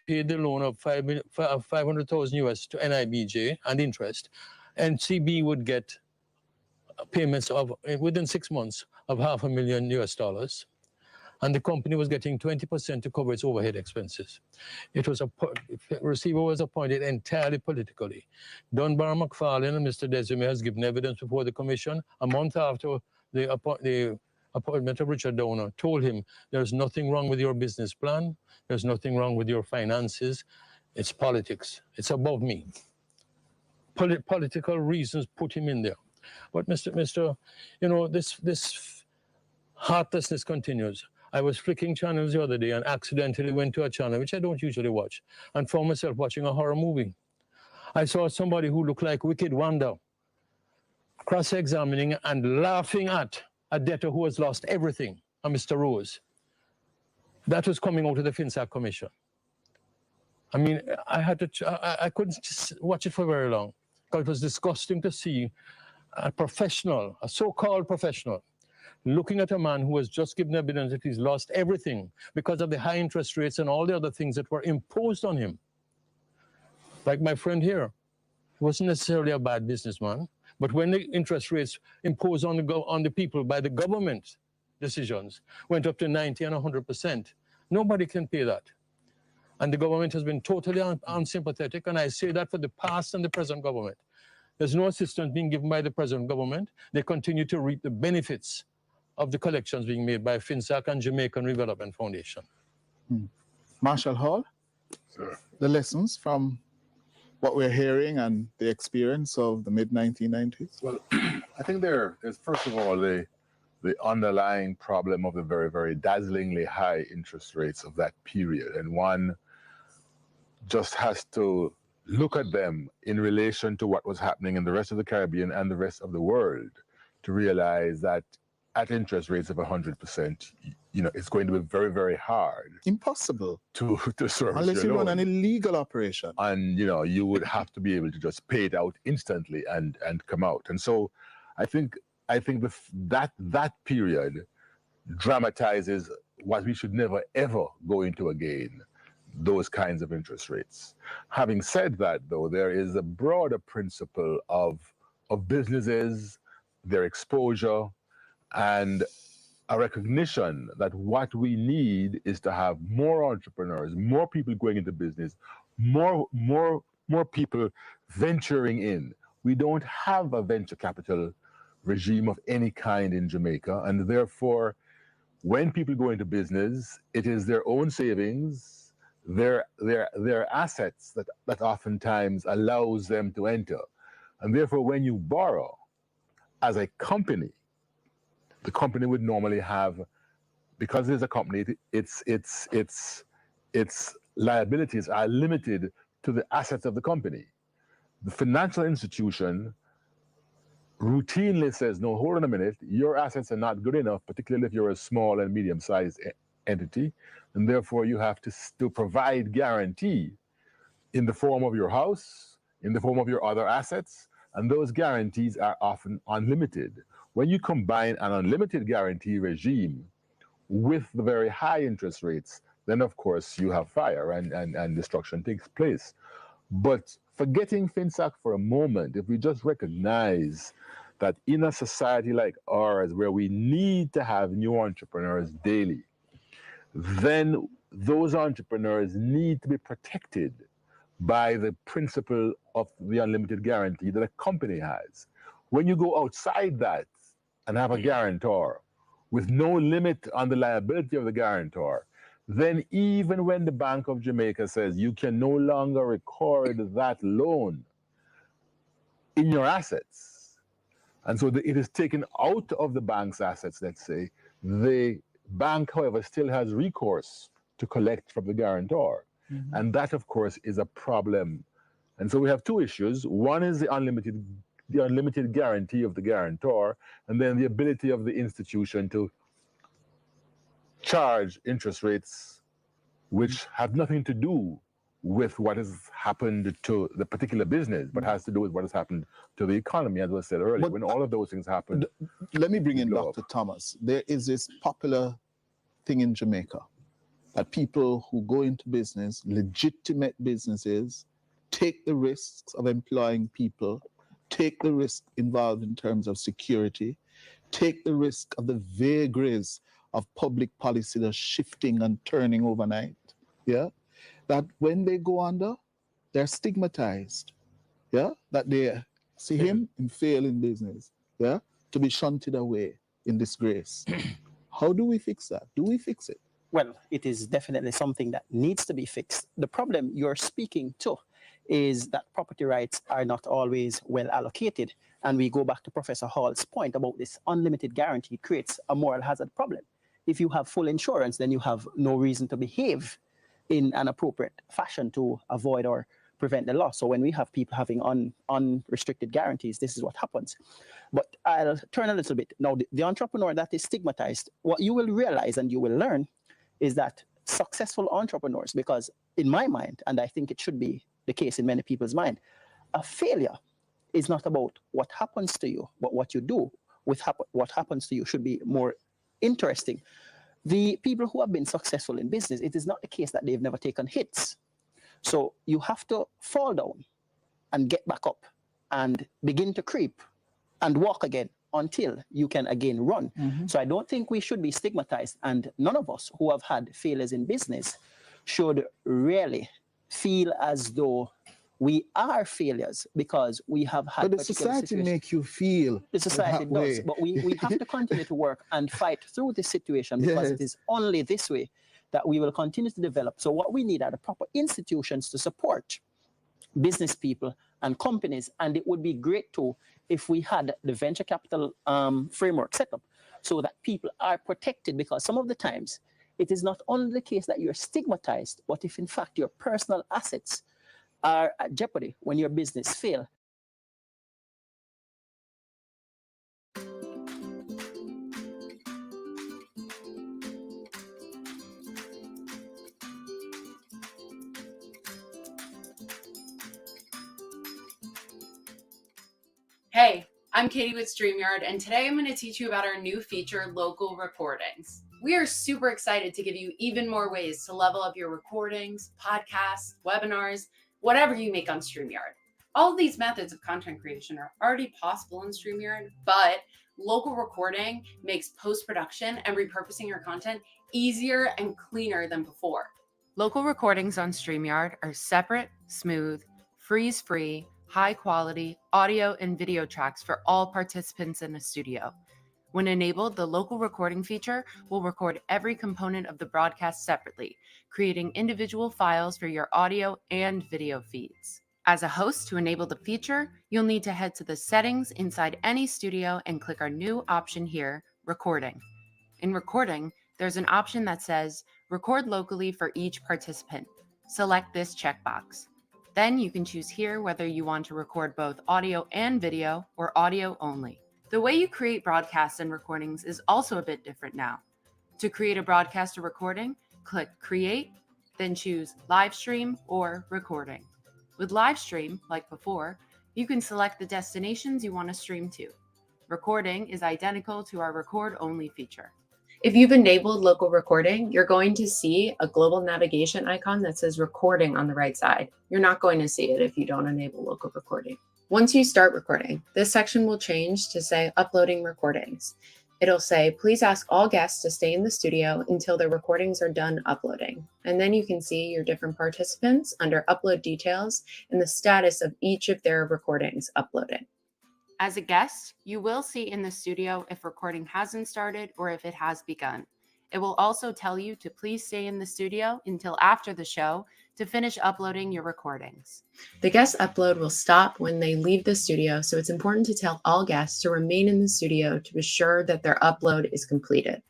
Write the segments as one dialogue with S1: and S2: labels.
S1: paid the loan of 500,000 US to NIBJ and interest, NCB would get payments of within 6 months of $500,000 US, and the company was getting 20% to cover its overhead expenses. It was receiver was appointed entirely politically. Dunbar McFarlane and Mr. Desime has given evidence before the commission a month after the appointment of Richard Downer, told him there's nothing wrong with your business plan, there's nothing wrong with your finances, it's politics, it's above me. Political reasons put him in there. But Mr. You know, this heartlessness continues. I was flicking channels the other day and accidentally went to a channel which I don't usually watch and found myself watching a horror movie. I saw somebody who looked like Wicked Wanda cross-examining and laughing at a debtor who has lost everything, a Mr. Rose. That was coming out of the FinSAC Commission. I mean, I couldn't just watch it for very long because it was disgusting to see a professional, a so-called professional, looking at a man who has just given evidence that he's lost everything because of the high interest rates and all the other things that were imposed on him. Like my friend here, he wasn't necessarily a bad businessman, but when the interest rates imposed on the people by the government decisions went up to 90 and 100%, nobody can pay that. And the government has been totally unsympathetic, and I say that for the past and the present government. There's no assistance being given by the present government. They continue to reap the benefits of the collections being made by FinSAC and Jamaican Redevelopment Foundation.
S2: Marshall Hall,
S3: sir,
S2: the lessons from what we're hearing and the experience of the mid-1990s?
S3: Well, I think there's first of all the underlying problem of the very, very dazzlingly high interest rates of that period. And one just has to look at them in relation to what was happening in the rest of the Caribbean and the rest of the world to realize that at interest rates of 100%, you know, it's going to be very, very hard.
S2: Impossible.
S3: To service
S2: unless you
S3: loan.
S2: run an illegal operation.
S3: And, you know, you would have to be able to just pay it out instantly and come out. And so I think that period dramatizes what we should never, ever go into again, those kinds of interest rates. Having said that, though, there is a broader principle of businesses, their exposure, and a recognition that what we need is to have more entrepreneurs, more people going into business, more people venturing in. We don't have a venture capital regime of any kind in Jamaica, and therefore, when people go into business, it is their own savings, their assets that oftentimes allows them to enter. And therefore, when you borrow as a company, the company would normally have, because it is a company, its liabilities are limited to the assets of the company. The financial institution routinely says, no, hold on a minute, your assets are not good enough, particularly if you're a small and medium-sized entity, and therefore you have to provide guarantee in the form of your house, in the form of your other assets, and those guarantees are often unlimited. When you combine an unlimited guarantee regime with the very high interest rates, then of course you have fire and destruction takes place. But forgetting FinSAC for a moment, if we just recognize that in a society like ours, where we need to have new entrepreneurs daily, then those entrepreneurs need to be protected by the principle of the unlimited guarantee that a company has. When you go outside that and have a guarantor with no limit on the liability of the guarantor, then even when the Bank of Jamaica says you can no longer record that loan in your assets, and so it is taken out of the bank's assets, let's say, the bank, however, still has recourse to collect from the guarantor. Mm-hmm. And that, of course, is a problem. And so we have two issues. One is the unlimited guarantee of the guarantor, and then the ability of the institution to charge interest rates which have nothing to do with what has happened to the particular business, but has to do with what has happened to the economy, as was said earlier. But when all of those things happen.
S2: Let me bring in Dr. Thomas. There is this popular thing in Jamaica that people who go into business, legitimate businesses, take the risks of employing people, take the risk involved in terms of security, take the risk of the vagaries of public policy that's shifting and turning overnight, yeah, that when they go under, they're stigmatized, yeah, that they see him and fail in business, yeah, to be shunted away in disgrace. How do we fix that? Do we fix it?
S4: Well, it is definitely something that needs to be fixed. The problem you're speaking to is that property rights are not always well allocated. And we go back to Professor Hall's point about this unlimited guarantee. It creates a moral hazard problem. If you have full insurance, then you have no reason to behave in an appropriate fashion to avoid or prevent the loss. So when we have people having unrestricted guarantees, this is what happens. But I'll turn a little bit. Now, the entrepreneur that is stigmatized, what you will realize and you will learn is that successful entrepreneurs, because in my mind, and I think it should be the case in many people's mind, a failure is not about what happens to you, but what you do with what happens to you should be more interesting. The people who have been successful in business, it is not the case that they've never taken hits. So you have to fall down and get back up and begin to creep and walk again until you can again run. So I don't think we should be stigmatized, and none of us who have had failures in business should really feel as though we are failures because we have had.
S2: But the society make you feel
S4: the society
S2: that
S4: does,
S2: way.
S4: but we have to continue to work and fight through this situation because it is only this way that we will continue to develop. So what we need are the proper institutions to support business people and companies, and it would be great too if we had the venture capital framework set up so that people are protected, because some of the times it is not only the case that you're stigmatized, but if in fact your personal assets are at jeopardy when your business fail.
S5: Hey, I'm Katie with StreamYard, and today I'm going to teach you about our new feature, Local Recordings. We are super excited to give you even more ways to level up your recordings, podcasts, webinars, whatever you make on StreamYard. All of these methods of content creation are already possible in StreamYard, but local recording makes post-production and repurposing your content easier and cleaner than before. Local recordings on StreamYard are separate, smooth, freeze-free, high-quality audio and video tracks for all participants in a studio. When enabled, the local recording feature will record every component of the broadcast separately, creating individual files for your audio and video feeds. As a host, to enable the feature, you'll need to head to the settings inside any studio and click our new option here, Recording. In Recording, there's an option that says Record locally for each participant. Select this checkbox. Then you can choose here whether you want to record both audio and video or audio only. The way you create broadcasts and recordings is also a bit different now. To create a broadcast or recording, click Create, then choose Live Stream or Recording. With Live Stream, like before, you can select the destinations you want to stream to. Recording is identical to our Record Only feature. If you've enabled local recording, you're going to see a global navigation icon that says recording on the right side. You're not going to see it if you don't enable local recording. Once you start recording, this section will change to say uploading recordings. It'll say, please ask all guests to stay in the studio until their recordings are done uploading. And then you can see your different participants under upload details and the status of each of their recordings uploaded. As a guest, you will see in the studio if recording hasn't started or if it has begun. It will also tell you to please stay in the studio until after the show to finish uploading your recordings. The guest upload will stop when they leave the studio, so it's important to tell all guests to remain in the studio to ensure that their upload is completed.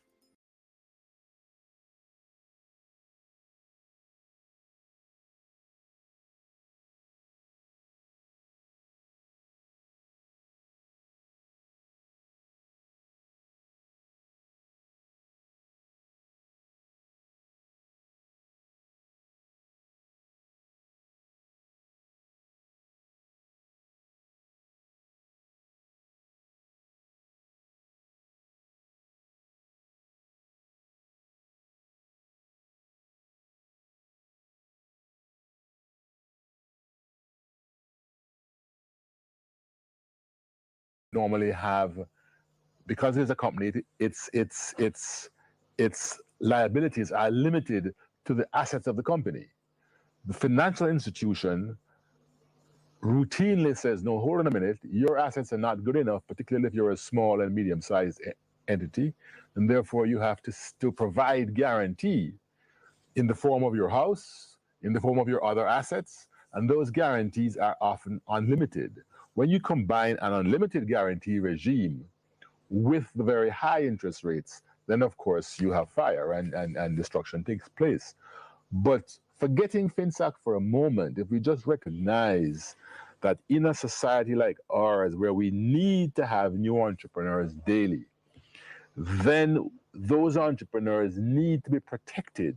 S3: normally have, because it's a company, its liabilities are limited to the assets of the company. The financial institution routinely says, no, hold on a minute, your assets are not good enough, particularly if you're a small and medium-sized entity, and therefore you have to provide guarantee in the form of your house, in the form of your other assets, and those guarantees are often unlimited. When you combine an unlimited guarantee regime with the very high interest rates, then of course you have fire and destruction takes place. But forgetting FinSAC for a moment, if we just recognize that in a society like ours, where we need to have new entrepreneurs daily, then those entrepreneurs need to be protected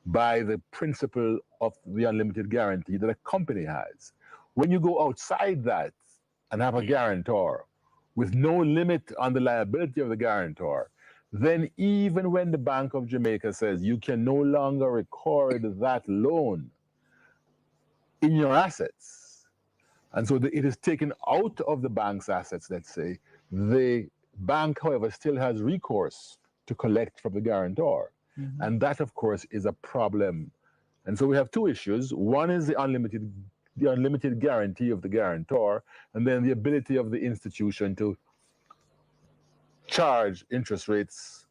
S3: by the principle of the unlimited guarantee that a company has. When you go outside that and have a guarantor with no limit on the liability of the guarantor, then even when the Bank of Jamaica says you can no longer record that loan in your assets, and so it is taken out of the bank's assets, let's say, the bank, however, still has recourse to collect from the guarantor. Mm-hmm. And that, of course, is a problem. And so we have two issues. One is the unlimited guarantee of the guarantor, and then the ability of the institution to charge interest rates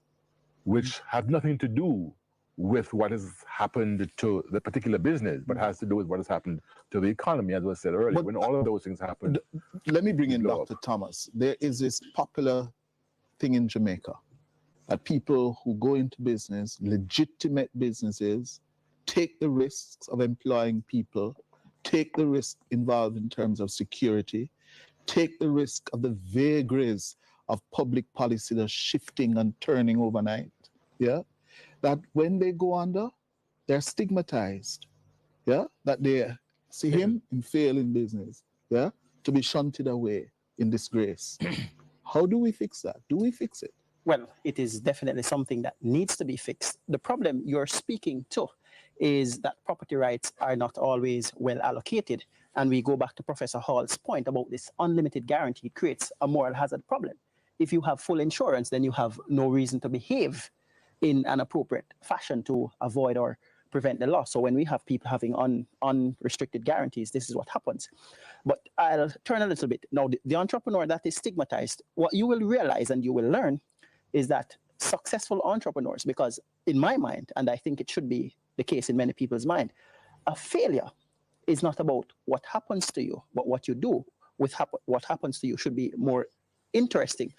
S3: which have nothing to do with what has happened to the particular business, but has to do with what has happened to the economy, as was said earlier. But when all of those things happen,
S2: let me bring in Dr. Thomas. There is this popular thing in Jamaica that people who go into business, legitimate businesses, take the risks of employing people, take the risk involved in terms of security, take the risk of the vagaries of public policy that's shifting and turning overnight, yeah? That when they go under, they're stigmatized, yeah? That they see him and fail in business, yeah? To be shunted away in disgrace. How do we fix that? Do we fix it?
S4: Well, it is definitely something that needs to be fixed. The problem you're speaking to is that property rights are not always well allocated. And we go back to Professor Hall's point about this unlimited guarantee. It creates a moral hazard problem. If you have full insurance, then you have no reason to behave in an appropriate fashion to avoid or prevent the loss. So when we have people having unrestricted guarantees, this is what happens. But I'll turn a little bit. Now, the entrepreneur that is stigmatized, what you will realize and you will learn is that successful entrepreneurs, because in my mind, and I think it should be the case in many people's mind, a failure is not about what happens to you, but what you do with what happens to you should be more interesting.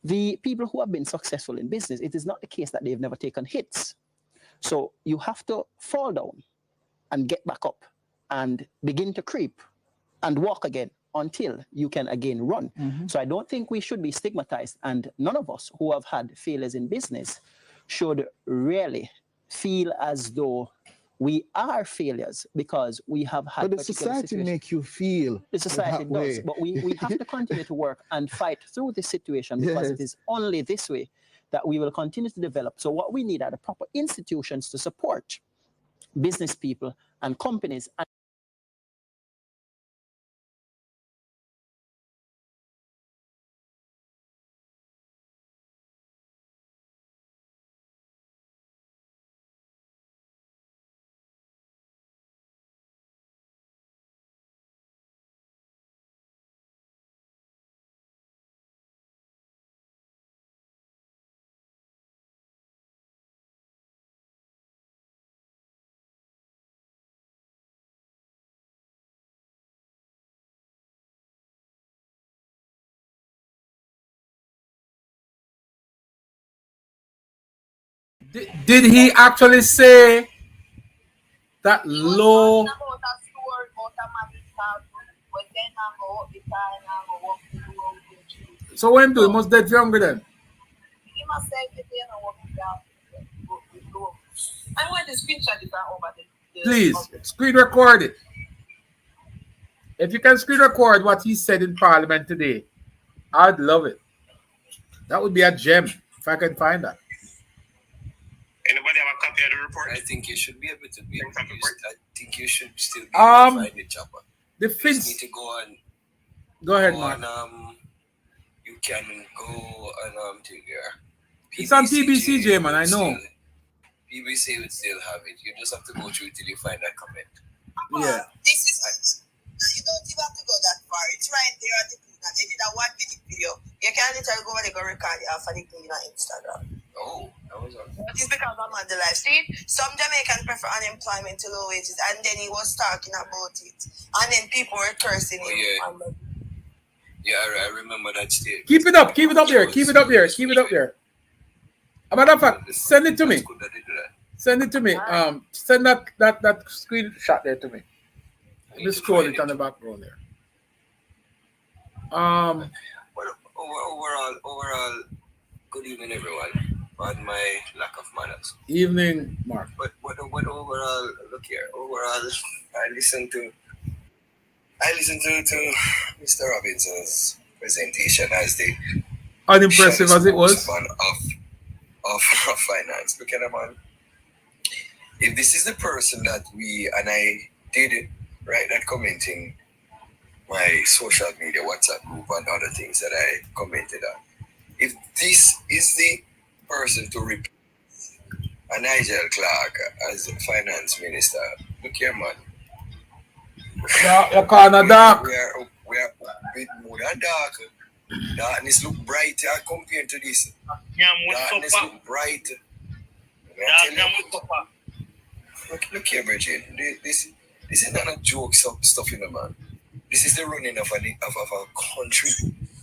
S4: The people who have been successful in business, it is not the case that they've never taken hits. So you have to fall down and get back up and begin to creep and walk again until you can again run. Mm-hmm. So I don't think we should be stigmatized, and none of us who have had failures in business should really feel as though we are failures because we have had.
S2: But the society make you feel.
S4: The society does,
S2: way.
S4: But we have to continue to work and fight through this situation because it is only this way that we will continue to develop. So what we need are the proper institutions to support business people and companies.
S6: Did he actually say that low? So when do he must dead younger then?
S7: I want the screenshot is over there.
S6: Please, screen record it. If you can screen record what he said in Parliament today, I'd love it. That would be a gem if I can find that.
S7: Anybody have a copy of the report? I think you should be able to be able to use it. I think you should still be able to find the chopper.
S6: The
S7: Fins need to go on.
S6: Go ahead,
S7: man. you can go and take your.
S6: It's on TBCJ, man. I know.
S7: BBC would still have it. You just have to go through till you find that comment.
S6: Yeah.
S8: This is you don't even have to go that far. It's right there at the Queen. They did a 1 minute video. You can literally go and go record it off of the Queen on Instagram.
S7: Oh, that was on.
S8: But it's because I'm on the live stream. Some Jamaicans prefer unemployment to low wages, and then he was talking about it, and then people were cursing him.
S7: Oh, yeah. I remember that state.
S6: Keep it up there. Keep it up there. Keep it up there. As a matter of fact, send it to me. Send it to me. Send that screenshot there to me. Let me scroll it on the background there.
S7: Well, overall, good evening, everyone. Pardon my lack of manners.
S6: Evening, Mark.
S7: But overall, look here. Overall, I listened to Mr. Robinson's presentation as the
S6: Unimpressive as it was.
S7: Of finance. Look at him, man. If this is the person that I did it, right, that commenting my social media, WhatsApp group and other things that I commented on. If this is the person to replace Nigel Clark as finance minister, look here, man.
S6: You're kind of dark.
S7: We are a bit more than dark. Darkness look bright compared to this. Darkness look bright. Look here, Bridget. This is not a joke stuff, you know, man. This is the running of a country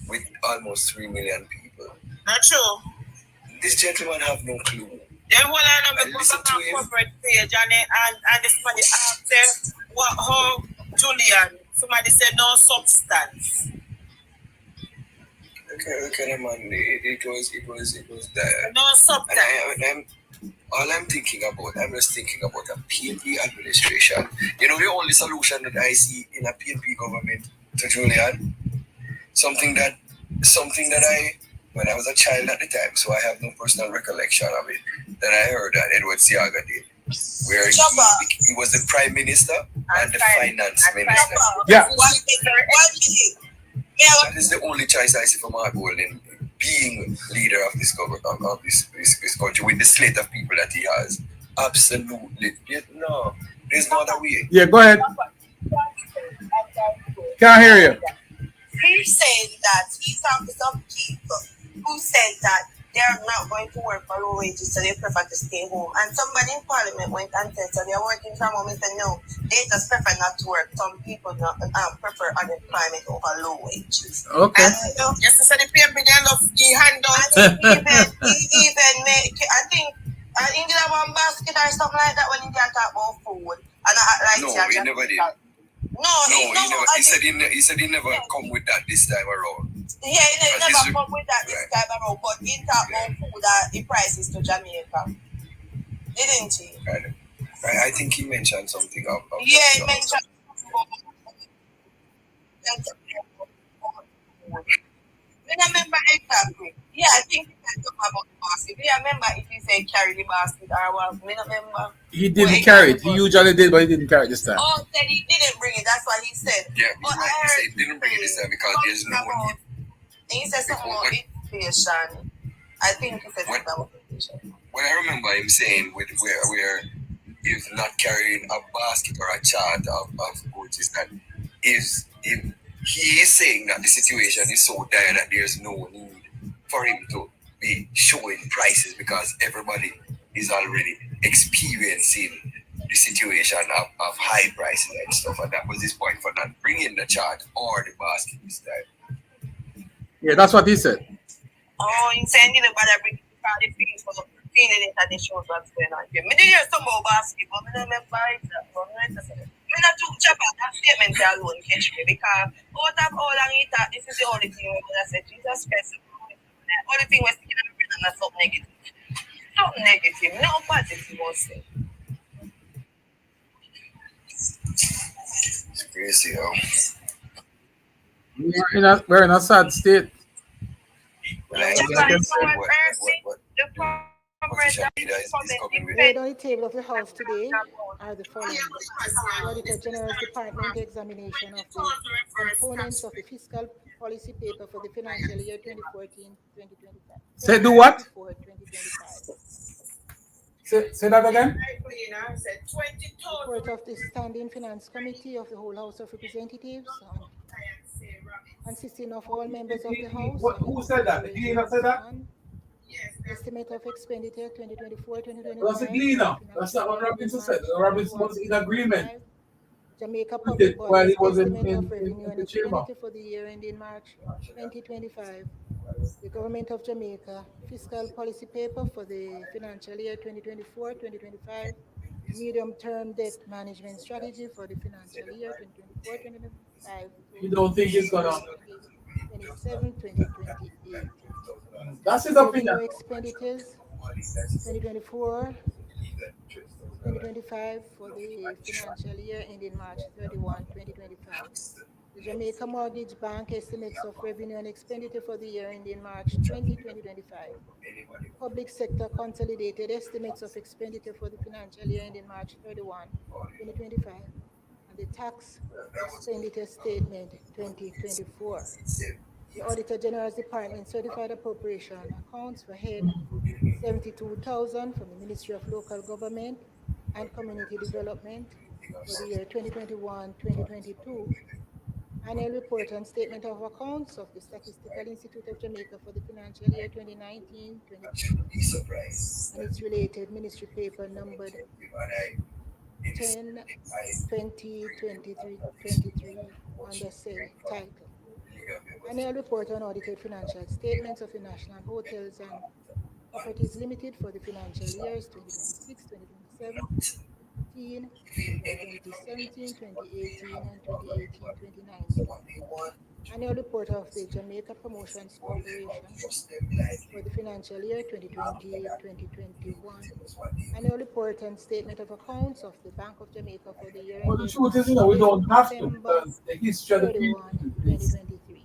S7: with almost 3 million people.
S8: Not true.
S7: This gentleman have no clue.
S8: Then hold on, I'm
S7: listen to him.
S8: corporate page and this somebody asked them how Julian. Somebody said no substance.
S7: Okay, man. It was dire.
S8: No substance.
S7: All I'm thinking about, I'm just thinking about a PNP administration. You know, the only solution that I see in a PNP government to Julian, something that I, when I was a child at the time, so I have no personal recollection of it, that I heard that Edward Siaga did, where he was the prime minister and the finance minister.
S6: Yeah.
S7: That is the only choice I see for Mark Golding being leader of this government, of this country, with the slate of people that he has. Absolutely. No, there's no other way.
S6: Yeah, go ahead. Can't hear you.
S8: He's saying that he's talking to some people who said that they're not going to work for low wages, so they prefer to stay home. And somebody in Parliament went and said, so they're working from home. He said, no, they just prefer not to work. Some people prefer unemployment over low wages.
S6: Okay.
S8: And just to say the paper, they love the handout. He even make, I think he did one basket or something like that when he did talk about food. And
S7: No, he never did. He said he never come with that this time around.
S8: Yeah, he never come with that this time around, but he talked about food the prices to Jamaica. Didn't he?
S7: I think he mentioned something of
S8: yeah, he mentioned I remember exactly. Yeah, I think he said something about the basket. Yeah, I remember if he said carry the basket or what. I remember.
S6: He didn't carry it. He usually did, but he didn't carry it this time.
S8: Oh, said he didn't bring it. That's what he said.
S7: Yeah,
S8: but
S7: right. He said he didn't bring it this time because there's no need.
S8: He said something about inflation. I think he said something about inflation.
S7: What I remember him saying where he's not carrying a basket or a chart of goods is that he is saying that the situation is so dire that there's no need for him to be showing prices because everybody is already experiencing the situation of high prices and stuff, and that was his point for not bringing the chart or the basket this time.
S6: Yeah, that's what he said.
S8: Oh, he's saying you know, but I bring the feelings for feeling it and it shows what's going on here. I did hear some more basketball, but I remember it. I not took Japan, that statement alone catch me because out of all I eat that, this is the only thing I said, Jesus Christ. The only thing we're thinking of is something negative. Something negative, no positive, we'll say.
S7: It's crazy, yo.
S6: We're in a sad state.
S7: Well,
S8: The
S7: opposition leader is coming with.
S9: Laid on the table of the House today are the following. The Auditor General's Department examination of the components of the fiscal policy paper for the financial year 2014-2025.
S6: Say do what?
S9: 2024-2025.
S6: Say that again.
S9: Report of the Standing Finance Committee of the whole House of Representatives consisting of all members of the House.
S6: Who said that? The Gleaner said that?
S9: Estimate of expenditure 2024-2025.
S6: That's a Gleaner. That's not what Robinson said. Robinson was in agreement.
S9: Jamaica
S6: He
S9: Public
S6: did while he was
S9: Estimate
S6: in
S9: of Revenue and
S6: the chamber.
S9: Expenditure for the year ending March 2025. The Government of Jamaica Fiscal Policy Paper for the financial year 2024-2025. Medium-term debt management strategy for the financial year 2024-2025.
S6: You don't think it's gonna?
S9: 2027-2028.
S6: That's his opinion.
S9: Revenue expenditures 2024-2025 for the financial year ending March 31, 2025. The Jamaica Mortgage Bank estimates of revenue and expenditure for the year ending March 2025. Public sector consolidated estimates of expenditure for the financial year ending March 31, 2025. And the tax expenditure statement 2024. The Auditor General's Department certified appropriation accounts for head 72,000 from the Ministry of Local Government and Community Development for the year 2021-2022. Annual report and statement of accounts of the Statistical Institute of Jamaica for the financial year 2019-2020 and its related ministry paper numbered 10/20/23 under said title. Annual report on audited financial statements of the National Hotels and Properties Limited for the financial years 2026, 2027, 2017, 2018, and 2018-2019. Annual report of the Jamaica Promotions Corporation for the financial year 2020-2021. Annual report and statement of accounts of the Bank of Jamaica for the year
S6: Well, the truth is, we don't have to because the history of the
S9: 31,
S6: people is
S9: 2023.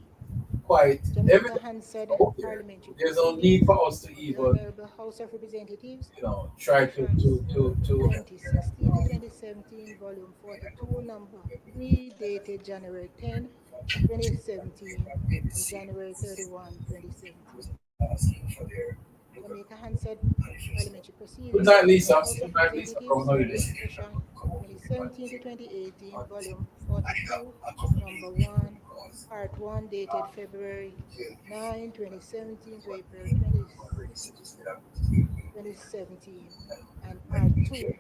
S6: quite
S9: Jamaica
S6: evident.
S9: Hansard Parliamentary.
S6: There's no need for us to even,
S9: The House of Representatives.
S6: try to
S9: 2016-2017, volume 42, number 3, dated January 10, 2017, and January 31, 2017. Jamaica Hansard Parliamentary Proceedings.
S6: Good night, Lisa.
S9: House of
S6: Good night, Lisa.
S9: Representatives, session 2017-2018, volume 42, number 1, part 1, dated February 9, 2017 to April 2017, and part 2,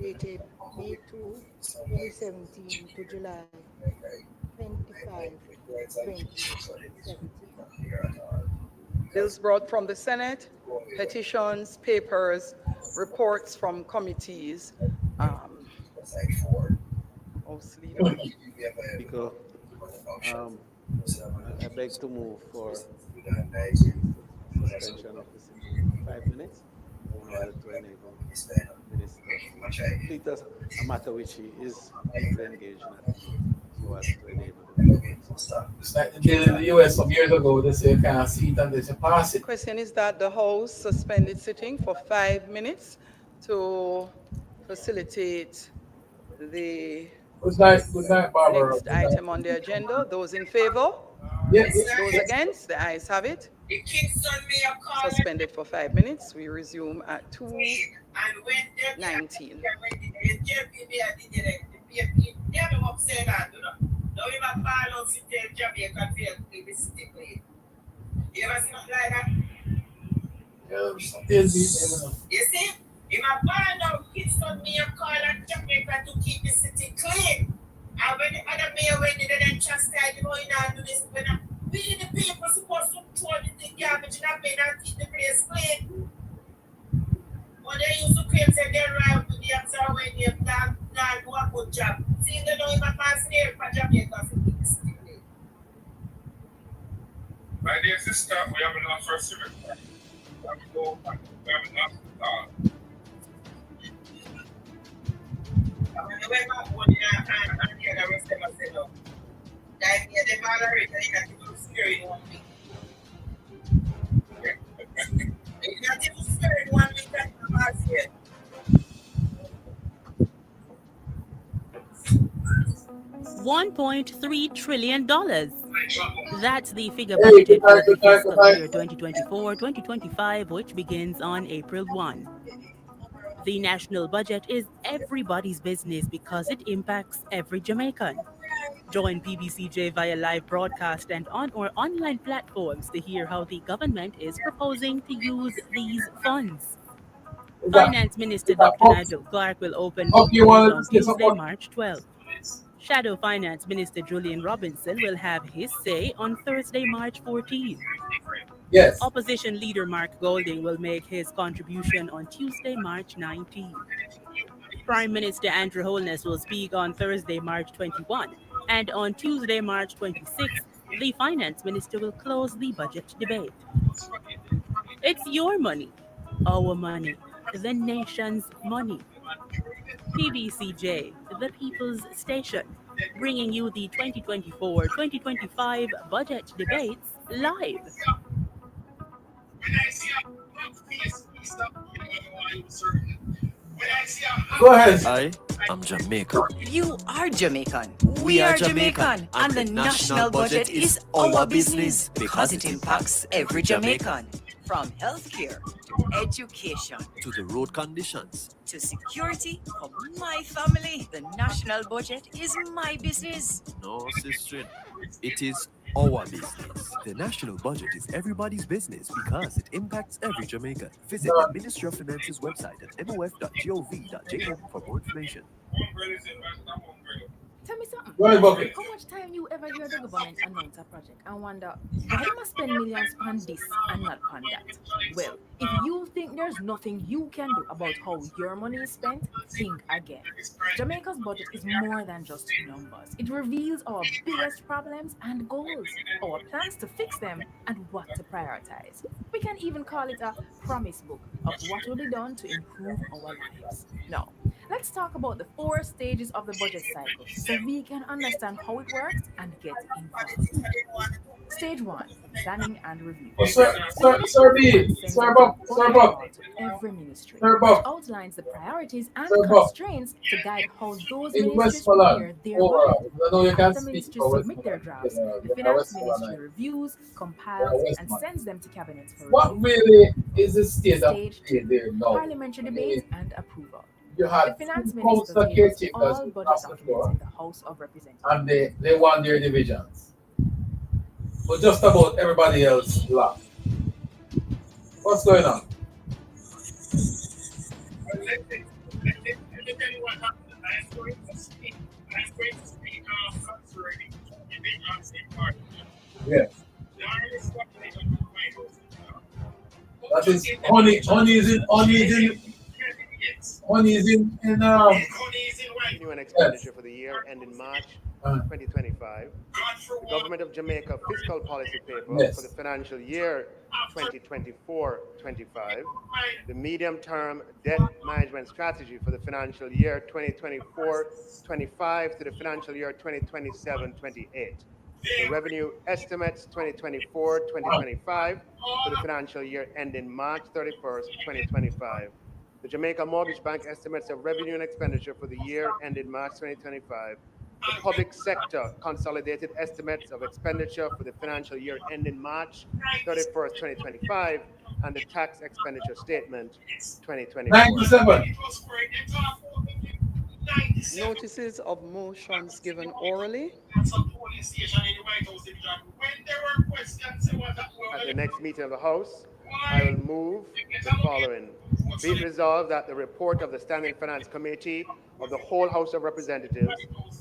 S9: dated May 2, 2017 to July 25, 2017.
S10: Bills brought from the Senate, petitions, papers, reports from committees. House Leader.
S11: Speaker, I beg to move for suspension of the sitting for 5 minutes in order to enable Minister Peter, a matter which he is engaged in, so as to enable the
S6: it's like the deal in the US some years ago. They say you can't see it and they say pass
S10: The
S6: it.
S10: question is that the House suspended sitting for 5 minutes to facilitate the
S6: Good night, Barbara.
S10: next item on the agenda. Those in favor?
S6: Yes.
S10: Those against? The ayes have it.
S8: The kids on me a call.
S10: Suspended for 5 minutes. We resume at 2:19.
S8: And when they never upset that, Now we have call out to tell Jamaica to the city clean. You ever see nothing like that? You see? If I find out kids on me a call on Jamaica to keep the city clean. And when the other mayor went in and chastised, you know, you know, do this, when we the people supposed to throw the garbage in a bin and keep the place clean. But they used to claim that they're right with the answer when they've done do a good job. See, they don't even pass there for Jamaica to keep the city clean.
S12: My dear sister, we have enough first semester. We have enough
S8: I'm going to wear my phone and the rest of them are set up. That is the moderate and you got to do spirit 1 week. You got to do spirit 1 week and
S13: $1.3 trillion. That's the figure budgeted for the fiscal year 2024-2025, which begins on April 1. The national budget is everybody's business because it impacts every Jamaican. Join PBCJ via live broadcast and on our online platforms to hear how the government is proposing to use these funds. Finance Minister Dr. Nigel Clark will open meetings on Tuesday, March 12th. Shadow Finance Minister Julian Robinson will have his say on Thursday, March 14th.
S6: Yes.
S13: Opposition leader Mark Golding will make his contribution on Tuesday, March 19th. Prime Minister Andrew Holness will speak on Thursday, March 21, and on Tuesday, March 26th, the Finance Minister will close the budget debate. It's your money, our money, the nation's money. PBCJ, the People's Station, bringing you the 2024-2025 budget debates live.
S6: Go ahead.
S14: I'm Jamaican.
S15: You are Jamaican. We are Jamaican. And the national budget is our business because it impacts every Jamaican. From healthcare to education
S14: To the road conditions.
S15: to security for my family, the national budget is my business.
S14: No, sister. It is our business. The national budget is everybody's business because it impacts every Jamaican. Visit the Ministry of Finance's website at mof.gov.jm for more information.
S16: Tell me something.
S6: Go ahead, Bucky.
S16: How much time you ever hear the government announce a project and wonder why they must spend millions on this and not on that? Well, if you think there's nothing you can do about how your money is spent, think again. Jamaica's budget is more than just numbers. It reveals our biggest problems and goals, our plans to fix them, and what to prioritize. We can even call it a promise book of what will be done to improve our lives. Now, let's talk about the 4 stages of the budget cycle so we can understand how it works and get involved. Stage 1, planning and review.
S6: Sir B. Sir Bob.
S16: Every ministry
S6: Sir Bob.
S16: outlines the priorities and
S6: Sir Bob.
S16: constraints to guide how those
S6: In
S16: ministries prepare
S6: Westmoreland,
S16: their
S6: overall.
S16: budget.
S6: I know you can
S16: After
S6: speak
S16: ministries
S6: for
S16: submit their drafts,
S6: Westmoreland.
S16: the finance
S6: Westmoreland.
S16: ministry reviews, compiles, and
S6: Westmoreland.
S16: sends them to cabinet for
S6: What
S16: review.
S6: really is the state of
S16: Stage
S6: play there now?
S16: Parliamentary debate and approval.
S6: You
S16: The
S6: had
S16: finance
S6: two
S16: minister
S6: council
S16: tables
S6: caretakers
S16: all
S6: who
S16: budget
S6: passed the
S16: documents
S6: floor,
S16: in the House of Representatives.
S6: and they won their divisions. But just about everybody else left. What's going on? Yes. That is honey is in
S17: Revenue and expenditure for the year ending March 2025. The Government of Jamaica fiscal policy paper for the financial year 2024-25. The medium-term debt management strategy for the financial year 2024-25 to the financial year 2027-28. The revenue estimates 2024-2025 for the financial year ending March 31st, 2025. The Jamaica Mortgage Bank estimates of revenue and expenditure for the year ending March 2025. The public sector consolidated estimates of expenditure for the financial year ending March 31st, 2025, and the tax expenditure statement 2024.
S6: 97.
S10: Notices of motions given orally.
S17: At the next meeting of the House, I will move the following. Be it resolved that the report of the Standing Finance Committee of the whole House of Representatives,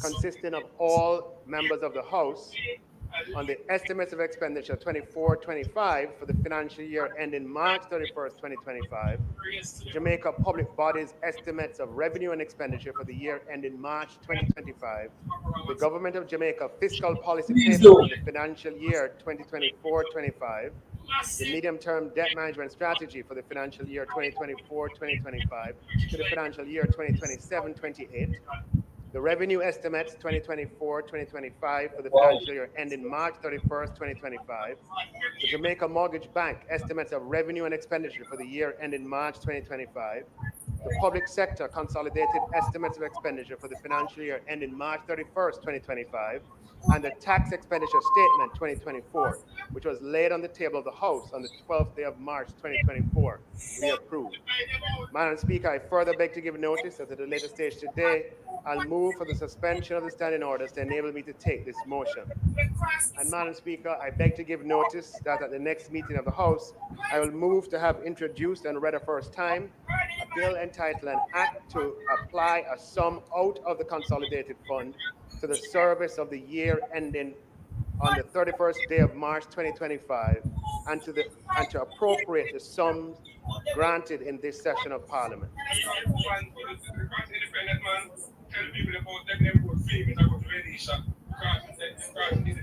S17: consisting of all members of the House, on the estimates of expenditure 24-25 for the financial year ending March 31st, 2025, Jamaica Public Bodies estimates of revenue and expenditure for the year ending March 2025, the Government of Jamaica fiscal policy paper for the financial year 2024-25, the medium-term debt management strategy for the financial year 2024-2025 to the financial year 2027-28, the revenue estimates 2024-2025 for the financial year ending March 31st, 2025. The Jamaica Mortgage Bank estimates of revenue and expenditure for the year ending March 2025. the public sector consolidated estimates of expenditure for the financial year ending March 31st, 2025, and the tax expenditure statement 2024, which was laid on the table of the House on the 12th day of March 2024, be approved. Madam Speaker, I further beg to give notice that at a later stage today, I'll move for the suspension of the standing orders to enable me to take this motion. And Madam Speaker, I beg to give notice that at the next meeting of the House, I will move to have introduced and read a first time a bill entitled an act to apply a sum out of the consolidated fund to the service of the year ending on the 31st day of March 2025 and to appropriate the sums granted in this session of Parliament.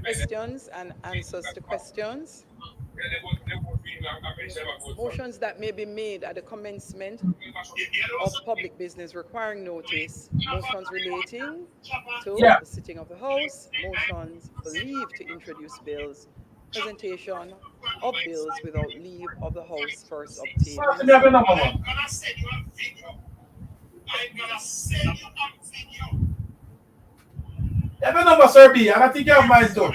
S10: Questions and answers to questions. Motions that may be made at the commencement of public business requiring notice. Motions relating to the sitting of the House. Motions for leave to introduce bills. Presentation of bills without leave of the House first obtained.
S6: Have a number, Sir B. I think you have mine too.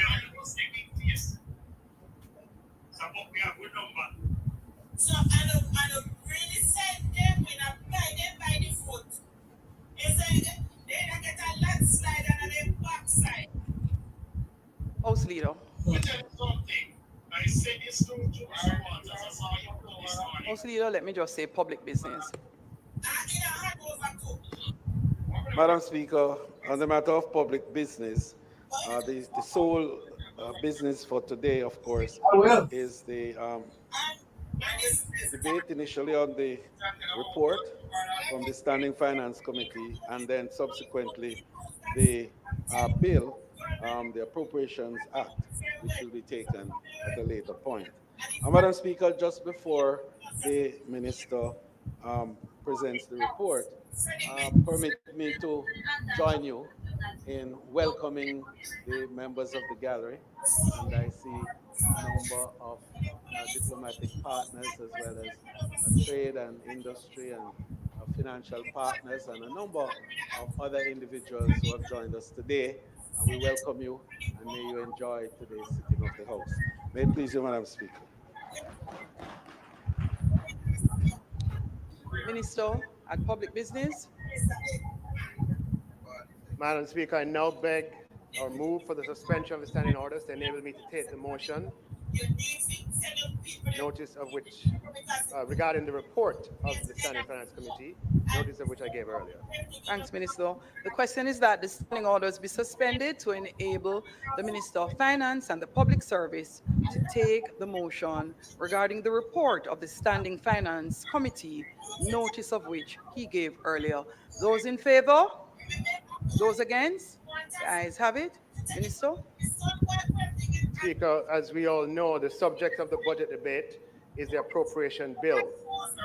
S8: So I don't really said them when I apply them by the foot. They don't get a landslide on their backside.
S10: House Leader. House Leader, let me just say public business.
S11: Madam Speaker, on the matter of public business, the sole business for today, of course, is the debate initially on the report from the Standing Finance Committee, and then subsequently the bill, the Appropriations Act, which will be taken at a later point. Madam Speaker, just before the Minister presents the report, permit me to join you in welcoming the members of the gallery, and I see a number of diplomatic partners as well as trade and industry and financial partners and a number of other individuals who have joined us today, and we welcome you and may you enjoy today's sitting of the House. May it please you, Madam Speaker.
S10: Minister at public business.
S17: Madam Speaker, I now beg or move for the suspension of the standing orders to enable me to take the motion, notice of which, regarding the report of the Standing Finance Committee, notice of which I gave earlier.
S10: Thanks, Minister. The question is that the standing orders be suspended to enable the Minister of Finance and the Public Service to take the motion regarding the report of the Standing Finance Committee, notice of which he gave earlier. Those in favor? Those against? The ayes have it. Minister?
S17: Speaker, as we all know, the subject of the budget debate is the appropriation bill.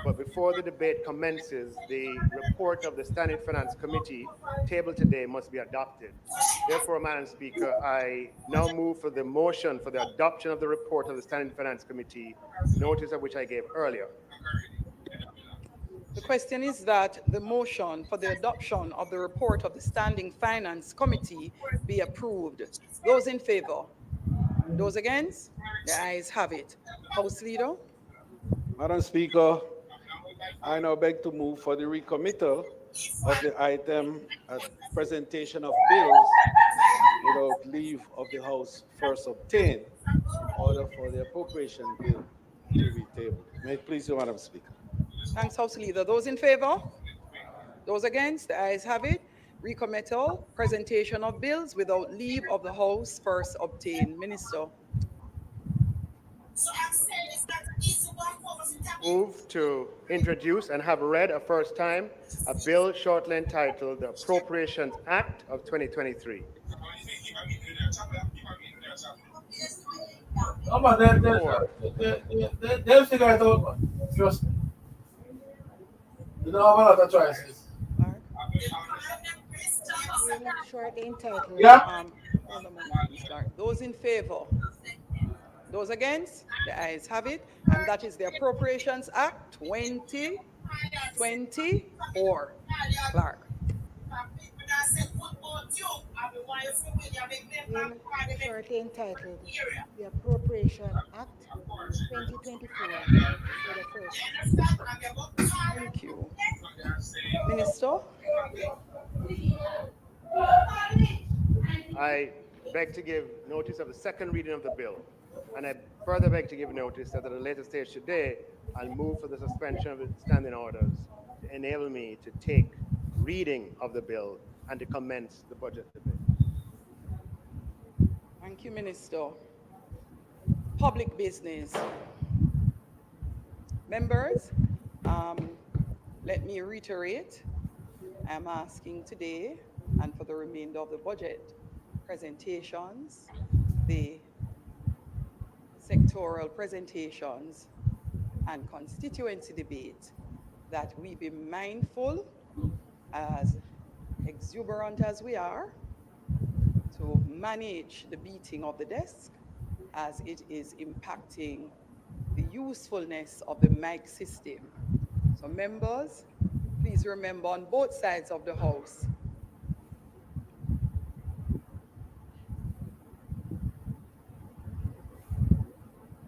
S17: But before the debate commences, the report of the Standing Finance Committee tabled today must be adopted. Therefore, Madam Speaker, I now move for the motion for the adoption of the report of the Standing Finance Committee, notice of which I gave earlier.
S10: The question is that the motion for the adoption of the report of the Standing Finance Committee be approved. Those in favor? Those against? The ayes have it. House Leader?
S11: Madam Speaker, I now beg to move for the recommittal of the item presentation of bills without leave of the House first obtained in order for the appropriation bill to be tabled. May it please you, Madam Speaker.
S10: Thanks, House Leader. Those in favor? Those against? The ayes have it. Recommittal, presentation of bills without leave of the House first obtained. Minister.
S17: Move to introduce and have read a first time a bill shortly entitled the Appropriations Act of 2023.
S6: They'll figure it out, trust me. You don't have a lot of choices.
S9: Shortly entitled.
S6: Yeah.
S10: Those in favor? Those against? The ayes have it. And that is the Appropriations Act 2023. 24. Clark.
S9: Bill shortly entitled the Appropriation Act 2024 for the first.
S10: Thank you. Minister?
S17: I beg to give notice of the second reading of the bill, and I further beg to give notice that at a later stage today, I'll move for the suspension of the standing orders to enable me to take reading of the bill and to commence the budget debate.
S10: Thank you, Minister. Public business. Members, let me reiterate, I'm asking today and for the remainder of the budget presentations, the sectoral presentations and constituency debate, that we be mindful, as exuberant as we are, to manage the beating of the desk, as it is impacting the usefulness of the mic system. So members, please remember on both sides of the house,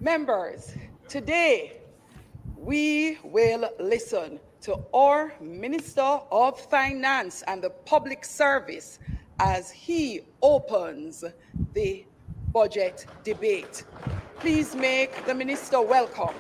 S10: members, today we will listen to our Minister of Finance and the Public Service as he opens the budget debate. Please make the Minister welcome.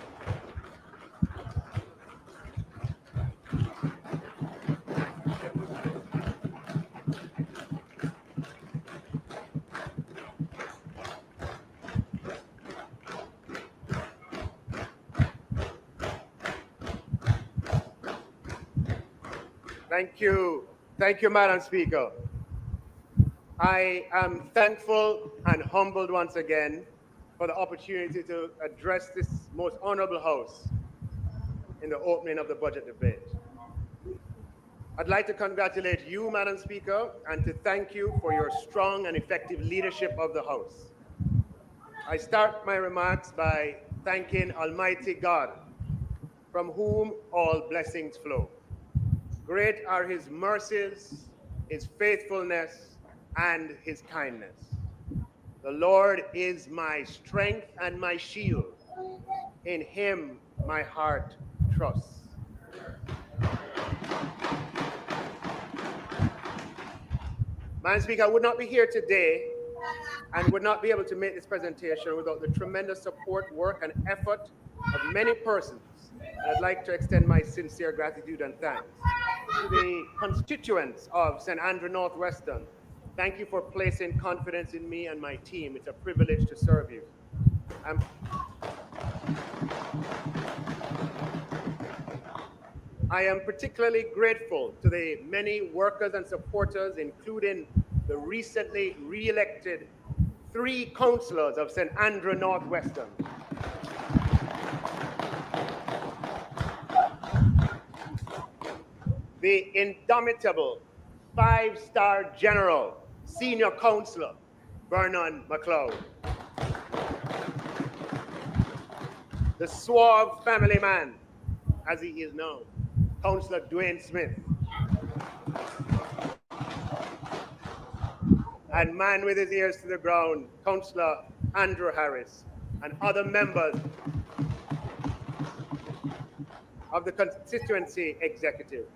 S17: Thank you, Madam Speaker. I am thankful and humbled once again for the opportunity to address this most honorable House in the opening of the budget debate. I'd like to congratulate you, Madam Speaker, and to thank you for your strong and effective leadership of the House. I start my remarks by thanking Almighty God, from whom all blessings flow. Great are his mercies, his faithfulness, and his kindness. The Lord is my strength and my shield. In him my heart trusts. Madam Speaker, I would not be here today and would not be able to make this presentation without the tremendous support, work, and effort of many persons. I'd like to extend my sincere gratitude and thanks to the constituents of St. Andrew Northwestern. Thank you for placing confidence in me and my team. It's a privilege to serve you. I am particularly grateful to the many workers and supporters, including the recently re-elected 3 councillors of St. Andrew Northwestern. The indomitable 5-star general, senior councillor, Vernon McLeod. The suave family man, as he is known, Councillor Dwayne Smith. And man with his ears to the ground, Councillor Andrew Harris, and other members of the constituency executive,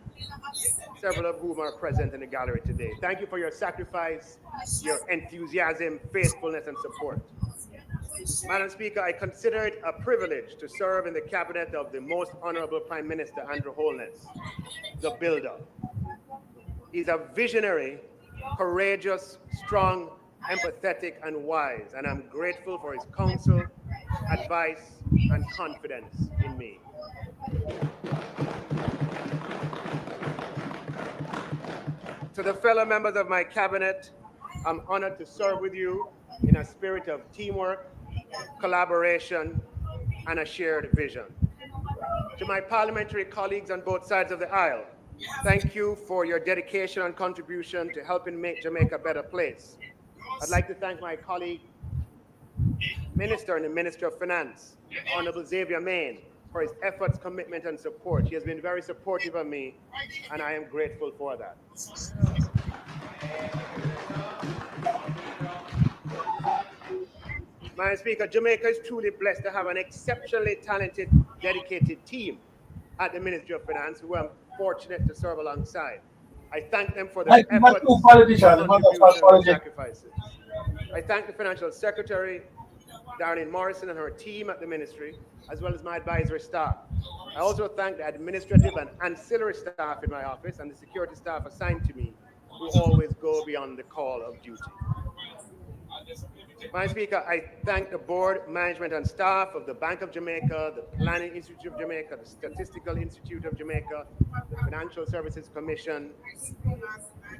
S17: several of whom are present in the gallery today. Thank you for your sacrifice, your enthusiasm, faithfulness, and support. Madam Speaker, I consider it a privilege to serve in the cabinet of the Most Honorable Prime Minister, Andrew Holness, the builder. He's a visionary, courageous, strong, empathetic, and wise, and I'm grateful for his counsel, advice, and confidence in me. To the fellow members of my cabinet, I'm honored to serve with you in a spirit of teamwork, collaboration, and a shared vision. To my parliamentary colleagues on both sides of the aisle, thank you for your dedication and contribution to helping make Jamaica a better place. I'd like to thank my colleague, Minister in the Ministry of Finance, Honorable Xavier Main, for his efforts, commitment, and support. He has been very supportive of me, and I am grateful for that. Madam Speaker, Jamaica is truly blessed to have an exceptionally talented, dedicated team at the Ministry of Finance who I'm fortunate to serve alongside. I thank them for their efforts, contributions, and sacrifices. I thank the Financial Secretary, Darlene Morrison, and her team at the Ministry, as well as my advisory staff. I also thank the administrative and ancillary staff in my office and the security staff assigned to me, who always go beyond the call of duty. Madam Speaker, I thank the board, management, and staff of the Bank of Jamaica, the Planning Institute of Jamaica, the Statistical Institute of Jamaica, the Financial Services Commission,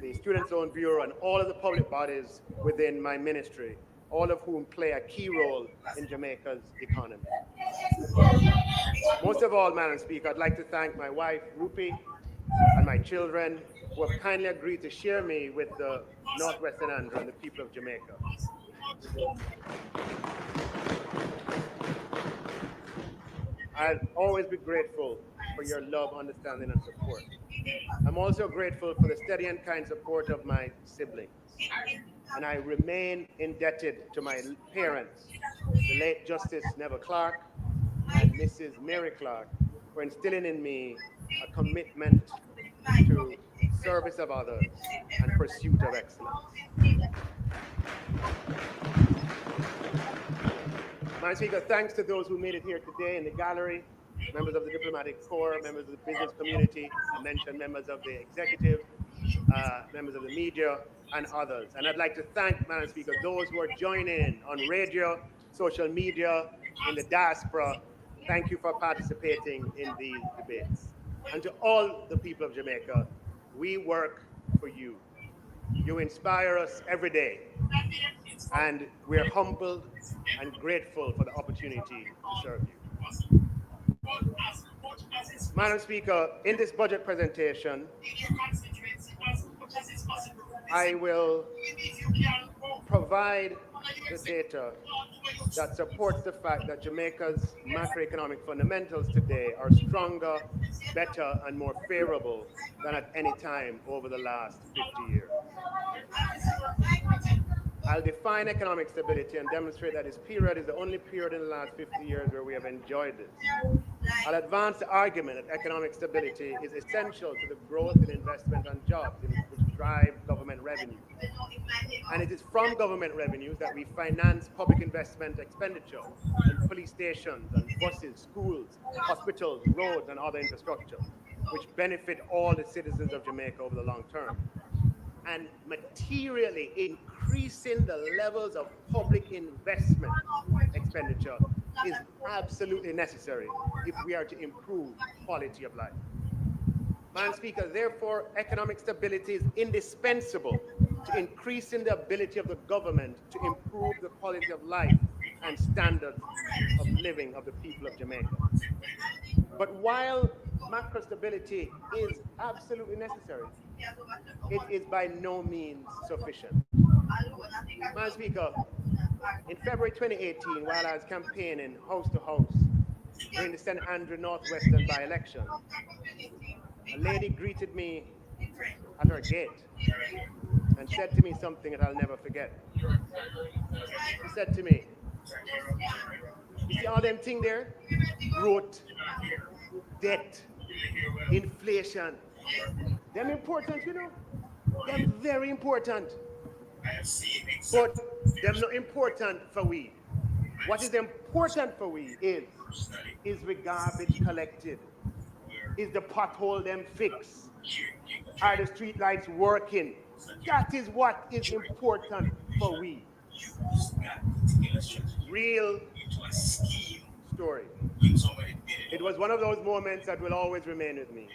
S17: the Students' Loan Bureau, and all of the public bodies within my ministry, all of whom play a key role in Jamaica's economy. Most of all, Madam Speaker, I'd like to thank my wife, Rupi, and my children, who have kindly agreed to share me with the Northwestern Andrew and the people of Jamaica. I'll always be grateful for your love, understanding, and support. I'm also grateful for the steady and kind support of my siblings. And I remain indebted to my parents, the late Justice Neville Clark and Mrs. Mary Clark, for instilling in me a commitment to service of others and pursuit of excellence. Madam Speaker, thanks to those who made it here today in the gallery, members of the diplomatic corps, members of the business community, I mentioned members of the executive, members of the media, and others. And I'd like to thank, Madam Speaker, those who are joining on radio, social media, in the diaspora. Thank you for participating in these debates. And to all the people of Jamaica, we work for you. You inspire us every day. And we're humbled and grateful for the opportunity to serve you. Madam Speaker, in this budget presentation, I will provide the data that supports the fact that Jamaica's macroeconomic fundamentals today are stronger, better, and more favorable than at any time over the last 50 years. I'll define economic stability and demonstrate that this period is the only period in the last 50 years where we have enjoyed this. I'll advance the argument that economic stability is essential to the growth in investment and jobs, which drive government revenue. And it is from government revenues that we finance public investment expenditure in police stations and buses, schools, hospitals, roads, and other infrastructure, which benefit all the citizens of Jamaica over the long term. And materially increasing the levels of public investment expenditure is absolutely necessary if we are to improve quality of life. Madam Speaker, therefore, economic stability is indispensable to increasing the ability of the government to improve the quality of life and standards of living of the people of Jamaica. But while macro stability is absolutely necessary, it is by no means sufficient. Madam Speaker, in February 2018, while I was campaigning house to house during the St. Andrew Northwestern by-election, a lady greeted me at her gate and said to me something that I'll never forget. She said to me, "You see all them things there? Growth, debt, inflation. Them important, you know? Them very important. But them not important for we. What is important for we is the garbage collected? Is the pothole them fixed? Are the street lights working? That is what is important for we. Real story. It was one of those moments that will always remain with me.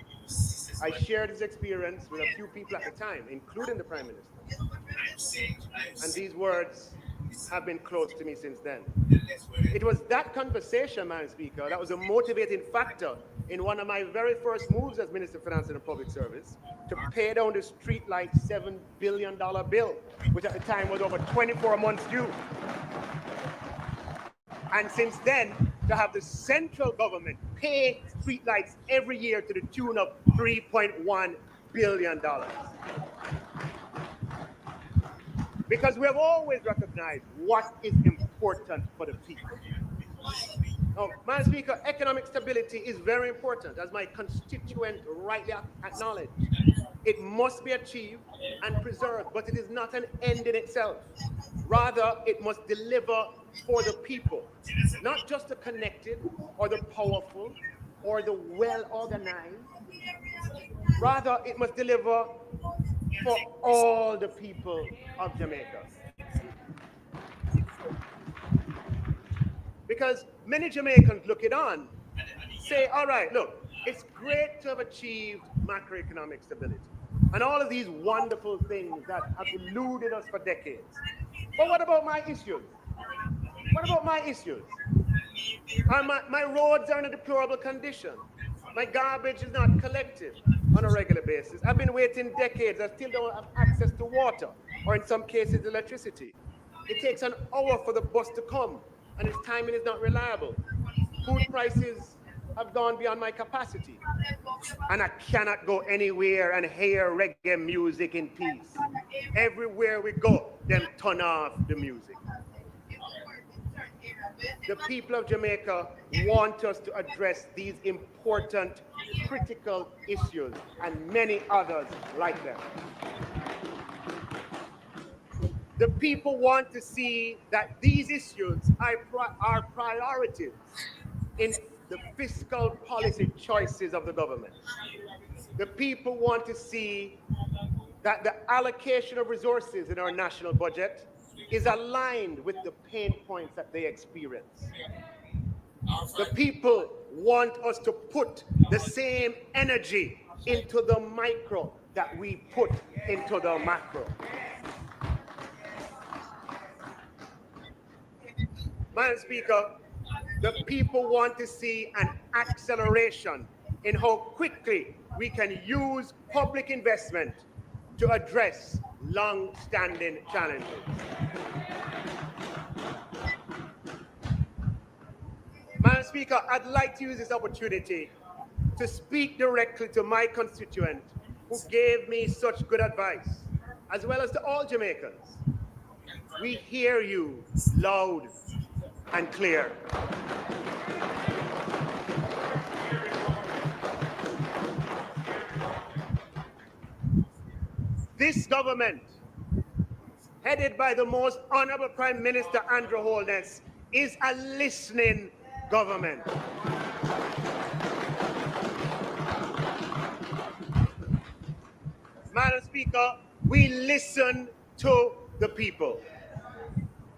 S17: I shared this experience with a few people at the time, including the Prime Minister. And these words have been close to me since then. It was that conversation, Madam Speaker, that was a motivating factor in one of my very first moves as Minister of Finance and Public Service to pay down the streetlight $7 billion bill, which at the time was over 24 months due. And since then, to have the central government pay streetlights every year to the tune of $3.1 billion. Because we have always recognized what is important for the people. Now, Madam Speaker, economic stability is very important, as my constituent rightly acknowledged. It must be achieved and preserved, but it is not an end in itself. Rather, it must deliver for the people, not just the connected or the powerful or the well-organized. Rather, it must deliver for all the people of Jamaica. Because many Jamaicans look it on, say, all right, look, it's great to have achieved macroeconomic stability and all of these wonderful things that have eluded us for decades. But what about my issues? What about my issues? My roads are in a deplorable condition. My garbage is not collected on a regular basis. I've been waiting decades. I still don't have access to water, or in some cases, electricity. It takes an hour for the bus to come, and its timing is not reliable. Food prices have gone beyond my capacity, and I cannot go anywhere and hear reggae music in peace. Everywhere we go, them turn off the music. The people of Jamaica want us to address these important, critical issues and many others like them. The people want to see that these issues are priorities in the fiscal policy choices of the government. The people want to see that the allocation of resources in our national budget is aligned with the pain points that they experience. The people want us to put the same energy into the micro that we put into the macro. Madam Speaker, the people want to see an acceleration in how quickly we can use public investment to address long-standing challenges. Madam Speaker, I'd like to use this opportunity to speak directly to my constituent who gave me such good advice, as well as to all Jamaicans. We hear you loud and clear. This government, headed by the most honorable Prime Minister Andrew Holness, is a listening government. Madam Speaker, we listen to the people.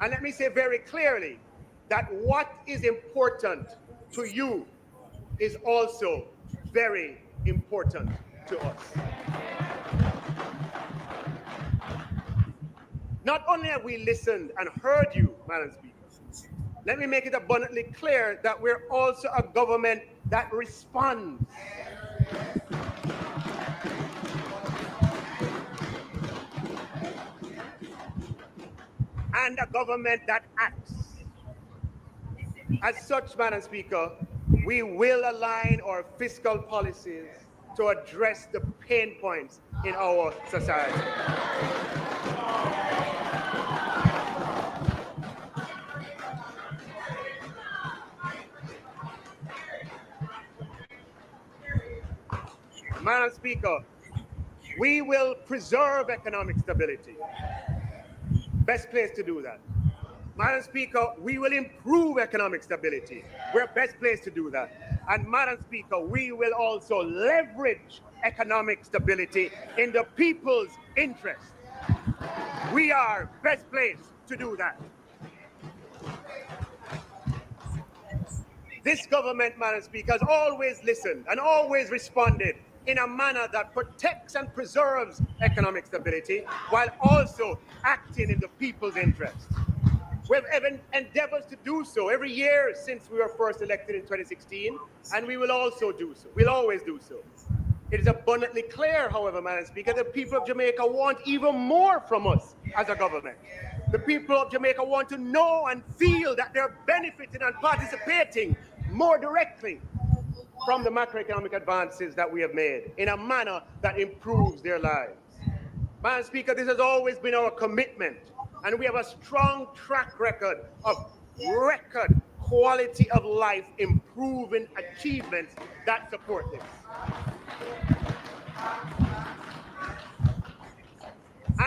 S17: And let me say very clearly that what is important to you is also very important to us. Not only have we listened and heard you, Madam Speaker, let me make it abundantly clear that we're also a government that responds. And a government that acts. As such, Madam Speaker, we will align our fiscal policies to address the pain points in our society. Madam Speaker, we will preserve economic stability. Best place to do that. Madam Speaker, we will improve economic stability. We're best placed to do that. And Madam Speaker, we will also leverage economic stability in the people's interest. We are best placed to do that. This government, Madam Speaker, has always listened and always responded in a manner that protects and preserves economic stability while also acting in the people's interest. We've endeavored to do so every year since we were first elected in 2016, and we will also do so. We'll always do so. It is abundantly clear, however, Madam Speaker, the people of Jamaica want even more from us as a government. The people of Jamaica want to know and feel that they're benefiting and participating more directly from the macroeconomic advances that we have made in a manner that improves their lives. Madam Speaker, this has always been our commitment, and we have a strong track record of record quality of life improving achievements that support this.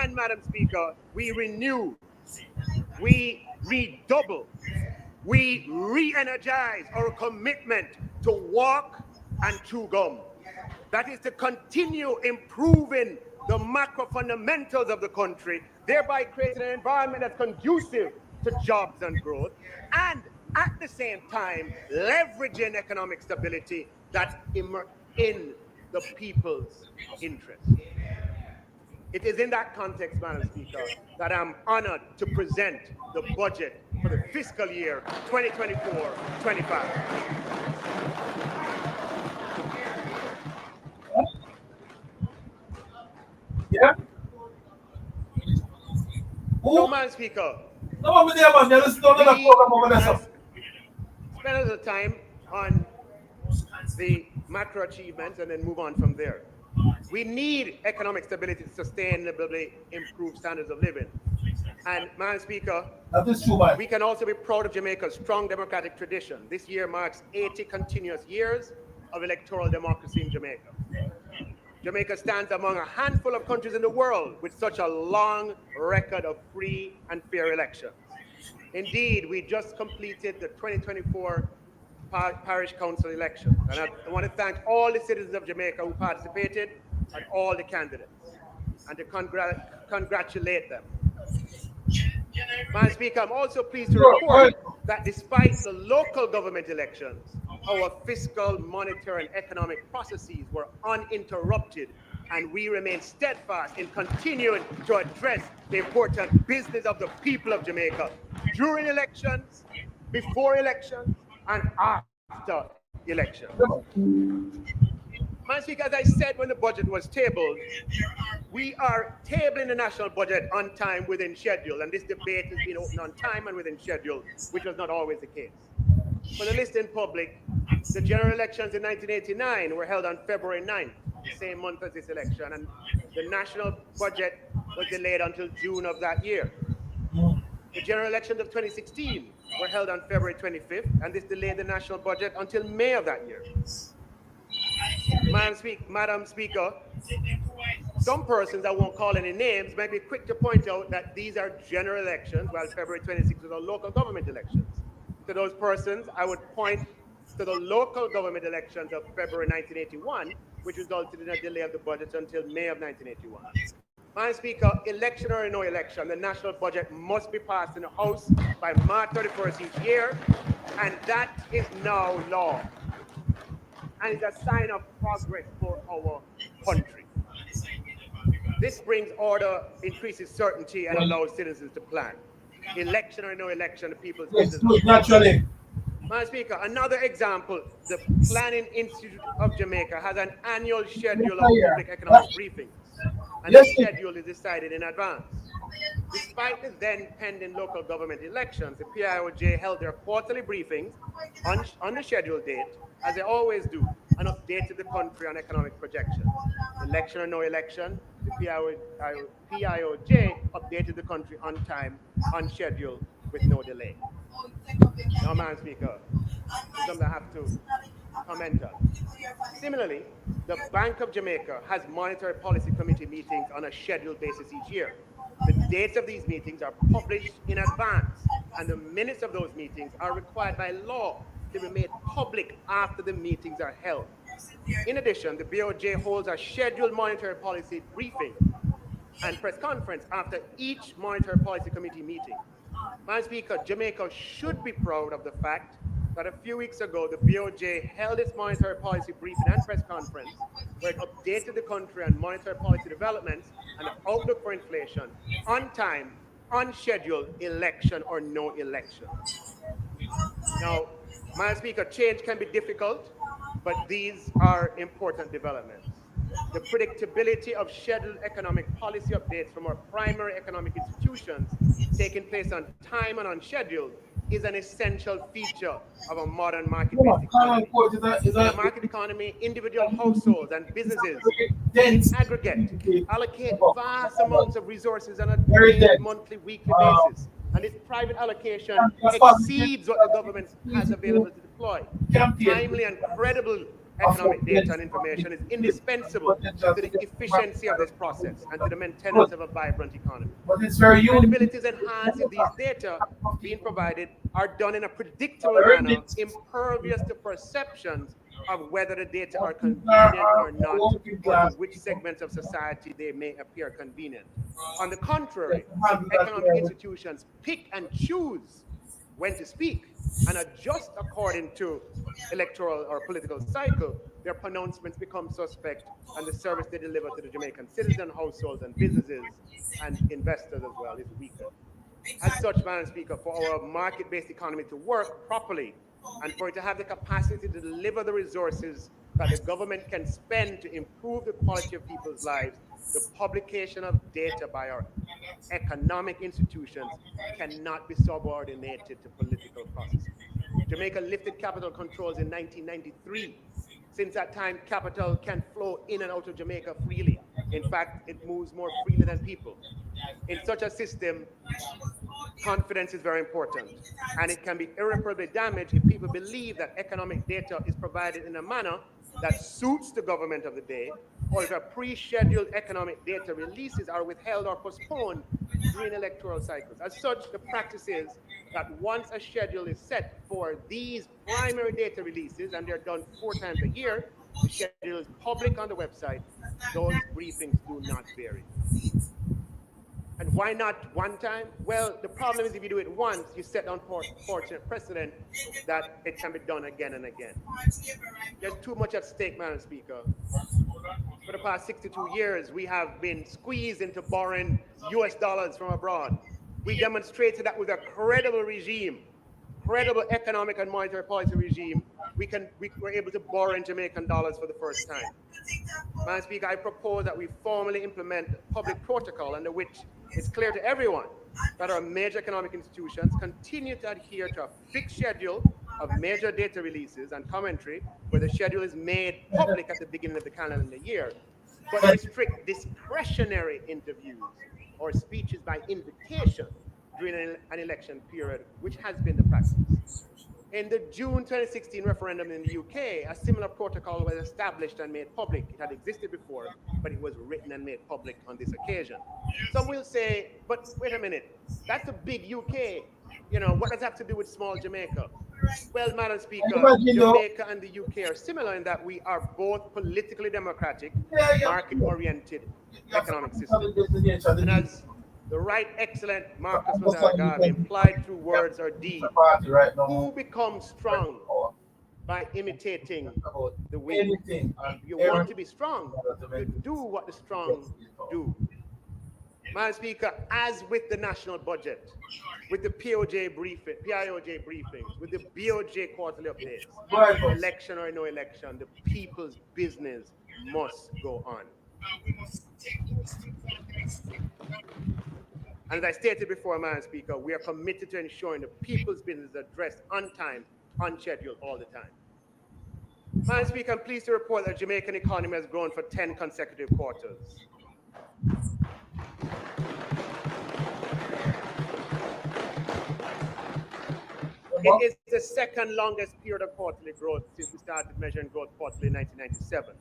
S17: And Madam Speaker, we renew, we redouble, we re-energize our commitment to walk and chew gum. That is to continue improving the macro fundamentals of the country, thereby creating an environment that's conducive to jobs and growth, and at the same time leveraging economic stability that's in the people's interest. It is in that context, Madam Speaker, that I'm honored to present the budget for the fiscal year 2024-25.
S6: Yeah.
S17: So, Madam Speaker,
S6: No,
S17: spend a little time on the macro achievements and then move on from there. We need economic stability to sustainably improve standards of living. And, Madam Speaker, we can also be proud of Jamaica's strong democratic tradition. This year marks 80 continuous years of electoral democracy in Jamaica. Jamaica stands among a handful of countries in the world with such a long record of free and fair elections. Indeed, we just completed the 2024 Parish Council election. And I want to thank all the citizens of Jamaica who participated and all the candidates, and to congratulate them. Madam Speaker, I'm also pleased to report that despite the local government elections, our fiscal, monetary, and economic processes were uninterrupted, and we remain steadfast in continuing to address the important business of the people of Jamaica during elections, before elections, and after elections. Madam Speaker, as I said when the budget was tabled, we are tabling the national budget on time, within schedule, and this debate has been open on time and within schedule, which was not always the case. For the listening public, the general elections in 1989 were held on February 9th, the same month as this election, and the national budget was delayed until June of that year. The general elections of 2016 were held on February 25th, and this delayed the national budget until May of that year. Madam Speaker, some persons, I won't call any names, might be quick to point out that these are general elections, while February 26th was a local government elections. To those persons, I would point to the local government elections of February 1981, which resulted in a delay of the budget until May of 1981. Madam Speaker, election or no election, the national budget must be passed in the House by March 31st each year, and that is now law. And it's a sign of progress for our country. This brings order, increases certainty, and allows citizens to plan. Election or no election, the people's business.
S6: Naturally.
S17: Madam Speaker, another example, the Planning Institute of Jamaica has an annual schedule of public economic briefings, and the schedule is decided in advance. Despite the then pending local government elections, the PIOJ held their quarterly briefings on the scheduled date, as they always do, and updated the country on economic projections. Election or no election, the PIOJ updated the country on time, on schedule, with no delay. Now, Madam Speaker, something I have to comment on. Similarly, the Bank of Jamaica has monetary policy committee meetings on a scheduled basis each year. The dates of these meetings are published in advance, and the minutes of those meetings are required by law to be made public after the meetings are held. In addition, the BOJ holds a scheduled monetary policy briefing and press conference after each monetary policy committee meeting. Madam Speaker, Jamaica should be proud of the fact that a few weeks ago, the BOJ held its monetary policy briefing and press conference, where it updated the country on monetary policy developments and the outlook for inflation on time, on schedule, election or no election. Now, Madam Speaker, change can be difficult, but these are important developments. the predictability of scheduled economic policy updates from our primary economic institutions taking place on time and on schedule is an essential feature of a modern market-based economy. In a market economy, individual households and businesses in aggregate allocate vast amounts of resources on a daily, monthly, weekly basis. And this private allocation exceeds what the government has available to deploy. Timely and credible economic data and information is indispensable to the efficiency of this process and to the maintenance of a vibrant economy. Credibility is enhanced if these data being provided are done in a predictable manner, impervious to perceptions of whether the data are convenient or not, or to which segments of society they may appear convenient. On the contrary, economic institutions pick and choose when to speak and adjust according to electoral or political cycle. Their pronouncements become suspect, and the service they deliver to the Jamaican citizen, households, and businesses and investors as well is weaker. As such, Madam Speaker, for our market-based economy to work properly and for it to have the capacity to deliver the resources that the government can spend to improve the quality of people's lives, the publication of data by our economic institutions cannot be subordinated to political processes. Jamaica lifted capital controls in 1993. Since that time, capital can flow in and out of Jamaica freely. In fact, it moves more freely than people. In such a system, confidence is very important, and it can be irreparably damaged if people believe that economic data is provided in a manner that suits the government of the day, or if a pre-scheduled economic data releases are withheld or postponed during electoral cycles. As such, the practice is that once a schedule is set for these primary data releases, and they're done 4 times a year, the schedule is public on the website. Those briefings do not vary. And why not one time? Well, the problem is if you do it once, you set an unfortunate precedent that it can be done again and again. There's too much at stake, Madam Speaker. For the past 62 years, we have been squeezed into borrowing US dollars from abroad. We demonstrated that with a credible regime, credible economic and monetary policy regime, we were able to borrow in Jamaican dollars for the first time. Madam Speaker, I propose that we formally implement public protocol under which it's clear to everyone that our major economic institutions continue to adhere to a fixed schedule of major data releases and commentary, where the schedule is made public at the beginning of the calendar year, but restrict discretionary interviews or speeches by invitation during an election period, which has been the practice. In the June 2016 referendum in the UK, a similar protocol was established and made public. It had existed before, but it was written and made public on this occasion. Some will say, but wait a minute, that's a big UK. You know, what does that have to do with small Jamaica? Well, Madam Speaker, Jamaica and the UK are similar in that we are both politically democratic, market-oriented economic systems. And as the right excellent Marcus Mazaragab implied through words or deeds, who becomes strong by imitating the weak? If you want to be strong, you do what the strong do. Madam Speaker, as with the national budget, with the PIOJ briefings, with the BOJ quarterly updates, election or no election, the people's business must go on. And as I stated before, Madam Speaker, we are committed to ensuring the people's business is addressed on time, on schedule, all the time. Madam Speaker, I'm pleased to report that the Jamaican economy has grown for 10 consecutive quarters. It is the second longest period of quarterly growth since we started measuring growth quarterly in 1997.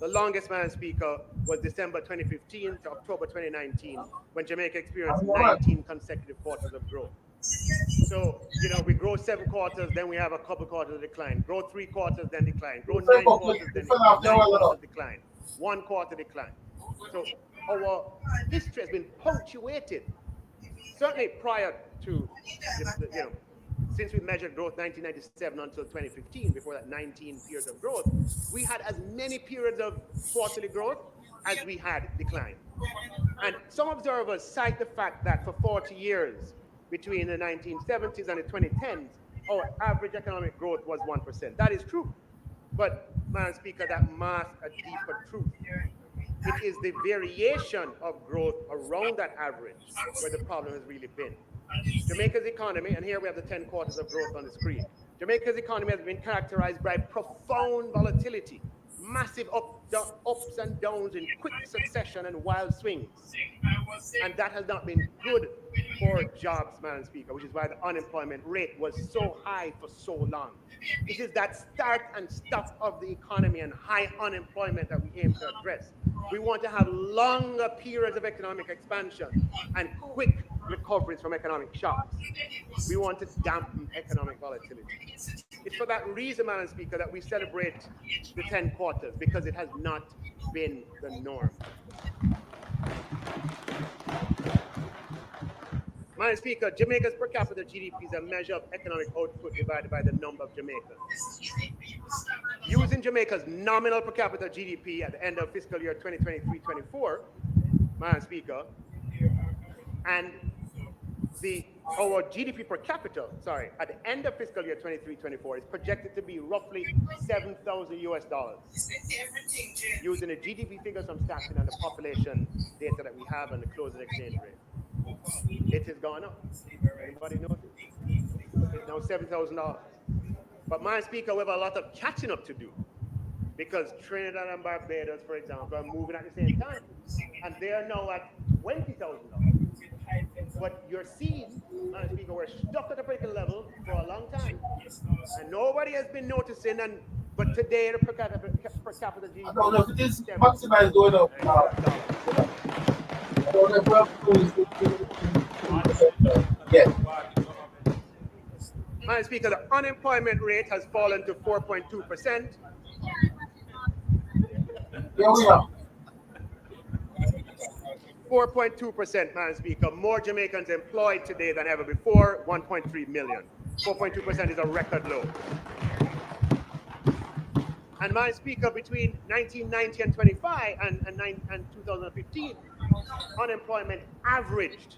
S17: The longest, Madam Speaker, was December 2015 to October 2019, when Jamaica experienced 19 consecutive quarters of growth. So, you know, we grow 7 quarters, then we have a couple quarters of decline. Grow 3 quarters, then decline. Grow 9 quarters, then 9 quarters decline. 1 quarter decline. So our history has been punctuated, certainly prior to, since we measured growth 1997 until 2015, before that 19 periods of growth, we had as many periods of quarterly growth as we had decline. And some observers cite the fact that for 40 years, between the 1970s and the 2010s, our average economic growth was 1%. That is true. But, Madam Speaker, that masks a deeper truth. It is the variation of growth around that average where the problem has really been. Jamaica's economy, and here we have the 10 quarters of growth on the screen. Jamaica's economy has been characterized by profound volatility, massive ups and downs in quick succession and wild swings. And that has not been good for jobs, Madam Speaker, which is why the unemployment rate was so high for so long. It is that start and stop of the economy and high unemployment that we aim to address. We want to have longer periods of economic expansion and quick recoveries from economic shocks. We want to dampen economic volatility. It's for that reason, Madam Speaker, that we celebrate the 10 quarters, because it has not been the norm. Madam Speaker, Jamaica's per capita GDP is a measure of economic output divided by the number of Jamaicans. Using Jamaica's nominal per capita GDP at the end of fiscal year 2023-24, Madam Speaker, and our GDP per capita, at the end of fiscal year 23-24 is projected to be roughly $7,000 US. Using the GDP figures from Staffing and the population data that we have and the closing exchange rate, it has gone up. Anybody know it? It's now $7,000. But, Madam Speaker, we have a lot of catching up to do, because Trinidad and Barbados, for example, are moving at the same time, and they are now at $20,000. But you're seeing, Madam Speaker, we're stuck at the breaking level for a long time, and nobody has been noticing. But today, the per capita GDP.
S6: I don't know if it is maximized going up now. Yeah.
S17: Madam Speaker, the unemployment rate has fallen to 4.2%.
S6: Here we are.
S17: 4.2%, Madam Speaker. More Jamaicans employed today than ever before, 1.3 million. 4.2% is a record low. And, Madam Speaker, between 1990 and 25 and 2015, unemployment averaged.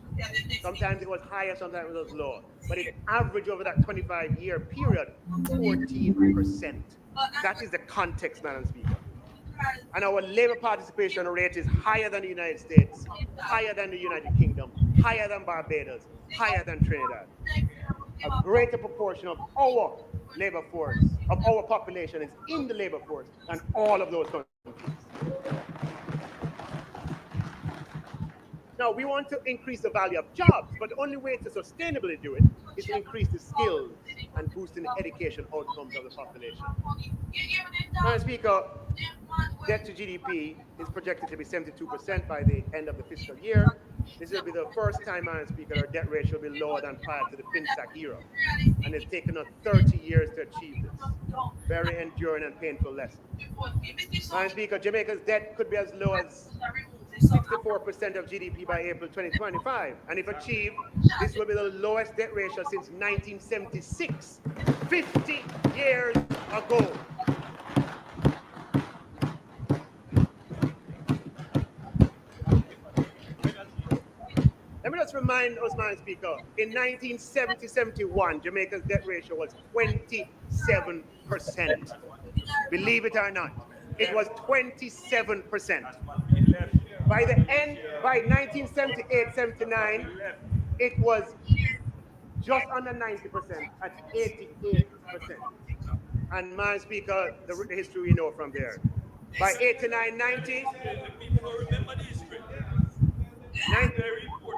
S17: Sometimes it was higher, sometimes it was lower. But it averaged over that 25-year period, 14%. That is the context, Madam Speaker. And our labor participation rate is higher than the United States, higher than the United Kingdom, higher than Barbados, higher than Trinidad. A greater proportion of our labor force, of our population, is in the labor force than all of those countries. Now, we want to increase the value of jobs, but the only way to sustainably do it is to increase the skills and boosting the education outcomes of the population. Madam Speaker, debt to GDP is projected to be 72% by the end of the fiscal year. This will be the first time, Madam Speaker, our debt ratio will be lower than prior to the FinSAC era. And it's taken us 30 years to achieve this. Very enduring and painful lesson. Madam Speaker, Jamaica's debt could be as low as 64% of GDP by April 2025. And if achieved, this will be the lowest debt ratio since 1976, 50 years ago. Let me just remind us, Madam Speaker, in 1970-71, Jamaica's debt ratio was 27%. Believe it or not, it was 27%. By 1978-79, it was just under 90% at 88%. And, Madam Speaker, the history we know from there. By 89-90,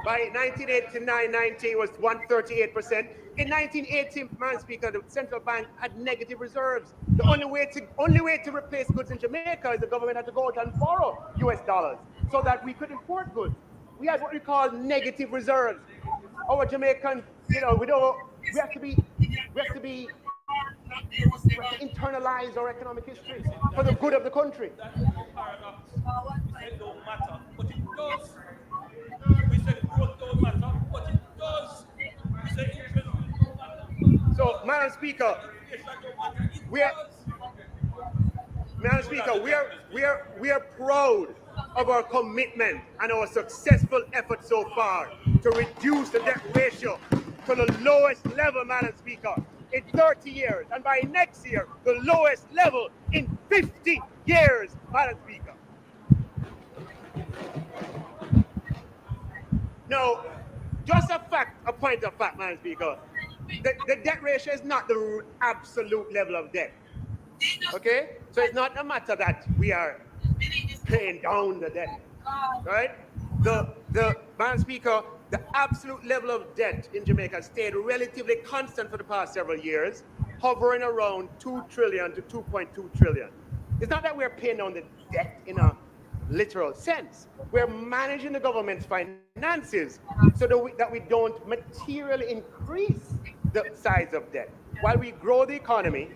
S17: by 1989-90, it was 138%. In 1980, Madam Speaker, the central bank had negative reserves. The only way to replace goods in Jamaica is the government had to go out and borrow US dollars so that we could import goods. We had what we call negative reserves. Our Jamaicans, we have to internalize our economic history for the good of the country.
S12: It don't matter, but it does. We said growth don't matter, but it does. We said interest don't matter.
S17: So, Madam Speaker, we are proud of our commitment and our successful efforts so far to reduce the debt ratio to the lowest level, Madam Speaker, in 30 years, and by next year, the lowest level in 50 years, Madam Speaker. No, just a point of fact, Madam Speaker. The debt ratio is not the absolute level of debt. Okay? So it's not a matter that we are paying down the debt. Right? Madam Speaker, the absolute level of debt in Jamaica stayed relatively constant for the past several years, hovering around 2 trillion to 2.2 trillion. It's not that we're paying down the debt in a literal sense. We're managing the government's finances so that we don't materially increase the size of debt while we grow the economy.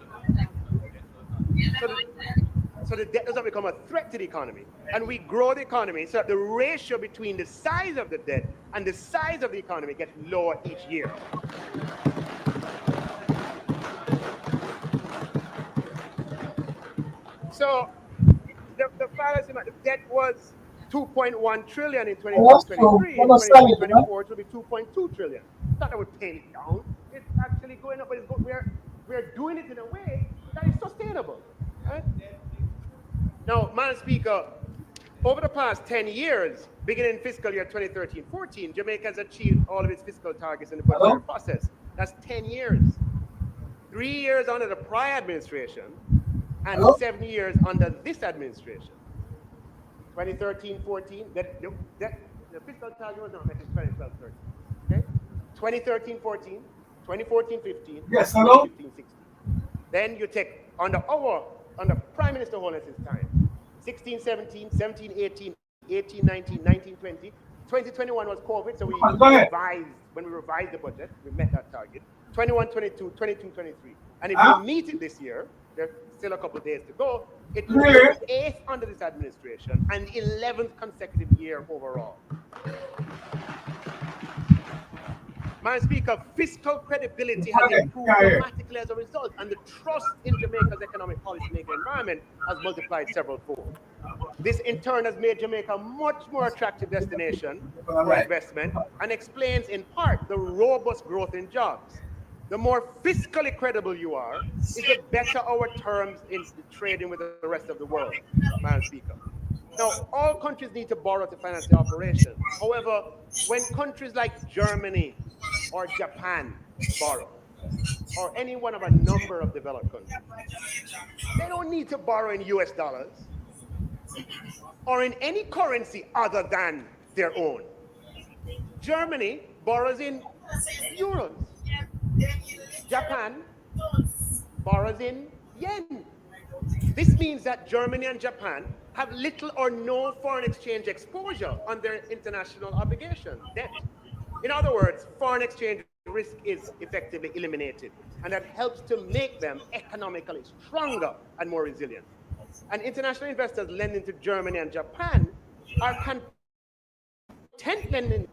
S17: So the debt doesn't become a threat to the economy. And we grow the economy so that the ratio between the size of the debt and the size of the economy gets lower each year. So the fallacy, the debt was 2.1 trillion in 2023. In 2024, it will be 2.2 trillion. It's not that we're paying it down. It's actually going up, but we're doing it in a way that is sustainable. Right? Now, Madam Speaker, over the past 10 years, beginning fiscal year 2013-14, Jamaica has achieved all of its fiscal targets in the budgetary process. That's 10 years. 3 years under the prior administration, and 7 years under this administration. 2013-14, the fiscal target was not met in 2012-13. Okay? 2013-14, 2014-15,
S6: yes, hello?
S17: 2015-16. Then you take under Prime Minister Holness's time, 16-17, 17-18, 18-19, 19-20. 2021 was COVID, so when we revised the budget, we met that target. 21-22, 22-23. And if we meet it this year, there's still a couple of days to go, it will be the 8th under this administration and 11th consecutive year overall. Madam Speaker, fiscal credibility has improved dramatically as a result, and the trust in Jamaica's economic policymaking environment has multiplied several fold. This in turn has made Jamaica a much more attractive destination for investment and explains in part the robust growth in jobs. The more fiscally credible you are, is the better our terms in trading with the rest of the world, Madam Speaker. Now, all countries need to borrow to finance their operations. However, when countries like Germany or Japan borrow, or any one of a number of developed countries, they don't need to borrow in US dollars or in any currency other than their own. Germany borrows in euros. Japan borrows in yen. This means that Germany and Japan have little or no foreign exchange exposure on their international obligations, debt. In other words, foreign exchange risk is effectively eliminated, and that helps to make them economically stronger and more resilient. And international investors lending to Germany and Japan are content lending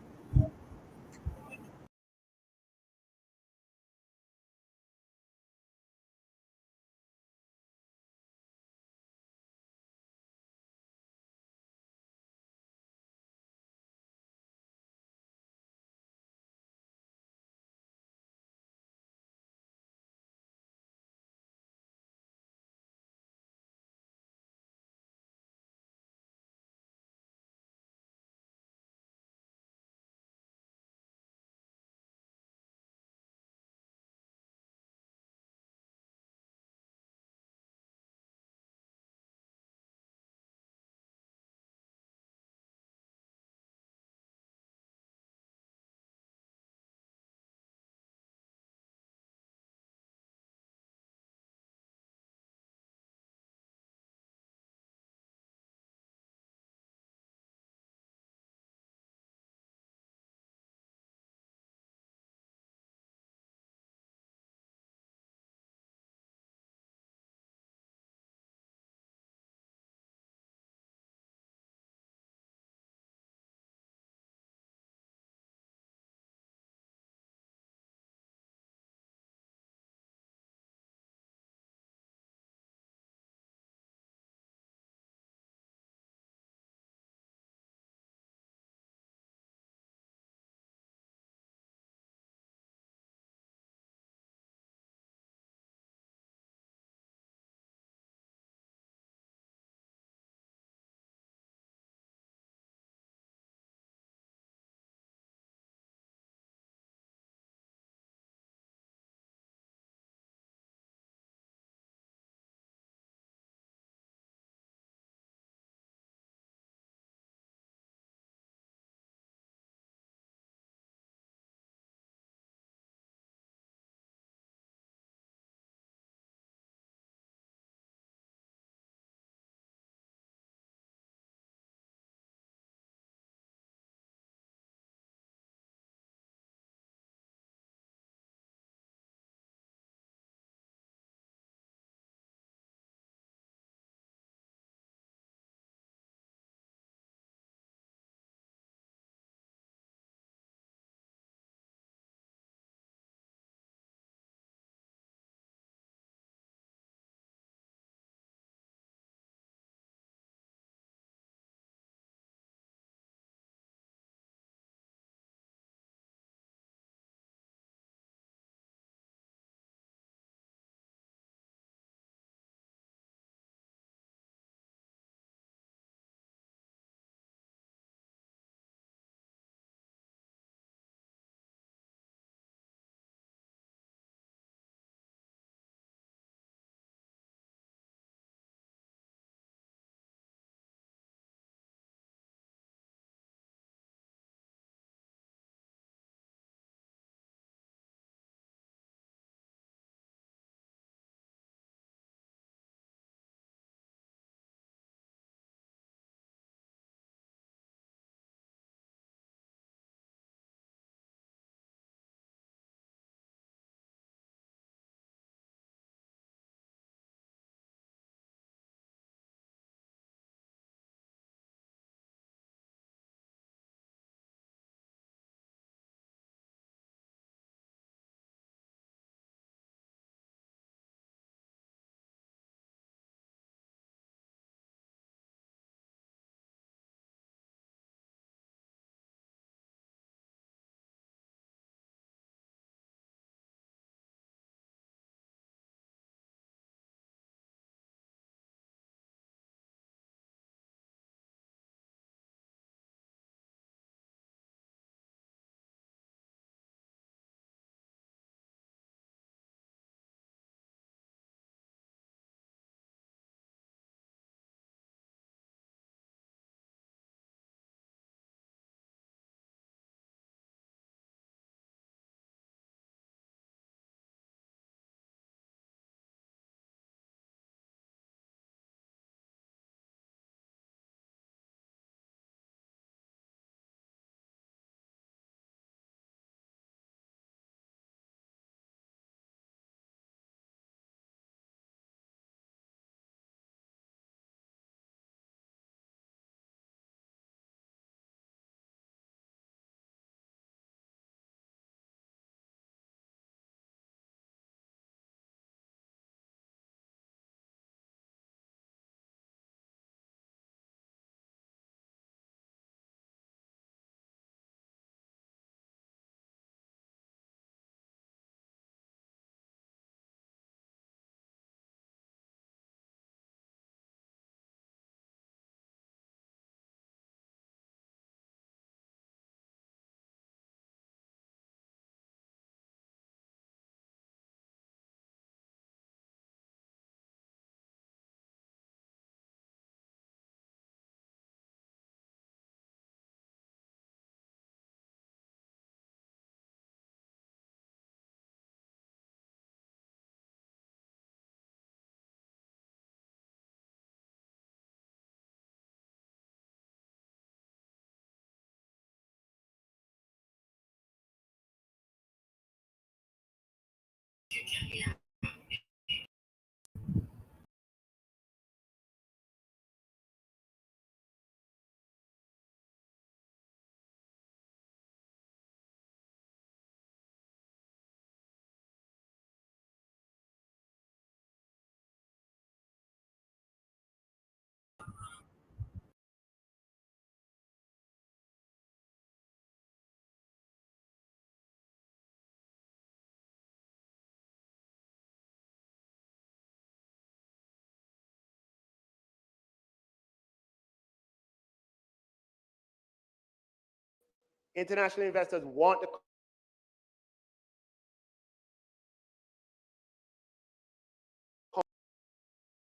S17: International investors want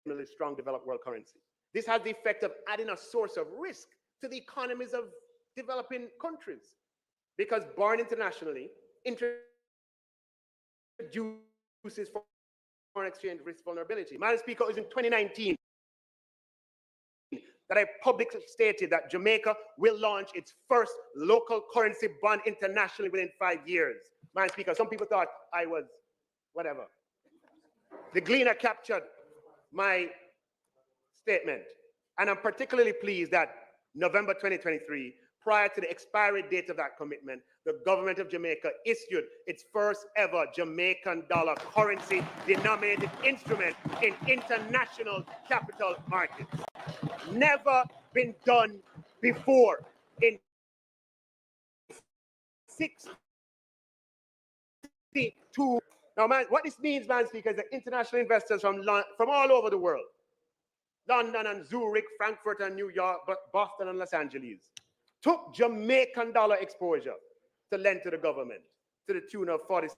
S17: the strong developed world currency. This has the effect of adding a source of risk to the economies of developing countries, because born internationally introduces foreign exchange risk vulnerability. Madam Speaker, it was in 2019 that I publicly stated that Jamaica will launch its first local currency bond internationally within 5 years. Madam Speaker, some people thought I was whatever. The Gleaner captured my statement, and I'm particularly pleased that November 2023, prior to the expiry date of that commitment, the government of Jamaica issued its first ever Jamaican dollar currency denominated instrument in international capital markets. Never been done before. In 62. Now, man, what this means, man, Speaker, is that international investors from all over the world, London and Zurich, Frankfurt and New York, Boston and Los Angeles, took Jamaican dollar exposure to lend to the government to the tune of $46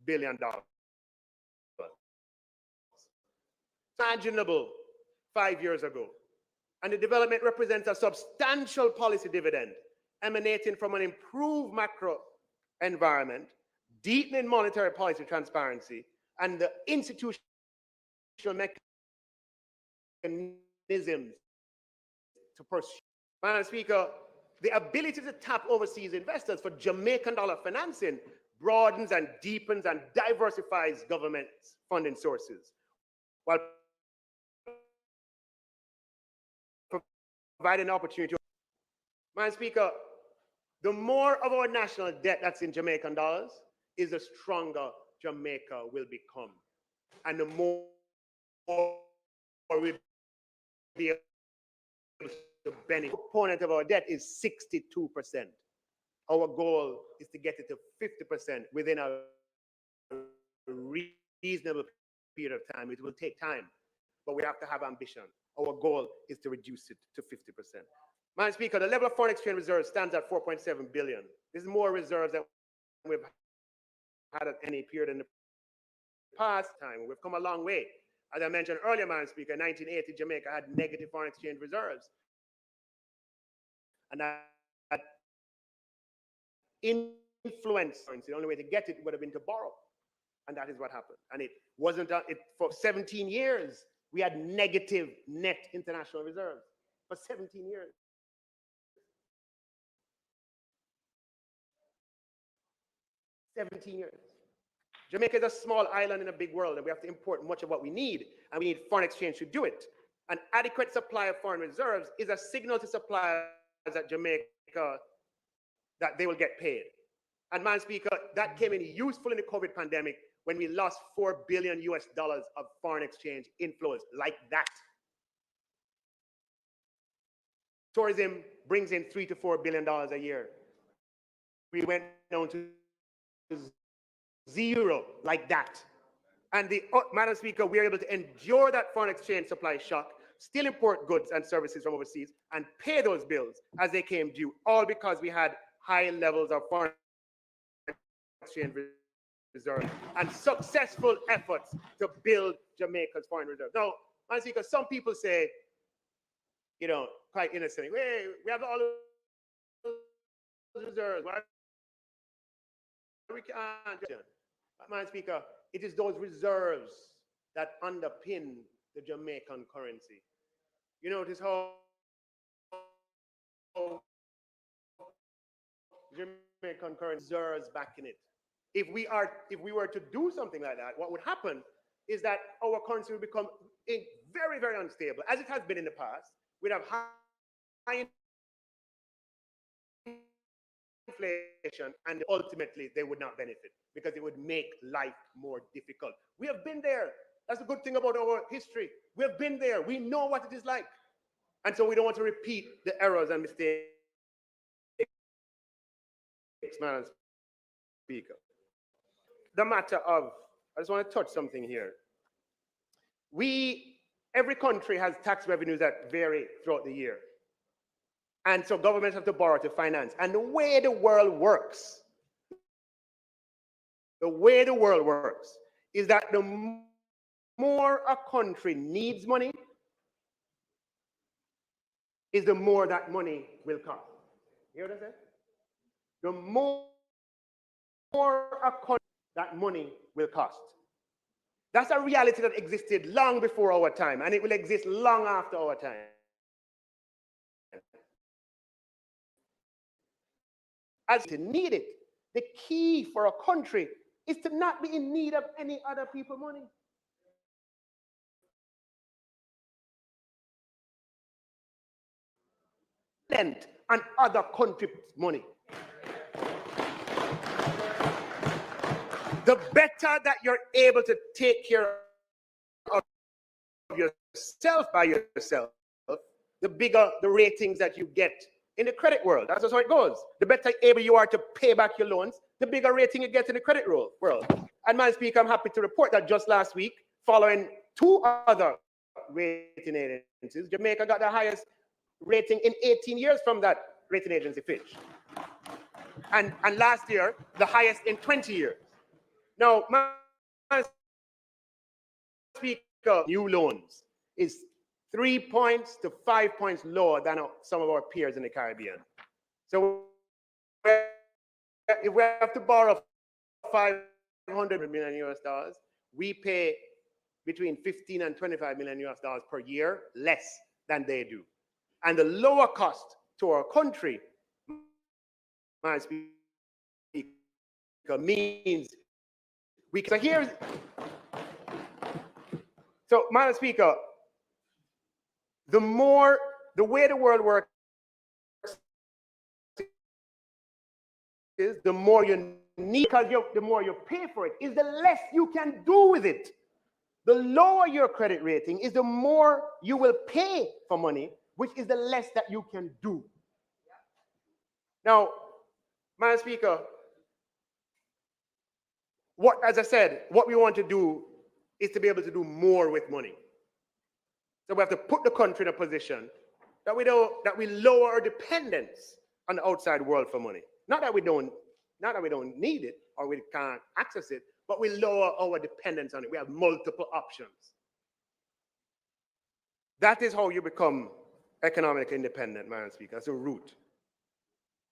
S17: billion. Imaginable 5 years ago. And the development represents a substantial policy dividend emanating from an improved macro environment, deepening monetary policy transparency, and the institutional mechanisms to pursue. Madam Speaker, the ability to tap overseas investors for Jamaican dollar financing broadens and deepens and diversifies government funding sources, while providing opportunity. Madam Speaker, the more of our national debt that's in Jamaican dollars is the stronger Jamaica will become. And the more we be able to benefit. The component of our debt is 62%. Our goal is to get it to 50% within a reasonable period of time. It will take time, but we have to have ambition. Our goal is to reduce it to 50%. Madam Speaker, the level of foreign exchange reserves stands at 4.7 billion. This is more reserves than we've had at any period in the past time. We've come a long way. As I mentioned earlier, Madam Speaker, in 1980, Jamaica had negative foreign exchange reserves. And that influence, the only way to get it would have been to borrow. And that is what happened. And it wasn't, for 17 years, we had negative net international reserves. For 17 years. Jamaica is a small island in a big world, and we have to import much of what we need, and we need foreign exchange to do it. An adequate supply of foreign reserves is a signal to suppliers at Jamaica that they will get paid. And Madam Speaker, that came in useful in the COVID pandemic when we lost $4 billion of foreign exchange inflows like that. Tourism brings in $3 to $4 billion a year. We went down to zero like that. And Madam Speaker, we are able to endure that foreign exchange supply shock, still import goods and services from overseas, and pay those bills as they came due, all because we had high levels of foreign exchange reserves and successful efforts to build Jamaica's foreign reserves. Now, Madam Speaker, some people say, you know, quite innocently, hey, we have all those reserves. Why we can't? Madam Speaker, it is those reserves that underpin the Jamaican currency. You notice how Jamaican currency reserves back in it. If we were to do something like that, what would happen is that our currency would become very, very unstable, as it has been in the past. We'd have high inflation, and ultimately they would not benefit because it would make life more difficult. We have been there. That's a good thing about our history. We have been there. We know what it is like. And so we don't want to repeat the errors and mistakes, Madam Speaker. The matter of, I just want to touch something here. Every country has tax revenues that vary throughout the year. And so governments have to borrow to finance. And the way the world works is that the more a country needs money, is the more that money will cost. You hear what I said? The more a country that money will cost. That's a reality that existed long before our time, and it will exist long after our time. As to need it, the key for a country is to not be in need of any other people's money. And other countries' money. The better that you're able to take care of yourself by yourself, the bigger the ratings that you get in the credit world. That's just how it goes. The better able you are to pay back your loans, the bigger rating you get in the credit world. And Madam Speaker, I'm happy to report that just last week, following two other rating agencies, Jamaica got the highest rating in 18 years from that rating agency, Fitch. And last year, the highest in 20 years. Now, Madam Speaker, new loans is 3 points to 5 points lower than some of our peers in the Caribbean. So if we have to borrow $500 million US, we pay between 15 and 25 million US dollars per year less than they do. And the lower cost to our country, Madam Speaker, means we can. So Madam Speaker, the way the world works is the more you need, because the more you pay for it, is the less you can do with it. The lower your credit rating is the more you will pay for money, which is the less that you can do. Now, Madam Speaker, as I said, what we want to do is to be able to do more with money. So we have to put the country in a position that we lower our dependence on the outside world for money. Not that we don't need it or we can't access it, but we lower our dependence on it. We have multiple options. That is how you become economically independent, Madam Speaker. That's a route.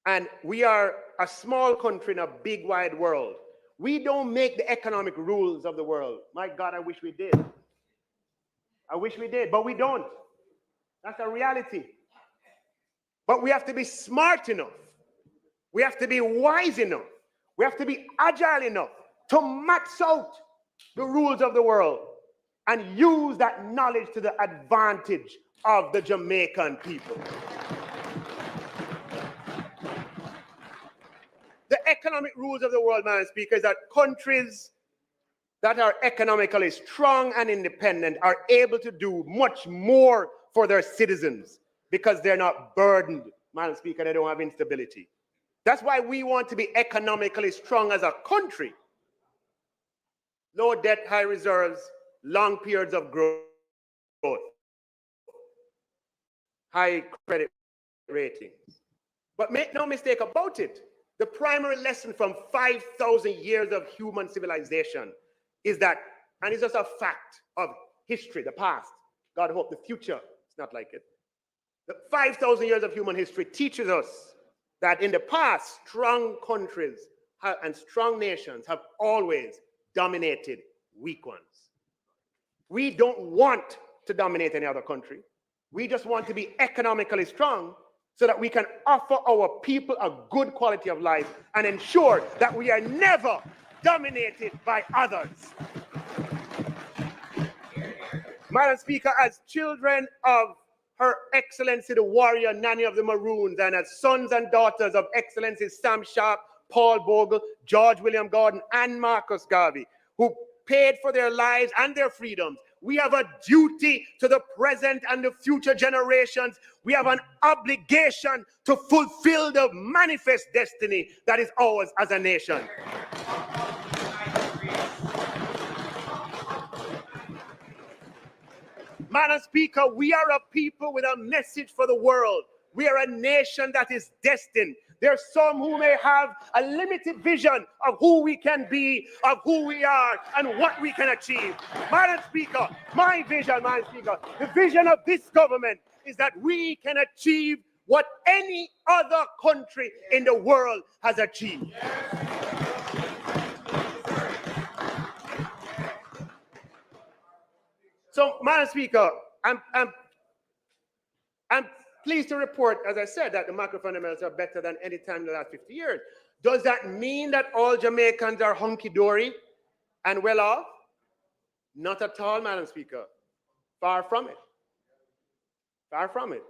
S17: And we are a small country in a big, wide world. We don't make the economic rules of the world. My God, I wish we did. I wish we did, but we don't. That's a reality. But we have to be smart enough. We have to be wise enough. We have to be agile enough to max out the rules of the world and use that knowledge to the advantage of the Jamaican people. The economic rules of the world, Madam Speaker, is that countries that are economically strong and independent are able to do much more for their citizens because they're not burdened, Madam Speaker, they don't have instability. That's why we want to be economically strong as a country. Low debt, high reserves, long periods of growth, high credit ratings. But make no mistake about it, the primary lesson from 5,000 years of human civilization is that, and it's just a fact of history, the past. God hope the future is not like it. The 5,000 years of human history teaches us that in the past, strong countries and strong nations have always dominated weak ones. We don't want to dominate any other country. We just want to be economically strong so that we can offer our people a good quality of life and ensure that we are never dominated by others. Madam Speaker, as children of Her Excellency the Warrior Nanny of the Maroons, and as sons and daughters of Excellency Sam Sharp, Paul Bogle, George William Gordon, and Marcus Garvey, who paid for their lives and their freedoms, we have a duty to the present and the future generations. We have an obligation to fulfill the manifest destiny that is ours as a nation. Madam Speaker, we are a people with a message for the world. We are a nation that is destined. There are some who may have a limited vision of who we can be, of who we are, and what we can achieve. Madam Speaker, my vision, Madam Speaker, the vision of this government is that we can achieve what any other country in the world has achieved. So, Madam Speaker, I'm pleased to report, as I said, that the macro fundamentals are better than any time in the last 50 years. Does that mean that all Jamaicans are hunky-dory and well off? Not at all, Madam Speaker. Far from it. Far from it.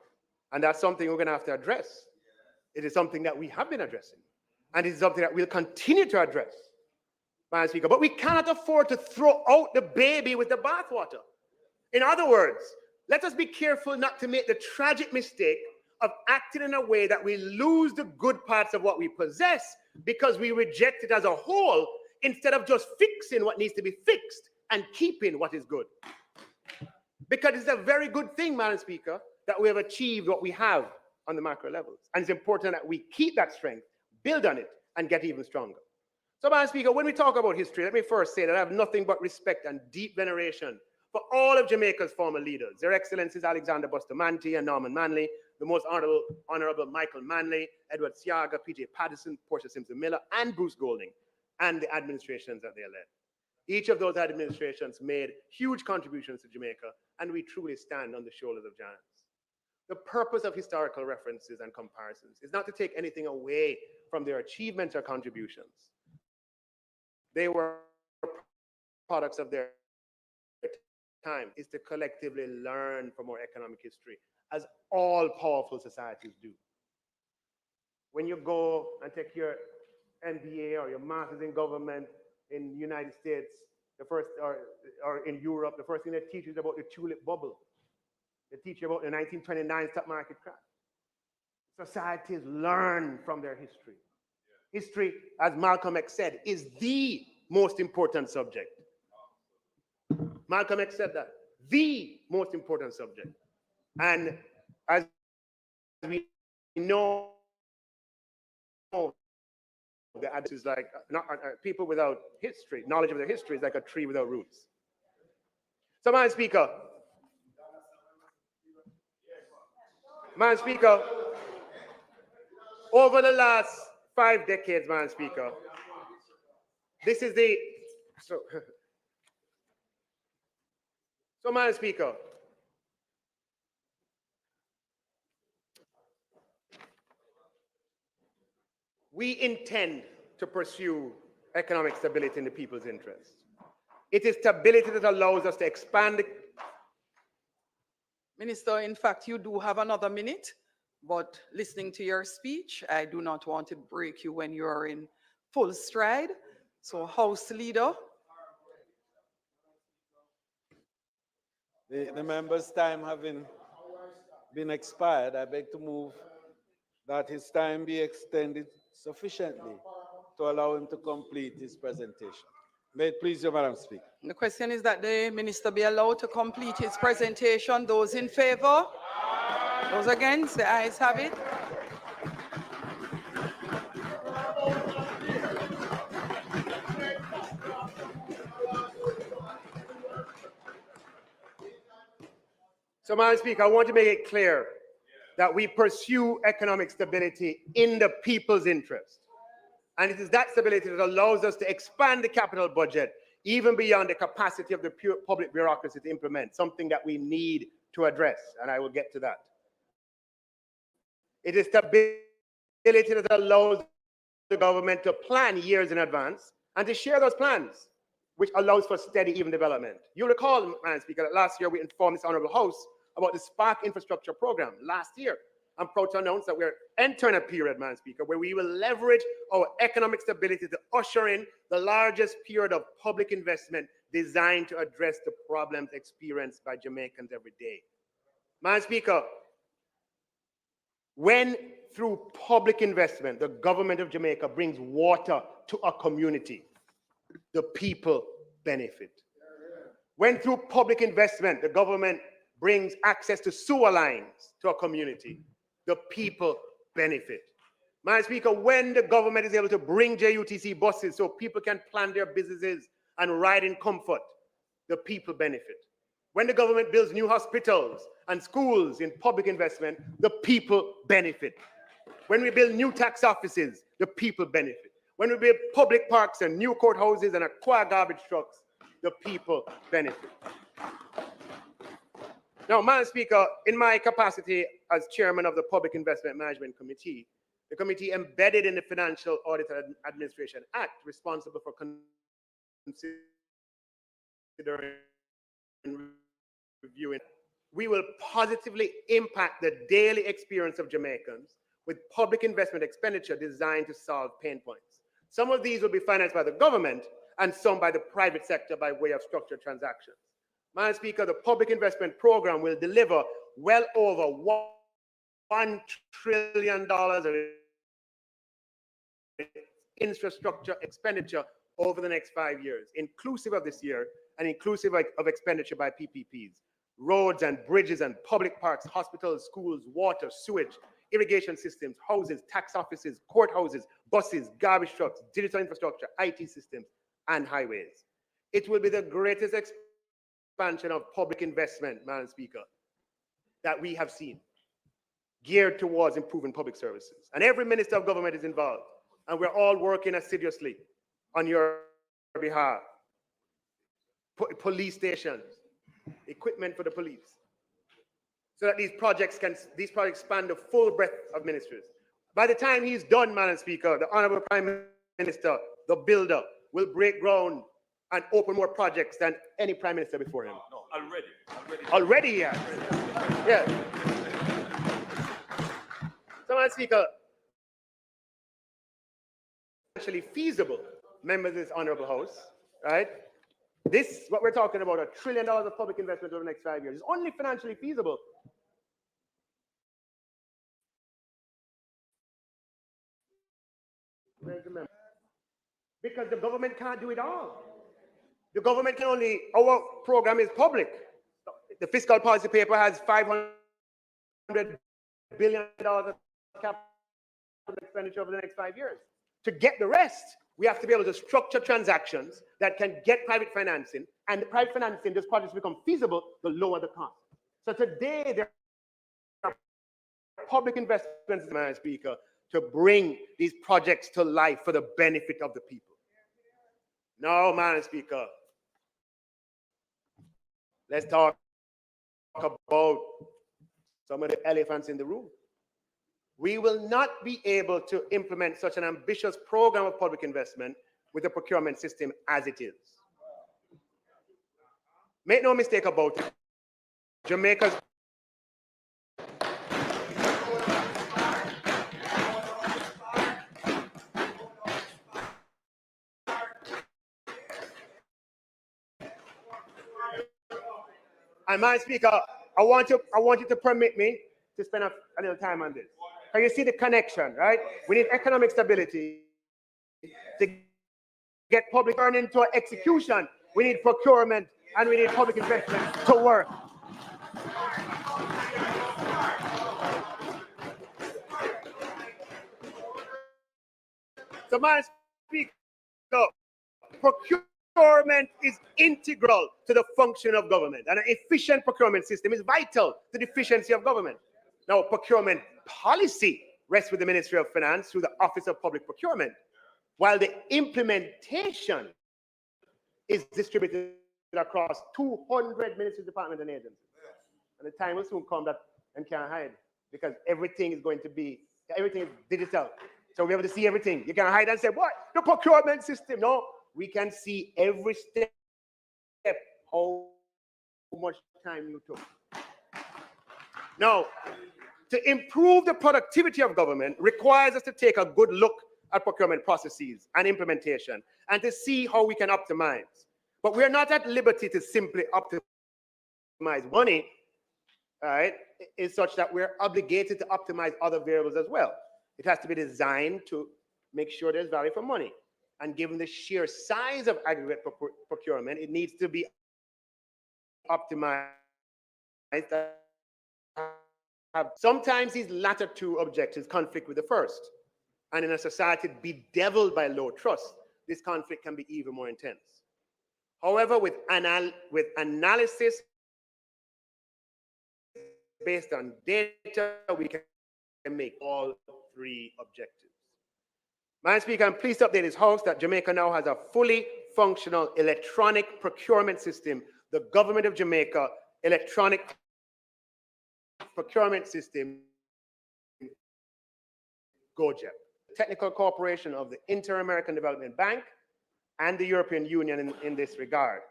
S17: And that's something we're going to have to address. It is something that we have been addressing. And it is something that we'll continue to address, Madam Speaker. But we cannot afford to throw out the baby with the bathwater. In other words, let us be careful not to make the tragic mistake of acting in a way that we lose the good parts of what we possess because we reject it as a whole instead of just fixing what needs to be fixed and keeping what is good. Because it's a very good thing, Madam Speaker, that we have achieved what we have on the macro levels. And it's important that we keep that strength, build on it, and get even stronger. So, Madam Speaker, when we talk about history, let me first say that I have nothing but respect and deep veneration for all of Jamaica's former leaders, Their Excellencies Alexander Bustamante and Norman Manley, the most honorable Michael Manley, Edward Seaga, P.J. Patterson, Portia Simpson Miller, and Bruce Golding, and the administrations that they led. Each of those administrations made huge contributions to Jamaica, and we truly stand on the shoulders of giants. The purpose of historical references and comparisons is not to take anything away from their achievements or contributions. They were products of their time, is to collectively learn from our economic history, as all powerful societies do. When you go and take your MBA or your master's in government in the United States, the first, or in Europe, the first thing they teach you is about the tulip bubble. They teach you about the 1929 stock market crash. Societies learn from their history. History, as Malcolm X said, is the most important subject. Malcolm X said that, the most important subject. And as we know, the attitude is like people without history, knowledge of their history is like a tree without roots. So, Madam Speaker, over the last 5 decades, Madam Speaker, this is the So, Madam Speaker, we intend to pursue economic stability in the people's interest. It is stability that allows us to expand.
S10: Minister, in fact, you do have another minute, but listening to your speech, I do not want to break you when you're in full stride. So, House Leader.
S11: The member's time having been expired, I beg to move that his time be extended sufficiently to allow him to complete his presentation. May it please you, Madam Speaker.
S10: The question is that the minister be allowed to complete his presentation. Those in favor? Those against? The ayes have it.
S17: So, Madam Speaker, I want to make it clear that we pursue economic stability in the people's interest. And it is that stability that allows us to expand the capital budget even beyond the capacity of the pure public bureaucracy to implement, something that we need to address, and I will get to that. It is stability that allows the government to plan years in advance and to share those plans, which allows for steady, even development. You'll recall, Madam Speaker, that last year we informed this Honorable House about the Spark Infrastructure Program last year. I'm proud to announce that we're entering a period, Madam Speaker, where we will leverage our economic stability to usher in the largest period of public investment designed to address the problems experienced by Jamaicans every day. Madam Speaker, when through public investment, the government of Jamaica brings water to a community, the people benefit. When through public investment, the government brings access to sewer lines to a community, the people benefit. Madam Speaker, when the government is able to bring JUTC buses so people can plan their businesses and ride in comfort, the people benefit. When the government builds new hospitals and schools in public investment, the people benefit. When we build new tax offices, the people benefit. When we build public parks and new courthouses and acquire garbage trucks, the people benefit. Now, Madam Speaker, in my capacity as chairman of the Public Investment Management Committee, the committee embedded in the Financial Audit and Administration Act, responsible for considering and reviewing, we will positively impact the daily experience of Jamaicans with public investment expenditure designed to solve pain points. Some of these will be financed by the government and some by the private sector by way of structured transactions. Madam Speaker, the public investment program will deliver well over $1 trillion of infrastructure expenditure over the next 5 years, inclusive of this year and inclusive of expenditure by PPPs. Roads and bridges and public parks, hospitals, schools, water, sewage, irrigation systems, houses, tax offices, courthouses, buses, garbage trucks, digital infrastructure, IT systems, and highways. It will be the greatest expansion of public investment, Madam Speaker, that we have seen, geared towards improving public services. And every minister of government is involved, and we're all working assiduously on your behalf. Police stations, equipment for the police, so that these projects span the full breadth of ministries. By the time he's done, Madam Speaker, the Honorable Prime Minister, the builder, will break ground and open more projects than any Prime Minister before him.
S12: No, already.
S17: Already, yeah. Yeah. So, Madam Speaker, financially feasible, members of this Honorable House, right? This, what we're talking about, $1 trillion of public investment over the next 5 years, is only financially feasible because the government can't do it all. The government can only, our program is public. The fiscal policy paper has $500 billion of capital expenditure over the next 5 years. To get the rest, we have to be able to structure transactions that can get private financing, and the private financing, those projects become feasible, the lower the cost. So today, there are public investments, Madam Speaker, to bring these projects to life for the benefit of the people. Now, Madam Speaker, let's talk about some of the elephants in the room. We will not be able to implement such an ambitious program of public investment with the procurement system as it is. Make no mistake about it. Jamaica's and Madam Speaker, I want you to permit me to spend a little time on this. Can you see the connection, right? We need economic stability to get public earning into execution. We need procurement and we need public investment to work. So, Madam Speaker, procurement is integral to the function of government, and an efficient procurement system is vital to the efficiency of government. Now, procurement policy rests with the Ministry of Finance through the Office of Public Procurement, while the implementation is distributed across 200 ministries, departments, and agencies. And the time will soon come that and can't hide, because everything is digital. So we're able to see everything. You can hide and say, what? The procurement system. No, we can see every step how much time you took. Now, to improve the productivity of government requires us to take a good look at procurement processes and implementation and to see how we can optimize. But we're not at liberty to simply optimize money, all right, is such that we're obligated to optimize other variables as well. It has to be designed to make sure there's value for money. And given the sheer size of aggregate procurement, it needs to be optimized. Sometimes these latter two objectives conflict with the first. And in a society bedeviled by low trust, this conflict can be even more intense. However, with analysis based on data, we can make all three objectives. Madam Speaker, I'm pleased to update this House that Jamaica now has a fully functional electronic procurement system, the Government of Jamaica Electronic Procurement System, GOJEP, technical cooperation of the Inter-American Development Bank and the European Union in this regard.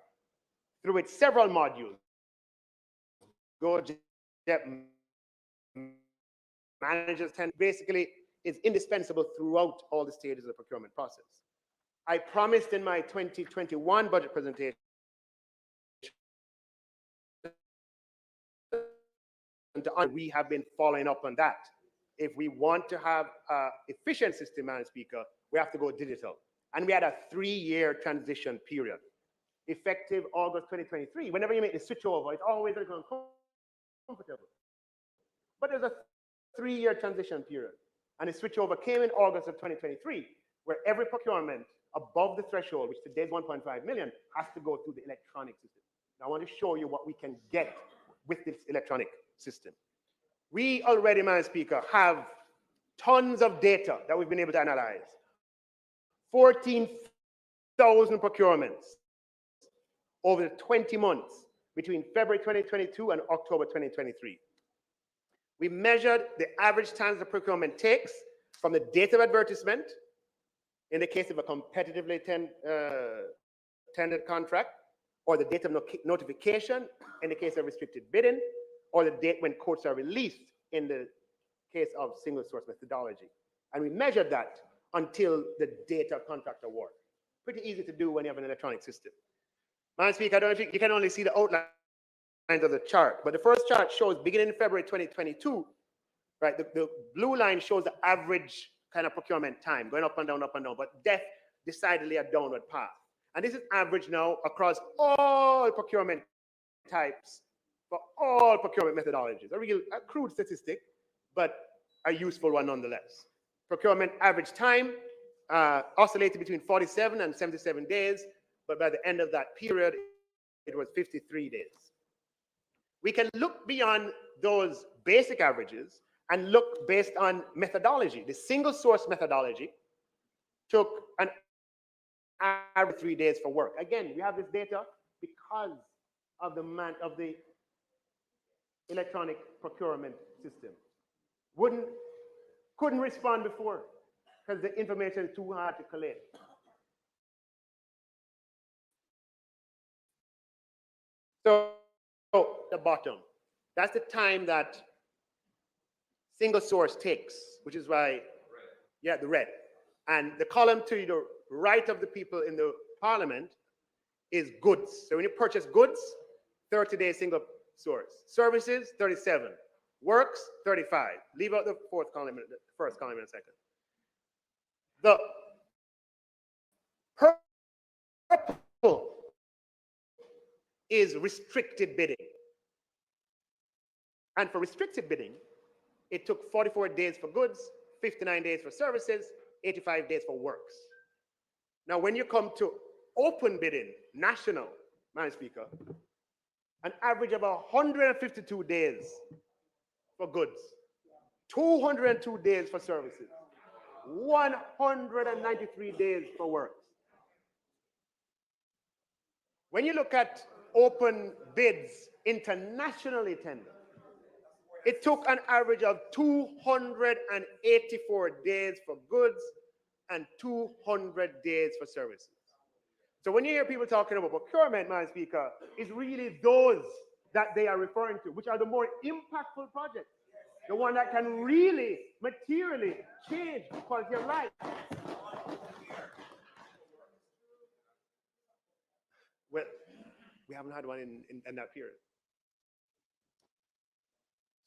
S17: Through its several modules, GOJEP manages basically is indispensable throughout all the stages of the procurement process. I promised in my 2021 budget presentation we have been following up on that. If we want to have an efficient system, Madam Speaker, we have to go digital. And we had a 3-year transition period. Effective August 2023, whenever you make the switch over, it's always uncomfortable. But there's a 3-year transition period. And the switchover came in August of 2023, where every procurement above the threshold, which today is 1.5 million, has to go through the electronic system. Now, I want to show you what we can get with this electronic system. We already, Madam Speaker, have tons of data that we've been able to analyze. 14,000 procurements over the 20 months between February 2022 and October 2023. We measured the average time the procurement takes from the date of advertisement, in the case of a competitively tendered contract, or the date of notification, in the case of restricted bidding, or the date when quotes are released, in the case of single source methodology. And we measured that until the date of contract award. Pretty easy to do when you have an electronic system. Madam Speaker, I don't know if you can only see the outline of the chart, but the first chart shows beginning in February 2022, right? The blue line shows the average kind of procurement time, going up and down, but decidedly a downward path. And this is average now across all procurement types for all procurement methodologies. A crude statistic, but a useful one nonetheless. Procurement average time oscillated between 47 and 77 days, but by the end of that period, it was 53 days. We can look beyond those basic averages and look based on methodology. The single source methodology took an average 3 days for work. Again, we have this data because of the electronic procurement system. Couldn't respond before because the information is too hard to collate. So the bottom, that's the time that single source takes, which is why, yeah, the red. And the column to the right of the people in the parliament is goods. So when you purchase goods, 30 days single source. Services, 37. Works, 35. Leave out the first column in a second. The purple is restricted bidding. And for restricted bidding, it took 44 days for goods, 59 days for services, 85 days for works. Now, when you come to open bidding, national, Madam Speaker, an average of 152 days for goods, 202 days for services, 193 days for works. When you look at open bids internationally tendered, it took an average of 284 days for goods and 200 days for services. So when you hear people talking about procurement, Madam Speaker, it's really those that they are referring to, which are the more impactful projects, the one that can really materially change the quality of life. Well, we haven't had one in that period.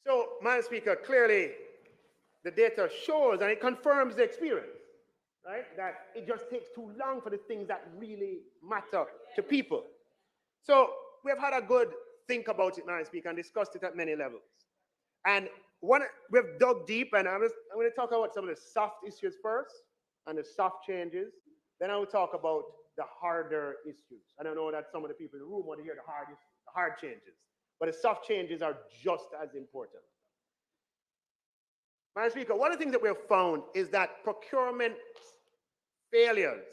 S17: So, Madam Speaker, clearly the data shows and it confirms the experience, right? That it just takes too long for the things that really matter to people. So we have had a good think about it, Madam Speaker, and discussed it at many levels. And we've dug deep, and I'm going to talk about some of the soft issues first and the soft changes. Then I will talk about the harder issues. And I know that some of the people in the room want to hear the hard changes, but the soft changes are just as important. Madam Speaker, one of the things that we have found is that procurement failures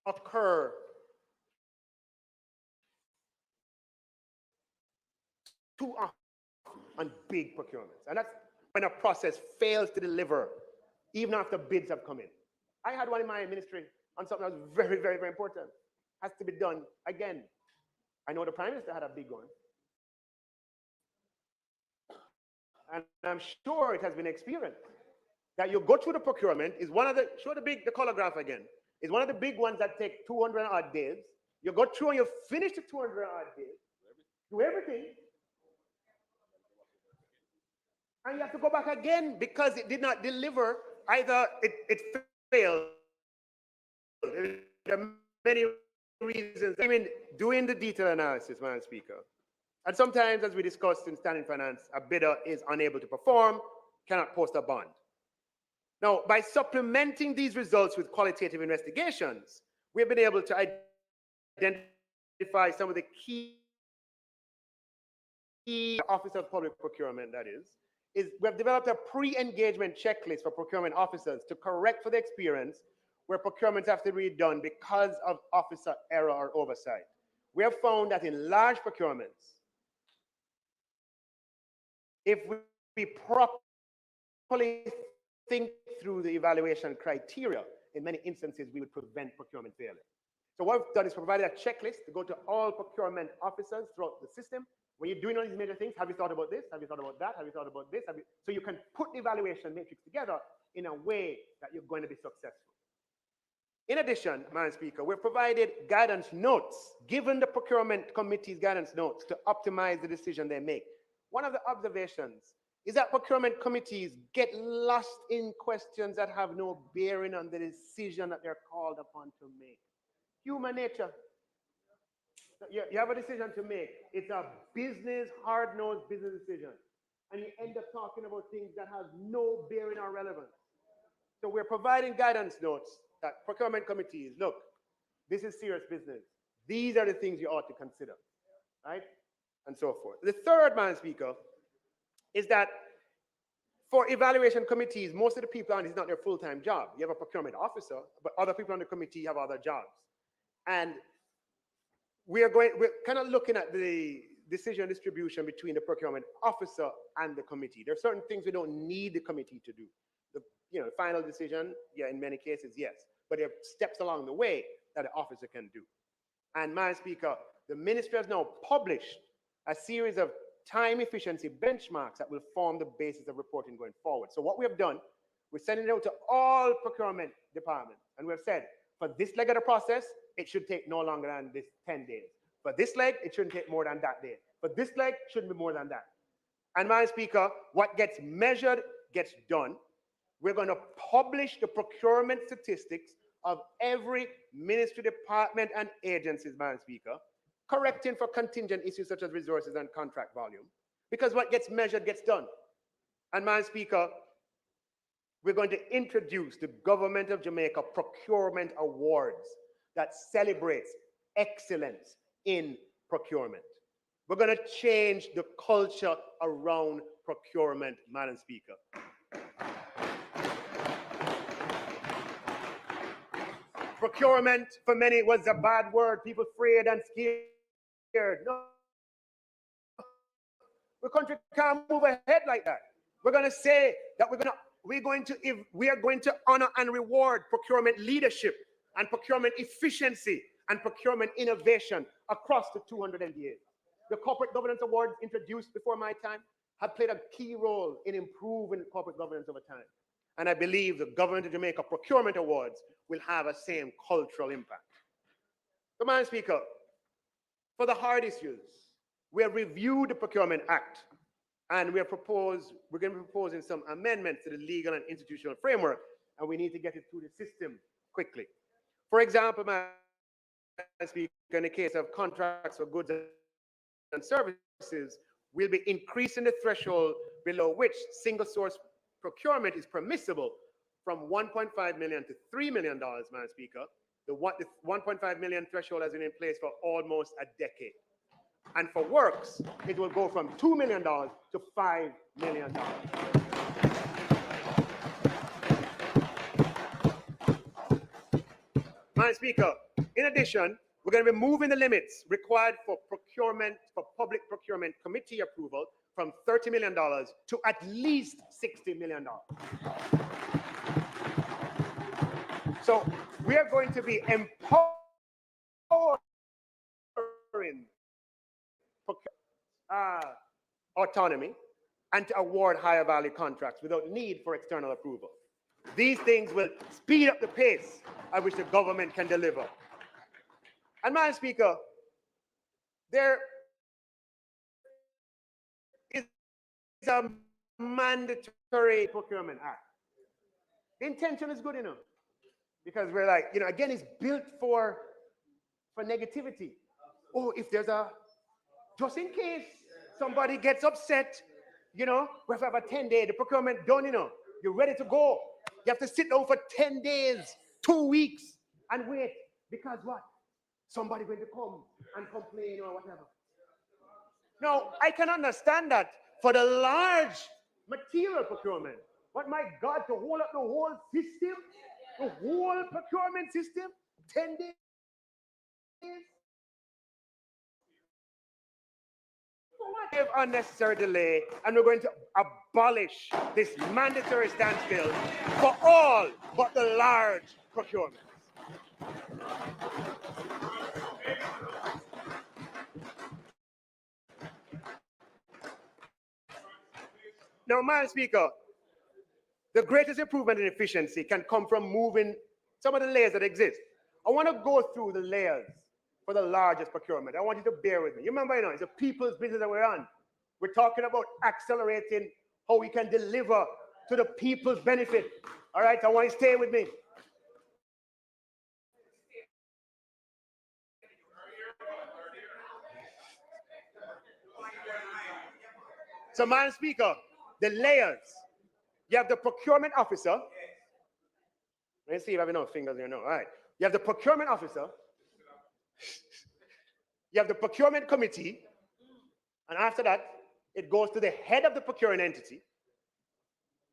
S17: occur too often on big procurements. And that's when a process fails to deliver, even after bids have come in. I had one in my ministry on something that was very, very, very important. Has to be done again. I know the Prime Minister had a big one. And I'm sure it has been experienced that you go through the procurement is one of the, show the color graph again, is one of the big ones that take 200 odd days. You go through and you finish the 200 odd days, do everything, and you have to go back again because it did not deliver. Either it failed. There are many reasons. I mean, doing the detailed analysis, Madam Speaker. And sometimes, as we discussed in Standing Finance, a bidder is unable to perform, cannot post a bond. Now, by supplementing these results with qualitative investigations, we have been able to identify some of the key Office of Public Procurement, that is we have developed a pre-engagement checklist for procurement officers to correct for the experience where procurements have to be done because of officer error or oversight. We have found that in large procurements, if we properly think through the evaluation criteria, in many instances, we would prevent procurement failure. So what we've done is provided a checklist to go to all procurement officers throughout the system. When you're doing all these major things, have you thought about this? Have you thought about that? Have you thought about this? So you can put the evaluation matrix together in a way that you're going to be successful. In addition, Madam Speaker, we've provided guidance notes, given the procurement committee's guidance notes to optimize the decision they make. One of the observations is that procurement committees get lost in questions that have no bearing on the decision that they're called upon to make. Human nature. You have a decision to make. It's a business, hard-nosed business decision. And you end up talking about things that have no bearing or relevance. So we're providing guidance notes that procurement committees, look, this is serious business. These are the things you ought to consider, right? And so forth. The third, Madam Speaker, is that for evaluation committees, most of the people on it is not their full-time job. You have a procurement officer, but other people on the committee have other jobs. And we're kind of looking at the decision distribution between the procurement officer and the committee. There are certain things we don't need the committee to do. The final decision, yeah, in many cases, yes. But there are steps along the way that the officer can do. And Madam Speaker, the ministry has now published a series of time efficiency benchmarks that will form the basis of reporting going forward. So what we have done, we're sending it out to all procurement departments. And we've said, for this leg of the process, it should take no longer than this 10 days. For this leg, it shouldn't take more than that day. For this leg, shouldn't be more than that. And Madam Speaker, what gets measured gets done. We're going to publish the procurement statistics of every ministry, department, and agencies, Madam Speaker, correcting for contingent issues such as resources and contract volume, because what gets measured gets done. And Madam Speaker, we're going to introduce the Government of Jamaica Procurement Awards that celebrates excellence in procurement. We're going to change the culture around procurement, Madam Speaker. Procurement, for many, was a bad word. People afraid and scared. No. The country can't move ahead like that. We're going to say that we are going to honor and reward procurement leadership and procurement efficiency and procurement innovation across the 200 LDAs. The Corporate Governance Awards introduced before my time have played a key role in improving corporate governance over time. And I believe the Government of Jamaica Procurement Awards will have a same cultural impact. So, Madam Speaker, for the hard issues, we have reviewed the Procurement Act, and we're going to be proposing some amendments to the legal and institutional framework, and we need to get it through the system quickly. For example, Madam Speaker, in the case of contracts for goods and services, we'll be increasing the threshold below which single source procurement is permissible from $1.5 million to $3 million, Madam Speaker. The 1.5 million threshold has been in place for almost a decade. And for works, it will go from $2 million to $5 million. Madam Speaker, in addition, we're going to be moving the limits required for public procurement committee approval from $30 million to at least $60 million. So we are going to be empowering autonomy and to award higher value contracts without need for external approval. These things will speed up the pace at which the government can deliver. And Madam Speaker, there is a mandatory procurement act. The intention is good enough because we're like, again, it's built for negativity. Oh, if there's just in case somebody gets upset, we have a 10-day, the procurement done, you're ready to go. You have to sit down for 10 days, 2 weeks, and wait. Because what? Somebody going to come and complain or whatever. Now, I can understand that for the large material procurement. But my God, to hold up the whole system, the whole procurement system, 10 days? We have unnecessary delay, and we're going to abolish this mandatory standstill for all but the large procurements. Now, Madam Speaker, the greatest improvement in efficiency can come from moving some of the layers that exist. I want to go through the layers for the largest procurement. I want you to bear with me. You remember, it's a people's business that we're on. We're talking about accelerating how we can deliver to the people's benefit. All right, I want you to stay with me. So, Madam Speaker, the layers. You have the procurement officer. Let's see if I have enough fingers here. No, all right. You have the procurement officer. You have the procurement committee. And after that, it goes to the head of the procuring entity.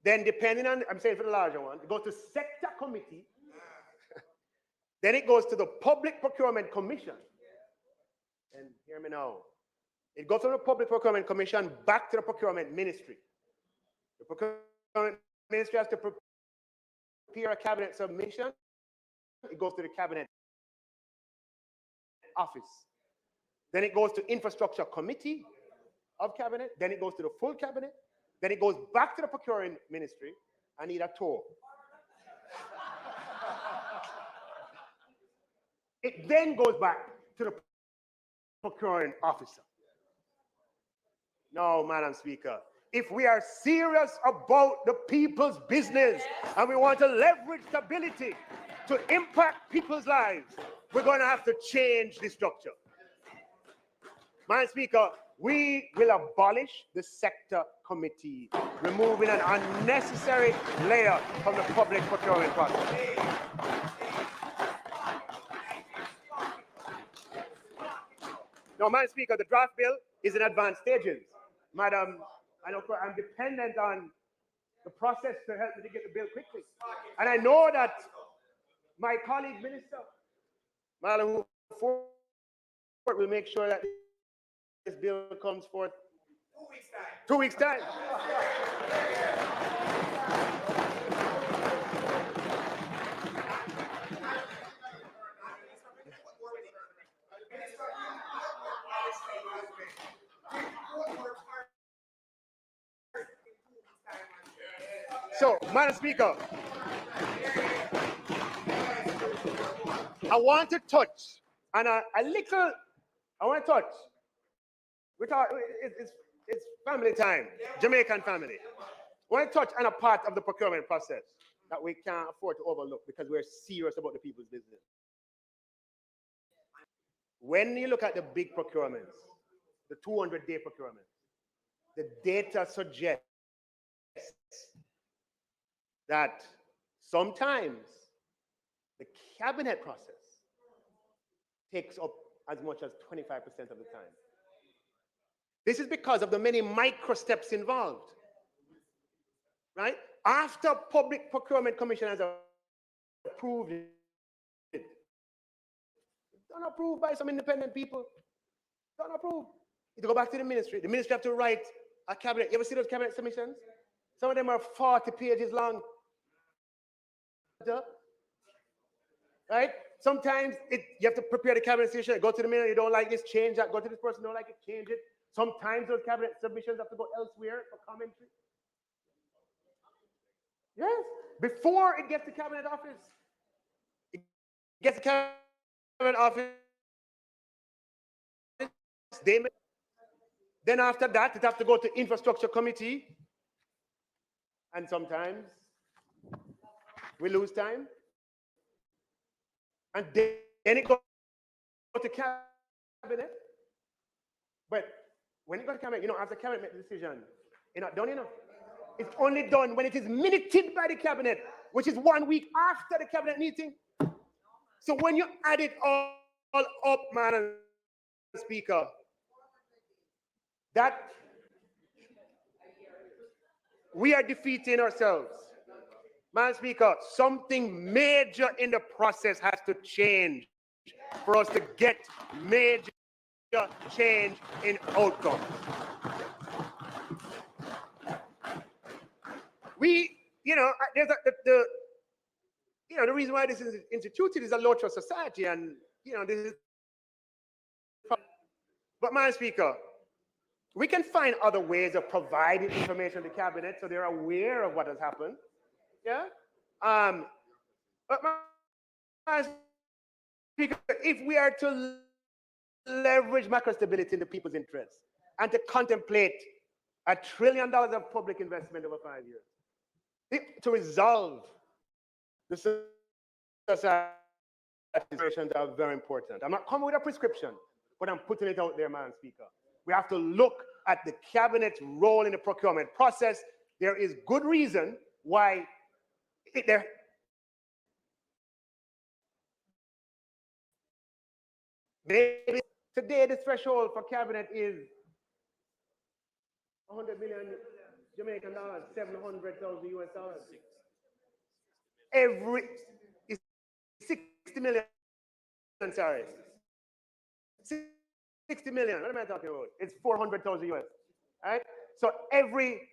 S17: Then depending on, I'm saying for the larger one, it goes to sector committee. Then it goes to the Public Procurement Commission. And hear me now. It goes from the Public Procurement Commission back to the Procurement Ministry. The Procurement Ministry has to prepare a cabinet submission. It goes to the Cabinet Office. Then it goes to Infrastructure Committee of Cabinet. Then it goes to the full Cabinet. Then it goes back to the Procuring Ministry. I need a tour. It then goes back to the Procuring Officer. No, Madam Speaker, if we are serious about the people's business and we want to leverage stability to impact people's lives, we're going to have to change the structure. Madam Speaker, we will abolish the sector committee, removing an unnecessary layer from the public procurement process. Now, Madam Speaker, the draft bill is in advanced stages. Madam, I know I'm dependent on the process to help me to get the bill quickly. And I know that my colleague minister, Madam Ford, will make sure that this bill comes forth 2 weeks' time. 2 weeks' time. So, Madam Speaker, I want to touch on I want to touch. It's family time, Jamaican family. I want to touch on a part of the procurement process that we can't afford to overlook because we're serious about the people's business. When you look at the big procurements, the 200-day procurement, the data suggests that sometimes the cabinet process takes up as much as 25% of the time. This is because of the many micro steps involved, right? After Public Procurement Commission has approved it, it's not approved by some independent people. It's not approved. You go back to the ministry. The ministry have to write a cabinet. You ever see those cabinet submissions? Some of them are 40 pages long. Right? Sometimes you have to prepare the cabinet submission. Go to the minister. You don't like this, change that. Go to this person, don't like it, change it. Sometimes those cabinet submissions have to go elsewhere for commentary. Yes, before it gets to cabinet office. It gets to cabinet office. Then after that, it has to go to infrastructure committee. And sometimes we lose time. And then it goes to cabinet. But when it goes to cabinet, after cabinet makes a decision, it's not done enough. It's only done when it is minuted by the cabinet, which is 1 week after the cabinet meeting. So when you add it all up, Madam Speaker, that we are defeating ourselves. Madam Speaker, something major in the process has to change for us to get major change in outcomes. There's the reason why this is instituted is a low trust society, and this is. But, Madam Speaker, we can find other ways of providing information to the cabinet so they're aware of what has happened. Yeah. But, Madam Speaker, if we are to leverage macro stability in the people's interests and to contemplate $1 trillion of public investment over 5 years, to resolve the society situations are very important. I'm not coming with a prescription, but I'm putting it out there, Madam Speaker. We have to look at the cabinet's role in the procurement process. There is good reason why maybe today the threshold for cabinet is 100 million Jamaican dollars, 700,000 US dollars. Every 60 million, sorry. 60 million, what am I talking about? It's 400,000 US, right? So every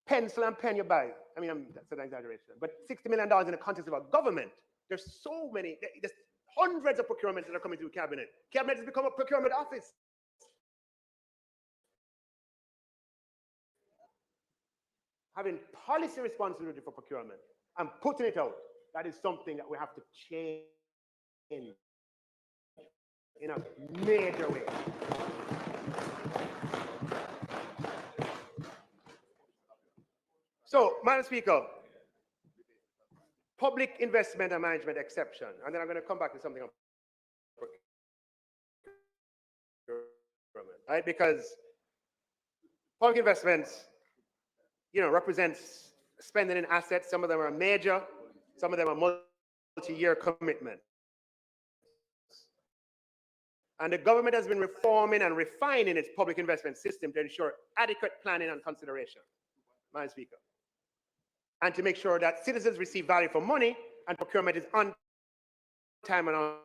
S17: pencil and pen you buy, that's an exaggeration, but $60 million in the context of a government, there's so many, there's hundreds of procurements that are coming through cabinet. Cabinet has become a procurement office. Having policy responsibility for procurement and putting it out, that is something that we have to change in a major way. So, Madam Speaker, public investment and management exception, and then I'm going to come back to something on procurement, right? Because public investments, represents spending in assets. Some of them are major, some of them are multi-year commitments. And the government has been reforming and refining its public investment system to ensure adequate planning and consideration, Madam Speaker, and to make sure that citizens receive value for money and procurement is on time and on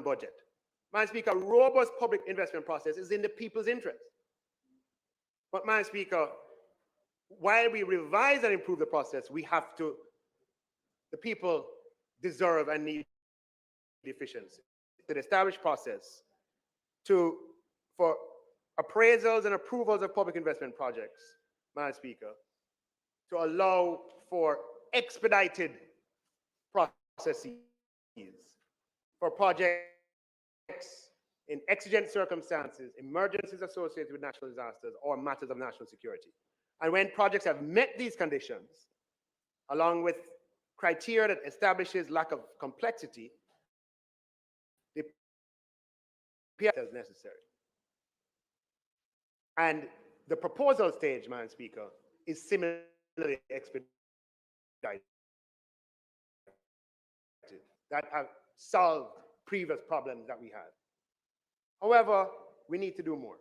S17: budget. Madam Speaker, a robust public investment process is in the people's interest. But, Madam Speaker, while we revise and improve the process, the people deserve and need efficiency. The established process for appraisals and approvals of public investment projects, Madam Speaker, to allow for expedited processes for projects in exigent circumstances, emergencies associated with natural disasters, or matters of national security. And when projects have met these conditions, along with criteria that establishes lack of complexity, the PIA is necessary. And the proposal stage, Madam Speaker, is similarly expedited. That have solved previous problems that we had. However, we need to do more.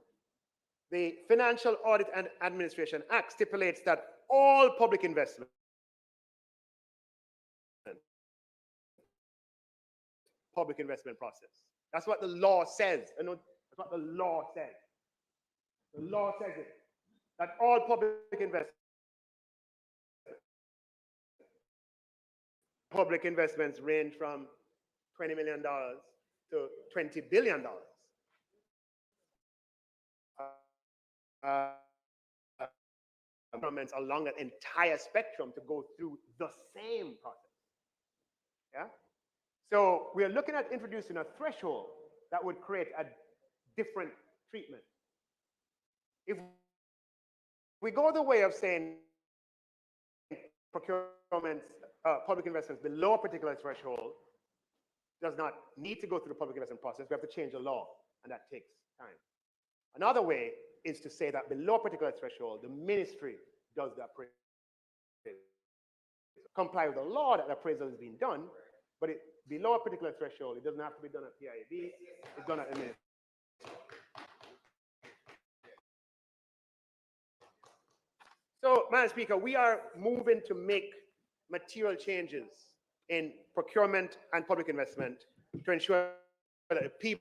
S17: The Financial Audit and Administration Act stipulates that all public investment process. That's what the law says. You know, that's what the law says. The law says it. That all public investments range from $20 million to $20 billion. Governments along that entire spectrum to go through the same process. Yeah? So we are looking at introducing a threshold that would create a different treatment. If we go the way of saying procurements, public investments below a particular threshold does not need to go through the public investment process, we have to change the law, and that takes time. Another way is to say that below a particular threshold, the ministry does the appraisal. Comply with the law that the appraisal is being done, but below a particular threshold, it doesn't have to be done at PIAB, it's done at the ministry. So, Madam Speaker, we are moving to make material changes in procurement and public investment to ensure that people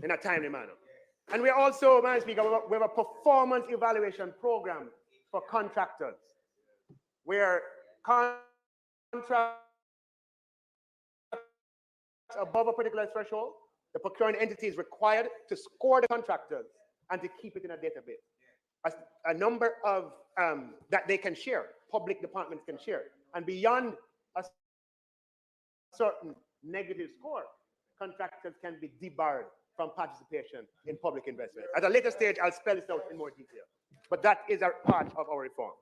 S17: in a timely manner. And we also, Madam Speaker, we have a performance evaluation program for contractors, where contracts above a particular threshold, the procuring entity is required to score the contractors and to keep it in a database. A number of that they can share, public departments can share. And beyond a certain negative score, contractors can be debarred from participation in public investment. At a later stage, I'll spell this out in more detail. But that is a part of our reform.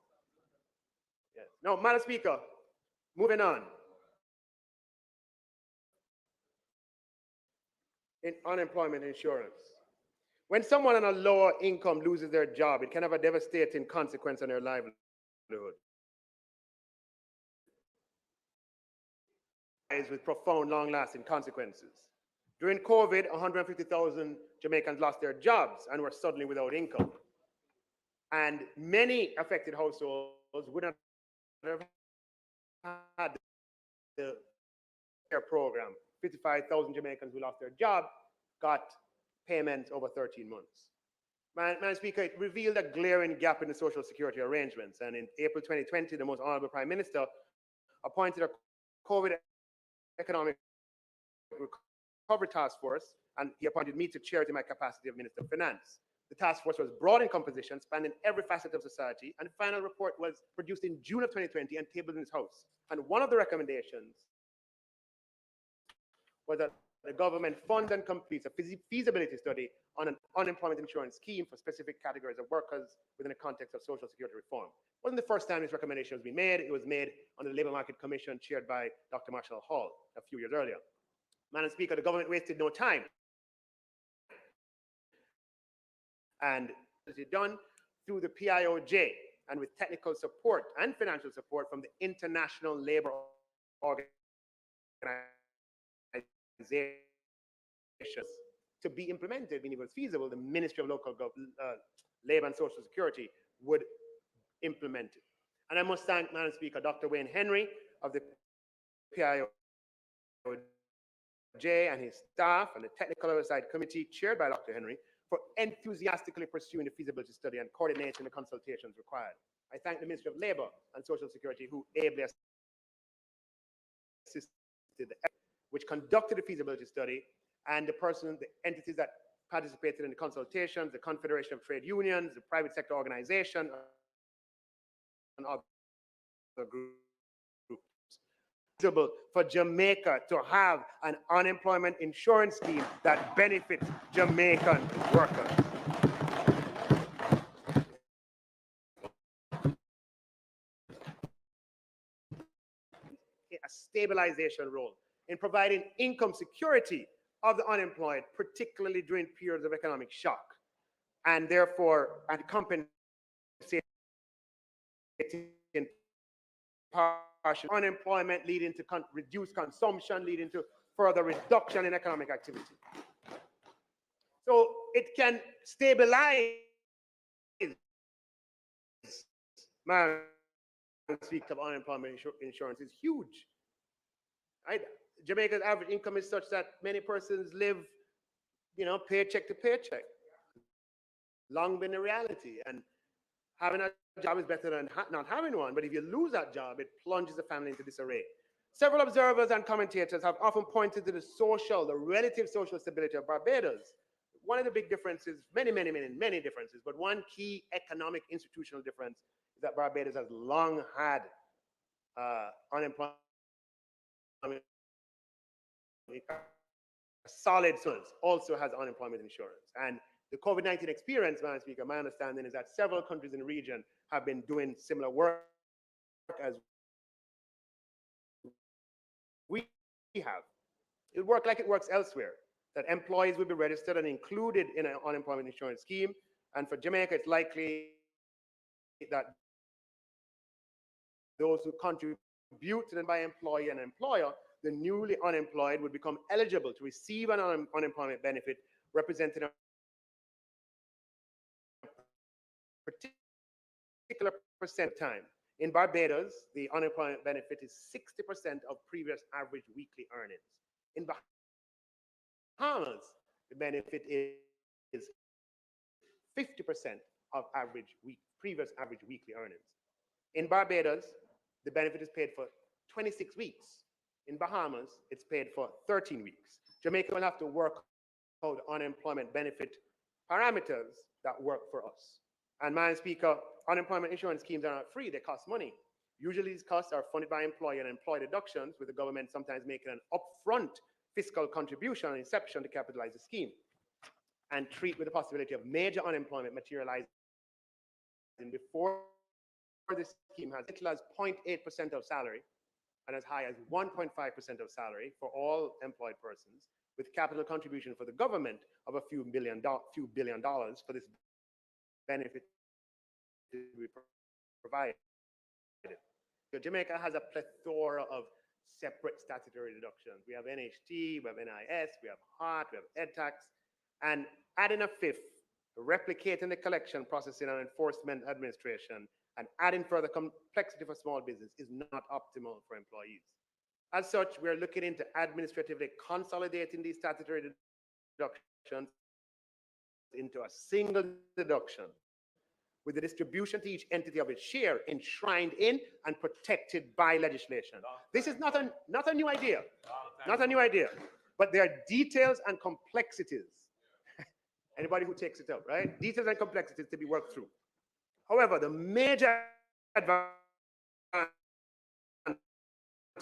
S17: Yes. Now, Madam Speaker, moving on. In unemployment insurance. When someone on a lower income loses their job, it can have a devastating consequence on their livelihood. With profound, long-lasting consequences. During COVID, 150,000 Jamaicans lost their jobs and were suddenly without income. And many affected households wouldn't have had the care program. 55,000 Jamaicans who lost their job got payments over 13 months. Madam Speaker, it revealed a glaring gap in the social security arrangements. And in April 2020, the most honorable Prime Minister appointed a COVID economic recovery task force, and he appointed me to chair it in my capacity of Minister of Finance. The task force was broad in composition, spanning every facet of society, and the final report was produced in June of 2020 and tabled in this House. And one of the recommendations was that the government fund and completes a feasibility study on an unemployment insurance scheme for specific categories of workers within the context of social security reform. It wasn't the first time this recommendation was being made. It was made under the Labour Market Commission chaired by Dr. Marshall Hall a few years earlier. Madam Speaker, the government wasted no time. And it was done through the PIOJ and with technical support and financial support from the International Labour Organization to be implemented. When it was feasible, the Ministry of Local Labour and Social Security would implement it. And I must thank, Madam Speaker, Dr. Wayne Henry of the PIOJ and his staff and the Technical Oversight Committee chaired by Dr. Henry for enthusiastically pursuing the feasibility study and coordinating the consultations required. I thank the Ministry of Labour and Social Security who ably assisted, which conducted the feasibility study, and the entities that participated in the consultations, the Confederation of Trade Unions, the private sector organization, other groups. For Jamaica to have an unemployment insurance scheme that benefits Jamaican workers. A stabilization role in providing income security of the unemployed, particularly during periods of economic shock, and therefore compensating partial unemployment, leading to reduced consumption, leading to further reduction in economic activity. So it can stabilize, man, speak of unemployment insurance is huge. Right? Jamaica's average income is such that many persons live, paycheck to paycheck. Long been a reality, and having a job is better than not having one. But if you lose that job, it plunges the family into disarray. Several observers and commentators have often pointed to the relative social stability of Barbados. One of the big differences, many differences, but one key economic institutional difference is that Barbados has long had unemployment, solid source, also has unemployment insurance. And the COVID-19 experience, Madam Speaker, my understanding is that several countries in the region have been doing similar work as we have. It works like it works elsewhere, that employees will be registered and included in an unemployment insurance scheme. And for Jamaica, it's likely that those who contribute to them by employee and employer, the newly unemployed would become eligible to receive an unemployment benefit representing a particular percent of time. In Barbados, the unemployment benefit is 60% of previous average weekly earnings. In Bahamas, the benefit is 50% of previous average weekly earnings. In Barbados, the benefit is paid for 26 weeks. In Bahamas, it's paid for 13 weeks. Jamaica will have to work out unemployment benefit parameters that work for us. And Madam Speaker, unemployment insurance schemes are not free, they cost money. Usually these costs are funded by employee and employee deductions, with the government sometimes making an upfront fiscal contribution on inception to capitalize the scheme, and treat with the possibility of major unemployment materializing before the scheme has little as 0.8% of salary and as high as 1.5% of salary for all employed persons, with capital contribution for the government of a few billion dollars for this benefit to be provided. So Jamaica has a plethora of separate statutory deductions. We have NHT, we have NIS, we have HART, we have EdTax, and adding a fifth, replicating the collection, processing, and enforcement administration, and adding further complexity for small business is not optimal for employees. As such, we're looking into administratively consolidating these statutory deductions into a single deduction, with the distribution to each entity of its share enshrined in and protected by legislation. This is not a new idea, but there are details and complexities. Anybody who takes it up, right? Details and complexities to be worked through. However, the major advantage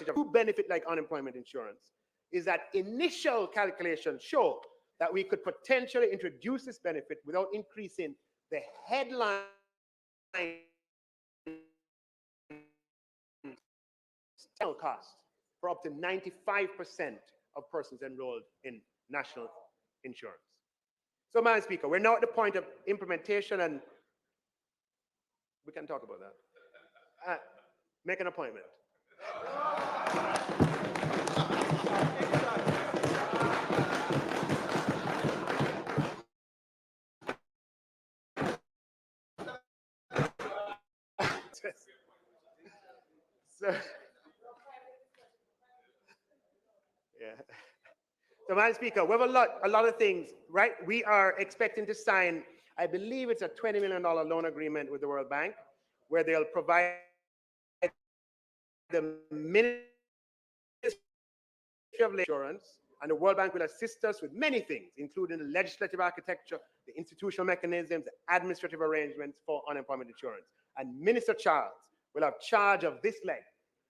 S17: of benefit like unemployment insurance is that initial calculations show that we could potentially introduce this benefit without increasing the headline cost for up to 95% of persons enrolled in national insurance. So, Madam Speaker, we're now at the point of implementation, and we can talk about that. Make an appointment. So, yeah. So, Madam Speaker, we have a lot of things, right? We are expecting to sign, I believe it's a $20 million loan agreement with the World Bank, where they'll provide the Ministry of Insurance, and the World Bank will assist us with many things, including the legislative architecture, the institutional mechanisms, the administrative arrangements for unemployment insurance. And Minister Charles will have charge of this leg.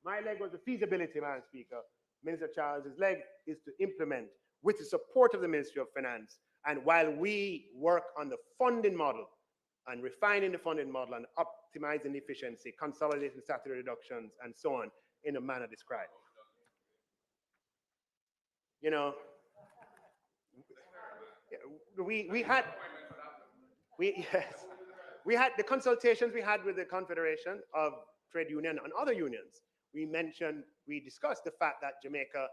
S17: My leg was the feasibility, Madam Speaker. Minister Charles's leg is to implement with the support of the Ministry of Finance. And while we work on the funding model and refining the funding model and optimizing efficiency, consolidating statutory reductions, and so on in the manner described. You know, we had the consultations we had with the Confederation of Trade Union and other unions. We discussed the fact that Jamaica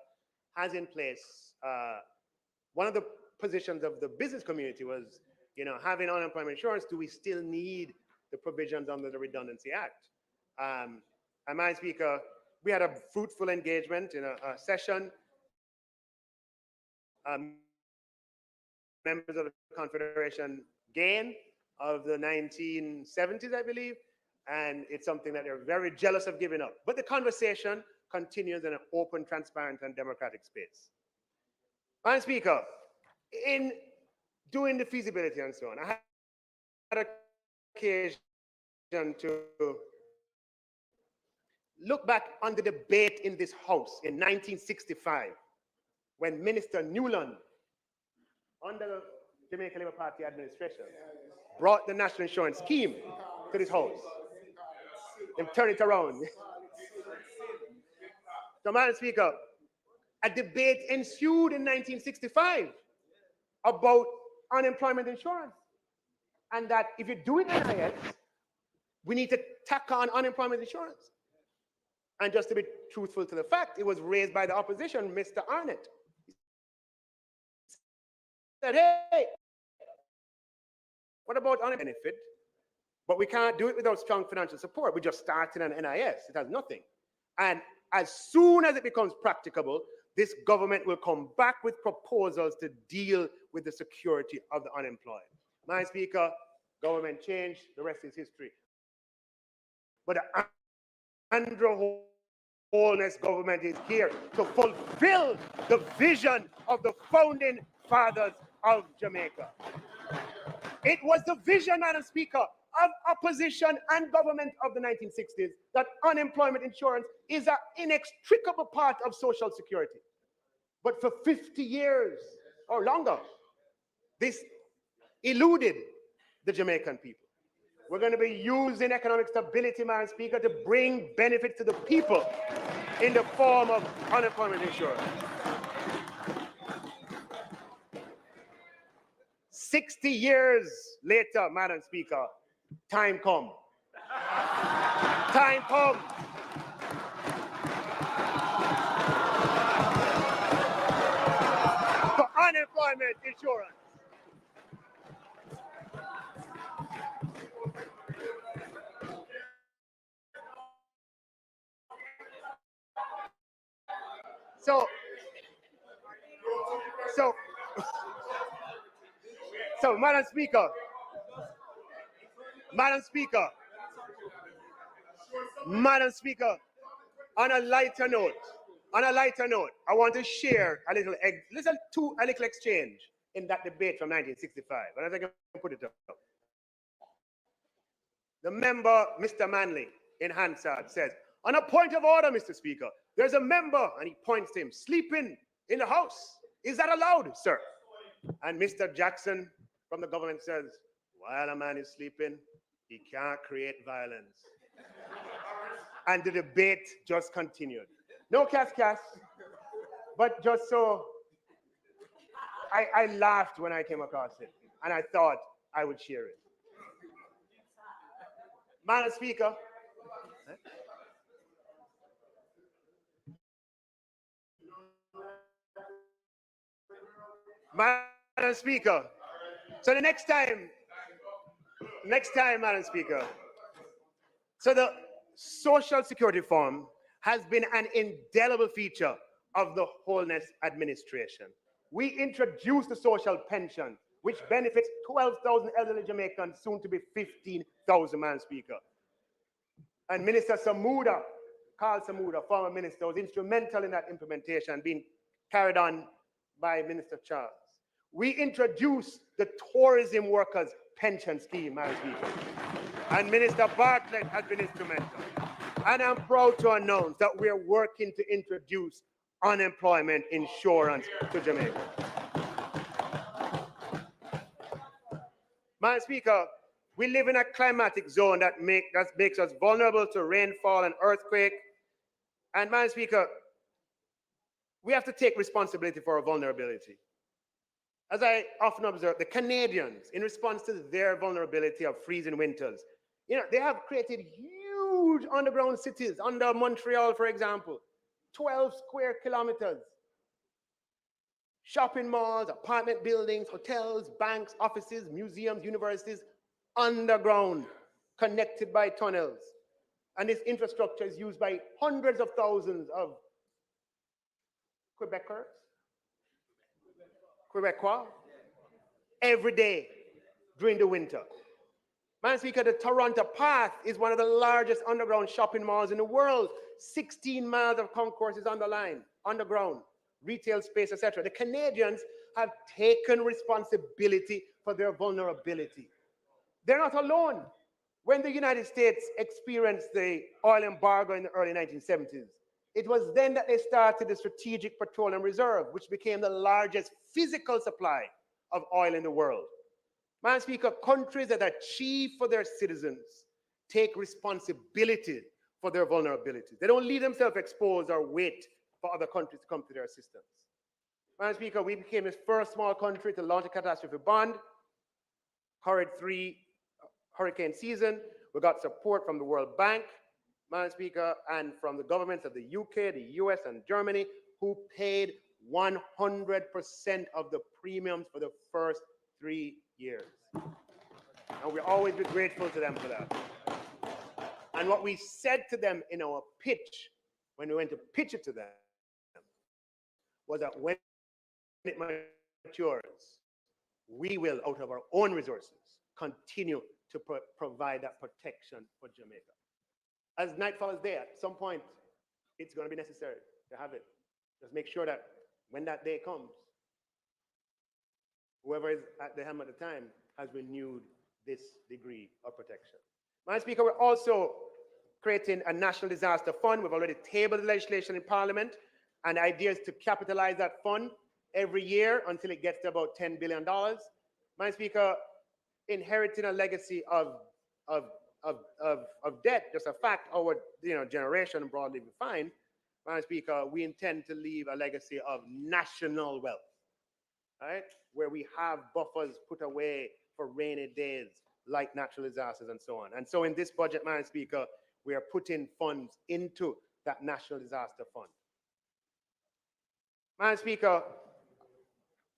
S17: has in place, one of the positions of the business community was, you know, having unemployment insurance, do we still need the provisions under the Redundancy Act? And Madam Speaker, we had a fruitful engagement in a session. Members of the Confederation gain of the 1970s, I believe, and it's something that they're very jealous of giving up. But the conversation continues in an open, transparent, and democratic space. Madam Speaker, in doing the feasibility and so on, I had occasion to look back on the debate in this House in 1965, when Minister Newland, under the Jamaica Labour Party administration, brought the National Insurance Scheme to this House. And turn it around. So, Madam Speaker, a debate ensued in 1965 about unemployment insurance. And that if you do it in NIS, we need to tack on unemployment insurance. And just to be truthful to the fact, it was raised by the opposition, Mr. Arnett. He said, hey, what about unemployment benefit? But we can't do it without strong financial support. We just started an NIS. It has nothing. And as soon as it becomes practicable, this government will come back with proposals to deal with the security of the unemployed. Madam Speaker, government changed, the rest is history. But the Andrew Holness government is here to fulfill the vision of the founding fathers of Jamaica. It was the vision, Madam Speaker, of opposition and government of the 1960s that unemployment insurance is an inextricable part of social security. But for 50 years or longer, this eluded the Jamaican people. We're going to be using economic stability, Madam Speaker, to bring benefit to the people in the form of unemployment insurance. 60 years later, Madam Speaker, time come. Time come. For unemployment insurance. So, Madam Speaker, on a lighter note, I want to share a little exchange in that debate from 1965, and I think I can put it up. The member, Mr. Manley, in Hansard, says, on a point of order, Mr. Speaker, there's a member, and he points to him, sleeping in the House. Is that allowed, sir? And Mr. Jackson from the government says, while a man is sleeping, he can't create violence. And the debate just continued. No cas, but just so, I laughed when I came across it, and I thought I would share it. Madam Speaker, Madam Speaker, so the next time, Madam Speaker, so the Social Security Reform has been an indelible feature of the Holness administration. We introduced the social pension, which benefits 12,000 elderly Jamaicans, soon to be 15,000, Madam Speaker. And Minister Samuda, Carl Samuda, former minister, was instrumental in that implementation, being carried on by Minister Charles. We introduced the tourism workers pension scheme, Madam Speaker, and Minister Bartlett has been instrumental. And I'm proud to announce that we're working to introduce unemployment insurance to Jamaica. Madam Speaker, we live in a climatic zone that makes us vulnerable to rainfall and earthquake. And Madam Speaker, we have to take responsibility for our vulnerability. As I often observe, the Canadians, in response to their vulnerability of freezing winters, they have created huge underground cities under Montreal, for example, 12 square kilometers. Shopping malls, apartment buildings, hotels, banks, offices, museums, universities, underground, connected by tunnels. And this infrastructure is used by hundreds of thousands of Quebecois, every day during the winter. Madam Speaker, the Toronto Path is one of the largest underground shopping malls in the world. 16 miles of concourse is underground, retail space, etc. The Canadians have taken responsibility for their vulnerability. They're not alone. When the United States experienced the oil embargo in the early 1970s, it was then that they started the Strategic Petroleum Reserve, which became the largest physical supply of oil in the world. Madam Speaker, countries that achieve for their citizens take responsibility for their vulnerabilities. They don't leave themselves exposed or wait for other countries to come to their assistance. Madam Speaker, we became the first small country to launch a catastrophe bond, covered 3 hurricane season. We got support from the World Bank, Madam Speaker, and from the governments of the UK, the US, and Germany, who paid 100% of the premiums for the first 3 years. And we'll always be grateful to them for that. And what we said to them in our pitch, when we went to pitch it to them, was that when it matures, we will, out of our own resources, continue to provide that protection for Jamaica. As night falls day, at some point, it's going to be necessary to have it. Just make sure that when that day comes, whoever is at the helm at the time has renewed this degree of protection. Madam Speaker, we're also creating a national disaster fund. We've already tabled the legislation in Parliament, and the idea is to capitalize that fund every year until it gets to about $10 billion. Madam Speaker, inheriting a legacy of debt, just a fact, our generation broadly defined, Madam Speaker, we intend to leave a legacy of national wealth, right? Where we have buffers put away for rainy days, like natural disasters and so on. And so in this budget, Madam Speaker, we are putting funds into that national disaster fund. Madam Speaker,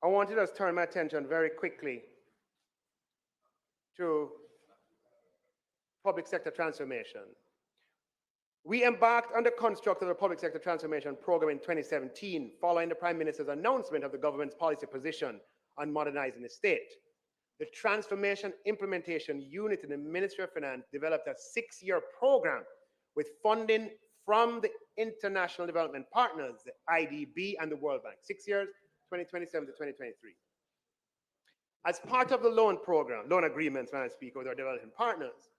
S17: I want to just turn my attention very quickly to public sector transformation. We embarked on the construct of the public sector transformation program in 2017, following the Prime Minister's announcement of the government's policy position on modernizing the state. The Transformation Implementation Unit in the Ministry of Finance developed a 6-year program with funding from the International Development Partners, the IDB, and the World Bank. 6 years, 2027 to 2023. As part of the loan program, loan agreements, Madam Speaker, with our development partners,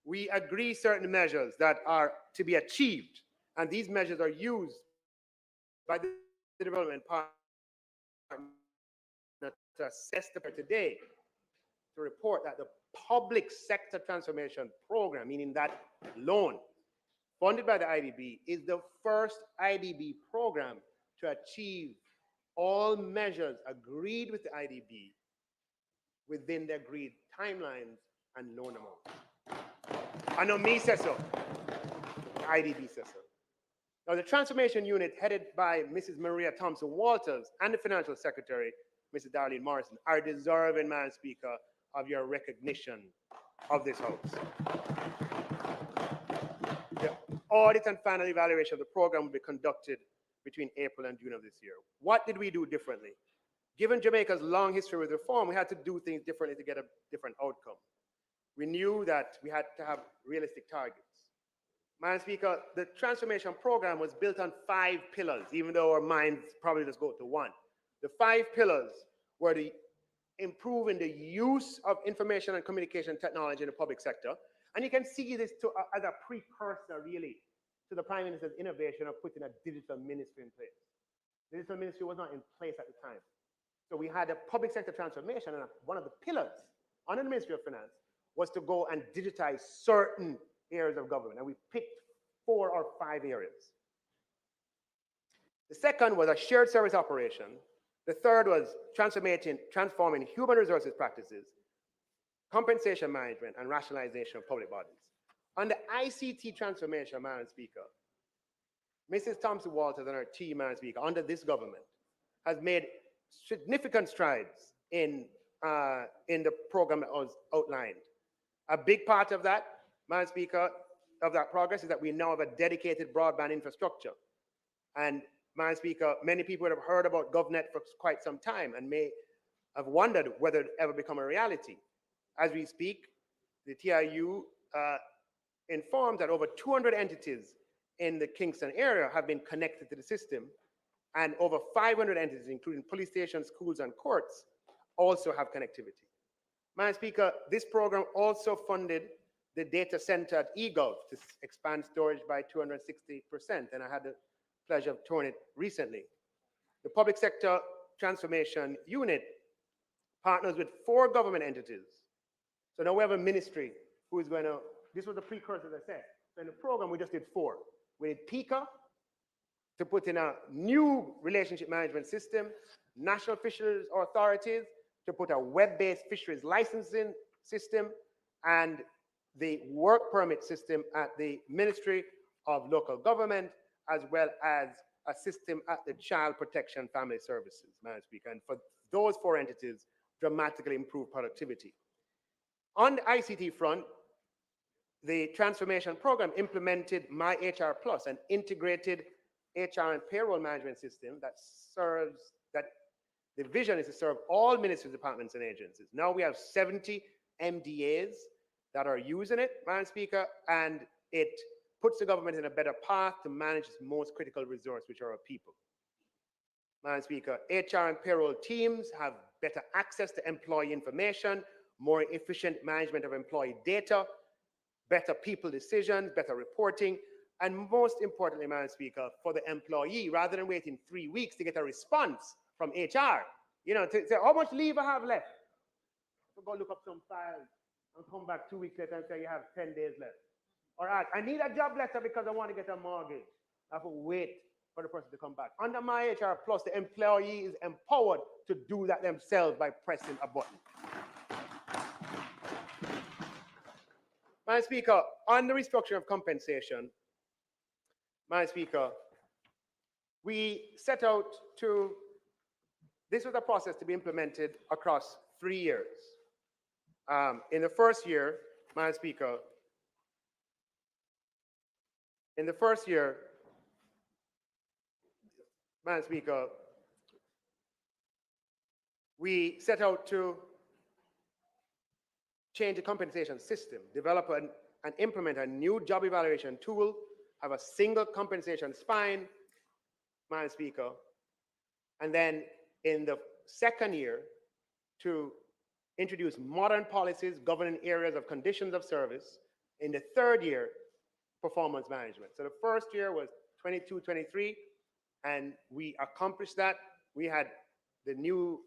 S17: we agree certain measures that are to be achieved, and these measures are used by the development partner to assess today to report that the public sector transformation program, meaning that loan funded by the IDB, is the first IDB program to achieve all measures agreed with the IDB within the agreed timelines and loan amount. I know me says so, the IDB says so. Now, the Transformation Unit, headed by Mrs. Maria Thompson Walters and the Financial Secretary, Mrs. Darlene Morrison, are deserving, Madam Speaker, of your recognition of this House. The audit and final evaluation of the program will be conducted between April and June of this year. What did we do differently? Given Jamaica's long history with reform, we had to do things differently to get a different outcome. We knew that we had to have realistic targets. Madam Speaker, the transformation program was built on 5 pillars, even though our minds probably just go to 1. The 5 pillars were the improving the use of information and communication technology in the public sector. And you can see this as a precursor, really, to the Prime Minister's innovation of putting a digital ministry in place. The digital ministry was not in place at the time. So we had a public sector transformation, and one of the pillars under the Ministry of Finance was to go and digitize certain areas of government, and we picked 4 or 5 areas. The second was a shared service operation. The third was transforming human resources practices, compensation management, and rationalization of public bodies. On the ICT transformation, Madam Speaker, Mrs. Thompson Walters and her team, Madam Speaker, under this government, has made significant strides in the program that was outlined. A big part of that, Madam Speaker, of that progress is that we now have a dedicated broadband infrastructure. And Madam Speaker, many people would have heard about GovNet for quite some time and may have wondered whether it ever become a reality. As we speak, the TIU informed that over 200 entities in the Kingston area have been connected to the system, and over 500 entities, including police stations, schools, and courts, also have connectivity. Madam Speaker, this program also funded the data center at eGov to expand storage by 260%, and I had the pleasure of touring it recently. The Public Sector Transformation Unit partners with 4 government entities. So now we have a ministry who is going to, this was the precursor, as I said. So in the program, we just did 4. We did PICA to put in a new relationship management system, National Fisheries Authorities to put a web-based fisheries licensing system, and the work permit system at the Ministry of Local Government, as well as a system at the Child Protection Family Services, Madam Speaker. And for those 4 entities, dramatically improve productivity. On the ICT front, the transformation program implemented My HR Plus, an integrated HR and payroll management system that serves, that the vision is to serve all ministries, departments, and agencies. Now we have 70 MDAs that are using it, Madam Speaker, and it puts the government in a better path to manage its most critical resource, which are our people. Madam Speaker, HR and payroll teams have better access to employee information, more efficient management of employee data, better people decisions, better reporting, and most importantly, Madam Speaker, for the employee, rather than waiting 3 weeks to get a response from HR, you know, to say, how much leave I have left? So go look up some files and come back 2 weeks later and say you have 10 days left. All right, I need a job letter because I want to get a mortgage. I have to wait for the person to come back. Under My HR Plus, the employee is empowered to do that themselves by pressing a button. Madam Speaker, on the restructuring of compensation, Madam Speaker, we set out to, this was a process to be implemented across 3 years. In the first year, Madam Speaker, Madam Speaker, we set out to change the compensation system, develop and implement a new job evaluation tool, have a single compensation spine, Madam Speaker, and then in the second year to introduce modern policies governing areas of conditions of service. In the third year, performance management. So the first year was 22-23, and we accomplished that. We had the new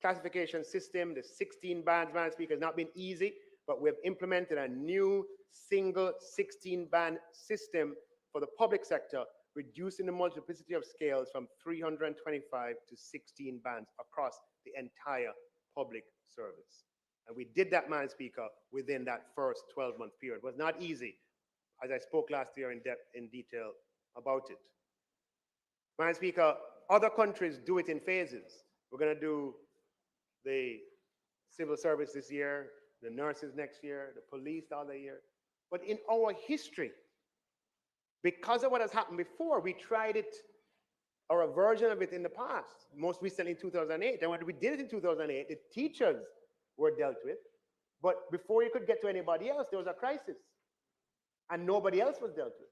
S17: classification system, the 16 bands, Madam Speaker, has not been easy, but we've implemented a new single 16-band system for the public sector, reducing the multiplicity of scales from 325 to 16 bands across the entire public service. And we did that, Madam Speaker, within that first 12-month period. It was not easy, as I spoke last year in detail about it. Madam Speaker, other countries do it in phases. We're going to do the civil service this year, the nurses next year, the police the other year. But in our history, because of what has happened before, we tried it, or a version of it in the past, most recently in 2008. And when we did it in 2008, the teachers were dealt with. But before you could get to anybody else, there was a crisis. And nobody else was dealt with.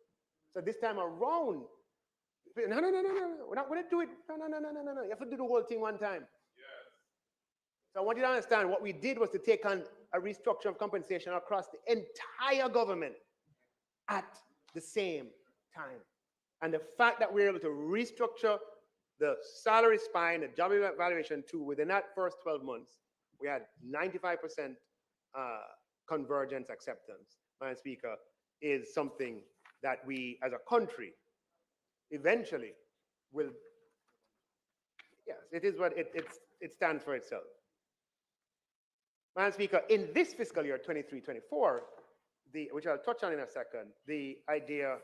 S17: So this time around, no, we're not going to do it. No. You have to do the whole thing one time. So I want you to understand what we did was to take on a restructure of compensation across the entire government at the same time. And the fact that we're able to restructure the salary spine, the job evaluation tool within that first 12 months, we had 95% convergence acceptance, Madam Speaker, is something that we as a country eventually will, yes, it is what it stands for itself. Madam Speaker, in this fiscal year, 23-24, which I'll touch on in a second, the idea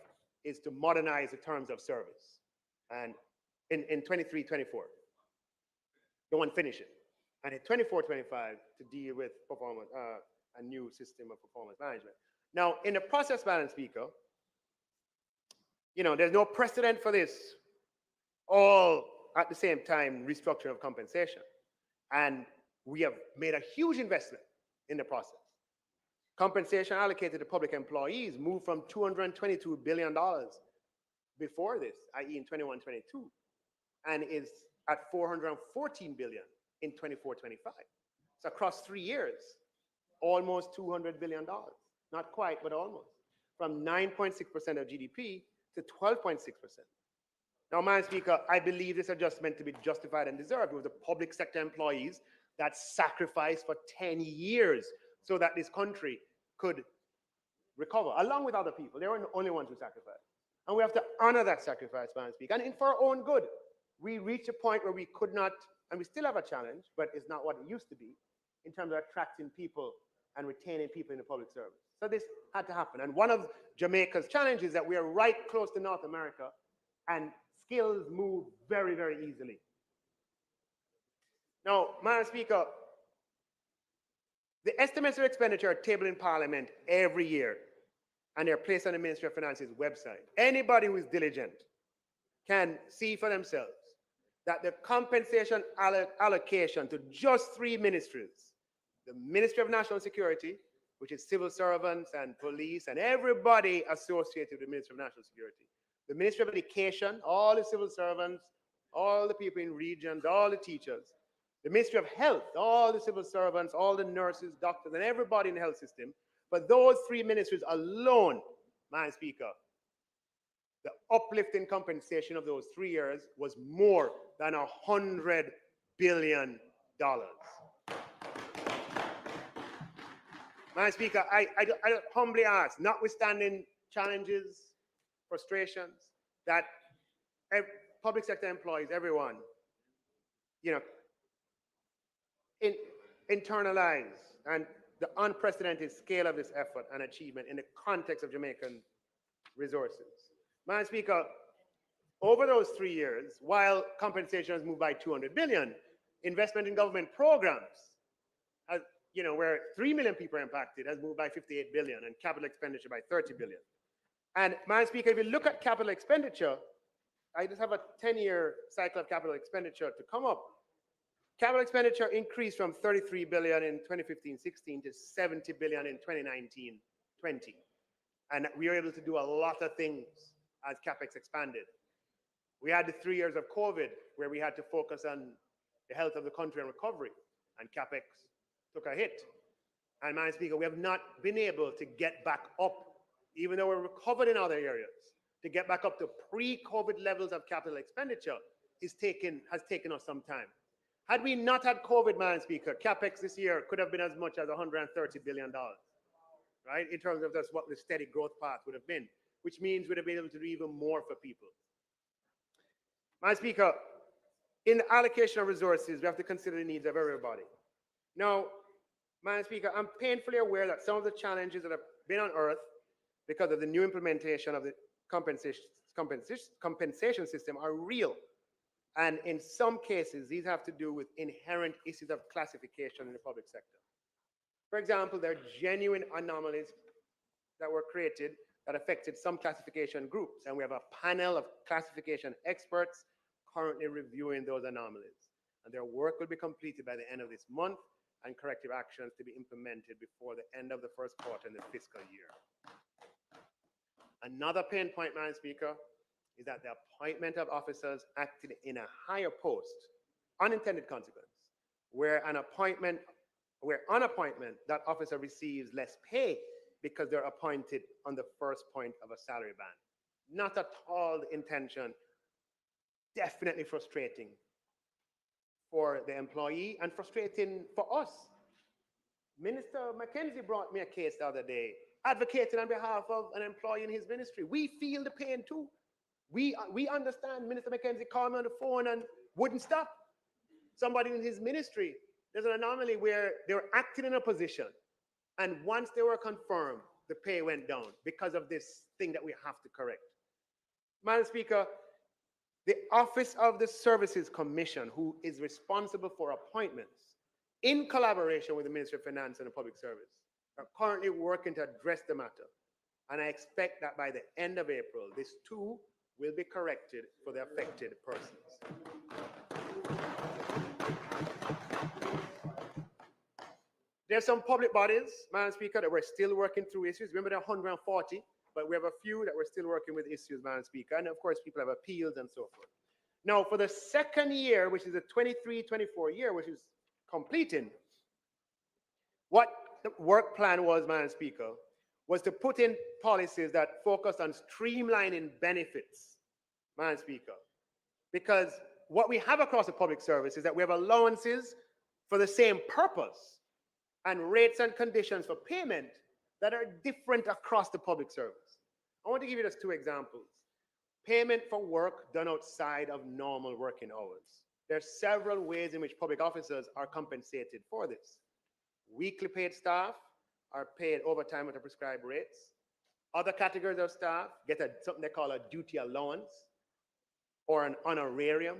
S17: is to modernize the terms of service. And in 23-24, don't want to finish it. And in 24-25, to deal with performance, a new system of performance management. Now, in the process, Madam Speaker, you know, there's no precedent for this all at the same time restructuring of compensation. And we have made a huge investment in the process. Compensation allocated to public employees moved from $222 billion before this, i.e. in 21-22, and is at $414 billion in 24-25. So across 3 years, almost $200 billion. Not quite, but almost. From 9.6% of GDP to 12.6%. Now, Madam Speaker, I believe this adjustment to be justified and deserved. It was the public sector employees that sacrificed for 10 years so that this country could recover, along with other people. They weren't the only ones who sacrificed. And we have to honor that sacrifice, Madam Speaker. And for our own good, we reached a point where we could not, and we still have a challenge, but it's not what it used to be, in terms of attracting people and retaining people in the public service. So this had to happen. And one of Jamaica's challenges is that we are right close to North America, and skills move very, very easily. Now, Madam Speaker, the estimates of expenditure are tabled in Parliament every year, and they're placed on the Ministry of Finance's website. Anybody who is diligent can see for themselves that the compensation allocation to just 3 ministries, the Ministry of National Security, which is civil servants and police and everybody associated with the Ministry of National Security, the Ministry of Education, all the civil servants, all the people in regions, all the teachers, the Ministry of Health, all the civil servants, all the nurses, doctors, and everybody in the health system. But those 3 ministries alone, Madam Speaker, the uplift in compensation of those 3 years was more than $100 billion. Madam Speaker, I humbly ask, notwithstanding challenges, frustrations, that public sector employees, everyone, you know, internalize and the unprecedented scale of this effort and achievement in the context of Jamaican resources. Madam Speaker, over those 3 years, while compensation has moved by $200 billion, investment in government programs, has, you know, where 3 million people are impacted, has moved by $58 billion, and capital expenditure by $30 billion. And Madam Speaker, if you look at capital expenditure, I just have a 10-year cycle of capital expenditure to come up. Capital expenditure increased from $33 billion in 2015-16 to $70 billion in 2019-20. And we were able to do a lot of things as CapEx expanded. We had the 3 years of COVID where we had to focus on the health of the country and recovery, and CapEx took a hit. And Madam Speaker, we have not been able to get back up, even though we're recovered in other areas, to get back up to pre-COVID levels of capital expenditure has taken us some time. Had we not had COVID, Madam Speaker, CapEx this year could have been as much as $130 billion, right? In terms of just what the steady growth path would have been, which means we'd have been able to do even more for people. Madam Speaker, in the allocation of resources, we have to consider the needs of everybody. Now, Madam Speaker, I'm painfully aware that some of the challenges that have been unearthed because of the new implementation of the compensation system are real. And in some cases, these have to do with inherent issues of classification in the public sector. For example, there are genuine anomalies that were created that affected some classification groups. And we have a panel of classification experts currently reviewing those anomalies. And their work will be completed by the end of this month, and corrective actions to be implemented before the end of the first quarter in the fiscal year. Another pain point, Madam Speaker, is that the appointment of officers acting in a higher post, unintended consequence, where on appointment, that officer receives less pay because they're appointed on the first point of a salary band. Not at all the intention. Definitely frustrating for the employee and frustrating for us. Minister Mackenzie brought me a case the other day, advocating on behalf of an employee in his ministry. We feel the pain too. We understand. Minister Mackenzie called me on the phone and wouldn't stop. Somebody in his ministry, there's an anomaly where they were acting in a position, and once they were confirmed, the pay went down because of this thing that we have to correct. Madam Speaker, the Office of the Services Commission, who is responsible for appointments, in collaboration with the Ministry of Finance and the Public Service, are currently working to address the matter. And I expect that by the end of April, this too will be corrected for the affected persons. There are some public bodies, Madam Speaker, that we're still working through issues. Remember, there are 140, but we have a few that we're still working with issues, Madam Speaker. And of course, people have appeals and so forth. Now, for the second year, which is the 23-24 year, which is completing, what the work plan was, Madam Speaker, was to put in policies that focus on streamlining benefits, Madam Speaker. Because what we have across the public service is that we have allowances for the same purpose and rates and conditions for payment that are different across the public service. I want to give you just two examples. Payment for work done outside of normal working hours. There are several ways in which public officers are compensated for this. Weekly paid staff are paid overtime at the prescribed rates. Other categories of staff get something they call a duty allowance, or an honorarium,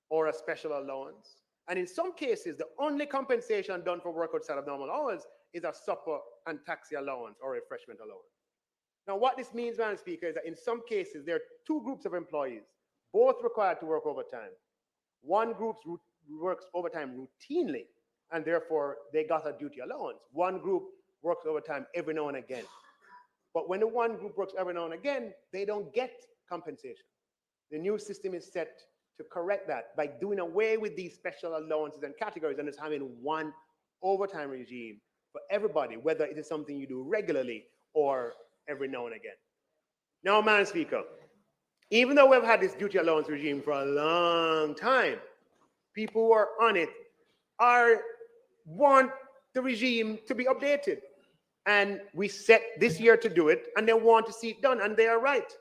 S17: or a special allowance. And in some cases, the only compensation done for work outside of normal hours is a supper and taxi allowance or refreshment allowance. Now, what this means, Madam Speaker, is that in some cases, there are two groups of employees, both required to work overtime. One group works overtime routinely, and therefore they got a duty allowance. One group works overtime every now and again. But when the one group works every now and again, they don't get compensation. The new system is set to correct that by doing away with these special allowances and categories and just having one overtime regime for everybody, whether it is something you do regularly or every now and again. Now, Madam Speaker, even though we've had this duty allowance regime for a long time, people who are on it want the regime to be updated. And we set this year to do it, and they want to see it done, and they are right.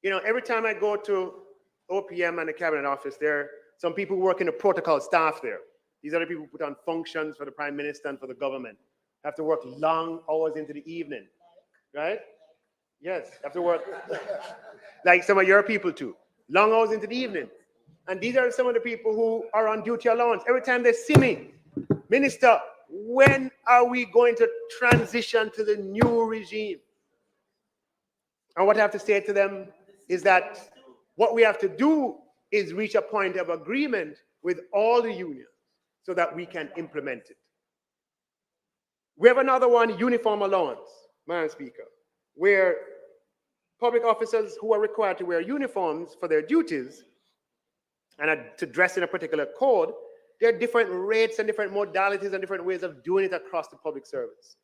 S17: You know, every time I go to OPM and the Cabinet Office, there are some people who work in the protocol staff there. These are the people who put on functions for the Prime Minister and for the government. Have to work long hours into the evening, right? Yes, have to work like some of your people too, long hours into the evening. And these are some of the people who are on duty allowance. Every time they see me, Minister, when are we going to transition to the new regime? And what I have to say to them is that what we have to do is reach a point of agreement with all the unions so that we can implement it. We have another one, uniform allowance, Madam Speaker, where public officers who are required to wear uniforms for their duties and to dress in a particular code, there are different rates and different modalities and different ways of doing it across the public service.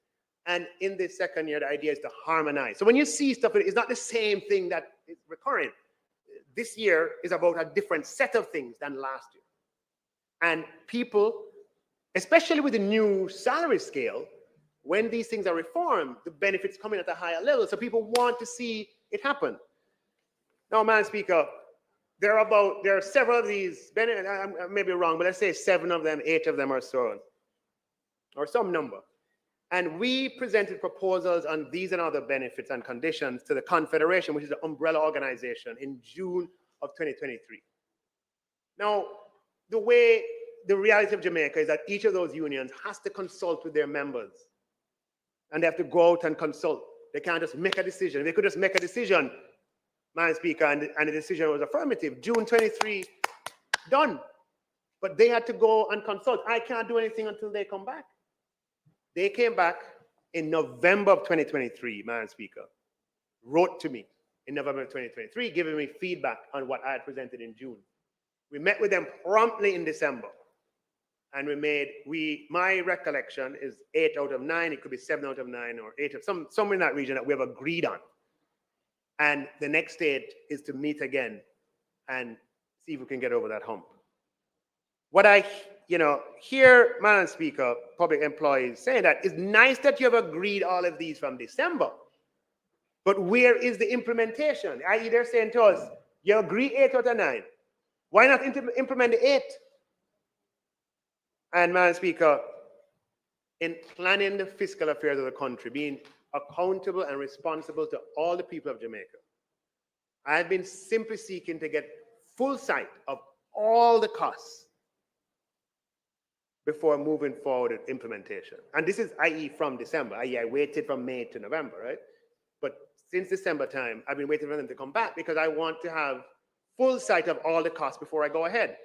S17: And in this second year, the idea is to harmonize. So when you see stuff, it's not the same thing that is recurring. This year is about a different set of things than last year. And people, especially with the new salary scale, when these things are reformed, the benefits come in at a higher level. So people want to see it happen. Now, Madam Speaker, there are several of these, I may be wrong, but let's say 7 of them, 8 of them or so, or some number. And we presented proposals on these and other benefits and conditions to the Confederation, which is the umbrella organization, in June of 2023. Now, the reality of Jamaica is that each of those unions has to consult with their members. And they have to go out and consult. They can't just make a decision. They could just make a decision, Madam Speaker, and the decision was affirmative. June 23, done. But they had to go and consult. I can't do anything until they come back. They came back in November of 2023, Madam Speaker, wrote to me in November of 2023, giving me feedback on what I had presented in June. We met with them promptly in December. And my recollection is 8 out of 9, it could be 7 out of 9 or 8 of somewhere in that region that we have agreed on. And the next date is to meet again and see if we can get over that hump. What I hear, Madam Speaker, public employees saying that it's nice that you have agreed all of these from December, but where is the implementation? I.e., they're saying to us, you agree 8 out of 9. Why not implement the 8? And Madam Speaker, in planning the fiscal affairs of the country, being accountable and responsible to all the people of Jamaica, I've been simply seeking to get full sight of all the costs before moving forward with implementation. And this is, i.e., from December, i.e., I waited from May to November, right? But since December time, I've been waiting for them to come back because I want to have full sight of all the costs before I go ahead.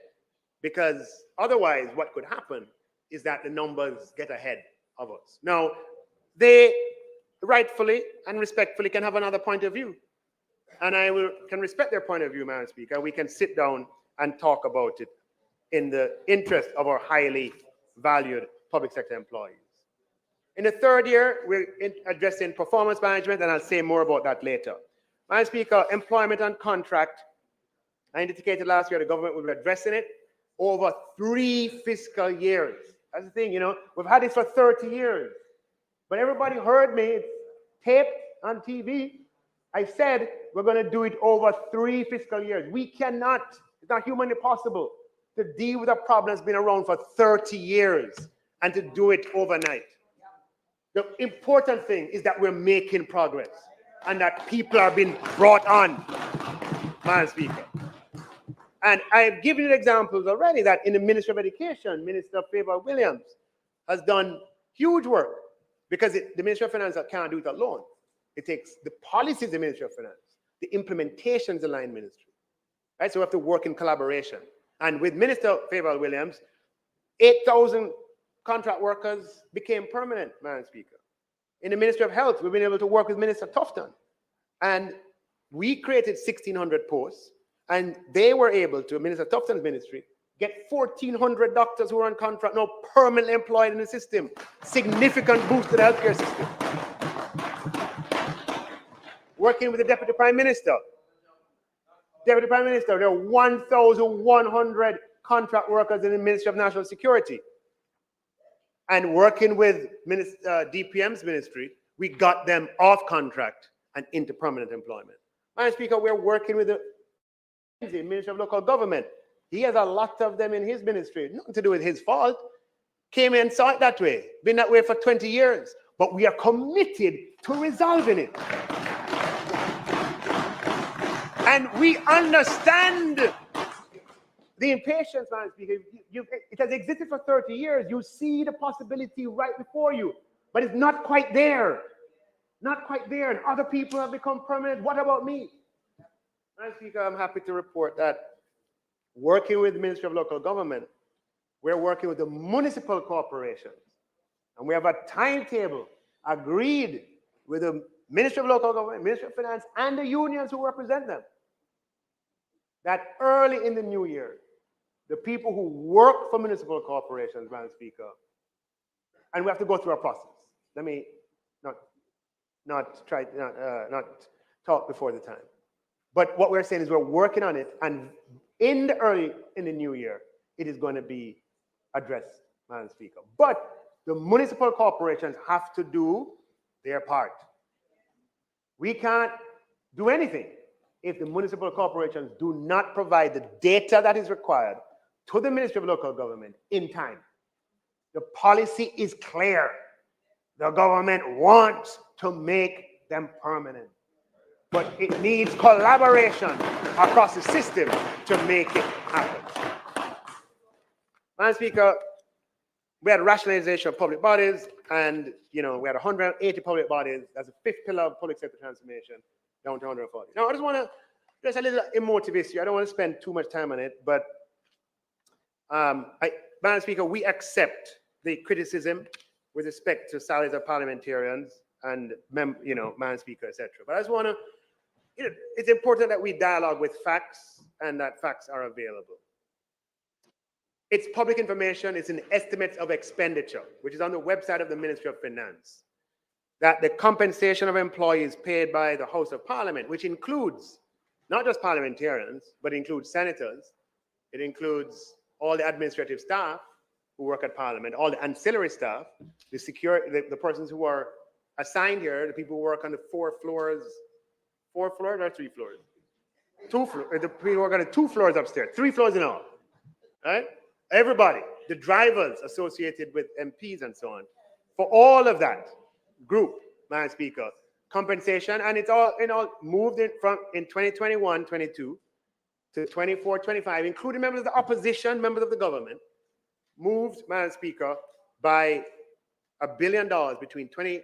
S17: Because otherwise, what could happen is that the numbers get ahead of us. Now, they rightfully and respectfully can have another point of view. And can respect their point of view, Madam Speaker. We can sit down and talk about it in the interest of our highly valued public sector employees. In the third year, we're addressing performance management, and I'll say more about that later. Madam Speaker, employment and contract, I indicated last year the government will be addressing it over 3 fiscal years. That's the thing, we've had this for 30 years. But everybody heard me, it's taped on TV. I said we're going to do it over 3 fiscal years. We cannot, it's not humanly possible to deal with a problem that's been around for 30 years and to do it overnight. The important thing is that we're making progress and that people are being brought on, Madam Speaker. And I've given you examples already that in the Ministry of Education, Minister Favour Williams has done huge work because the Ministry of Finance can't do it alone. It takes the policies of the Ministry of Finance, the implementations of the line ministry, right? So we have to work in collaboration. And with Minister Favour Williams, 8,000 contract workers became permanent, Madam Speaker. In the Ministry of Health, we've been able to work with Minister Tufton. And we created 1,600 posts, and they were able to, Minister Tufton's ministry, get 1,400 doctors who are on contract now permanently employed in the system. Significant boost to the healthcare system. Working with the Deputy Prime Minister. Deputy Prime Minister, there are 1,100 contract workers in the Ministry of National Security. And working with DPM's ministry, we got them off contract and into permanent employment. Madam Speaker, we're working with the Ministry of Local Government. He has a lot of them in his ministry. Nothing to do with his fault. Came in and saw it that way. Been that way for 20 years. But we are committed to resolving it. And we understand the impatience, Madam Speaker. It has existed for 30 years. You see the possibility right before you, but it's not quite there. Not quite there. And other people have become permanent. What about me? Madam Speaker, I'm happy to report that working with the Ministry of Local Government, we're working with the municipal corporations. And we have a timetable agreed with the Ministry of Local Government, Ministry of Finance, and the unions who represent them, that early in the new year, the people who work for municipal corporations, Madam Speaker, and we have to go through a process. Let me not talk before the time. But what we're saying is we're working on it, and in the new year, it is going to be addressed, Madam Speaker. But the municipal corporations have to do their part. We can't do anything if the municipal corporations do not provide the data that is required to the Ministry of Local Government in time. The policy is clear. The government wants to make them permanent, but it needs collaboration across the system to make it happen. Madam Speaker, we had rationalization of public bodies, and we had 180 public bodies. That's the 5th pillar of public sector transformation, down to 140. Now, I just want to address a little emotive issue. I don't want to spend too much time on it, but Madam Speaker, we accept the criticism with respect to salaries of parliamentarians and Madam Speaker, etc. But I just want to, it's important that we dialogue with facts and that facts are available. It's public information. It's in estimates of expenditure, which is on the website of the Ministry of Finance. that the compensation of employees paid by the House of Parliament, which includes not just parliamentarians, but includes senators, it includes all the administrative staff who work at Parliament, all the ancillary staff, the persons who are assigned here, the people who work on the 4 floors or 3 floors? 2 floors. The people who work on the 2 floors upstairs, 3 floors in all, right? Everybody, the drivers associated with MPs and so on, for all of that group, Madam Speaker, compensation, and it's all moved in 2021-22 to 24-25, including members of the opposition, members of the government, moved, Madam Speaker, by $1 billion between 21-22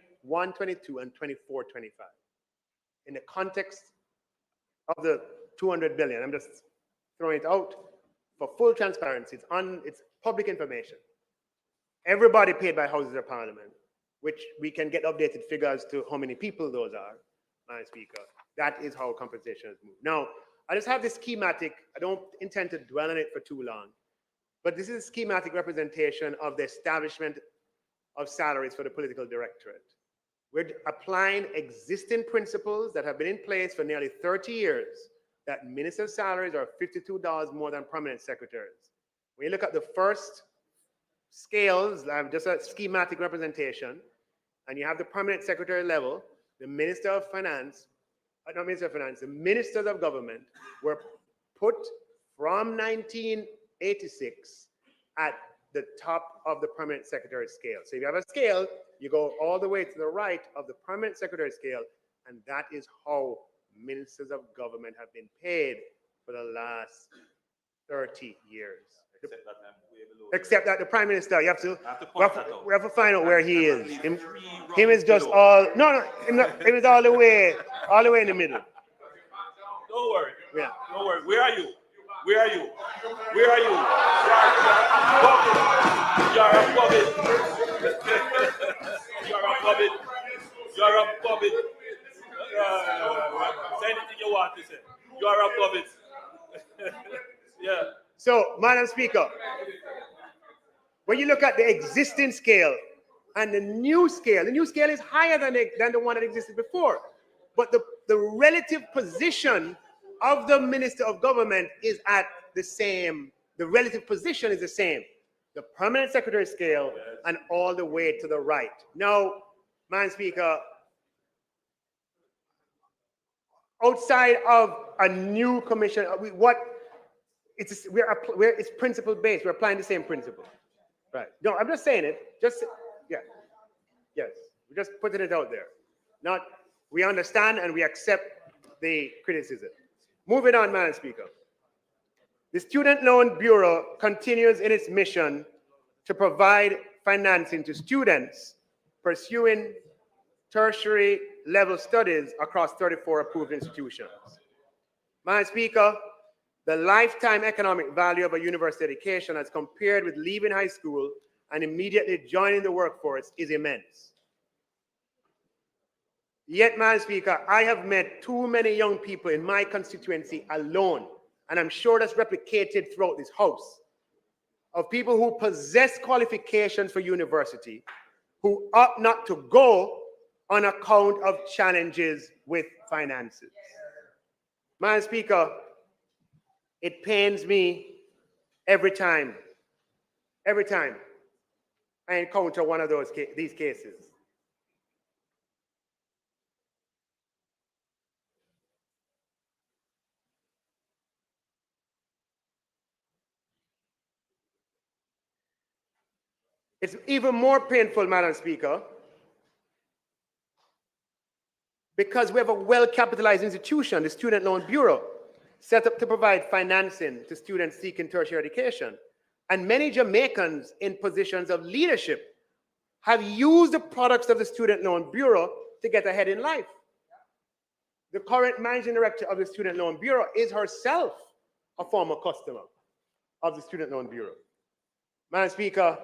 S17: and 24-25. In the context of the 200 billion, I'm just throwing it out for full transparency. It's public information. Everybody paid by Houses of Parliament, which we can get updated figures to how many people those are, Madam Speaker. That is how compensation is moved. Now, I just have this schematic. I don't intend to dwell on it for too long, but this is a schematic representation of the establishment of salaries for the political directorate. We're applying existing principles that have been in place for nearly 30 years, that ministers' salaries are $52 more than permanent secretaries. When you look at the first scales, just a schematic representation, and you have the permanent secretary level, the Minister of Finance, not Minister of Finance, the ministers of government were put from 1986 at the top of the permanent secretary scale. So if you have a scale, you go all the way to the right of the permanent secretary scale, and that is how ministers of government have been paid for the last 30 years. Except that the Prime Minister, we have to find out where he is. Him is just all, him is all the way in the middle.
S12: Don't worry.
S17: Yeah.
S12: Don't worry. Where are you? Where are you? Where are you? You are a puppet. You are a puppet. You are a puppet. Say anything you want to say. You are a puppet. Yeah.
S17: So, Madam Speaker, when you look at the existing scale and the new scale is higher than the one that existed before. But the relative position of the Minister of Government is at the same. The relative position is the same. The permanent secretary scale and all the way to the right. Now, Madam Speaker, outside of a new commission, it's principle based. We're applying the same principle, right? No, I'm just saying it. Yes. We're just putting it out there. We understand and we accept the criticism. Moving on, Madam Speaker. The Student Loan Bureau continues in its mission to provide financing to students pursuing tertiary level studies across 34 approved institutions. Madam Speaker, the lifetime economic value of a university education as compared with leaving high school and immediately joining the workforce is immense. Yet, Madam Speaker, I have met too many young people in my constituency alone, and I'm sure that's replicated throughout this House, of people who possess qualifications for university, who opt not to go on account of challenges with finances. Madam Speaker, it pains me every time I encounter one of these cases. It's even more painful, Madam Speaker, because we have a well-capitalized institution, the Student Loan Bureau, set up to provide financing to students seeking tertiary education. And many Jamaicans in positions of leadership have used the products of the Student Loan Bureau to get ahead in life. The current managing director of the Student Loan Bureau is herself a former customer of the Student Loan Bureau. Madam Speaker,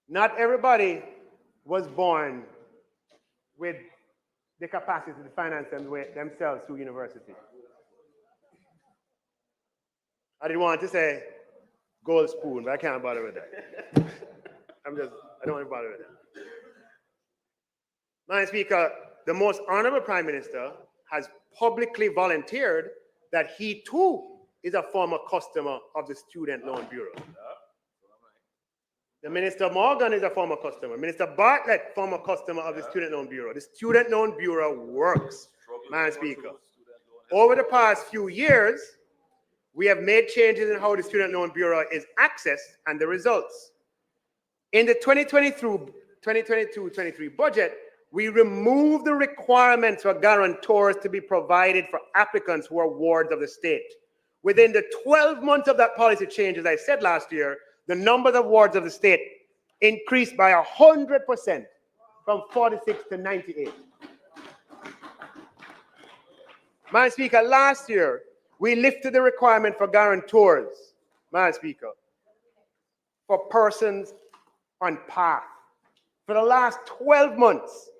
S17: not everybody was born with the capacity to finance themselves through university. I didn't want to say gold spoon, but I can't bother with that. I don't want to bother with that. Madam Speaker, the most honorable Prime Minister has publicly volunteered that he too is a former customer of the Student Loan Bureau. The Minister Morgan is a former customer. Minister Bartlett, former customer of the Student Loan Bureau. The Student Loan Bureau works, Madam Speaker. Over the past few years, we have made changes in how the Student Loan Bureau is accessed and the results. In the 2022-23 budget, we removed the requirements for guarantors to be provided for applicants who are wards of the state. Within the 12 months of that policy change, as I said last year, the number of wards of the state increased by 100% from 46 to 98. Madam Speaker, last year, we lifted the requirement for guarantors, Madam Speaker, for persons on PATH. For the last 12 months,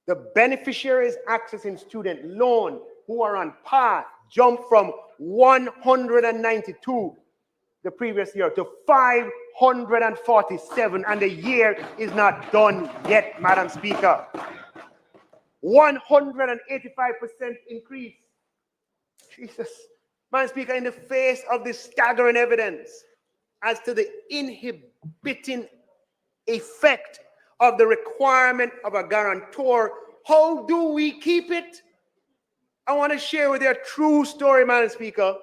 S17: the beneficiaries accessing student loan who are on PATH jumped from 192 the previous year to 547, and the year is not done yet, Madam Speaker. 185% increase. Jesus. Madam Speaker, in the face of this staggering evidence as to the inhibiting effect of the requirement of a guarantor, how do we keep it? I want to share with you a true story, Madam Speaker.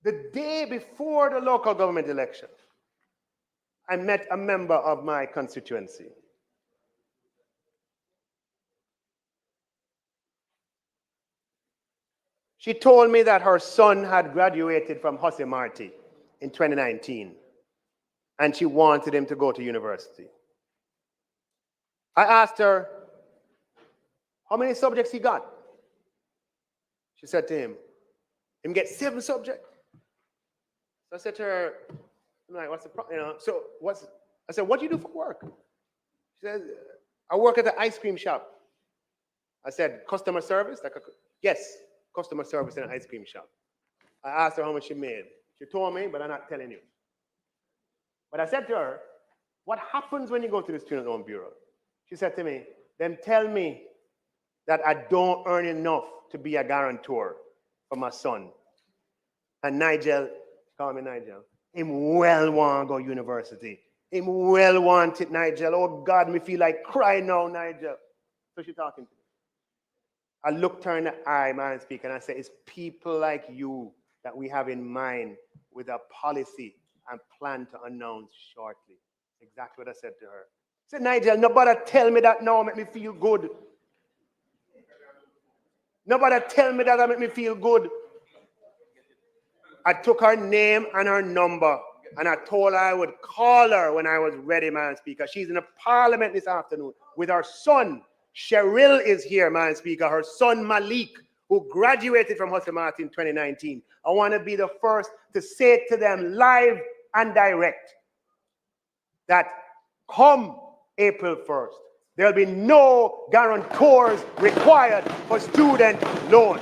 S17: The day before the local government election, I met a member of my constituency. She told me that her son had graduated from Jose Marti in 2019, and she wanted him to go to university. I asked her how many subjects he got. She said to him get 7 subjects. So I said to her, I'm like, what's the problem? So I said, what do you do for work? She said, I work at the ice cream shop. I said, customer service? Yes, customer service in an ice cream shop. I asked her how much she made. She told me, but I'm not telling you. But I said to her, what happens when you go to the Student Loan Bureau? She said to me, them tell me that I don't earn enough to be a guarantor for my son. And Nigel, call me Nigel, him well want to go university. Him well want it, Nigel. Oh God, me feel like crying now, Nigel. So she talking to me. I looked her in the eye, Madam Speaker, and I said, it's people like you that we have in mind with a policy and plan to announce shortly. Exactly what I said to her. I said, Nigel, nobody tell me that now make me feel good. Nobody tell me that make me feel good. I took her name and her number, and I told her I would call her when I was ready, Madam Speaker. She's in the parliament this afternoon with her son. Cheryl is here, Madam Speaker. Her son, Malik, who graduated from Jose Marti in 2019. I want to be the first to say to them live and direct that come April 1st, there'll be no guarantors required for student loan.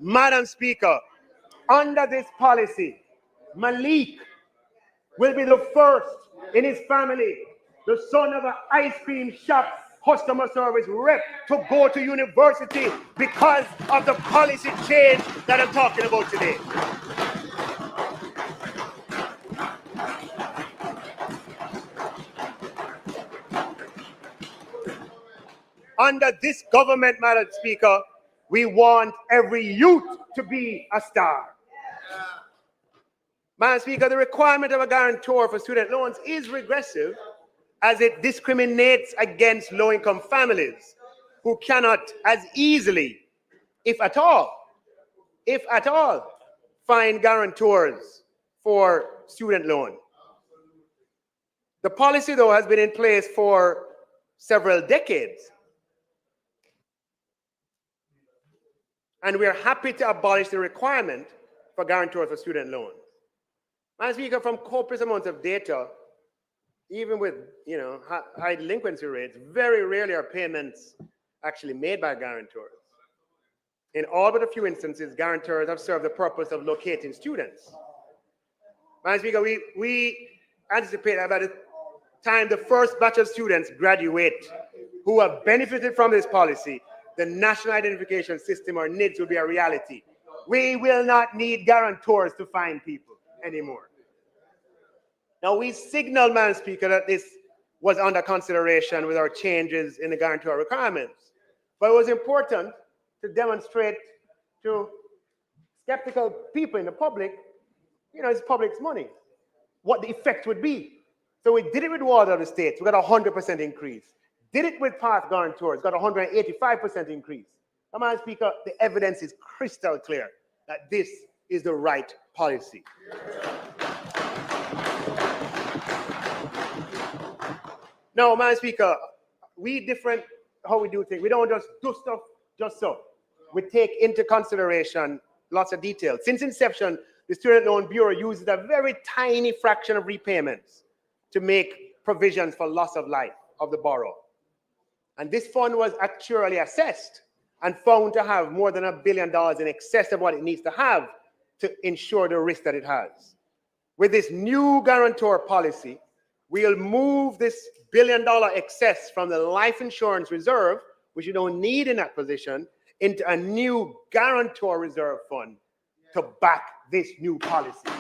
S17: Madam Speaker, under this policy, Malik will be the first in his family, the son of an ice cream shop customer service rep, to go to university because of the policy change that I'm talking about today. Under this government, Madam Speaker, we want every youth to be a star. Madam Speaker, the requirement of a guarantor for student loans is regressive as it discriminates against low-income families who cannot as easily, if at all, find guarantors for student loan. The policy, though, has been in place for several decades. And we are happy to abolish the requirement for guarantors for student loans. Madam Speaker, from copious amounts of data, even with high delinquency rates, very rarely are payments actually made by guarantors. In all but a few instances, guarantors have served the purpose of locating students. Madam Speaker, we anticipate that by the time the first batch of students graduate who have benefited from this policy, the National Identification System, or NIDS, will be a reality. We will not need guarantors to find people anymore. Now, we signaled, Madam Speaker, that this was under consideration with our changes in the guarantor requirements. But it was important to demonstrate to skeptical people in the public, it's public's money, what the effect would be. So we did it with Water of the States, we got a 100% increase. Did it with Path Guarantors, got a 185% increase. Now, Madam Speaker, the evidence is crystal clear that this is the right policy. Now, Madam Speaker, we different how we do things. We don't just do stuff just so. We take into consideration lots of details. Since inception, the Student Loan Bureau uses a very tiny fraction of repayments to make provisions for loss of life of the borrower. And this fund was actuarially assessed and found to have more than $1 billion in excess of what it needs to have to ensure the risk that it has. With this new guarantor policy, we'll move this $1 billion excess from the life insurance reserve, which you don't need in that position, into a new guarantor reserve fund to back this new policy.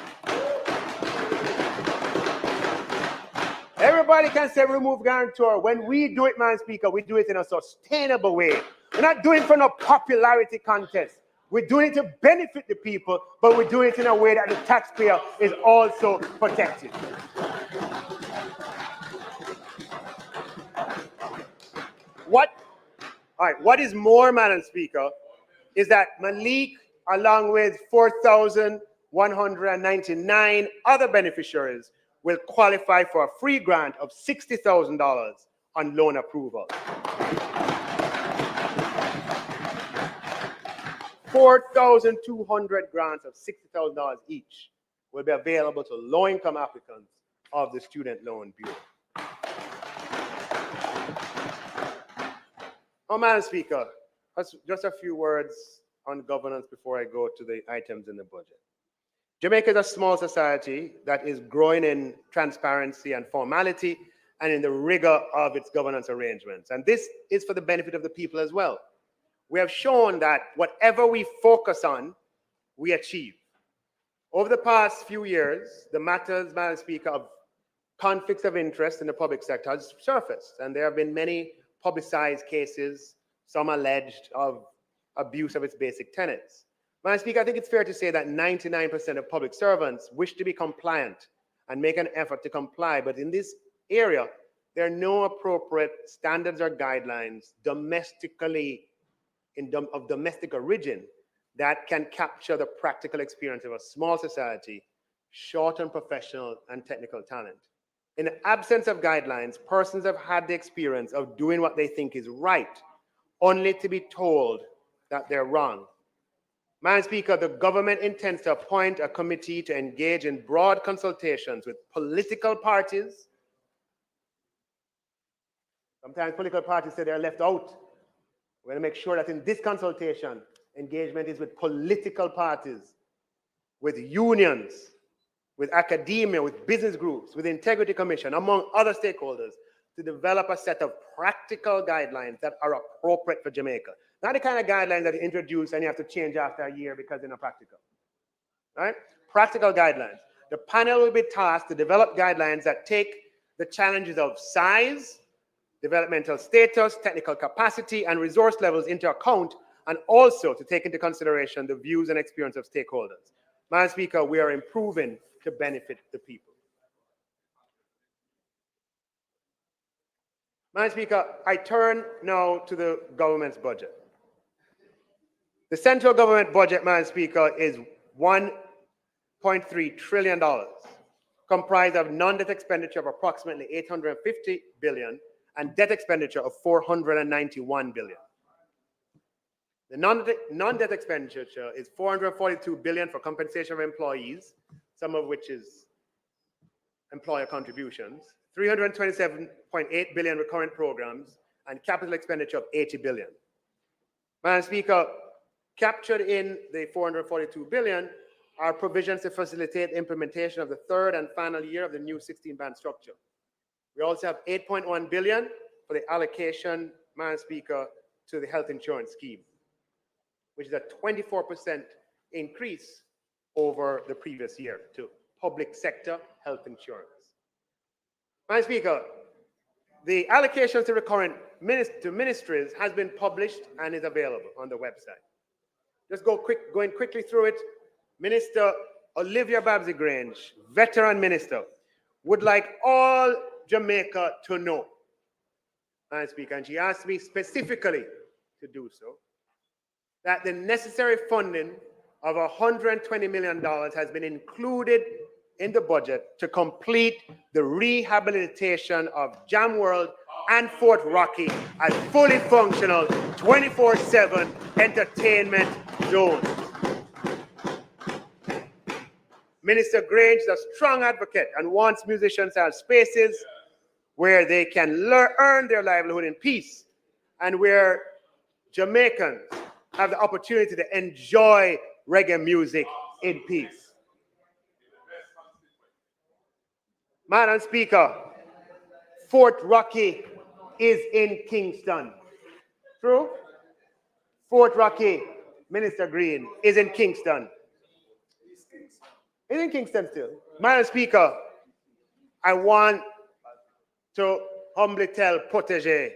S17: Everybody can say remove guarantor. When we do it, Madam Speaker, we do it in a sustainable way. We're not doing it for no popularity contest. We're doing it to benefit the people, but we're doing it in a way that the taxpayer is also protected. What is more, Madam Speaker, is that Malik, along with 4,199 other beneficiaries, will qualify for a free grant of $60,000 on loan approval. 4,200 grants of $60,000 each will be available to low-income applicants of the Student Loan Bureau. Oh, Madam Speaker, just a few words on governance before I go to the items in the budget. Jamaica is a small society that is growing in transparency and formality and in the rigor of its governance arrangements. And this is for the benefit of the people as well. We have shown that whatever we focus on, we achieve. Over the past few years, the matters, Madam Speaker, of conflicts of interest in the public sector has surfaced, and there have been many publicized cases, some alleged, of abuse of its basic tenets. Madam Speaker, I think it's fair to say that 99% of public servants wish to be compliant and make an effort to comply, but in this area, there are no appropriate standards or guidelines domestically of domestic origin that can capture the practical experience of a small society, short on professional and technical talent. In the absence of guidelines, persons have had the experience of doing what they think is right, only to be told that they're wrong. Madam Speaker, the government intends to appoint a committee to engage in broad consultations with political parties. Sometimes political parties say they're left out. We're going to make sure that in this consultation, engagement is with political parties, with unions, with academia, with business groups, with the Integrity Commission, among other stakeholders, to develop a set of practical guidelines that are appropriate for Jamaica. Not the kind of guidelines that you introduce and you have to change after a year because they're not practical. Right? Practical guidelines. The panel will be tasked to develop guidelines that take the challenges of size, developmental status, technical capacity, and resource levels into account, and also to take into consideration the views and experience of stakeholders. Madam Speaker, we are improving to benefit the people. Madam Speaker, I turn now to the government's budget. The central government budget, Madam Speaker, is $1.3 trillion, comprised of non-debt expenditure of approximately $850 billion and debt expenditure of $491 billion. The non-debt expenditure is $442 billion for compensation of employees, some of which is employer contributions, 327.8 billion recurrent programs, and capital expenditure of 80 billion. Madam Speaker, captured in the 442 billion are provisions to facilitate implementation of the third and final year of the new 16-band structure. We also have 8.1 billion for the allocation, Madam Speaker, to the health insurance scheme, which is a 24% increase over the previous year to public sector health insurance. Madam Speaker, the allocations to recurrent ministries has been published and is available on the website. Just going quickly through it. Minister Olivia Babsy-Grange, veteran minister, would like all Jamaica to know, Madam Speaker, and she asked me specifically to do so, that the necessary funding of $120 million has been included in the budget to complete the rehabilitation of Jam World and Fort Rocky as fully functional 24/7 entertainment zones. Minister Grange is a strong advocate and wants musicians to have spaces where they can earn their livelihood in peace and where Jamaicans have the opportunity to enjoy reggae music in peace. Madam Speaker, Fort Rocky is in Kingston. True? Fort Rocky, Minister Green, is in Kingston. It's in Kingston still. Madam Speaker, I want to humbly tell Protégé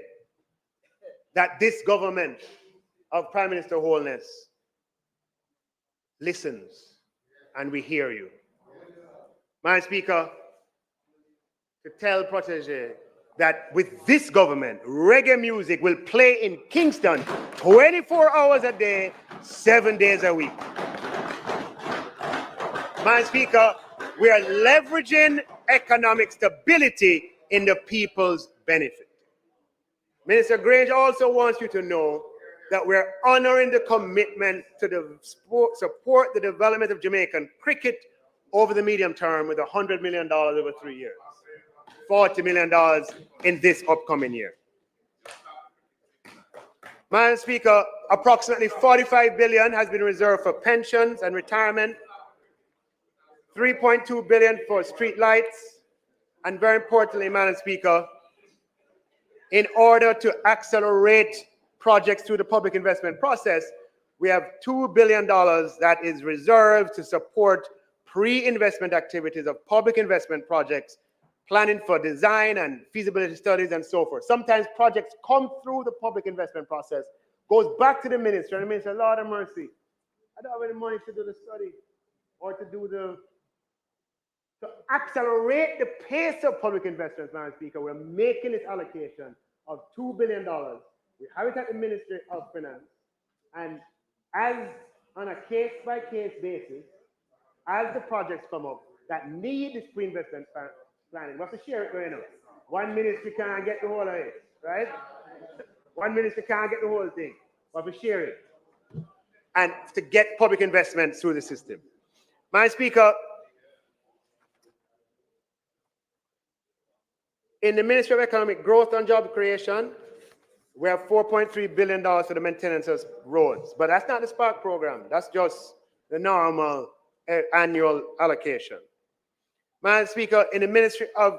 S17: that this government of Prime Minister Holness listens and we hear you. Madam Speaker, to tell Protégé that with this government, reggae music will play in Kingston 24 hours a day, 7 days a week. Madam Speaker, we are leveraging economic stability in the people's benefit. Minister Grange also wants you to know that we're honoring the commitment to support the development of Jamaican cricket over the medium term with $100 million over 3 years, $40 million in this upcoming year. Madam Speaker, approximately 45 billion has been reserved for pensions and retirement, 3.2 billion for street lights, and very importantly, Madam Speaker, in order to accelerate projects through the public investment process, we have $2 billion that is reserved to support pre-investment activities of public investment projects, planning for design and feasibility studies and so forth. Sometimes projects come through the public investment process, goes back to the minister, and the minister, Lord have mercy, I don't have any money to do the study or to accelerate the pace of public investments, Madam Speaker. We're making this allocation of $2 billion. We have it at the Ministry of Finance, and as on a case-by-case basis, as the projects come up that need this pre-investment planning, we have to share it going on. One ministry can't get the whole of it, right? One ministry can't get the whole thing. We have to share it and to get public investment through the system. Madam Speaker, in the Ministry of Economic Growth and Job Creation, we have $4.3 billion for the maintenance of roads. But that's not the Spark program. That's just the normal annual allocation. Madam Speaker, in the Ministry of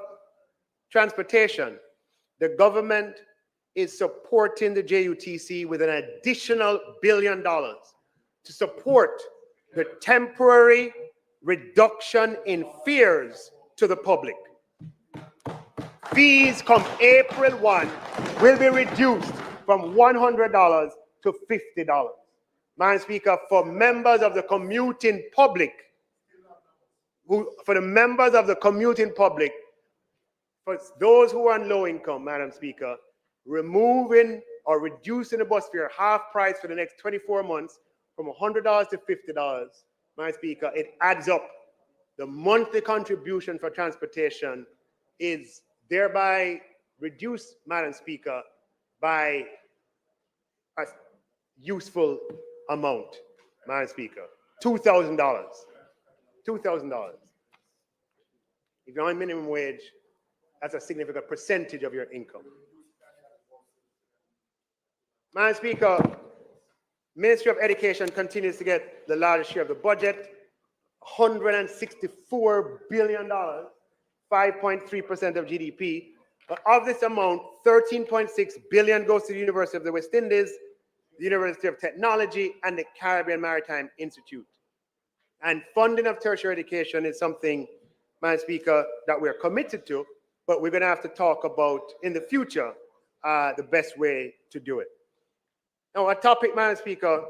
S17: Transportation, the government is supporting the JUTC with an additional $1 billion to support the temporary reduction in fares to the public. Fees come April 1 will be reduced from $100 to $50. Madam Speaker, for members of the commuting public, for those who are on low income, Madam Speaker, removing or reducing the bus fare half price for the next 24 months from $100 to $50, Madam Speaker, it adds up. The monthly contribution for transportation is thereby reduced, Madam Speaker, by a useful amount, Madam Speaker, $2,000. $2,000. If you're on minimum wage, that's a significant percentage of your income. Madam Speaker, Ministry of Education continues to get the largest share of the budget, $164 billion, 5.3% of GDP. But of this amount, 13.6 billion goes to the University of the West Indies, the University of Technology, and the Caribbean Maritime Institute. And funding of tertiary education is something, Madam Speaker, that we're committed to, but we're going to have to talk about in the future the best way to do it. Now, a topic, Madam Speaker,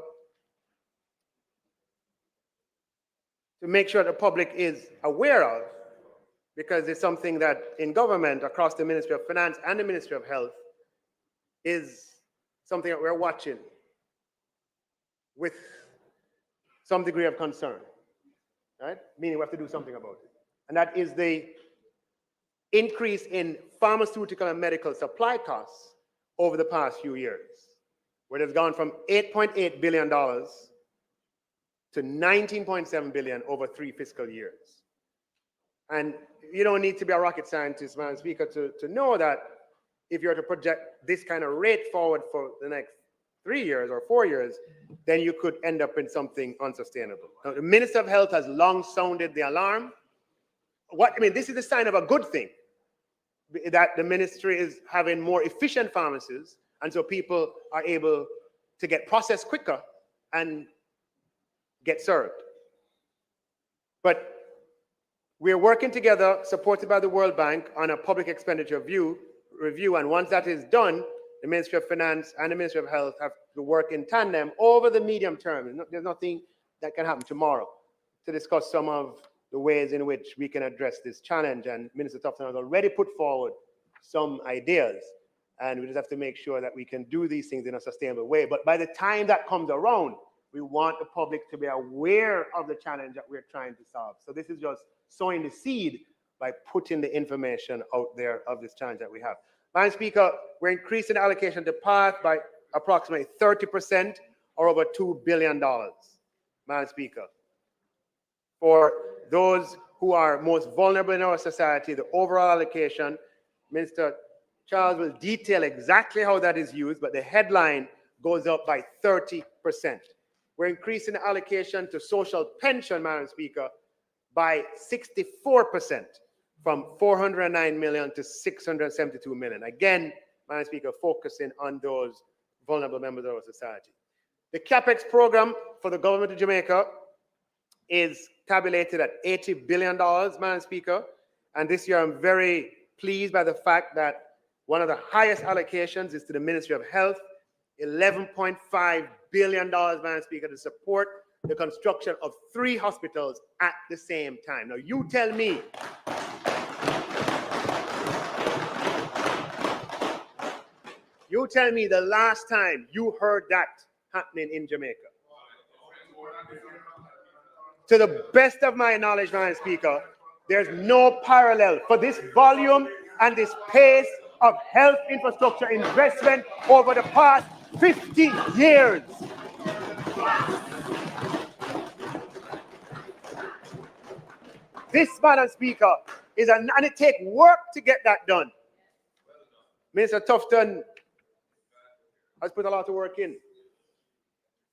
S17: to make sure the public is aware of, because it's something that in government across the Ministry of Finance and the Ministry of Health is something that we're watching with some degree of concern, right? Meaning we have to do something about it. And that is the increase in pharmaceutical and medical supply costs over the past few years, where they've gone from $8.8 billion to $19.7 billion over 3 fiscal years. And you don't need to be a rocket scientist, Madam Speaker, to know that if you're to project this kind of rate forward for the next 3 years or 4 years, then you could end up in something unsustainable. Now, the Minister of Health has long sounded the alarm. This is a sign of a good thing, that the ministry is having more efficient pharmacies, and so people are able to get processed quicker and get served. But we're working together, supported by the World Bank, on a public expenditure review, and once that is done, the Ministry of Finance and the Ministry of Health have to work in tandem over the medium term. There's nothing that can happen tomorrow to discuss some of the ways in which we can address this challenge. And Minister Tufton has already put forward some ideas, and we just have to make sure that we can do these things in a sustainable way. But by the time that comes around, we want the public to be aware of the challenge that we're trying to solve. So this is just sowing the seed by putting the information out there of this challenge that we have. Madam Speaker, we're increasing the allocation to PATH by approximately 30% or over $2 billion, Madam Speaker. For those who are most vulnerable in our society, the overall allocation, Minister Charles will detail exactly how that is used, but the headline goes up by 30%. We're increasing the allocation to social pension, Madam Speaker, by 64%, from 409 million to 672 million. Again, Madam Speaker, focusing on those vulnerable members of our society. The CapEx program for the government of Jamaica is tabulated at $80 billion, Madam Speaker. And this year, I'm very pleased by the fact that one of the highest allocations is to the Ministry of Health, $11.5 billion, Madam Speaker, to support the construction of 3 hospitals at the same time. Now, you tell me, the last time you heard that happening in Jamaica. To the best of my knowledge, Madam Speaker, there's no parallel for this volume and this pace of health infrastructure investment over the past 50 years. This, Madam Speaker, and it takes work to get that done. Minister Tufton has put a lot of work in.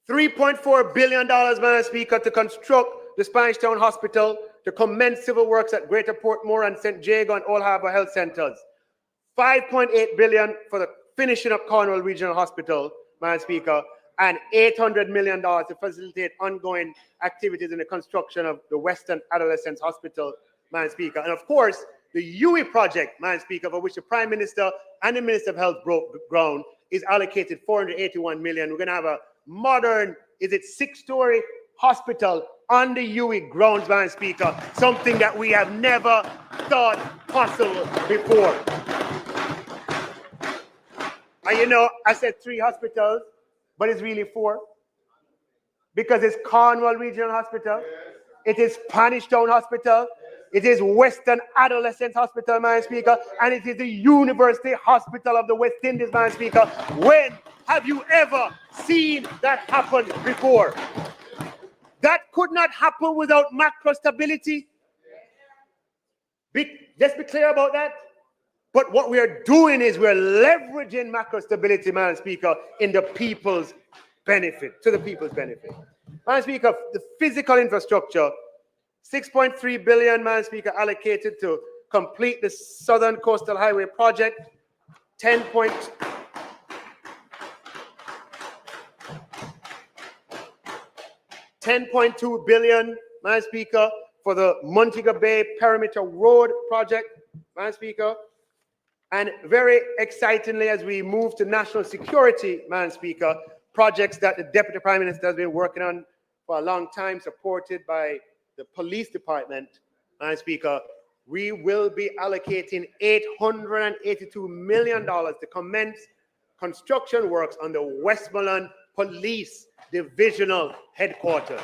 S17: $3.4 billion, Madam Speaker, to construct the Spanish Town Hospital, to commence civil works at Greater Portmore and St. Jago and Old Harbour Health Centres. $5.8 billion for the finishing up Cornwall Regional Hospital, Madam Speaker, and $800 million to facilitate ongoing activities in the construction of the Western Adolescents Hospital, Madam Speaker. And of course, the UWI project, Madam Speaker, for which the Prime Minister and the Minister of Health broke ground, is allocated $481 million. We're going to have a modern, 6-story hospital on the UWI grounds, Madam Speaker, something that we have never thought possible before. And I said 3 hospitals, but it's really 4. Because it's Cornwall Regional Hospital, it is Spanish Town Hospital, it is Western Adolescents Hospital, Madam Speaker, and it is the University Hospital of the West Indies, Madam Speaker. When have you ever seen that happen before? That could not happen without macro stability. Let's be clear about that. But what we are doing is we're leveraging macro stability, Madam Speaker, in the people's benefit, to the people's benefit. Madam Speaker, the physical infrastructure, 6.3 billion, Madam Speaker, allocated to complete the Southern Coastal Highway project, 10.2 billion, Madam Speaker, for the Montego Bay Perimeter Road project, Madam Speaker. And very excitingly, as we move to national security, Madam Speaker, projects that the Deputy Prime Minister has been working on for a long time, supported by the police department, Madam Speaker, we will be allocating $882 million to commence construction works on the Westmoreland Police Divisional Headquarters.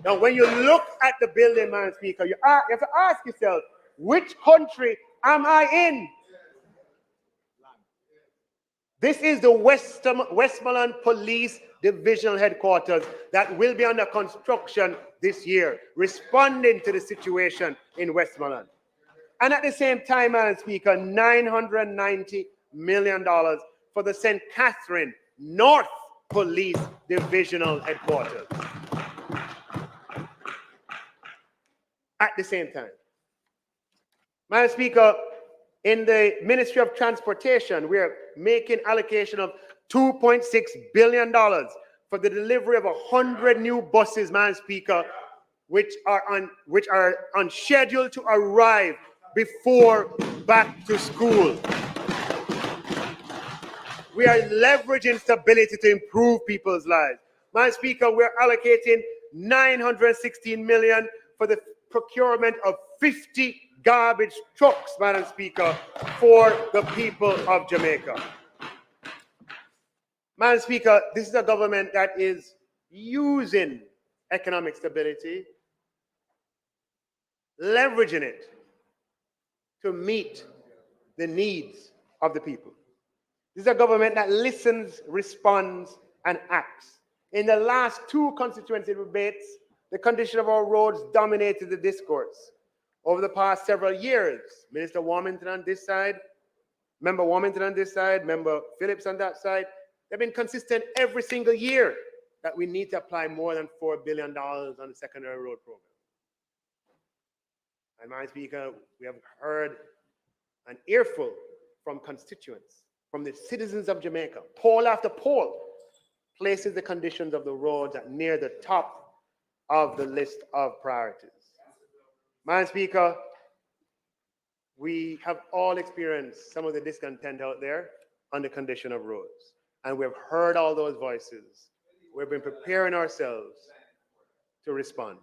S17: Now, when you look at the building, Madam Speaker, you have to ask yourself, which country am I in? This is the Westmoreland Police Divisional Headquarters that will be under construction this year, responding to the situation in Westmoreland. And at the same time, Madam Speaker, $990 million for the St. Catherine North Police Divisional Headquarters. At the same time, Madam Speaker, in the Ministry of Transportation, we are making allocation of $2.6 billion for the delivery of 100 new buses, Madam Speaker, which are on schedule to arrive before back to school. We are leveraging stability to improve people's lives. Madam Speaker, we're allocating $916 million for the procurement of 50 garbage trucks, Madam Speaker, for the people of Jamaica. Madam Speaker, this is a government that is using economic stability, leveraging it to meet the needs of the people. This is a government that listens, responds, and acts. In the last two constituency debates, the condition of our roads dominated the discourse. Over the past several years, Minister Warmington on this side, Member Warmington on this side, Member Phillips on that side, they've been consistent every single year that we need to apply more than $4 billion on the secondary road program. And Madam Speaker, we have heard an earful from constituents, from the citizens of Jamaica. Poll after poll places the conditions of the roads at near the top of the list of priorities. Madam Speaker, we have all experienced some of the discontent out there on the condition of roads. And we've heard all those voices. We've been preparing ourselves to respond.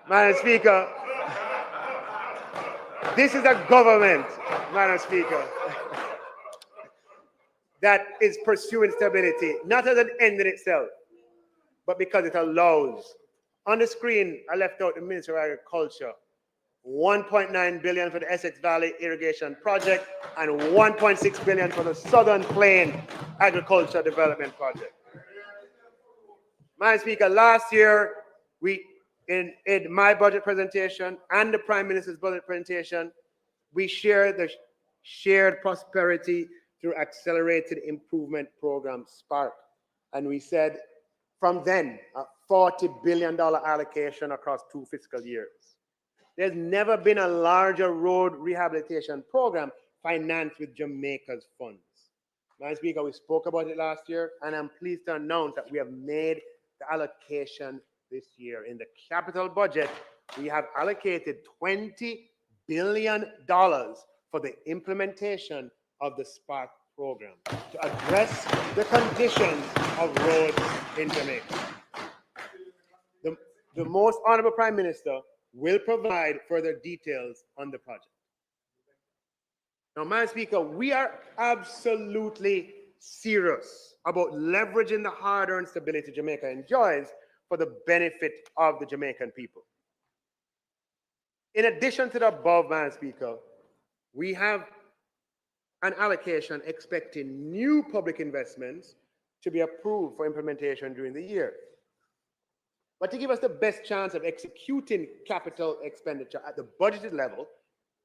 S17: Madam Speaker, this is a government, Madam Speaker, that is pursuing stability, not as an end in itself, but because it allows. On the screen, I left out the Ministry of Agriculture, $1.9 billion for the Essex Valley Irrigation Project and $1.6 billion for the Southern Plain Agriculture Development Project. Madam Speaker, last year, in my budget presentation and the Prime Minister's budget presentation, we shared the Shared Prosperity through Accelerated Improvement Program, SPARK. And we said, from then, a $40 billion allocation across 2 fiscal years. There's never been a larger road rehabilitation program financed with Jamaica's funds. Madam Speaker, we spoke about it last year, and I'm pleased to announce that we have made the allocation this year. In the capital budget, we have allocated $20 billion for the implementation of the SPARK program to address the conditions of roads in Jamaica. The Most Honorable Prime Minister will provide further details on the project. Now, Madam Speaker, we are absolutely serious about leveraging the hard-earned stability Jamaica enjoys for the benefit of the Jamaican people. In addition to the above, Madam Speaker, we have an allocation expecting new public investments to be approved for implementation during the year. But to give us the best chance of executing capital expenditure at the budgeted level,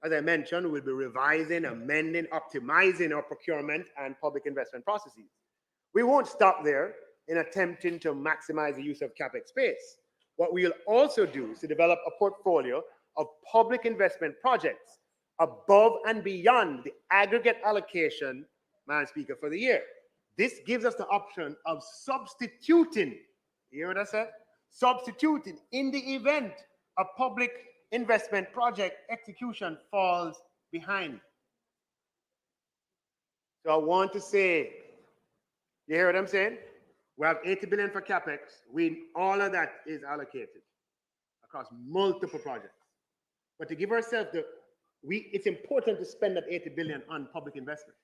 S17: as I mentioned, we'll be revising, amending, optimizing our procurement and public investment processes. We won't stop there in attempting to maximize the use of CapEx space. What we'll also do is to develop a portfolio of public investment projects above and beyond the aggregate allocation, Madam Speaker, for the year. This gives us the option of substituting, you hear what I said? Substituting in the event a public investment project execution falls behind. So I want to say, you hear what I'm saying? We have 80 billion for CapEx. All of that is allocated across multiple projects. But to give ourselves it's important to spend that 80 billion on public investment.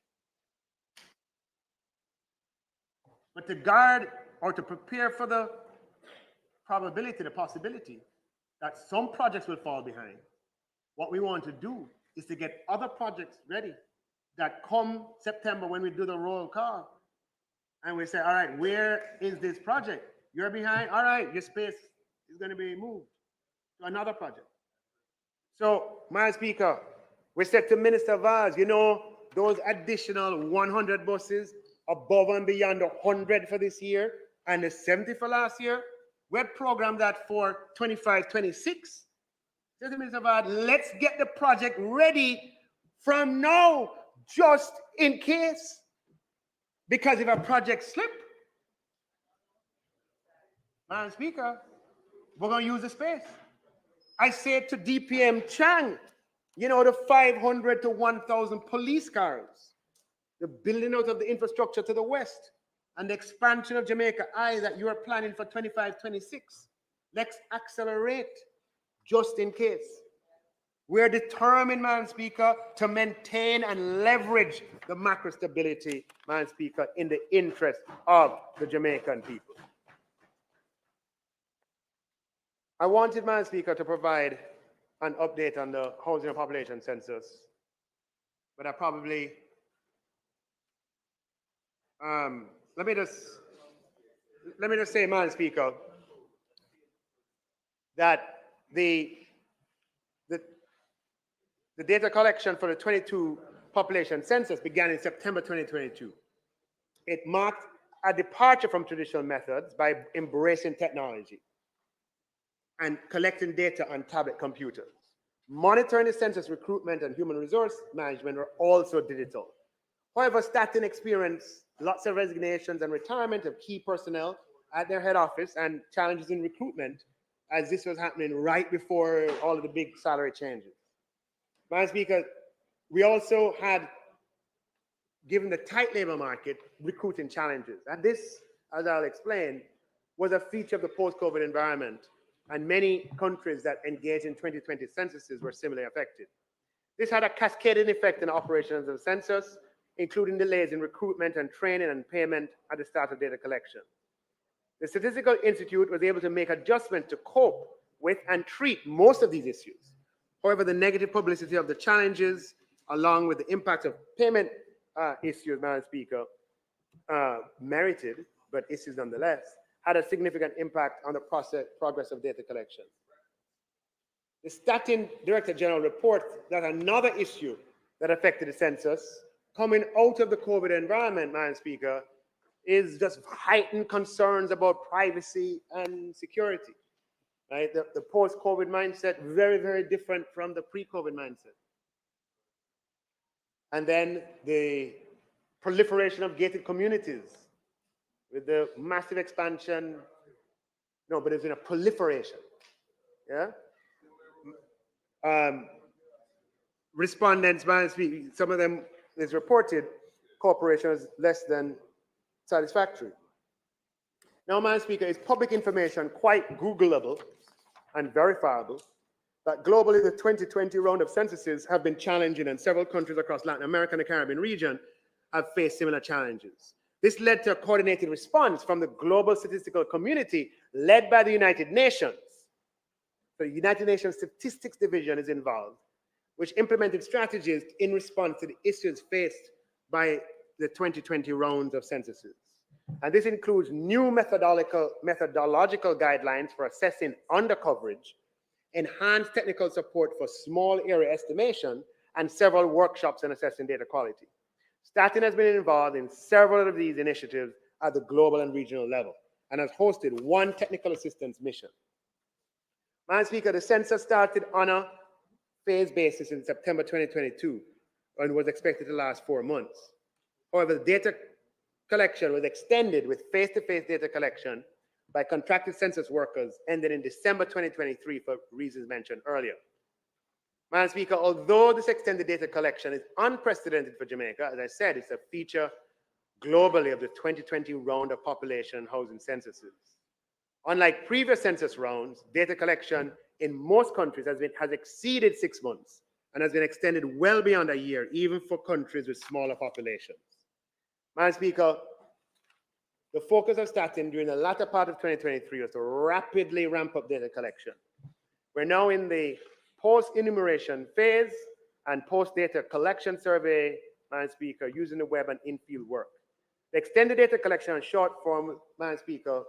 S17: But to guard or to prepare for the probability, the possibility that some projects will fall behind, what we want to do is to get other projects ready that come September when we do the roll call. And we say, all right, where is this project? You're behind, all right, your space is going to be moved to another project. So, Madam Speaker, we said to Minister Vaz, you know, those additional 100 buses above and beyond the 100 for this year and the 70 for last year, we had programmed that for 25, 26. Said to Minister Vaz, let's get the project ready from now, just in case. Because if a project slip, Madam Speaker, we're going to use the space. I said to DPM Chang, you know, the 500 to 1,000 police cars, the building out of the infrastructure to the west, and the expansion of Jamaica Eye that you are planning for 25, 26. Let's accelerate just in case. We're determined, Madam Speaker, to maintain and leverage the macro stability, Madam Speaker, in the interest of the Jamaican people. I wanted, Madam Speaker, to provide an update on the housing and population census, but I probably, let me just say, Madam Speaker, that the data collection for the 22 population census began in September 2022. It marked a departure from traditional methods by embracing technology and collecting data on tablet computers. Monitoring the census recruitment and human resource management were also digital. However, Staten experienced lots of resignations and retirement of key personnel at their head office and challenges in recruitment as this was happening right before all of the big salary changes. Madam Speaker, we also had, given the tight labor market, recruiting challenges. And this, as I'll explain, was a feature of the post-COVID environment, and many countries that engaged in 2020 censuses were similarly affected. This had a cascading effect on operations of the census, including delays in recruitment and training and payment at the start of data collection. The Statistical Institute was able to make adjustments to cope with and treat most of these issues. However, the negative publicity of the challenges, along with the impact of payment issues, Madam Speaker, merited, but issues nonetheless, had a significant impact on the progress of data collection. The Staten Director General reports that another issue that affected the census, coming out of the COVID environment, Madam Speaker, is just heightened concerns about privacy and security. Right? The post-COVID mindset, very, very different from the pre-COVID mindset. And then the proliferation of gated communities with the massive expansion. No, but it's been a proliferation. Yeah. Respondents, some of them is reported cooperation is less than satisfactory. Now, Madam Speaker, is public information quite Googleable and verifiable that globally the 2020 round of censuses have been challenging, and several countries across Latin America and the Caribbean region have faced similar challenges. This led to a coordinated response from the global statistical community led by the United Nations. The United Nations Statistics Division is involved, which implemented strategies in response to the issues faced by the 2020 rounds of censuses. And this includes new methodological guidelines for assessing undercoverage, enhanced technical support for small area estimation, and several workshops on assessing data quality. Statin has been involved in several of these initiatives at the global and regional level and has hosted one technical assistance mission. Madam Speaker, the census started on a phase basis in September 2022 and was expected to last 4 months. However, the data collection was extended with face-to-face data collection by contracted census workers ended in December 2023 for reasons mentioned earlier. Madam Speaker, although this extended data collection is unprecedented for Jamaica, as I said, it's a feature globally of the 2020 round of population and housing censuses. Unlike previous census rounds, data collection in most countries has exceeded 6 months and has been extended well beyond a year, even for countries with smaller populations. Madam Speaker, the focus of Statin during the latter part of 2023 was to rapidly ramp up data collection. We're now in the post-enumeration phase and post-data collection survey, Madam Speaker, using the web and in-field work. The extended data collection and short form, Madam Speaker,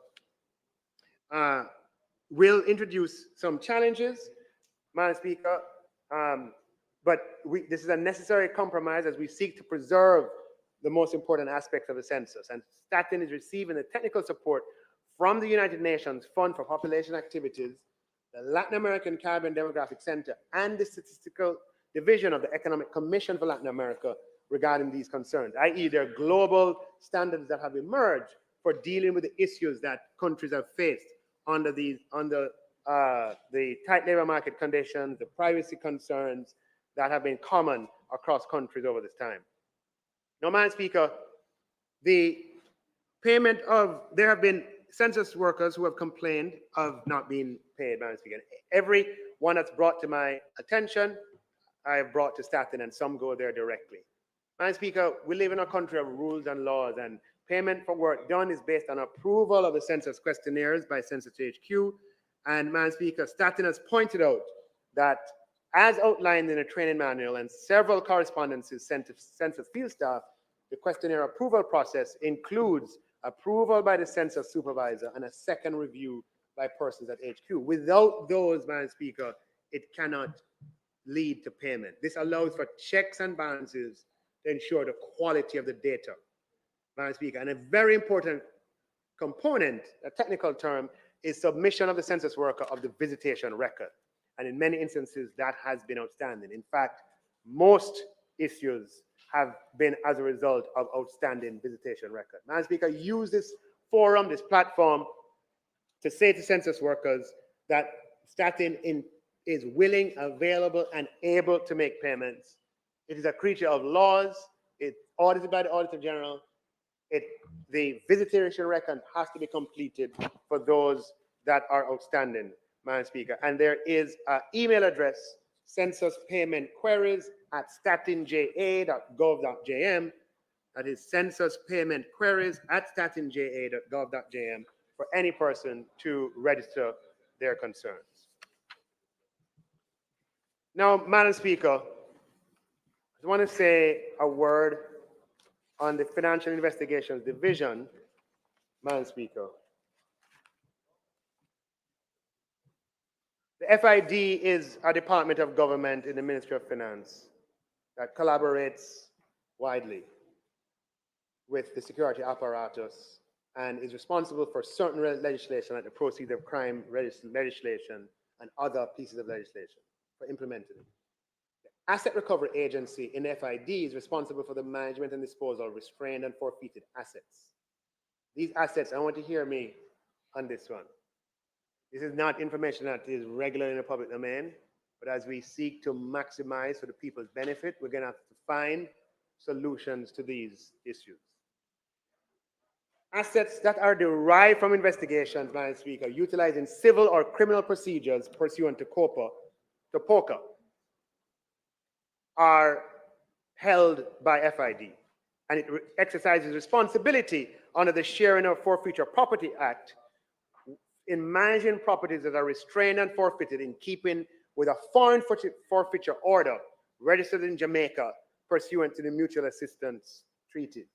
S17: will introduce some challenges, Madam Speaker, but this is a necessary compromise as we seek to preserve the most important aspects of the census. And Statin is receiving the technical support from the United Nations Fund for Population Activities, the Latin American Caribbean Demographic Center, and the Statistical Division of the Economic Commission for Latin America regarding these concerns, i.e. there are global standards that have emerged for dealing with the issues that countries have faced under the tight labor market conditions, the privacy concerns that have been common across countries over this time. Now, Madam Speaker, the payment of, there have been census workers who have complained of not being paid, Madam Speaker. Every one that's brought to my attention, I have brought to Statin, and some go there directly. Madam Speaker, we live in a country of rules and laws, and payment for work done is based on approval of the census questionnaires by Census HQ. And Madam Speaker, Statin has pointed out that as outlined in a training manual and several correspondences sent to census field staff, the questionnaire approval process includes approval by the census supervisor and a second review by persons at HQ. Without those, Madam Speaker, it cannot lead to payment. This allows for checks and balances to ensure the quality of the data, Madam Speaker. And a very important component, a technical term, is submission of the census worker of the visitation record. And in many instances, that has been outstanding. In fact, most issues have been as a result of outstanding visitation record. Madam Speaker, use this forum, this platform, to say to census workers that Statin is willing, available, and able to make payments. It is a creature of laws. It's audited by the Auditor General. The visitation record has to be completed for those that are outstanding, Madam Speaker. And there is an email address, censuspaymentqueries@statinja.gov.jm. That is censuspaymentqueries@statinja.gov.jm for any person to register their concerns. Now, Madam Speaker, I want to say a word on the Financial Investigations Division, Madam Speaker. The FID is a department of government in the Ministry of Finance that collaborates widely with the security apparatus and is responsible for certain legislation like the Proceeds of Crime legislation and other pieces of legislation for implementing it. The Asset Recovery Agency in FID is responsible for the management and disposal of restrained and forfeited assets. These assets, I want to hear me on this one. This is not information that is regular in the public domain, but as we seek to maximize for the people's benefit, we're going to have to find solutions to these issues. Assets that are derived from investigations, Madam Speaker, utilized in civil or criminal procedures pursuant to POCA, are held by FID, and it exercises responsibility under the Sharing of Forfeiture Property Act in managing properties that are restrained and forfeited in keeping with a foreign forfeiture order registered in Jamaica pursuant to the Mutual Assistance Treaty.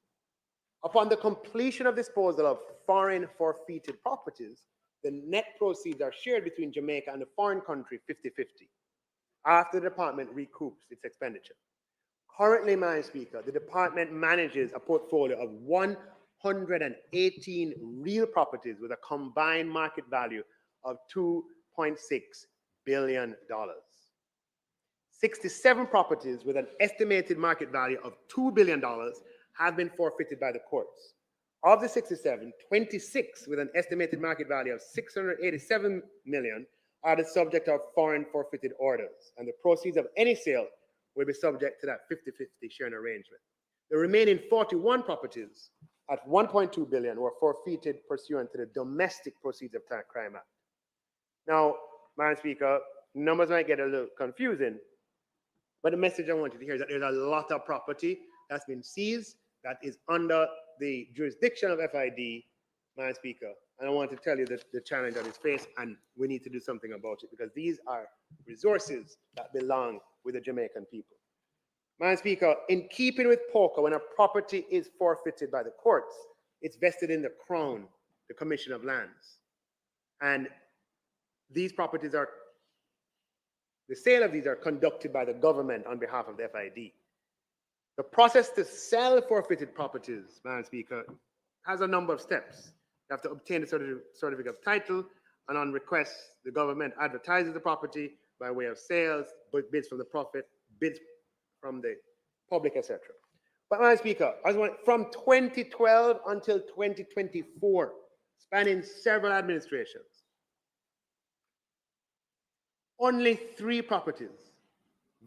S17: Upon the completion of disposal of foreign forfeited properties, the net proceeds are shared between Jamaica and the foreign country 50-50 after the department recoups its expenditure. Currently, Madam Speaker, the department manages a portfolio of 118 real properties with a combined market value of $2.6 billion. 67 properties with an estimated market value of $2 billion have been forfeited by the courts. Of the 67, 26 with an estimated market value of $687 million are the subject of foreign forfeited orders, and the proceeds of any sale will be subject to that 50-50 sharing arrangement. The remaining 41 properties at $1.2 billion were forfeited pursuant to the Domestic Proceeds of Crime Act. Now, Madam Speaker, numbers might get a little confusing, but the message I want you to hear is that there's a lot of property that's been seized that is under the jurisdiction of FID, Madam Speaker. And I want to tell you the challenge that is faced, and we need to do something about it because these are resources that belong with the Jamaican people. Madam Speaker, in keeping with POCA, when a property is forfeited by the courts, it's vested in the Crown, the Commission of Lands. And these properties are, the sale of these are conducted by the government on behalf of the FID. The process to sell forfeited properties, Madam Speaker, has a number of steps. You have to obtain a certificate of title, and on request, the government advertises the property by way of sales, bids from the profit, bids from the public, etc. But Madam Speaker, from 2012 until 2024, spanning several administrations, only 3 properties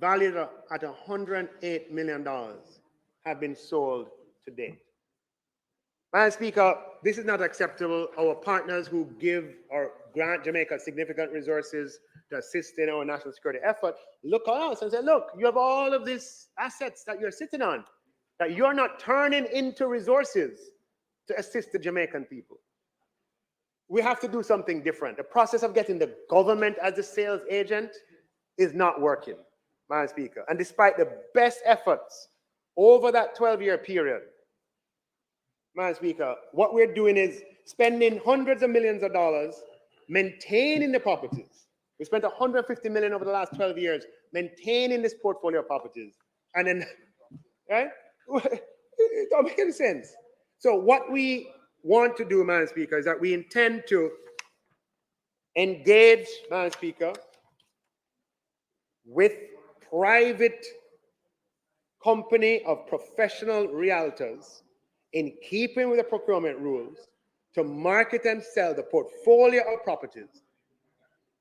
S17: valued at $108 million have been sold to date. Madam Speaker, this is not acceptable. Our partners who give or grant Jamaica significant resources to assist in our national security effort look at us and say, look, you have all of these assets that you're sitting on, that you're not turning into resources to assist the Jamaican people. We have to do something different. The process of getting the government as the sales agent is not working, Madam Speaker. And despite the best efforts over that 12-year period, Madam Speaker, what we're doing is spending hundreds of millions of dollars maintaining the properties. We spent $150 million over the last 12 years maintaining this portfolio of properties. And then, right? It don't make any sense. So what we want to do, Madam Speaker, is that we intend to engage, Madam Speaker, with private company of professional realtors in keeping with the procurement rules to market and sell the portfolio of properties,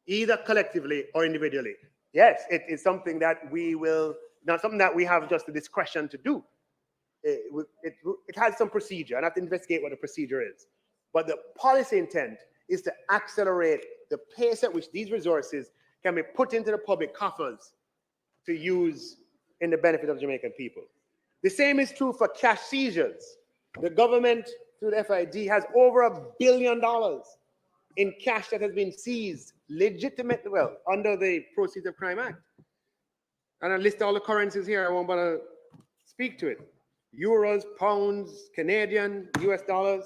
S17: either collectively or individually. Yes, it is something that we will, not something that we have just the discretion to do. It has some procedure, and I have to investigate what the procedure is. But the policy intent is to accelerate the pace at which these resources can be put into the public coffers to use in the benefit of Jamaican people. The same is true for cash seizures. The government, through the FID, has over $1 billion in cash that has been seized legitimately, well, under the Proceeds of Crime Act. And I list all the currencies here. I won't bother speak to it. Euros, pounds, Canadian, US dollars.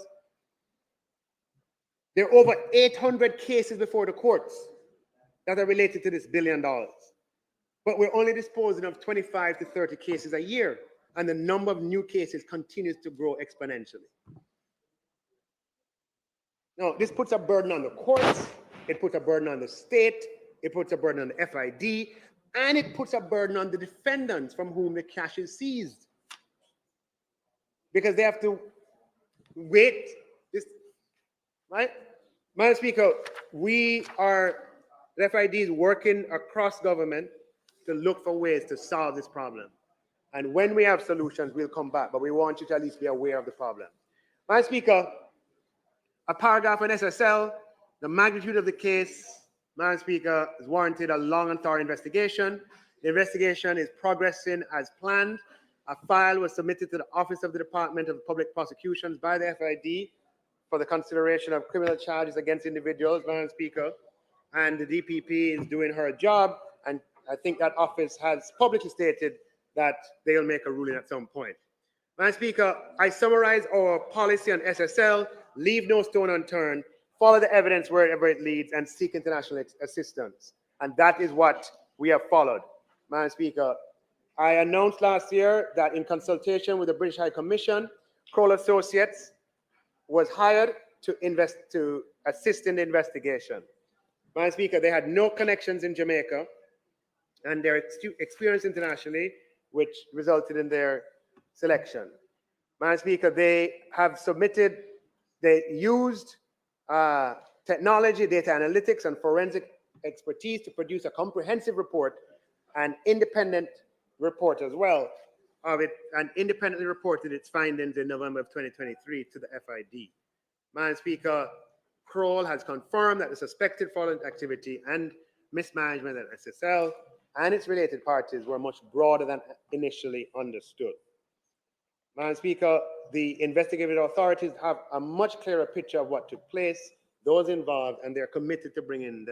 S17: There are over 800 cases before the courts that are related to this $1 billion. But we're only disposing of 25 to 30 cases a year, and the number of new cases continues to grow exponentially. Now, this puts a burden on the courts, it puts a burden on the state, it puts a burden on the FID, and it puts a burden on the defendants from whom the cash is seized. Because they have to wait, right? Madam Speaker, the FID is working across government to look for ways to solve this problem. And when we have solutions, we'll come back, but we want you to at least be aware of the problem. Madam Speaker, a paragraph on SSL, the magnitude of the case, Madam Speaker, has warranted a long and thorough investigation. The investigation is progressing as planned. A file was submitted to the Office of the Department of Public Prosecutions by the FID for the consideration of criminal charges against individuals, Madam Speaker. And the DPP is doing her job, and I think that office has publicly stated that they'll make a ruling at some point. Madam Speaker, I summarize our policy on SSL: leave no stone unturned, follow the evidence wherever it leads, and seek international assistance. And that is what we have followed. Madam Speaker, I announced last year that in consultation with the British High Commission, Kroll Associates was hired to assist in the investigation. Madam Speaker, they had no connections in Jamaica, and their experience internationally, which resulted in their selection. Madam Speaker, they used technology, data analytics, and forensic expertise to produce a comprehensive report, an independent report as well of it, and independently reported its findings in November of 2023 to the FID. Madam Speaker, Kroll has confirmed that the suspected fraudulent activity and mismanagement at SSL and its related parties were much broader than initially understood. Madam Speaker, the investigative authorities have a much clearer picture of what took place, those involved, and they're committed to bringing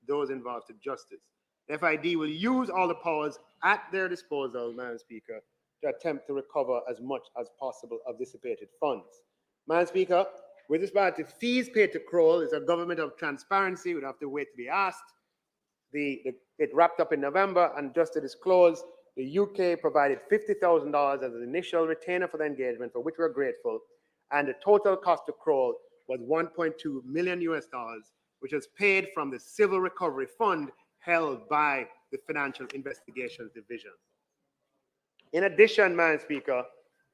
S17: those involved to justice. The FID will use all the powers at their disposal, Madam Speaker, to attempt to recover as much as possible of dissipated funds. Madam Speaker, with respect to fees paid to Kroll, it's a government of transparency. We'd have to wait to be asked. It wrapped up in November, and just to disclose, the UK provided $50,000 as an initial retainer for the engagement, for which we're grateful, and the total cost to Kroll was $1.2 million US, which was paid from the Civil Recovery Fund held by the Financial Investigations Division. In addition, Madam Speaker,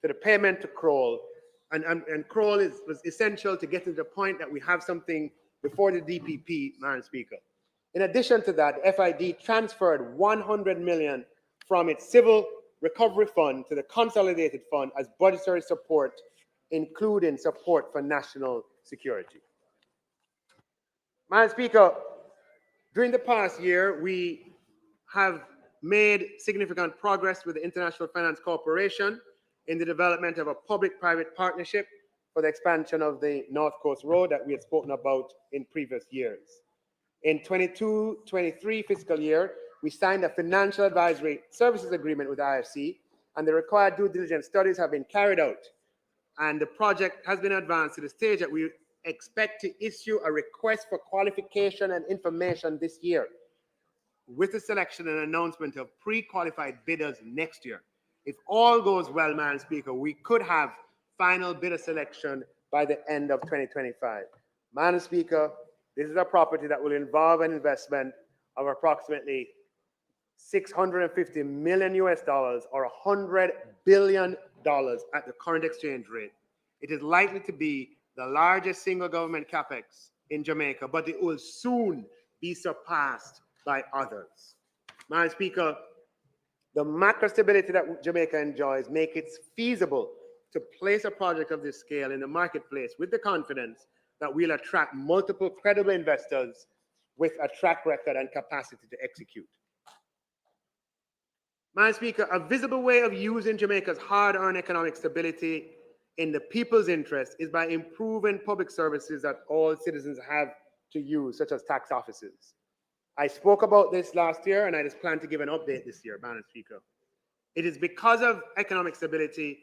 S17: to the payment to Kroll, and Kroll was essential to get to the point that we have something before the DPP, Madam Speaker. In addition to that, FID transferred $100 million from its Civil Recovery Fund to the Consolidated Fund as budgetary support, including support for national security. Madam Speaker, during the past year, we have made significant progress with the International Finance Corporation in the development of a public-private partnership for the expansion of the North Coast Road that we had spoken about in previous years. In 22-23 fiscal year, we signed a financial advisory services agreement with IFC, and the required due diligence studies have been carried out. And the project has been advanced to the stage that we expect to issue a request for qualification and information this year, with the selection and announcement of pre-qualified bidders next year. If all goes well, Madam Speaker, we could have final bidder selection by the end of 2025. Madam Speaker, this is a property that will involve an investment of approximately $650 million US, or $100 billion at the current exchange rate. It is likely to be the largest single government capex in Jamaica, but it will soon be surpassed by others. Madam Speaker, the macro stability that Jamaica enjoys makes it feasible to place a project of this scale in the marketplace with the confidence that we'll attract multiple credible investors with a track record and capacity to execute. Madam Speaker, a visible way of using Jamaica's hard-earned economic stability in the people's interest is by improving public services that all citizens have to use, such as tax offices. I spoke about this last year, and I just plan to give an update this year, Madam Speaker. It is because of economic stability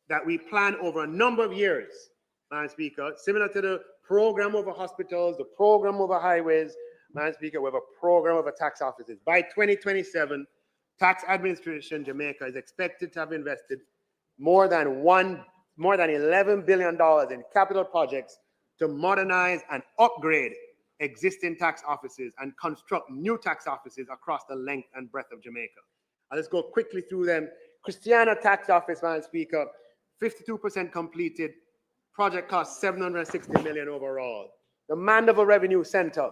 S17: that we plan over a number of years, Madam Speaker, similar to the program over hospitals, the program over highways. Madam Speaker, we have a program over tax offices. By 2027, Tax Administration Jamaica is expected to have invested more than $11 billion in capital projects to modernize and upgrade existing tax offices and construct new tax offices across the length and breadth of Jamaica. Let's go quickly through them. Christiana Tax Office, Madam Speaker, 52% completed. Project cost $760 million overall. The Mandeville Revenue Center,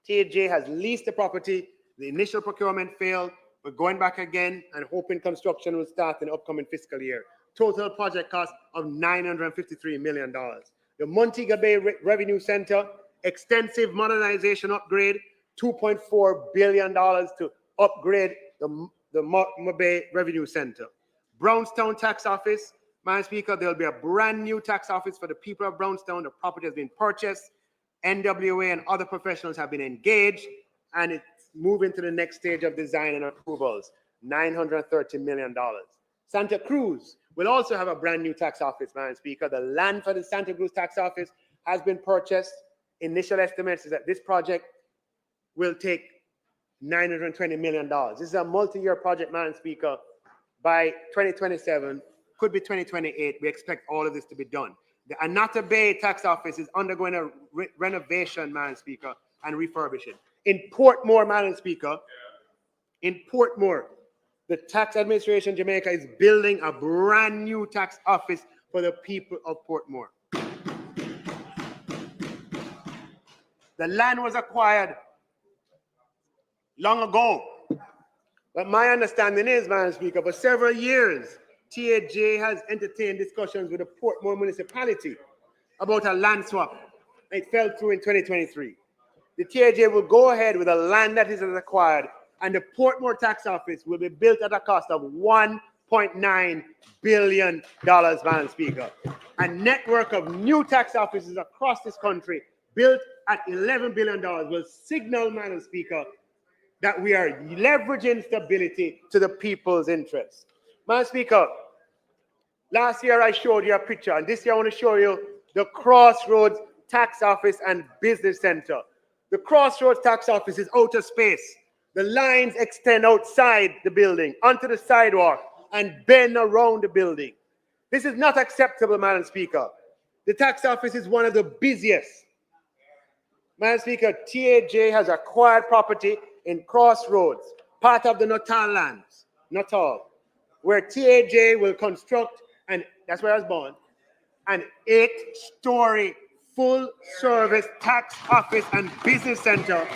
S17: TJ has leased the property. The initial procurement failed. We're going back again and hoping construction will start in the upcoming fiscal year. Total project cost of $953 million. The Montego Bay Revenue Center, extensive modernization upgrade, $2.4 billion to upgrade the Montego Bay Revenue Center. Brownstown Tax Office, Madam Speaker, there'll be a brand new tax office for the people of Brownstown. The property has been purchased. NWA and other professionals have been engaged, and it's moving to the next stage of design and approvals, $930 million. Santa Cruz will also have a brand new tax office, Madam Speaker. The land for the Santa Cruz tax office has been purchased. Initial estimates is that this project will take $920 million. This is a multi-year project, Madam Speaker. By 2027, could be 2028, we expect all of this to be done. The Anata Bay tax office is undergoing a renovation, Madam Speaker, and refurbishing. In Portmore, Madam Speaker, in Portmore, the Tax Administration Jamaica is building a brand new tax office for the people of Portmore. The land was acquired long ago. But my understanding is, Madam Speaker, for several years, TAJ has entertained discussions with the Portmore municipality about a land swap. It fell through in 2023. The TAJ will go ahead with the land that is acquired, and the Portmore tax office will be built at a cost of $1.9 billion, Madam Speaker. A network of new tax offices across this country built at $11 billion will signal, Madam Speaker, that we are leveraging stability to the people's interest. Madam Speaker, last year I showed you a picture, and this year I want to show you the Crossroads Tax Office and Business Center. The Crossroads Tax Office is out of space. The lines extend outside the building, onto the sidewalk, and bend around the building. This is not acceptable, Madam Speaker. The tax office is one of the busiest. Madam Speaker, TAJ has acquired property in Crossroads, part of the Natal lands, Natal, where TAJ will construct, and that's where I was born, an 8-story full-service tax office and business center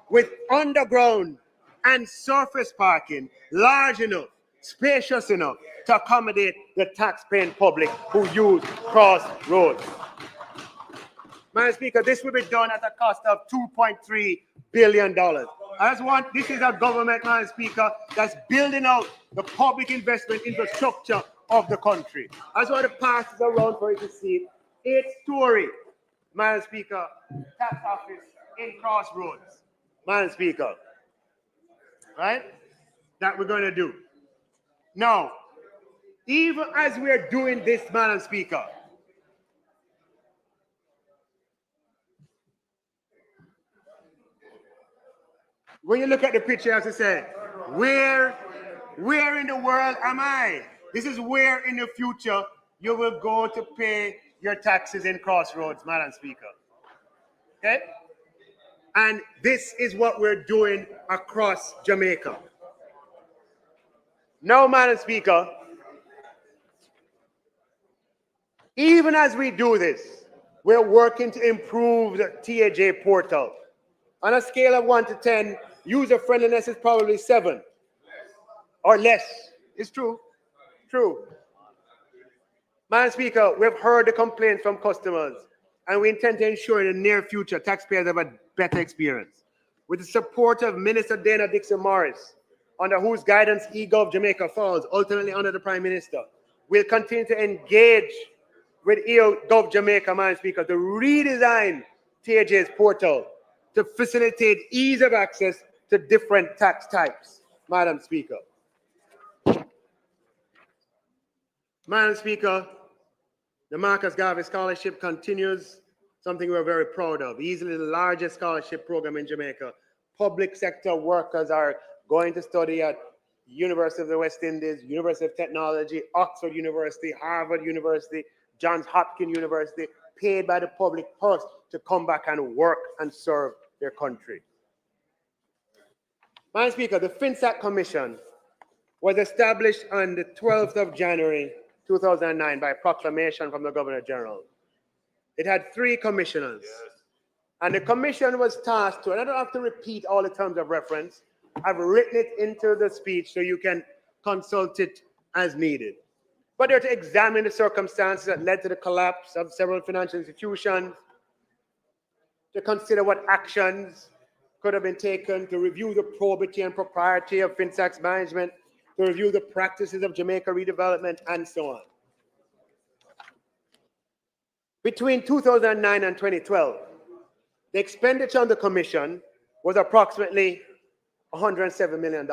S17: with underground and surface parking large enough, spacious enough to accommodate the tax-paying public who use Crossroads. Madam Speaker, this will be done at a cost of $2.3 billion. This is a government, Madam Speaker, that's building out the public investment infrastructure of the country. I just want to pass this around for you to see. 8-story, Madam Speaker, tax office in Crossroads. Madam Speaker, right? That we're going to do. Now, even as we're doing this, Madam Speaker, when you look at the picture, you have to say, where in the world am I? This is where in the future you will go to pay your taxes in Crossroads, Madam Speaker. Okay? And this is what we're doing across Jamaica. Now, Madam Speaker, even as we do this, we're working to improve the TAJ portal. On a scale of 1 to 10, user friendliness is probably 7 or less. It's true. True. Madam Speaker, we've heard the complaints from customers, and we intend to ensure in the near future taxpayers have a better experience. With the support of Minister Dana Dixon Morris, under whose guidance eGov Jamaica falls, ultimately under the Prime Minister, we'll continue to engage with eGov Jamaica, Madam Speaker, to redesign TAJ's portal to facilitate ease of access to different tax types, Madam Speaker. Madam Speaker, the Marcus Garvey Scholarship continues, something we're very proud of. Easily the largest scholarship program in Jamaica. Public sector workers are going to study at University of the West Indies, University of Technology, Oxford University, Harvard University, Johns Hopkins University, paid by the public purse to come back and work and serve their country. Madam Speaker, the FinSAC Commission was established on the 12th of January 2009 by proclamation from the Governor General. It had 3 commissioners. And the commission was tasked to, and I don't have to repeat all the terms of reference, I've written it into the speech so you can consult it as needed. But they're to examine the circumstances that led to the collapse of several financial institutions, to consider what actions could have been taken, to review the probity and propriety of FinSAC's management, to review the practices of Jamaica redevelopment, and so on. Between 2009 and 2012, the expenditure on the commission was approximately $107 million.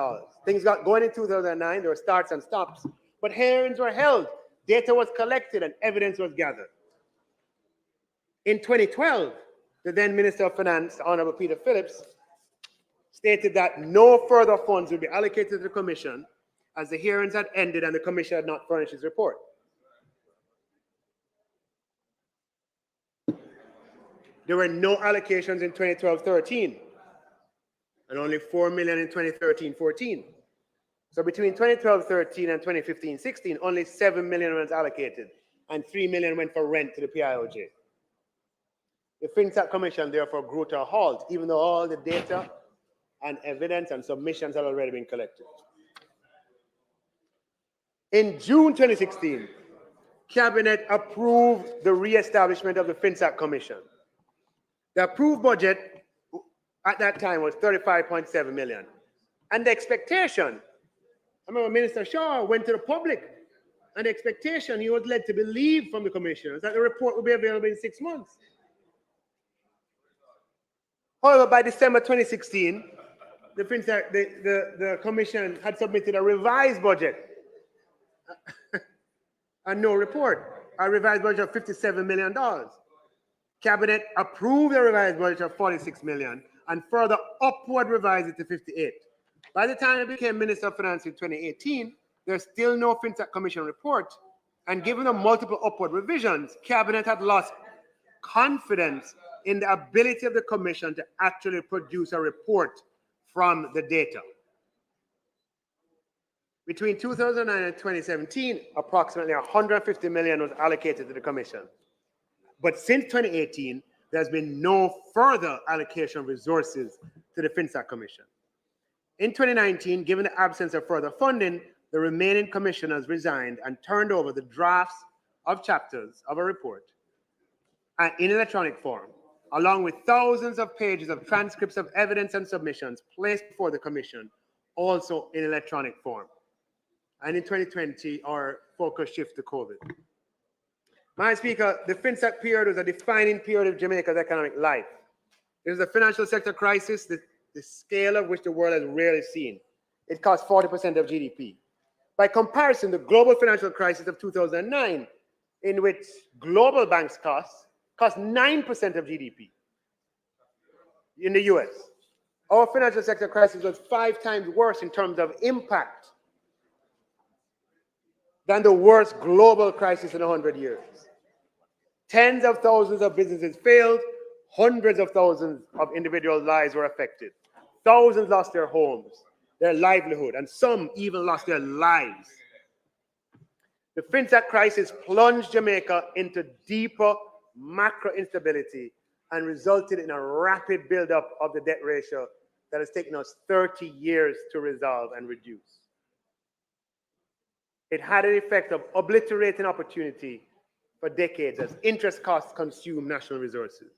S17: Things got going in 2009, there were starts and stops, but hearings were held, data was collected, and evidence was gathered. In 2012, the then Minister of Finance, Honorable Peter Phillips, stated that no further funds would be allocated to the Commission as the hearings had ended and the Commission had not furnished its report. There were no allocations in 2012-13 and only $4 million in 2013-14. So between 2012-13 and 2015-16, only $7 million was allocated and $3 million went for rent to the PIOJ. The FinTech Commission therefore grew to a halt, even though all the data and evidence and submissions had already been collected. In June 2016, Cabinet approved the re-establishment of the FinTech Commission. The approved budget at that time was $35.7 million. And the expectation, I remember Minister Shaw went to the public, and the expectation he was led to believe from the commissioners that the report would be available in 6 months. However, by December 2016, the commission had submitted a revised budget and no report, a revised budget of $57 million. Cabinet approved a revised budget of $46 million and further upward revised it to 58. By the time I became Minister of Finance in 2018, there's still no FinTech Commission report, and given the multiple upward revisions, Cabinet had lost confidence in the ability of the Commission to actually produce a report from the data. Between 2009 and 2017, approximately $150 million was allocated to the Commission. But since 2018, there's been no further allocation of resources to the FinTech Commission. In 2019, given the absence of further funding, the remaining commissioners resigned and turned over the drafts of chapters of a report in electronic form, along with thousands of pages of transcripts of evidence and submissions placed before the Commission, also in electronic form. And in 2020, our focus shifted to COVID. Madam Speaker, the FinTech period was a defining period of Jamaica's economic life. It was a financial sector crisis, the scale of which the world has rarely seen. It cost 40% of GDP. By comparison, the global financial crisis of 2009, in which global banks cost 9% of GDP in the US. Our financial sector crisis was 5 times worse in terms of impact than the worst global crisis in 100 years. Tens of thousands of businesses failed, hundreds of thousands of individual lives were affected. Thousands lost their homes, their livelihood, and some even lost their lives. The FinTech crisis plunged Jamaica into deeper macro instability and resulted in a rapid buildup of the debt ratio that has taken us 30 years to resolve and reduce. It had an effect of obliterating opportunity for decades as interest costs consume national resources.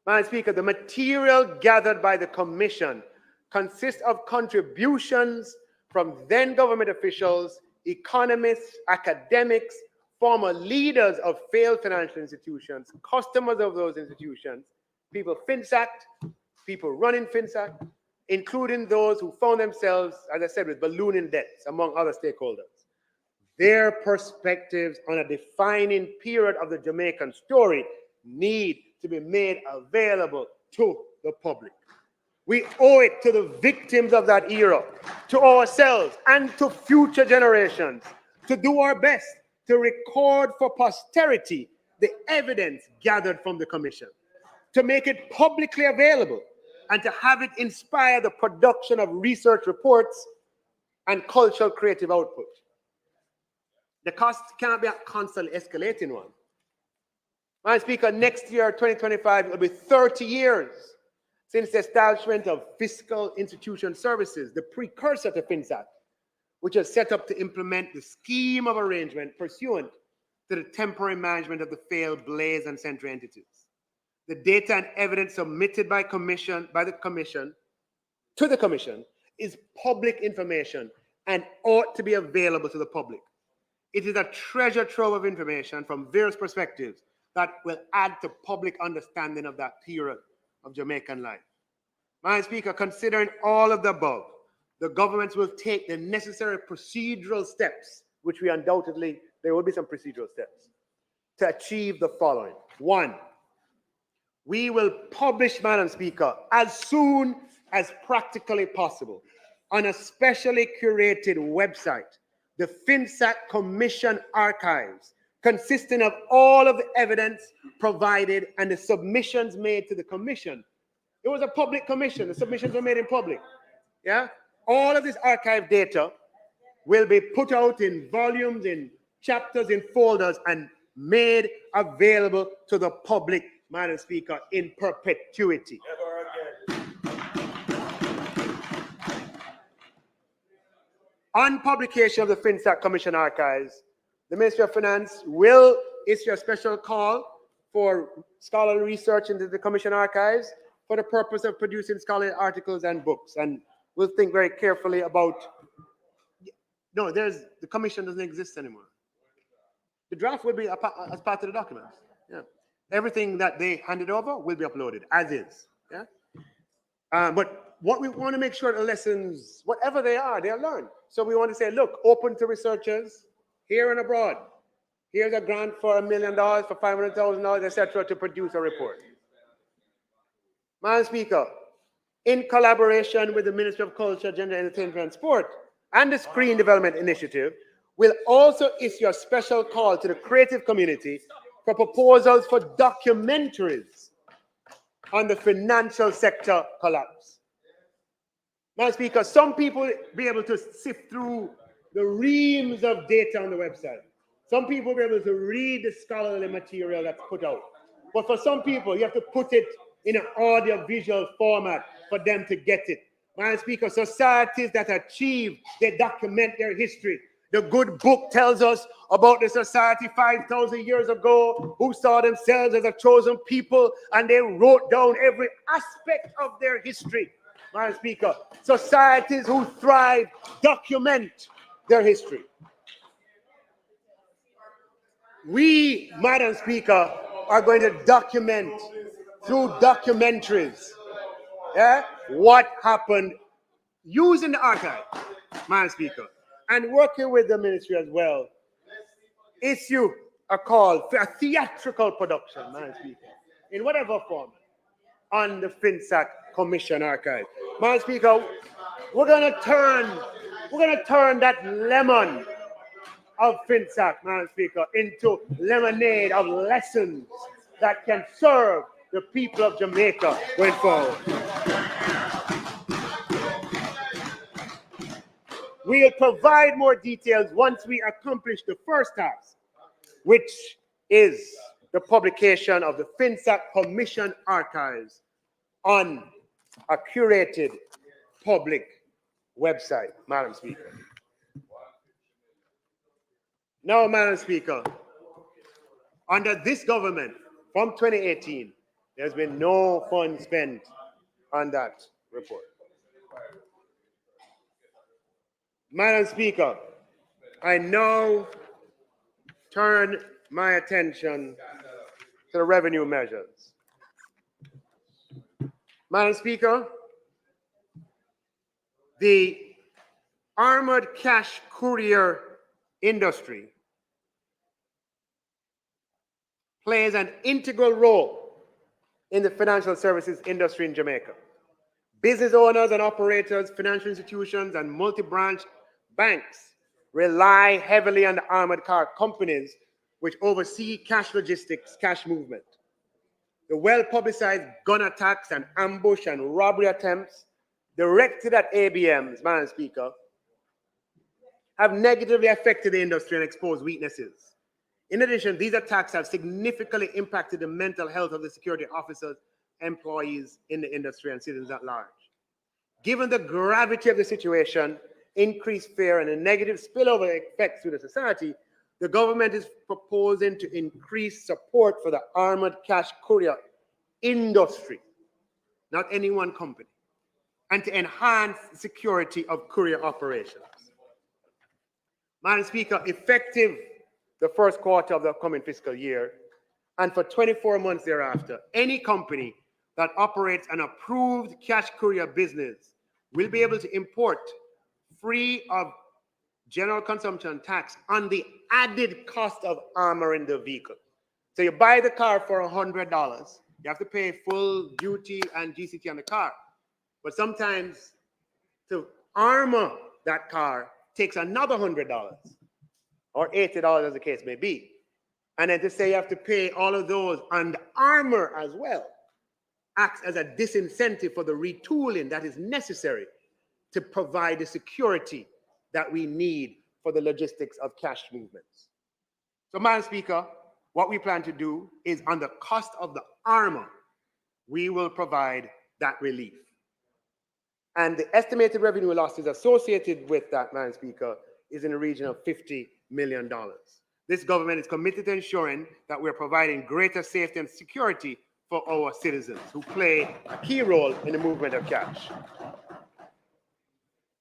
S17: Madam Speaker, the material gathered by the Commission consists of contributions from then government officials, economists, academics, former leaders of failed financial institutions, customers of those institutions, people FinSacked, people running FinSack, including those who found themselves, as I said, with ballooning debts, among other stakeholders. Their perspectives on a defining period of the Jamaican story need to be made available to the public. We owe it to the victims of that era, to ourselves, and to future generations to do our best to record for posterity the evidence gathered from the Commission, to make it publicly available, and to have it inspire the production of research reports and cultural creative output. The cost cannot be a constantly escalating one. Madam Speaker, next year, 2025, it will be 30 years since the establishment of Fiscal Institution Services, the precursor to FinSack, which is set up to implement the scheme of arrangement pursuant to the temporary management of the failed Blaze and Central entities. The data and evidence submitted by the Commission to the Commission is public information and ought to be available to the public. It is a treasure trove of information from various perspectives that will add to public understanding of that period of Jamaican life. Madam Speaker, considering all of the above, the government will take the necessary procedural steps, which we undoubtedly, there will be some procedural steps, to achieve the following. One, we will publish, Madam Speaker, as soon as practically possible on a specially curated website, the FinSAC Commission archives, consisting of all of the evidence provided and the submissions made to the commission. It was a public commission. The submissions were made in public. Yeah? All of this archive data will be put out in volumes, in chapters, in folders, and made available to the public, Madam Speaker, in perpetuity. On publication of the FinSAC Commission archives, the Ministry of Finance will issue a special call for scholarly research into the Commission archives for the purpose of producing scholarly articles and books. And we'll think very carefully about, no, the Commission doesn't exist anymore. The draft will be as part of the documents. Yeah. Everything that they handed over will be uploaded as is. Yeah. But what we want to make sure the lessons, whatever they are learned. So we want to say, look, open to researchers here and abroad. Here's a grant for $1 million, for $500,000, etc., to produce a report. Madam Speaker, in collaboration with the Ministry of Culture, Gender, Entertainment and Sport and the Screen Development Initiative, we'll also issue a special call to the creative community for proposals for documentaries on the financial sector collapse. Madam Speaker, some people be able to sift through the reams of data on the website. Some people will be able to read the scholarly material that's put out. But for some people, you have to put it in an audio-visual format for them to get it. Madam Speaker, societies that achieve, they document their history. The good book tells us about the society 5,000 years ago who saw themselves as a chosen people, and they wrote down every aspect of their history. Madam Speaker, societies who thrive document their history. We, Madam Speaker, are going to document through documentaries, yeah, what happened using the archive, Madam Speaker, and working with the ministry as well. Issue a call for a theatrical production, Madam Speaker, in whatever form, on the FinSAC Commission archive. Madam Speaker, we're gonna turn that lemon of FinSAC, Madam Speaker, into lemonade of lessons that can serve the people of Jamaica going forward. We'll provide more details once we accomplish the first task, which is the publication of the FinSAC Commission archives on a curated public website, Madam Speaker. Now, Madam Speaker, under this government, from 2018, there's been no funds spent on that report. Madam Speaker, I now turn my attention to the revenue measures. Madam Speaker, the armored cash courier industry plays an integral role in the financial services industry in Jamaica. Business owners and operators, financial institutions, and multi-branch banks rely heavily on the armored car companies which oversee cash logistics, cash movement. The well-publicized gun attacks and ambush and robbery attempts directed at ABMs, Madam Speaker, have negatively affected the industry and exposed weaknesses. In addition, these attacks have significantly impacted the mental health of the security officers, employees in the industry, and citizens at large. Given the gravity of the situation, increased fear, and the negative spillover effects to the society, the government is proposing to increase support for the armored cash courier industry, not any one company, and to enhance the security of courier operations. Madam Speaker, effective the first quarter of the upcoming fiscal year, and for 24 months thereafter, any company that operates an approved cash courier business will be able to import free of general consumption tax on the added cost of armoring the vehicle. So you buy the car for $100, you have to pay full duty and GCT on the car. But sometimes to armor that car takes another $100 or $80 as the case may be. And then to say you have to pay all of those on the armor as well acts as a disincentive for the retooling that is necessary to provide the security that we need for the logistics of cash movements. So, Madam Speaker, what we plan to do is on the cost of the armor, we will provide that relief. And the estimated revenue losses associated with that, Madam Speaker, is in the region of $50 million. This government is committed to ensuring that we're providing greater safety and security for our citizens who play a key role in the movement of cash.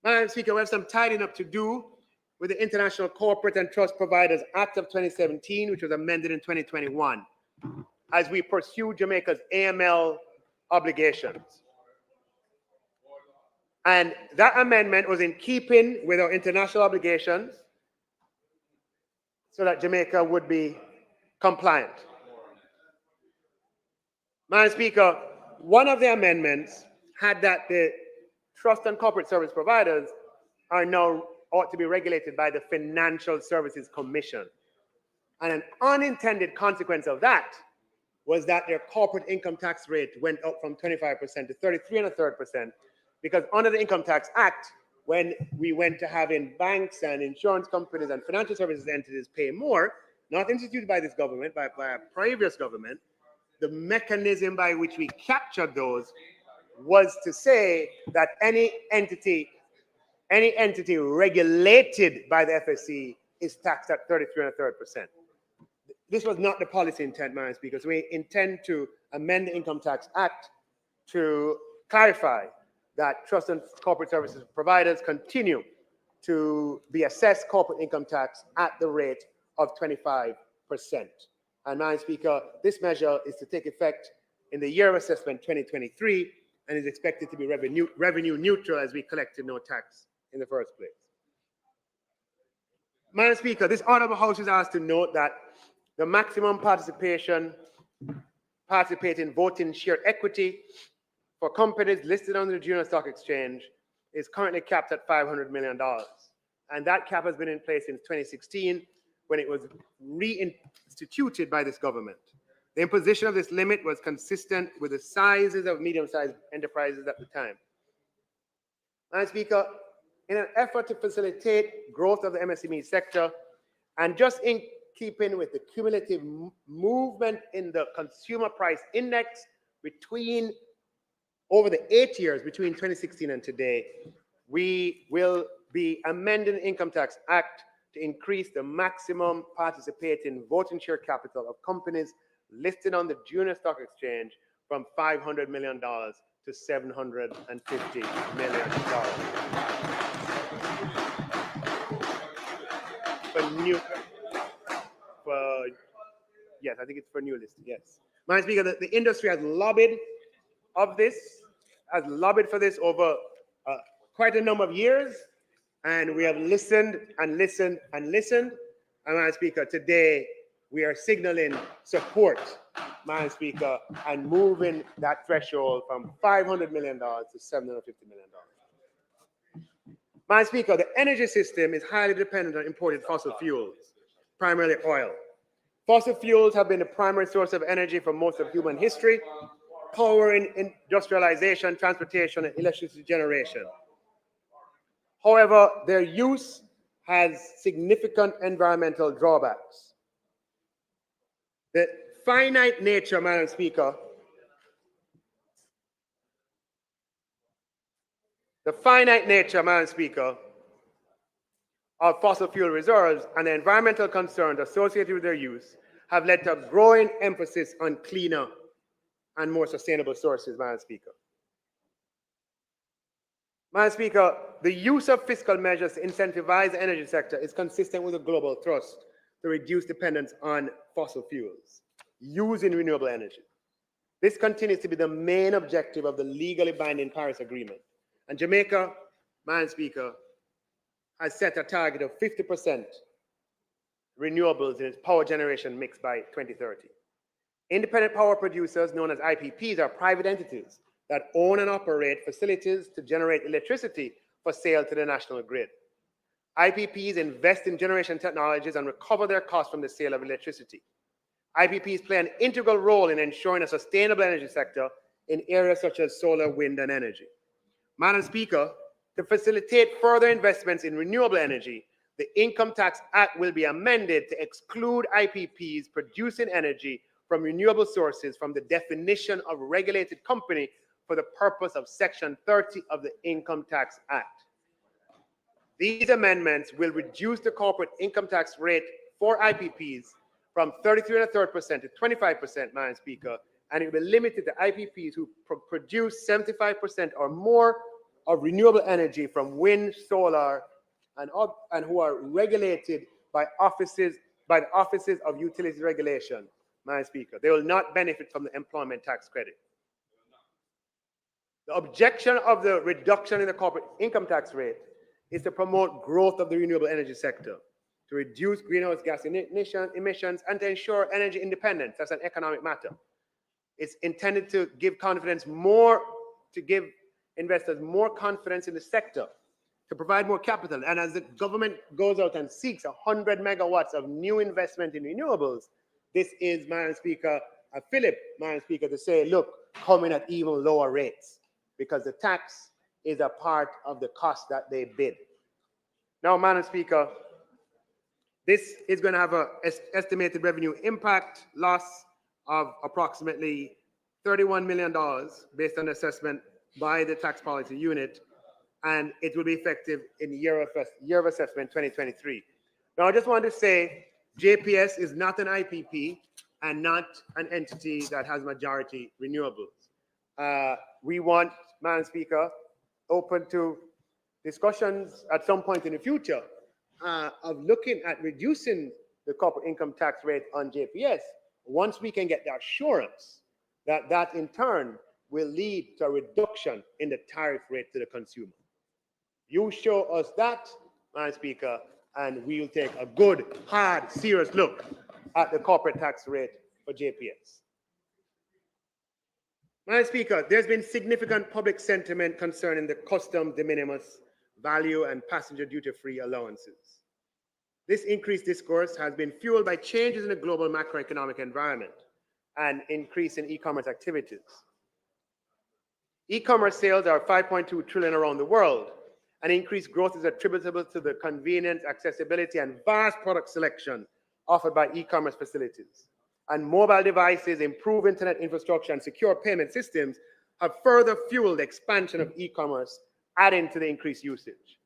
S17: Madam Speaker, we have some tidying up to do with the International Corporate and Trust Providers Act of 2017, which was amended in 2021, as we pursue Jamaica's AML obligations. And that amendment was in keeping with our international obligations so that Jamaica would be compliant. Madam Speaker, one of the amendments had that the trust and corporate service providers are now ought to be regulated by the Financial Services Commission. And an unintended consequence of that was that their corporate income tax rate went up from 25% to 33.33%, because under the Income Tax Act, when we went to having banks and insurance companies and financial services entities pay more, not instituted by this government, but by a previous government, the mechanism by which we captured those was to say that any entity regulated by the FSC is taxed at 33.33%. This was not the policy intent, Madam Speaker. So we intend to amend the Income Tax Act to clarify that trust and corporate services providers continue to be assessed corporate income tax at the rate of 25%. And Madam Speaker, this measure is to take effect in the year of assessment 2023 and is expected to be revenue neutral as we collected no tax in the first place. Madam Speaker, this honorable House is asked to note that the maximum participating voting share equity for companies listed on the Junior Stock Exchange is currently capped at $500 million. And that cap has been in place since 2016 when it was reinstituted by this government. The imposition of this limit was consistent with the sizes of medium-sized enterprises at the time. Madam Speaker, in an effort to facilitate growth of the MSME sector, and just in keeping with the cumulative movement in the consumer price index over the 8 years between 2016 and today, we will be amending the Income Tax Act to increase the maximum participating voting share capital of companies listed on the Junior Stock Exchange from $500 million to $750 million. Yes, I think it's for new listing, yes. Madam Speaker, the industry has lobbied for this over quite a number of years, and we have listened and listened and listened. And Madam Speaker, today we are signaling support, Madam Speaker, and moving that threshold from $500 million to $750 million. Madam Speaker, the energy system is highly dependent on imported fossil fuels, primarily oil. Fossil fuels have been the primary source of energy for most of human history, powering industrialization, transportation, and electricity generation. However, their use has significant environmental drawbacks. The finite nature, Madam Speaker, of fossil fuel reserves and the environmental concerns associated with their use have led to a growing emphasis on cleaner and more sustainable sources, Madam Speaker. Madam Speaker, the use of fiscal measures to incentivize the energy sector is consistent with a global thrust to reduce dependence on fossil fuels using renewable energy. This continues to be the main objective of the legally binding Paris Agreement. And Jamaica, Madam Speaker, has set a target of 50% renewables in its power generation mix by 2030. Independent power producers, known as IPPs, are private entities that own and operate facilities to generate electricity for sale to the national grid. IPPs invest in generation technologies and recover their costs from the sale of electricity. IPPs play an integral role in ensuring a sustainable energy sector in areas such as solar, wind, and energy. Madam Speaker, to facilitate further investments in renewable energy, the Income Tax Act will be amended to exclude IPPs producing energy from renewable sources from the definition of regulated company for the purpose of Section 30 of the Income Tax Act. These amendments will reduce the corporate income tax rate for IPPs from 33.33% to 25%, Madam Speaker, and it will be limited to IPPs who produce 75% or more of renewable energy from wind, solar, and who are regulated by the offices of utility regulation, Madam Speaker. They will not benefit from the employment tax credit. The objection of the reduction in the corporate income tax rate is to promote growth of the renewable energy sector, to reduce greenhouse gas emissions, and to ensure energy independence. That's an economic matter. It's intended to give investors more confidence in the sector, to provide more capital. And as the government goes out and seeks 100 megawatts of new investment in renewables, this is, Madam Speaker, a fillip, Madam Speaker, to say, look, come in at even lower rates, because the tax is a part of the cost that they bid. Now, Madam Speaker, this is going to have an estimated revenue impact loss of approximately $31 million based on assessment by the tax policy unit, and it will be effective in the year of assessment 2023. Now, I just want to say JPS is not an IPP and not an entity that has majority renewables. We want, Madam Speaker, open to discussions at some point in the future of looking at reducing the corporate income tax rate on JPS once we can get the assurance that that in turn will lead to a reduction in the tariff rate to the consumer. You show us that, Madam Speaker, and we'll take a good, hard, serious look at the corporate tax rate for JPS. Madam Speaker, there's been significant public sentiment concerning the custom de minimis value and passenger duty-free allowances. This increased discourse has been fueled by changes in the global macroeconomic environment and increase in e-commerce activities. E-commerce sales are 5.2 trillion around the world, and increased growth is attributable to the convenience, accessibility, and vast product selection offered by e-commerce facilities. And mobile devices, improved internet infrastructure, and secure payment systems have further fueled the expansion of e-commerce, adding to the increased usage.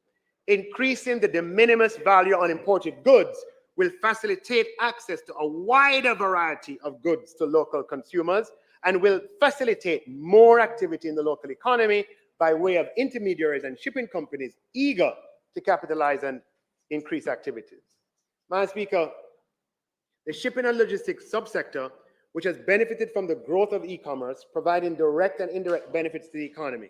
S17: Increasing the de minimis value on imported goods will facilitate access to a wider variety of goods to local consumers and will facilitate more activity in the local economy by way of intermediaries and shipping companies eager to capitalize and increase activities. Madam Speaker, the shipping and logistics subsector, which has benefited from the growth of e-commerce, providing direct and indirect benefits to the economy,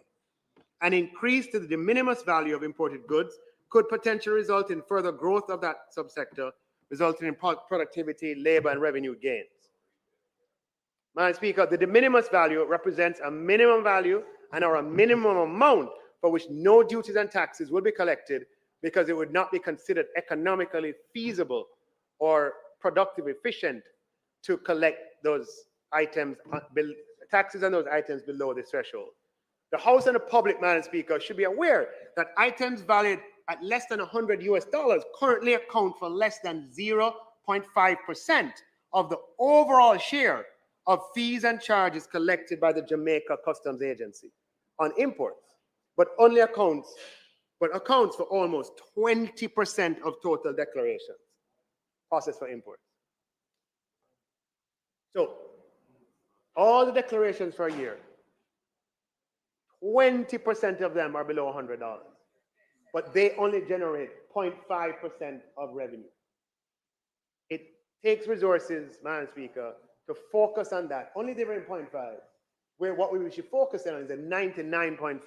S17: an increase to the de minimis value of imported goods could potentially result in further growth of that subsector, resulting in productivity, labor, and revenue gains. Madam Speaker, the de minimis value represents a minimum value and or a minimum amount for which no duties and taxes will be collected because it would not be considered economically feasible or productive efficient to collect those items, taxes on those items below this threshold. The House and the public, Madam Speaker, should be aware that items valued at less than $100 US currently account for less than 0.5% of the overall share of fees and charges collected by the Jamaica Customs Agency on imports, but accounts for almost 20% of total declarations processed for imports. So, all the declarations for a year, 20% of them are below $100, but they only generate 0.5% of revenue. It takes resources, Madam Speaker, to focus on that. Only delivering 0.5 where what we should focus on is the 99.5%,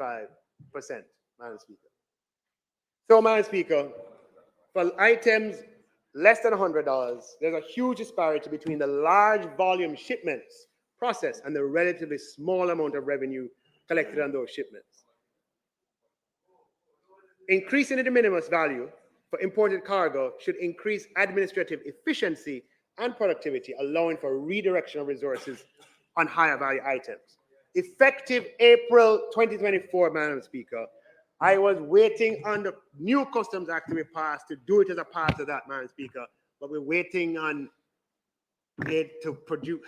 S17: Madam Speaker. So, Madam Speaker, for items less than $100, there's a huge disparity between the large volume shipments processed and the relatively small amount of revenue collected on those shipments. Increasing the de minimis value for imported cargo should increase administrative efficiency and productivity, allowing for redirection of resources on higher value items. Effective April 2024, Madam Speaker, I was waiting on the new Customs Act to be passed to do it as a part of that, Madam Speaker, but we're waiting on it to produce.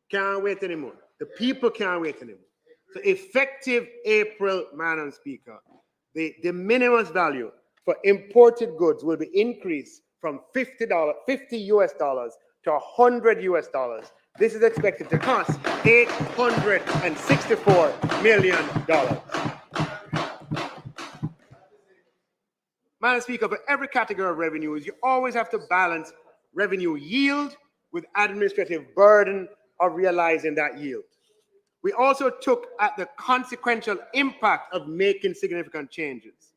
S17: Can't wait anymore. The people can't wait anymore. So effective April, Madam Speaker, the minimum value for imported goods will be increased from $50 US dollars to $100 US dollars. This is expected to cost $864 million. Madam Speaker, for every category of revenues, you always have to balance revenue yield with administrative burden of realizing that yield. We also took at the consequential impact of making significant changes.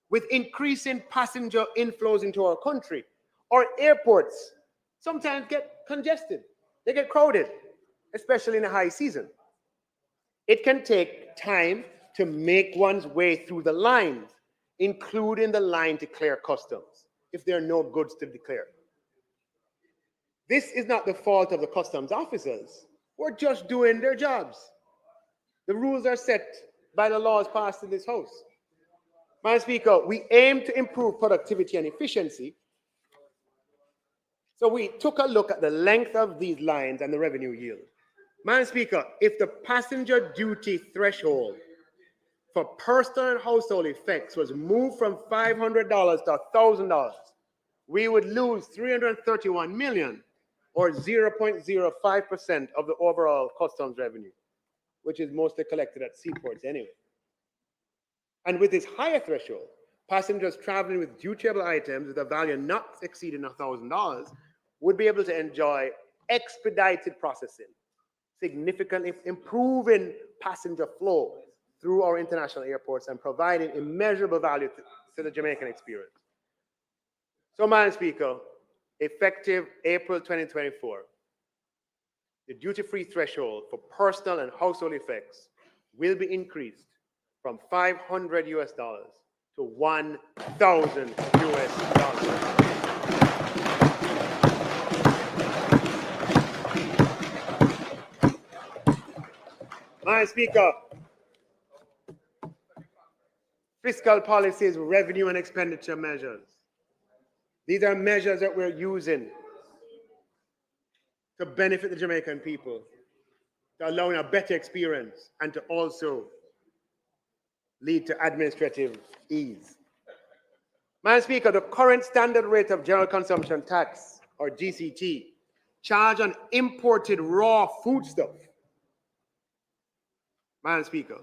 S17: With increasing passenger inflows into our country, our airports sometimes get congested. They get crowded, especially in the high season. It can take time to make one's way through the lines, including the line to clear customs, if there are no goods to declare. This is not the fault of the customs officers. We're just doing their jobs. The rules are set by the laws passed in this House. Madam Speaker, we aim to improve productivity and efficiency. So we took a look at the length of these lines and the revenue yield. Madam Speaker, if the passenger duty threshold for personal and household effects was moved from $500 to $1,000, we would lose $331 million, or 0.05% of the overall customs revenue, which is mostly collected at seaports anyway. And with this higher threshold, passengers traveling with dutiable items with a value not exceeding $1,000 would be able to enjoy expedited processing, significantly improving passenger flow through our international airports and providing immeasurable value to the Jamaican experience. So, Madam Speaker, effective April 2024, the duty-free threshold for personal and household effects will be increased from $500 US to $1,000 US. Madam Speaker, fiscal policies, revenue and expenditure measures. These are measures that we're using to benefit the Jamaican people, to allow a better experience, and to also lead to administrative ease. Madam Speaker, the current standard rate of general consumption tax, or GCT, charged on imported raw foodstuff. Madam Speaker,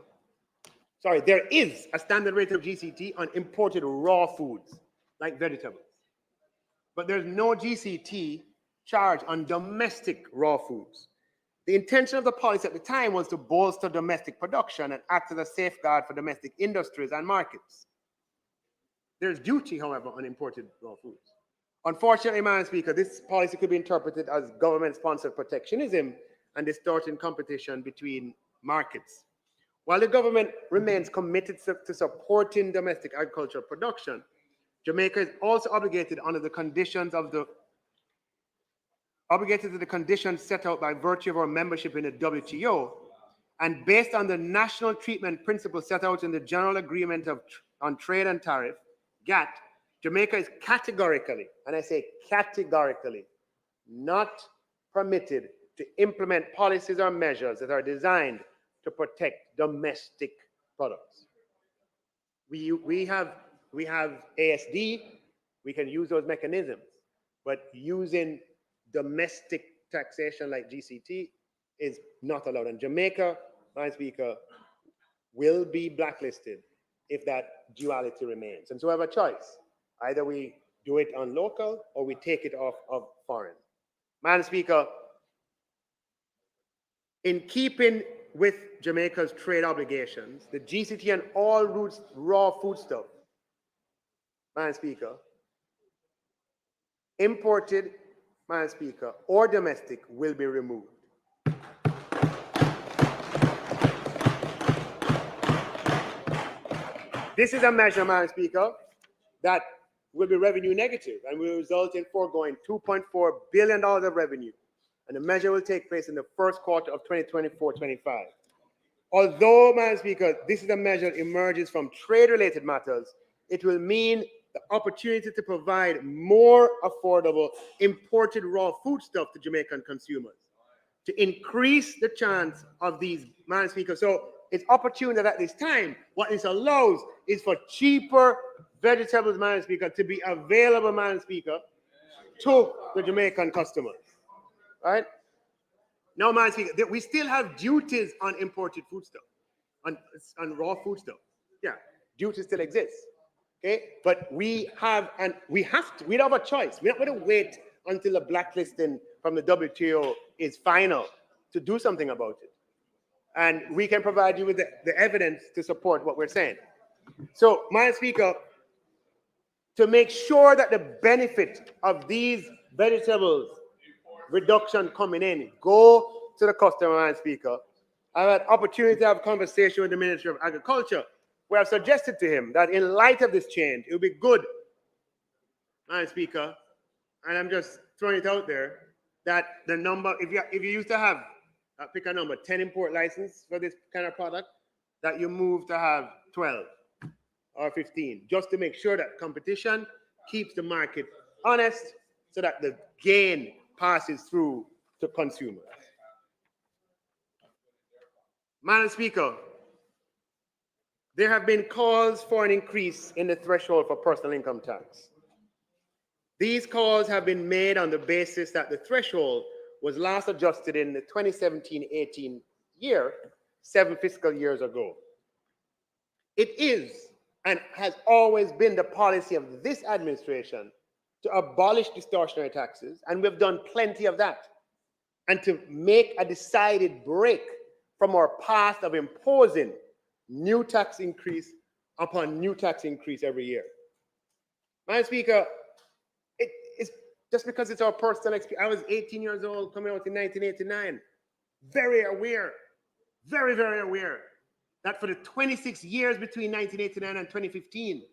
S17: sorry, there is a standard rate of GCT on imported raw foods, like vegetables. But there's no GCT charge on domestic raw foods. The intention of the policy at the time was to bolster domestic production and act as a safeguard for domestic industries and markets. There's duty, however, on imported raw foods. Unfortunately, Madam Speaker, this policy could be interpreted as government-sponsored protectionism and distorting competition between markets. While the government remains committed to supporting domestic agricultural production, Jamaica is also obligated under the conditions of the conditions set out by virtue of our membership in the WTO, and based on the national treatment principles set out in the General Agreement on Trade and Tariff, GATT, Jamaica is categorically, and I say categorically, not permitted to implement policies or measures that are designed to protect domestic products. We have ASD, we can use those mechanisms, but using domestic taxation like GCT is not allowed. And Jamaica, Madam Speaker, will be blacklisted if that duality remains. And so we have a choice. Either we do it on local or we take it off of foreign. Madam Speaker, in keeping with Jamaica's trade obligations, the GCT and all routes raw foodstuff, Madam Speaker, imported, Madam Speaker, or domestic will be removed. This is a measure, Madam Speaker, that will be revenue negative and will result in foregoing $2.4 billion of revenue. And the measure will take place in the first quarter of 2024-25. Although, Madam Speaker, this is a measure that emerges from trade-related matters, it will mean the opportunity to provide more affordable imported raw foodstuff to Jamaican consumers, to increase the chance of these, Madam Speaker. So it's opportune that at this time, what this allows is for cheaper vegetables, Madam Speaker, to be available, Madam Speaker, to the Jamaican customers. Right? Now, Madam Speaker, we still have duties on imported foodstuff, on raw foodstuff. Yeah, duties still exist. Okay, but we don't have a choice. We're not going to wait until the blacklisting from the WTO is final to do something about it. And we can provide you with the evidence to support what we're saying. So, Madam Speaker, to make sure that the benefit of these vegetables reduction coming in go to the customer, Madam Speaker, I've had opportunity to have a conversation with the Ministry of Agriculture, where I've suggested to him that in light of this change, it would be good, Madam Speaker, and I'm just throwing it out there, that the number, if you used to have, pick a number, 10 import license for this kind of product, that you move to have 12 or 15, just to make sure that competition keeps the market honest so that the gain passes through to consumers. Madam Speaker, there have been calls for an increase in the threshold for personal income tax. These calls have been made on the basis that the threshold was last adjusted in the 2017-18 year, 7 fiscal years ago. It is and has always been the policy of this administration to abolish distortionary taxes, and we've done plenty of that, and to make a decided break from our path of imposing new tax increase upon new tax increase every year. Madam Speaker, it's just because it's our personal experience. I was 18 years old coming out in 1989, very aware, very, very aware that for the 26 years between 1989 and 2015,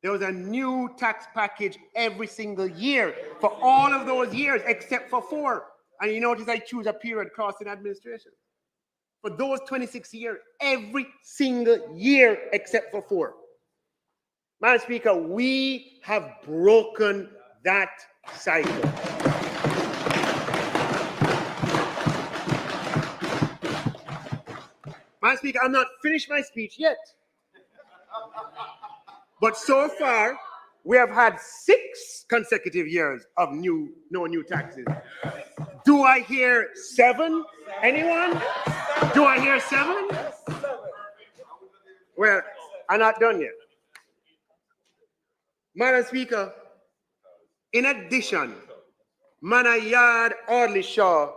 S17: there was a new tax package every single year for all of those years except for 4. And you notice I choose a period crossing administration. For those 26 years, every single year except for 4. Madam Speaker, we have broken that cycle. Madam Speaker, I'm not finished my speech yet. But so far, we have had 6 consecutive years of no new taxes. Do I hear 7? Anyone? Do I hear 7? Well, I'm not done yet. Madam Speaker, in addition, Manayard Audley Shaw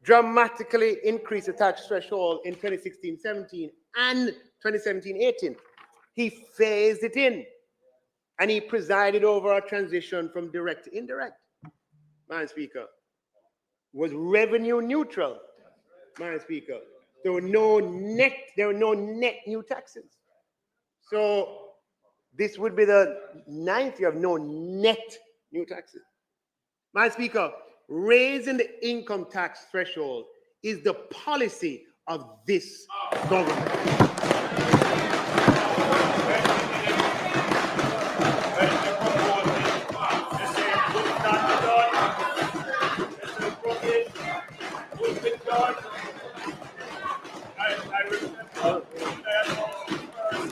S17: dramatically increased the tax threshold in 2016-17 and 2017-18. He phased it in, and he presided over a transition from direct to indirect. Madam Speaker, was revenue neutral. Madam Speaker, there were no net new taxes. So this would be the 9th year of no net new taxes. Madam Speaker, raising the income tax threshold is the policy of this government.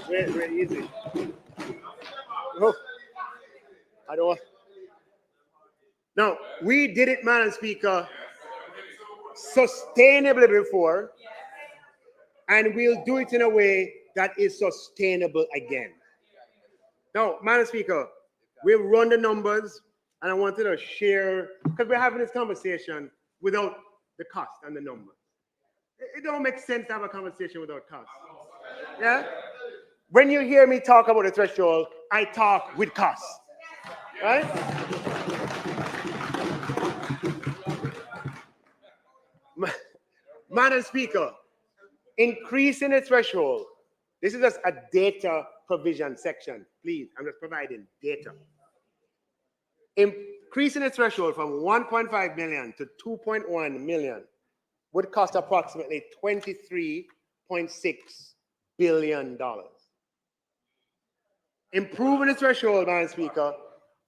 S17: Very easy. Oh, I don't want. Now, we did it, Madam Speaker, sustainably before, and we'll do it in a way that is sustainable again. Now, Madam Speaker, we've run the numbers, and I wanted to share, because we're having this conversation without the cost and the numbers. It don't make sense to have a conversation without cost. Yeah? When you hear me talk about the threshold, I talk with cost. Right? Madam Speaker, increasing the threshold. This is just a data provision section. Please, I'm just providing data. Increasing the threshold from 1.5 million to 2.1 million would cost approximately $23.6 billion. Improving the threshold, Madam Speaker,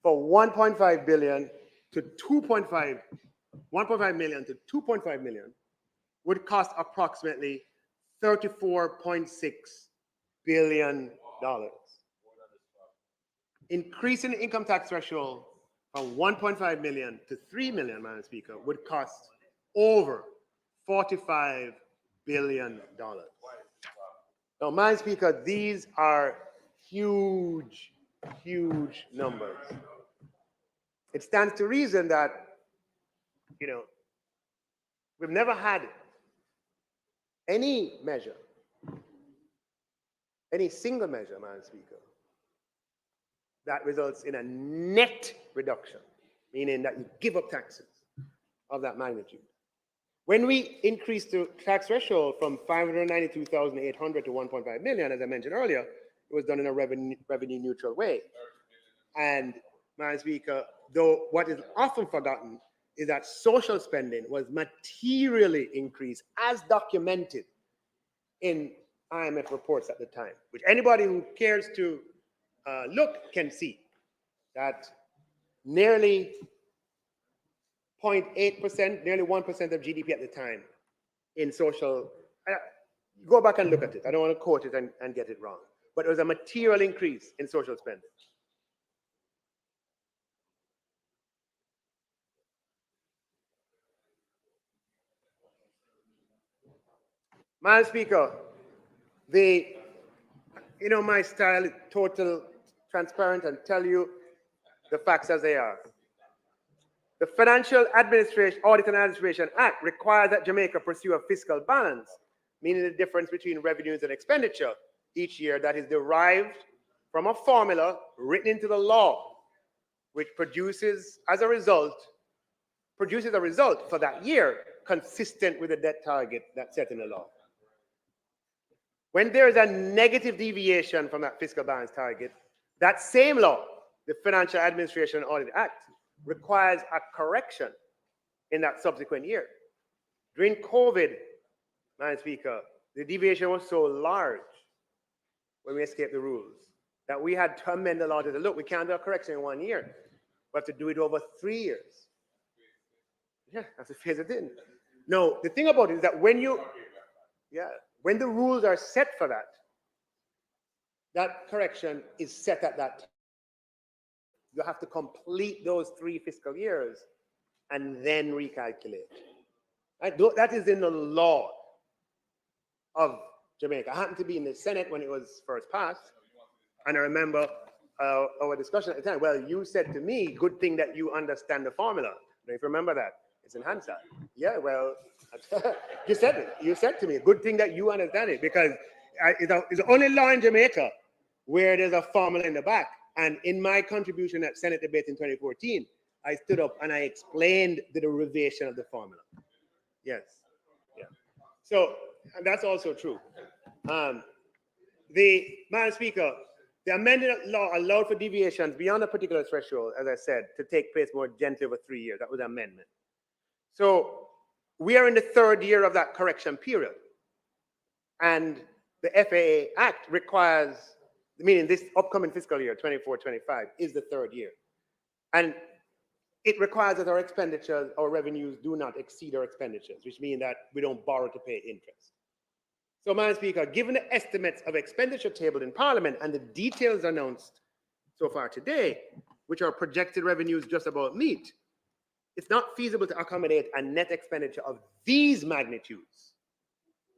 S17: for 1.5 billion to 1.5 million to 2.5 million would cost approximately $34.6 billion. Increasing the income tax threshold from 1.5 million to 3 million, Madam Speaker, would cost over $45 billion. Now, Madam Speaker, these are huge, huge numbers. It stands to reason that, we've never had any measure, any single measure, Madam Speaker, that results in a net reduction, meaning that you give up taxes of that magnitude. When we increased the tax threshold from 592,800 to 1.5 million, as I mentioned earlier, it was done in a revenue neutral way. And, Madam Speaker, though what is often forgotten is that social spending was materially increased as documented in IMF reports at the time, which anybody who cares to look can see that nearly 0.8%, nearly 1% of GDP at the time in social, go back and look at it. I don't want to quote it and get it wrong, but it was a material increase in social spending. Madam Speaker, my style is total transparent and tell you the facts as they are. The Financial Administration, Audit and Administration Act requires that Jamaica pursue a fiscal balance, meaning the difference between revenues and expenditure each year that is derived from a formula written into the law, which produces a result for that year consistent with the debt target that's set in the law. When there is a negative deviation from that fiscal balance target, that same law, the Financial Administration Audit Act, requires a correction in that subsequent year. During COVID, Madam Speaker, the deviation was so large when we escaped the rules that we had to amend the law to say, look, we can't do a correction in 1 year. We have to do it over 3 years. Yeah, that's a phase it in. No, the thing about it is that when the rules are set for that, that correction is set at that time. You have to complete those 3 fiscal years and then recalculate. Right? That is in the law of Jamaica. I happened to be in the Senate when it was first passed, and I remember our discussion at the time. Well, you said to me, good thing that you understand the formula. Now, if you remember that, it's in Hansard. Yeah, well, you said it. You said to me, good thing that you understand it, because it's the only law in Jamaica where there's a formula in the back. And in my contribution at Senate debate in 2014, I stood up and I explained the derivation of the formula. Yes. Yeah. So and that's also true. Madam Speaker, the amended law allowed for deviations beyond a particular threshold, as I said, to take place more gently over 3 years. That was the amendment. So we are in the 3rd year of that correction period. And the FAA Act requires, meaning this upcoming fiscal year, 24-25, is the 3rd year. And it requires that our expenditures, our revenues do not exceed our expenditures, which means that we don't borrow to pay interest. So, Madam Speaker, given the estimates of expenditure tabled in Parliament and the details announced so far today, which our projected revenues just about meet, it's not feasible to accommodate a net expenditure of these magnitudes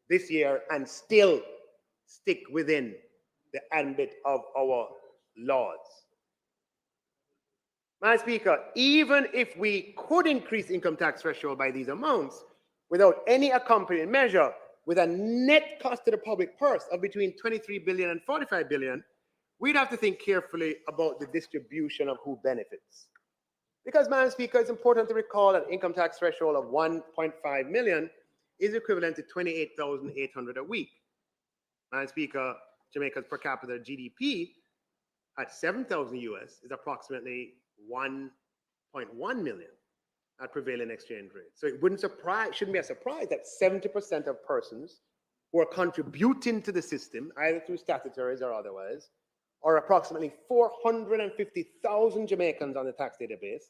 S17: this year and still stick within the ambit of our laws. Madam Speaker, even if we could increase income tax threshold by these amounts, without any accompanying measure, with a net cost to the public purse of between 23 billion and 45 billion, we'd have to think carefully about the distribution of who benefits. Because, Madam Speaker, it's important to recall that income tax threshold of 1.5 million is equivalent to 28,800 a week. Madam Speaker, Jamaica's per capita GDP at 7,000 US is approximately 1.1 million at prevailing exchange rate. So it shouldn't be a surprise that 70% of persons who are contributing to the system, either through statutories or otherwise, or approximately 450,000 Jamaicans on the tax database,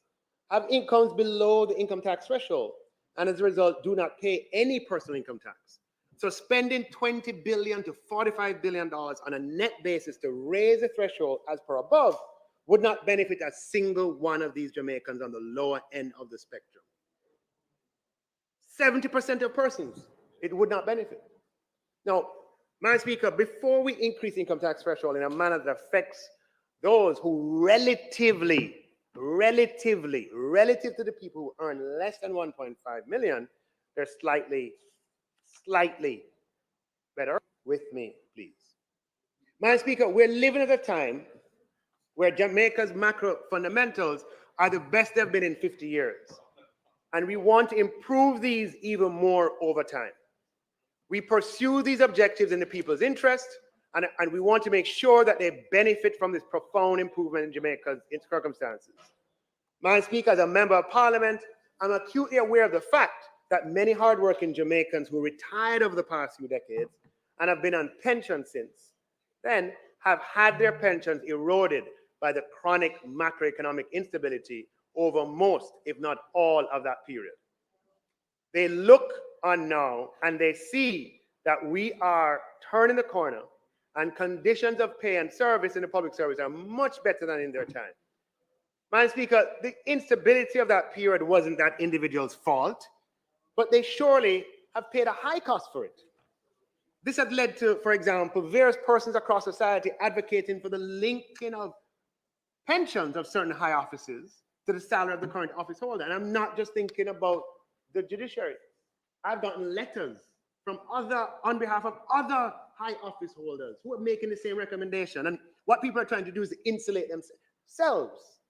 S17: have incomes below the income tax threshold, and as a result, do not pay any personal income tax. So spending $20 billion to $45 billion on a net basis to raise the threshold as per above would not benefit a single one of these Jamaicans on the lower end of the spectrum. 70% of persons, it would not benefit. Now, Madam Speaker, before we increase income tax threshold in a manner that affects those who relative to the people who earn less than 1.5 million, they're slightly better. With me, please. Madam Speaker, we're living at a time where Jamaica's macro fundamentals are the best they've been in 50 years. And we want to improve these even more over time. We pursue these objectives in the people's interest, and we want to make sure that they benefit from this profound improvement in Jamaica's circumstances. Madam Speaker, as a member of Parliament, I'm acutely aware of the fact that many hardworking Jamaicans who retired over the past few decades and have been on pension since then have had their pensions eroded by the chronic macroeconomic instability over most, if not all, of that period. They look on now and they see that we are turning the corner and conditions of pay and service in the public service are much better than in their time. Madam Speaker, the instability of that period wasn't that individual's fault, but they surely have paid a high cost for it. This had led to, for example, various persons across society advocating for the linking of pensions of certain high offices to the salary of the current office holder. And I'm not just thinking about the judiciary. I've gotten letters from on behalf of other high office holders who are making the same recommendation. And what people are trying to do is to insulate themselves,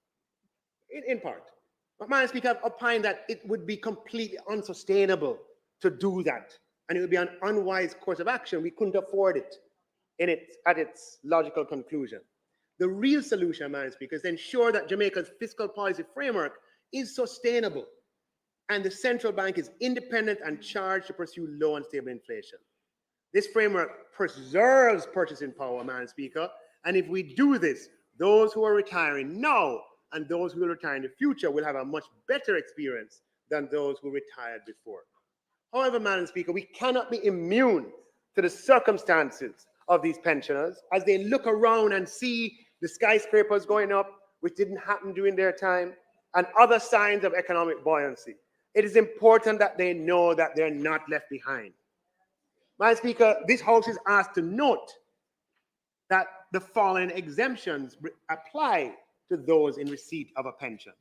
S17: in part. But Madam Speaker, I've opined that it would be completely unsustainable to do that. And it would be an unwise course of action. We couldn't afford it at its logical conclusion. The real solution, Madam Speaker, is to ensure that Jamaica's fiscal policy framework is sustainable and the central bank is independent and charged to pursue low and stable inflation. This framework preserves purchasing power, Madam Speaker, and if we do this, those who are retiring now and those who will retire in the future will have a much better experience than those who retired before. However, Madam Speaker, we cannot be immune to the circumstances of these pensioners as they look around and see the skyscrapers going up, which didn't happen during their time, and other signs of economic buoyancy. It is important that they know that they're not left behind. Madam Speaker, this House is asked to note that the following exemptions apply to those in receipt of a pension.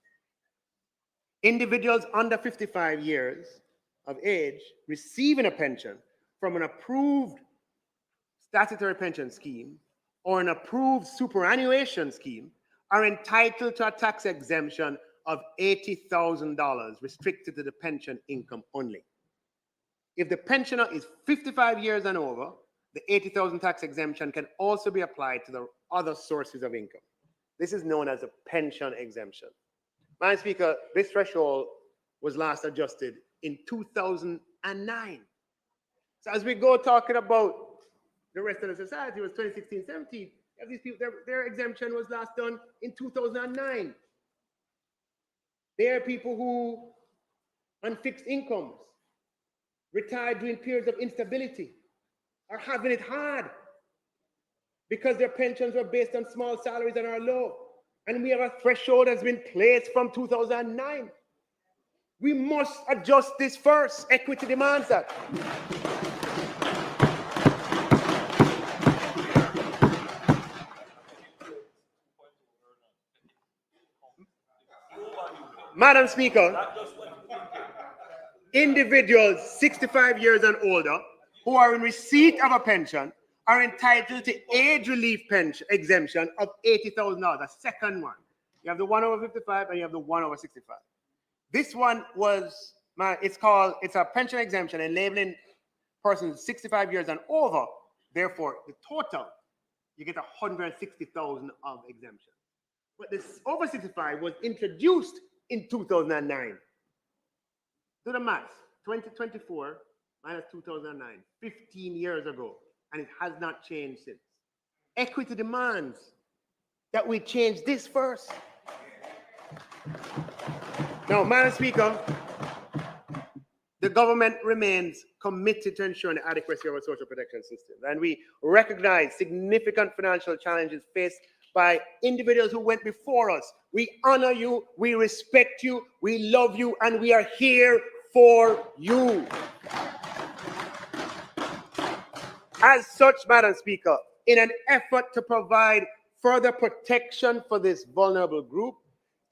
S17: Individuals under 55 years of age receiving a pension from an approved statutory pension scheme or an approved superannuation scheme are entitled to a tax exemption of $80,000 restricted to the pension income only. If the pensioner is 55 years and over, the $80,000 tax exemption can also be applied to the other sources of income. This is known as a pension exemption. Madam Speaker, this threshold was last adjusted in 2009. So as we go talking about the rest of the society, it was 2016-17. These people, their exemption was last done in 2009. There are people who, on fixed incomes, retired during periods of instability, are having it hard because their pensions were based on small salaries and are low. And we have a threshold that's been placed from 2009. We must adjust this first. Equity demands that. Madam Speaker, individuals 65 years and older who are in receipt of a pension are entitled to age relief pension exemption of $80,000. The second one. You have the 1 over 55 and you have the 1 over 65. This one was, it's a pension exemption enabling persons 65 years and over. Therefore, the total, you get 160,000 of exemption. But this over 65 was introduced in 2009. Do the math. 2024 minus 2009, 15 years ago, and it has not changed since. Equity demands that we change this first. Now, Madam Speaker, the government remains committed to ensuring the adequacy of our social protection system, and we recognize significant financial challenges faced by individuals who went before us. We honor you, we respect you, we love you, and we are here for you. As such, Madam Speaker, in an effort to provide further protection for this vulnerable group,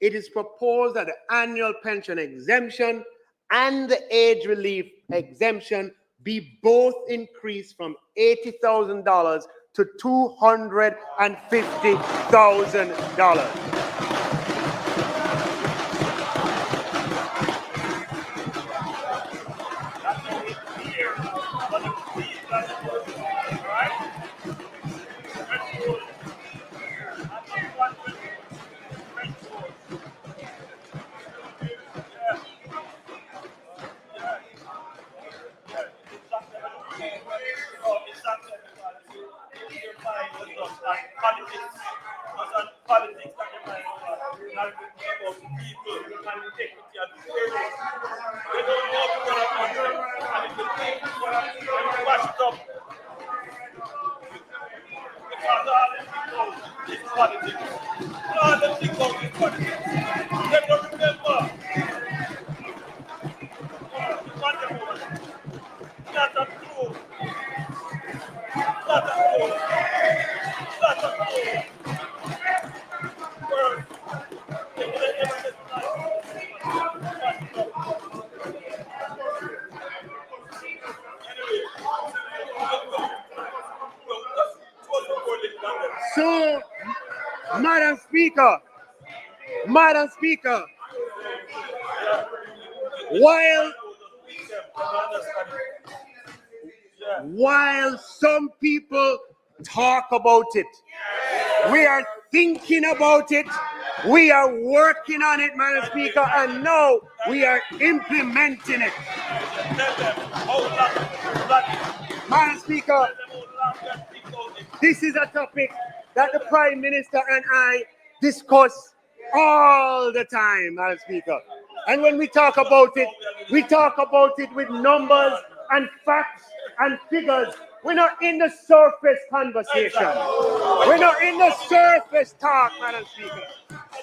S17: it is proposed that the annual pension exemption and the age relief exemption be both increased from $80,000 to $250,000. So, Madam Speaker, while some people talk about it, we are thinking about it, we are working on it, Madam Speaker, and now we are implementing it. Madam Speaker, this is a topic that the Prime Minister and I discuss all the time, Madam Speaker. And when we talk about it with numbers and facts and figures. We're not in the surface conversation. We're not in the surface talk, Madam Speaker.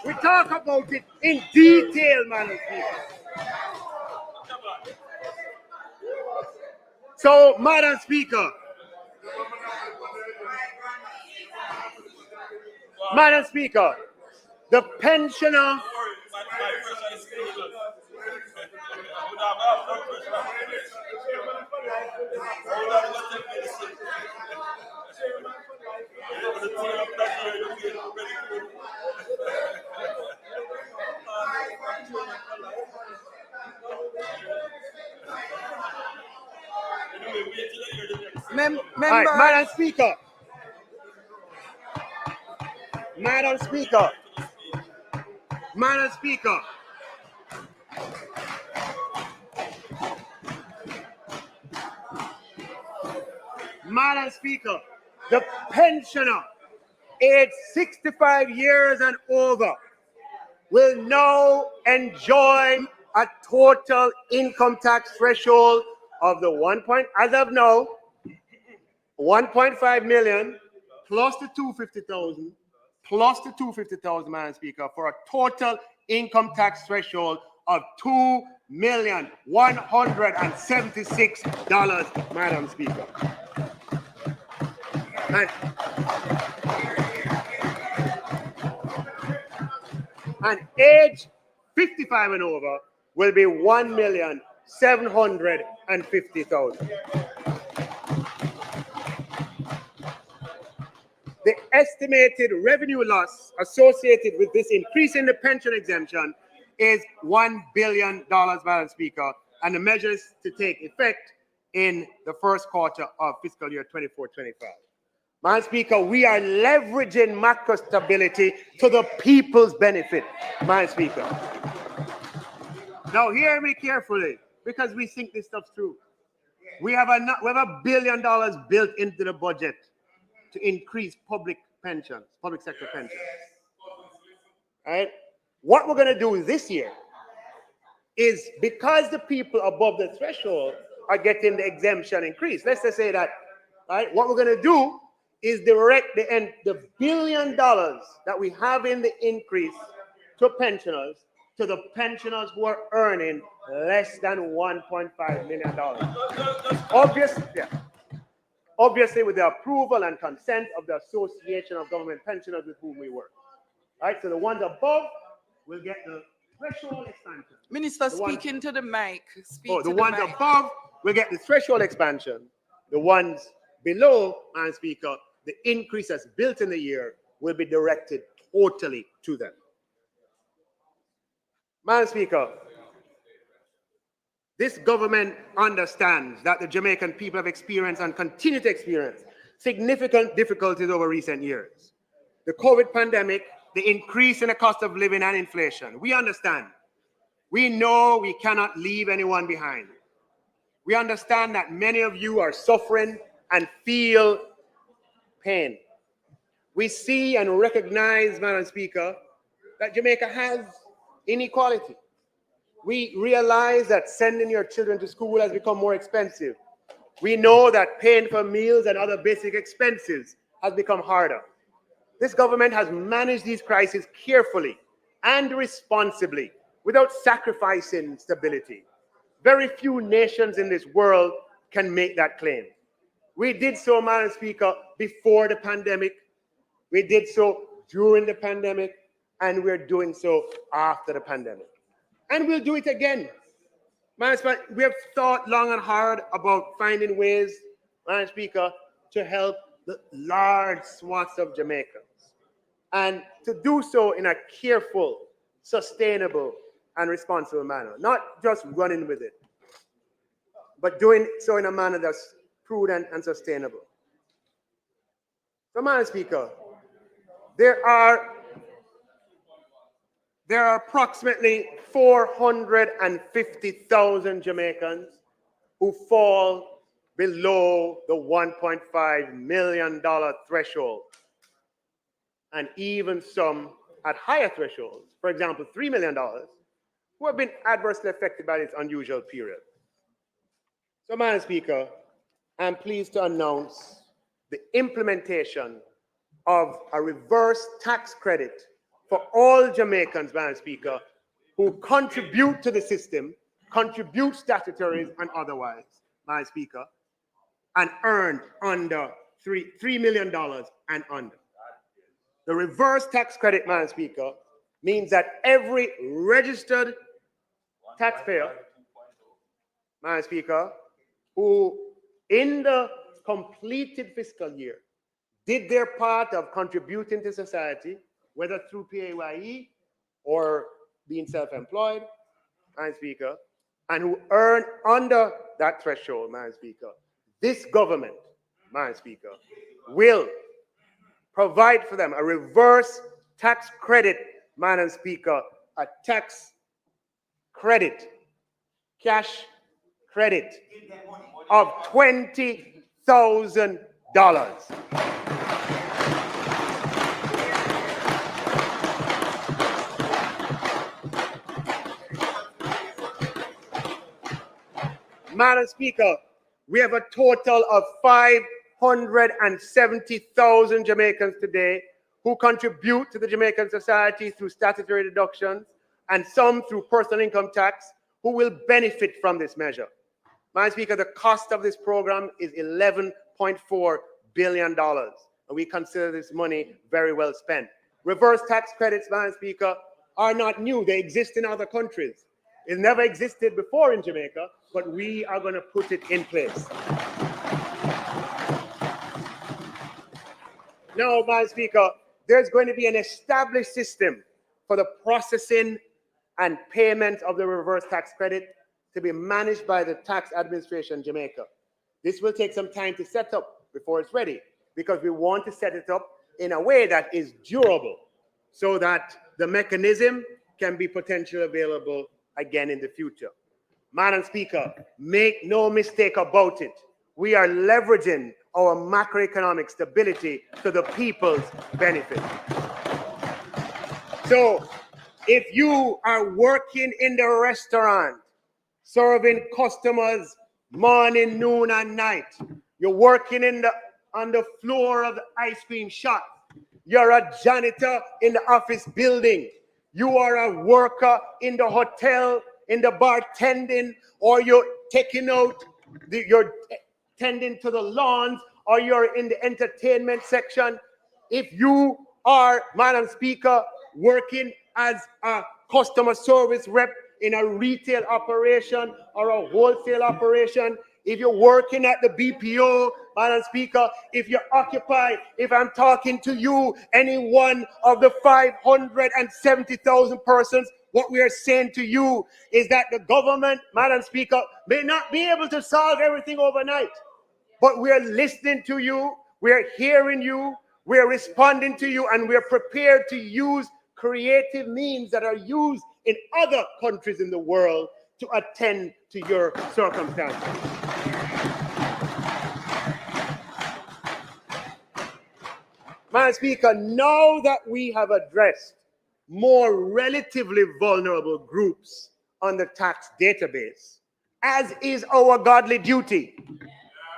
S17: We talk about it in detail, Madam Speaker. So, Madam Speaker, the pensioner Madam Speaker, the pensioner aged 65 years and over will now enjoy a total income tax threshold of the as of now, 1.5 million plus the 250,000 plus the 250,000, Madam Speaker, for a total income tax threshold of $2,176, Madam Speaker. And age 55 and over will be $1,176,000. $750,000. The estimated revenue loss associated with this increase in the pension exemption is $1 billion, Madam Speaker, and the measures to take effect in the first quarter of fiscal year 24-25. Madam Speaker, we are leveraging macro stability to the people's benefit, Madam Speaker. Now hear me carefully, because we think this stuff through. We have $1 billion built into the budget to increase public pensions, public sector pensions. All right? What we're going to do this year is, because the people above the threshold are getting the exemption increase, let's just say that, all right, what we're going to do is direct the $1 billion that we have in the increase to pensioners, to the pensioners who are earning less than $1.5 million. Obviously, with the approval and consent of the Association of Government Pensioners with whom we work. All right, so the ones above will get the threshold expansion.
S10: Minister, speaking to the mic.
S17: The ones above will get the threshold expansion. The ones below, Madam Speaker, the increase that's built in the year will be directed totally to them. Madam Speaker, this government understands that the Jamaican people have experienced and continue to experience significant difficulties over recent years. The COVID pandemic, the increase in the cost of living and inflation. We understand. We know we cannot leave anyone behind. We understand that many of you are suffering and feel pain. We see and recognize, Madam Speaker, that Jamaica has inequality. We realize that sending your children to school has become more expensive. We know that paying for meals and other basic expenses has become harder. This government has managed these crises carefully and responsibly without sacrificing stability. Very few nations in this world can make that claim. We did so, Madam Speaker, before the pandemic. We did so during the pandemic, and we're doing so after the pandemic. And we'll do it again. Madam Speaker, we have thought long and hard about finding ways, Madam Speaker, to help the large swaths of Jamaicans. And to do so in a careful, sustainable, and responsible manner. Not just running with it, but doing so in a manner that's prudent and sustainable. So, Madam Speaker, there are approximately 450,000 Jamaicans who fall below the $1.5 million threshold, and even some at higher thresholds, for example, $3 million, who have been adversely affected by this unusual period. So, Madam Speaker, I'm pleased to announce the implementation of a reverse tax credit for all Jamaicans, Madam Speaker, who contribute to the system, contribute statutories and otherwise, Madam Speaker, and earn under $3 million and under. The reverse tax credit, Madam Speaker, means that every registered taxpayer, Madam Speaker, who in the completed fiscal year did their part of contributing to society, whether through PAYE or being self-employed, Madam Speaker, and who earn under that threshold, Madam Speaker, this government, Madam Speaker, will provide for them a reverse tax credit, Madam Speaker, a tax credit, cash credit of $20,000. Madam Speaker, we have a total of 570,000 Jamaicans today who contribute to the Jamaican society through statutory deductions and some through personal income tax who will benefit from this measure. Madam Speaker, the cost of this program is $11.4 billion, and we consider this money very well spent. Reverse tax credits, Madam Speaker, are not new. They exist in other countries.
S18: It never existed before in Jamaica, but we are going to put it in place. Now, Madam Speaker, there's going to be an established system for the processing and payment of the reverse tax credit to be managed by the Tax Administration Jamaica. This will take some time to set up before it's ready, because we want to set it up in a way that is durable so that the mechanism can be potentially available again in the future. Madam Speaker, make no mistake about it. We are leveraging our macroeconomic stability to the people's benefit. So if you are working in the restaurant, serving customers morning, noon, and night, you're working on the floor of the ice cream shop, you're a janitor in the office building, you are a worker in the hotel, in the bartending, or you're taking out, you're tending to the lawns, or you're in the entertainment section. If you are, Madam Speaker, working as a customer service rep in a retail operation or a wholesale operation, if you're working at the BPO, Madam Speaker, if you're occupied, if I'm talking to you, any one of the 570,000 persons, what we are saying to you is that the government, Madam Speaker, may not be able to solve everything overnight, but we are listening to you, we are hearing you, we are responding to you, and we are prepared to use creative means that are used in other countries in the world to attend to your circumstances. Madam Speaker, now that we have addressed more relatively vulnerable groups on the tax database, as is our godly duty,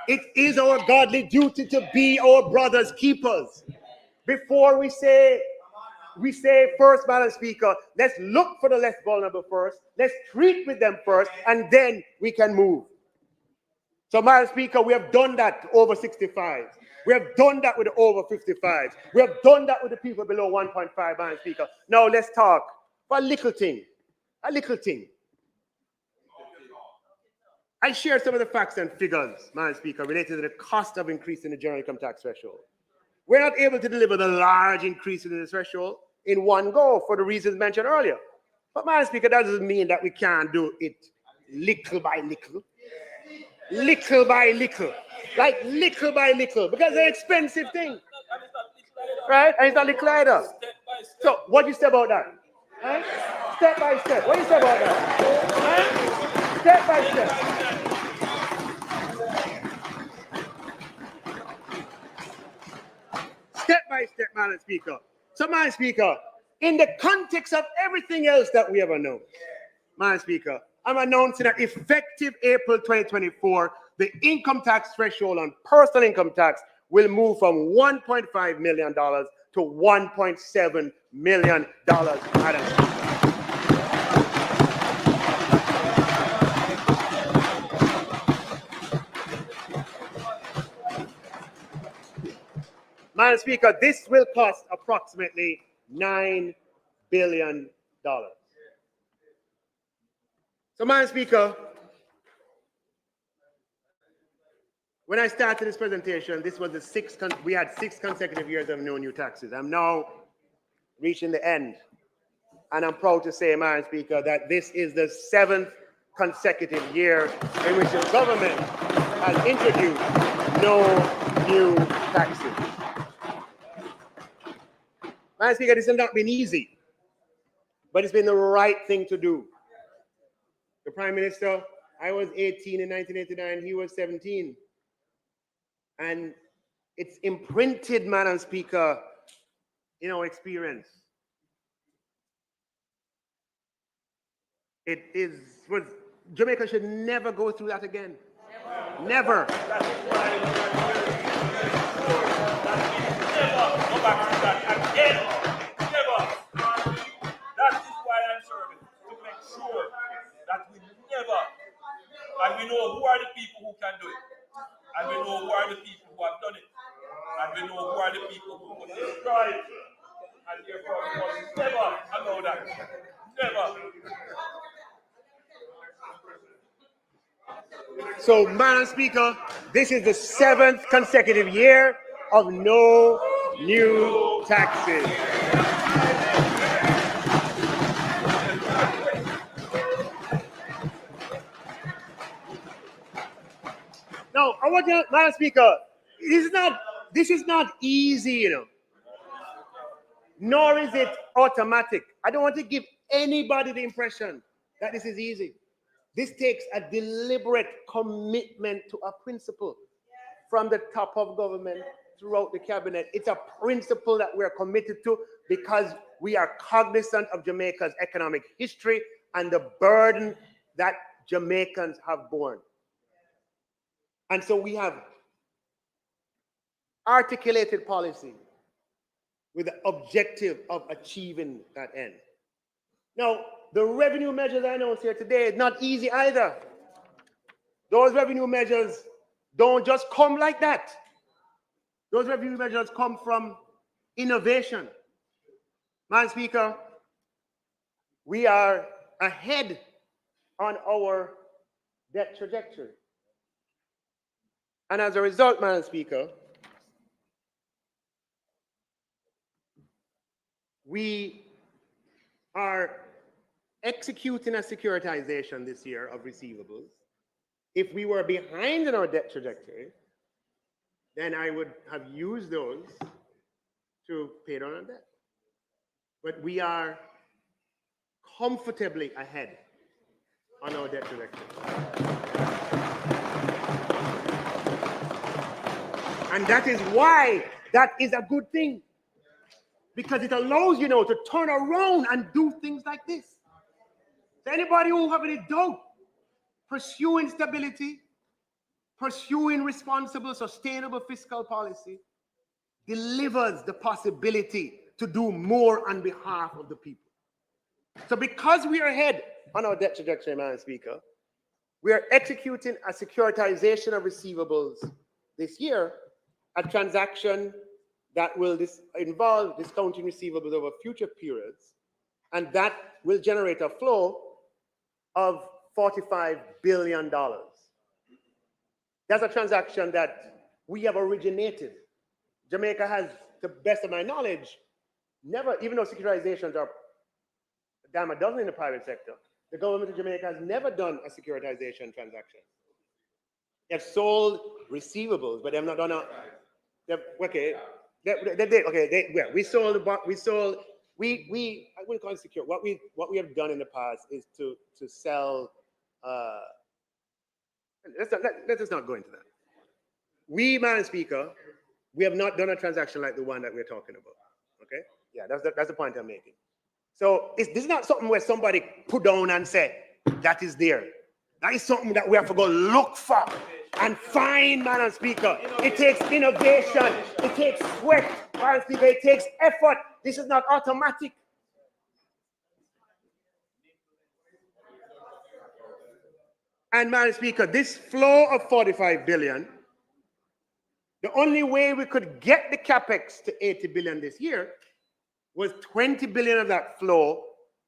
S18: it is our godly duty to be our brothers' keepers. Before we say first, Madam Speaker, let's look for the less vulnerable first, let's treat with them first, and then we can move. So, Madam Speaker, we have done that over 65. We have done that with the over 55. We have done that with the people below 1.5, Madam Speaker. Now let's talk for a little thing. A little thing. I share some of the facts and figures, Madam Speaker, related to the cost of increasing the general income tax threshold. We're not able to deliver the large increase in the threshold in one go for the reasons mentioned earlier. But, Madam Speaker, that doesn't mean that we can't do it little by little. Little by little. Like little by little. Because it's an expensive thing. Right? And it's not little either. So, what do you say about that? Right? Step by step. What do you say about that? Right? Step by step. Step by step, Madam Speaker. So, Madam Speaker, in the context of everything else that we have announced, Madam Speaker, I'm announcing that effective April 2024, the income tax threshold on personal income tax will move from $1.5 million to $1.7 million, Madam Speaker. Madam Speaker, this will cost approximately $9 billion. So, Madam Speaker, when I started this presentation, this was we had 6 consecutive years of no new taxes. I'm now reaching the end. And I'm proud to say, Madam Speaker, that this is the 7th consecutive year in which the government has introduced no new taxes. Madam Speaker, this has not been easy, but it's been the right thing to do. The Prime Minister, I was 18 in 1989, he was 17. And it's imprinted, Madam Speaker, in our experience. Jamaica should never go through that again. Never.
S12: Go back to that again. Never. That is why I'm serving, to make sure that we never, and we know who are the people who can do it, and we know who are the people who have done it, and we know who are the people who will destroy it, and therefore we must never allow that. Never.
S18: So, Madam Speaker, this is the 7th consecutive year of no new taxes. Now, I want to, Madam Speaker, this is not easy, you know, nor is it automatic. I don't want to give anybody the impression that this is easy. This takes a deliberate commitment to a principle from the top of government throughout the cabinet. It's a principle that we're committed to because we are cognizant of Jamaica's economic history and the burden that Jamaicans have borne. And so we have articulated policy with the objective of achieving that end. Now, the revenue measures I announced here today is not easy either. Those revenue measures don't just come like that. Those revenue measures come from innovation. Madam Speaker, we are ahead on our debt trajectory. And as a result, Madam Speaker, we are executing a securitization this year of receivables. If we were behind in our debt trajectory, then I would have used those to pay down our debt. But we are comfortably ahead on our debt trajectory. And that is why that is a good thing. Because it allows you now to turn around and do things like this. So anybody who have any doubt, pursuing stability, pursuing responsible, sustainable fiscal policy delivers the possibility to do more on behalf of the people. So because we are ahead on our debt trajectory, Madam Speaker, we are executing a securitization of receivables this year, a transaction that will involve discounting receivables over future periods, and that will generate a flow of $45 billion. That's a transaction that we have originated. Jamaica has, to the best of my knowledge, never, even though securitizations are a dime a dozen in the private sector, the government of Jamaica has never done a securitization transaction. They have sold receivables, but they have not done a, okay, I wouldn't call it secure. What we have done in the past is to sell. Let us not go into that. We, Madam Speaker, we have not done a transaction like the one that we're talking about. Okay, yeah, that's the point I'm making. So this is not something where somebody put down and said that is there. That is something that we have to go look for and find, Madam Speaker. It takes innovation. It takes sweat, Madam Speaker. It takes effort. This is not automatic. And, Madam Speaker, this flow of $45 billion, the only way we could get the capex to $80 billion this year was $20 billion of that flow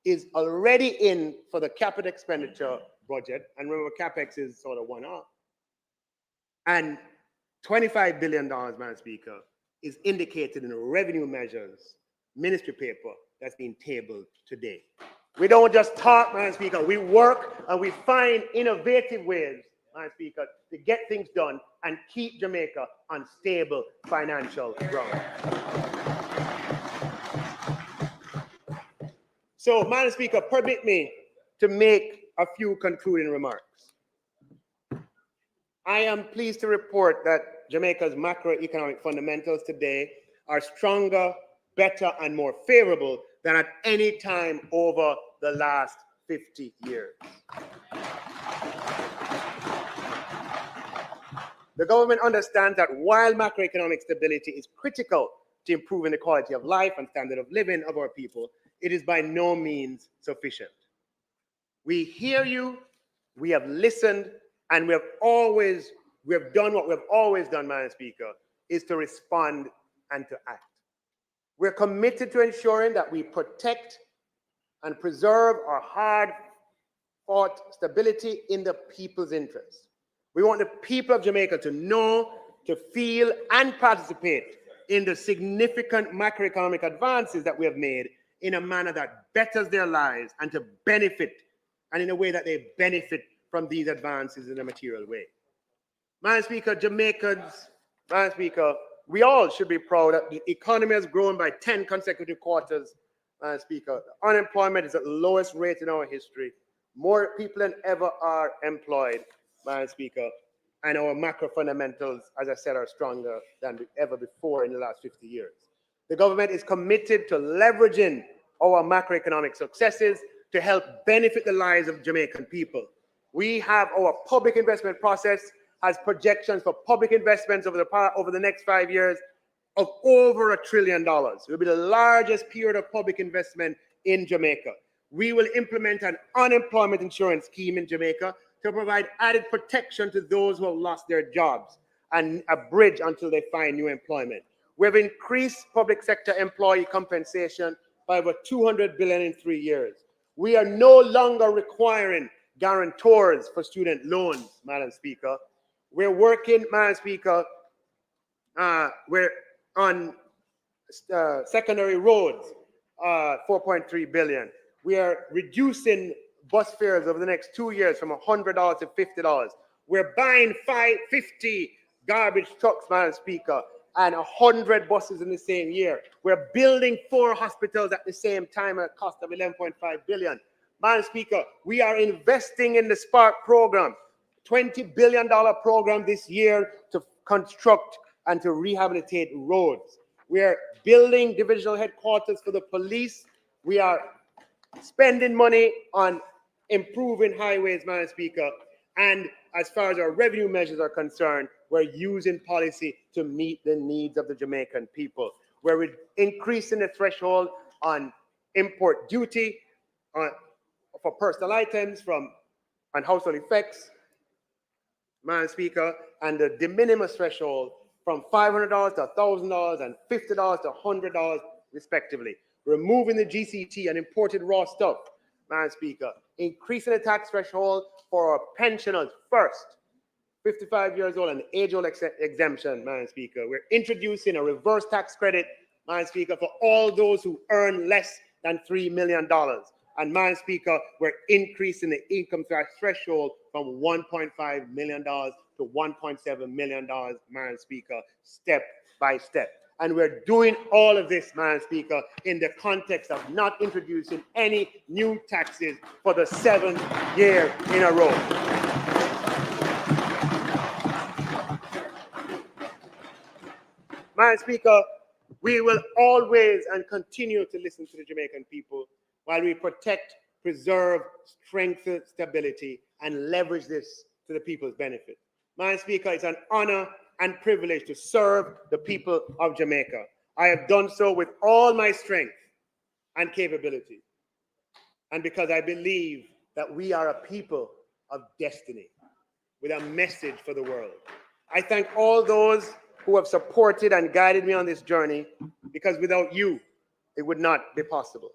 S18: is already in for the capital expenditure budget. And remember, capex is sort of one-off. And $25 billion, Madam Speaker, is indicated in the revenue measures ministry paper that's being tabled today. We don't just talk, Madam Speaker. We work and we find innovative ways, Madam Speaker, to get things done and keep Jamaica on stable financial ground. So, Madam Speaker, permit me to make a few concluding remarks. I am pleased to report that Jamaica's macroeconomic fundamentals today are stronger, better, and more favorable than at any time over the last 50 years. The government understands that while macroeconomic stability is critical to improving the quality of life and standard of living of our people, it is by no means sufficient. We hear you, we have listened, and we have done what we have always done, Madam Speaker, is to respond and to act. We're committed to ensuring that we protect and preserve our hard-fought stability in the people's interest. We want the people of Jamaica to know, to feel, and participate in the significant macroeconomic advances that we have made in a manner that betters their lives and to benefit, and in a way that they benefit from these advances in a material way. Madam Speaker, Jamaicans, Madam Speaker, we all should be proud that the economy has grown by 10 consecutive quarters. Madam Speaker, the unemployment is at the lowest rate in our history. More people than ever are employed, Madam Speaker, and our macro fundamentals, as I said, are stronger than ever before in the last 50 years. The government is committed to leveraging our macroeconomic successes to help benefit the lives of Jamaican people. We have our public investment process has projections for public investments over the next 5 years of over $1 trillion. It will be the largest period of public investment in Jamaica. We will implement an unemployment insurance scheme in Jamaica to provide added protection to those who have lost their jobs and a bridge until they find new employment. We have increased public sector employee compensation by over $200 billion in 3 years. We are no longer requiring guarantors for student loans, Madam Speaker. We're working, Madam Speaker, we're on secondary roads, 4.3 billion. We are reducing bus fares over the next 2 years from $100 to $50. We're buying 50 garbage trucks, Madam Speaker, and 100 buses in the same year. We're building 4 hospitals at the same time at a cost of $11.5 billion. Madam Speaker, we are investing in the Spark program, $20 billion program this year to construct and to rehabilitate roads. We are building divisional headquarters for the police. We are spending money on improving highways, Madam Speaker. And as far as our revenue measures are concerned, we're using policy to meet the needs of the Jamaican people. We're increasing the threshold on import duty for personal items and household effects, Madam Speaker, and the de minimis threshold from $500 to $1,000 and $50 to $100 respectively. Removing the GCT and imported raw stuff, Madam Speaker. Increasing the tax threshold for our pensioners first, 55 years old and age-old exemption, Madam Speaker. We're introducing a reverse tax credit, Madam Speaker, for all those who earn less than $3 million. And Madam Speaker, we're increasing the income tax threshold from $1.5 million to $1.7 million, Madam Speaker, step by step. And we're doing all of this, Madam Speaker, in the context of not introducing any new taxes for the 7th year in a row. Madam Speaker, we will always and continue to listen to the Jamaican people while we protect, preserve, strengthen stability, and leverage this to the people's benefit. Madam Speaker, it's an honor and privilege to serve the people of Jamaica. I have done so with all my strength and capability, and because I believe that we are a people of destiny with a message for the world. I thank all those who have supported and guided me on this journey, because without you, it would not be possible.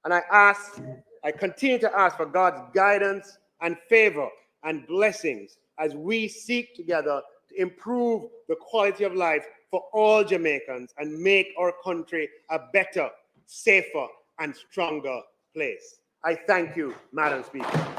S18: And I continue to ask for God's guidance and favor and blessings as we seek together to improve the quality of life for all Jamaicans and make our country a better, safer, and stronger place. I thank you, Madam Speaker.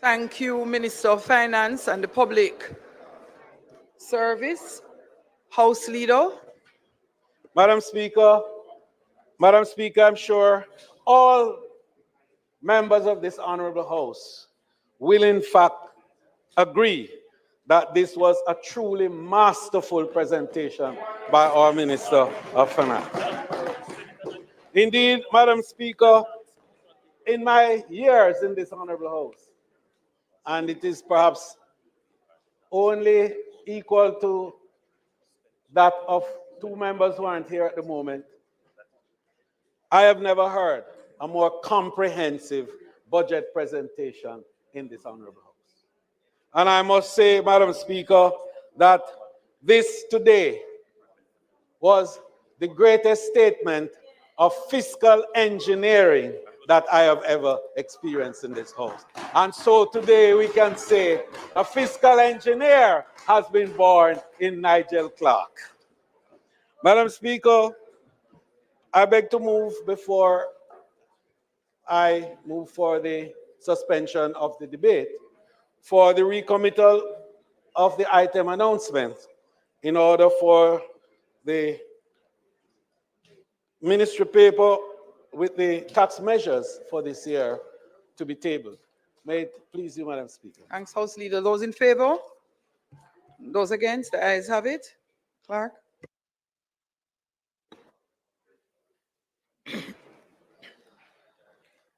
S10: Thank you, Minister of Finance and the Public Service. House Leader.
S11: Madam Speaker, I'm sure all members of this honorable House will in fact agree that this was a truly masterful presentation by our Minister of Finance. Indeed, Madam Speaker, in my years in this honorable House, and it is perhaps only equal to that of two members who aren't here at the moment, I have never heard a more comprehensive budget presentation in this honorable House. And I must say, Madam Speaker, that this today was the greatest statement of fiscal engineering that I have ever experienced in this House. And so today we can say a fiscal engineer has been born in Nigel Clark. Madam Speaker, I beg to move before I move for the suspension of the debate for the recommittal of the item announcement in order for the ministry paper with the tax measures for this year to be tabled. May it please you, Madam Speaker.
S10: Thanks, House Leader. Those in favor? Those against? The ayes have it. Clerk.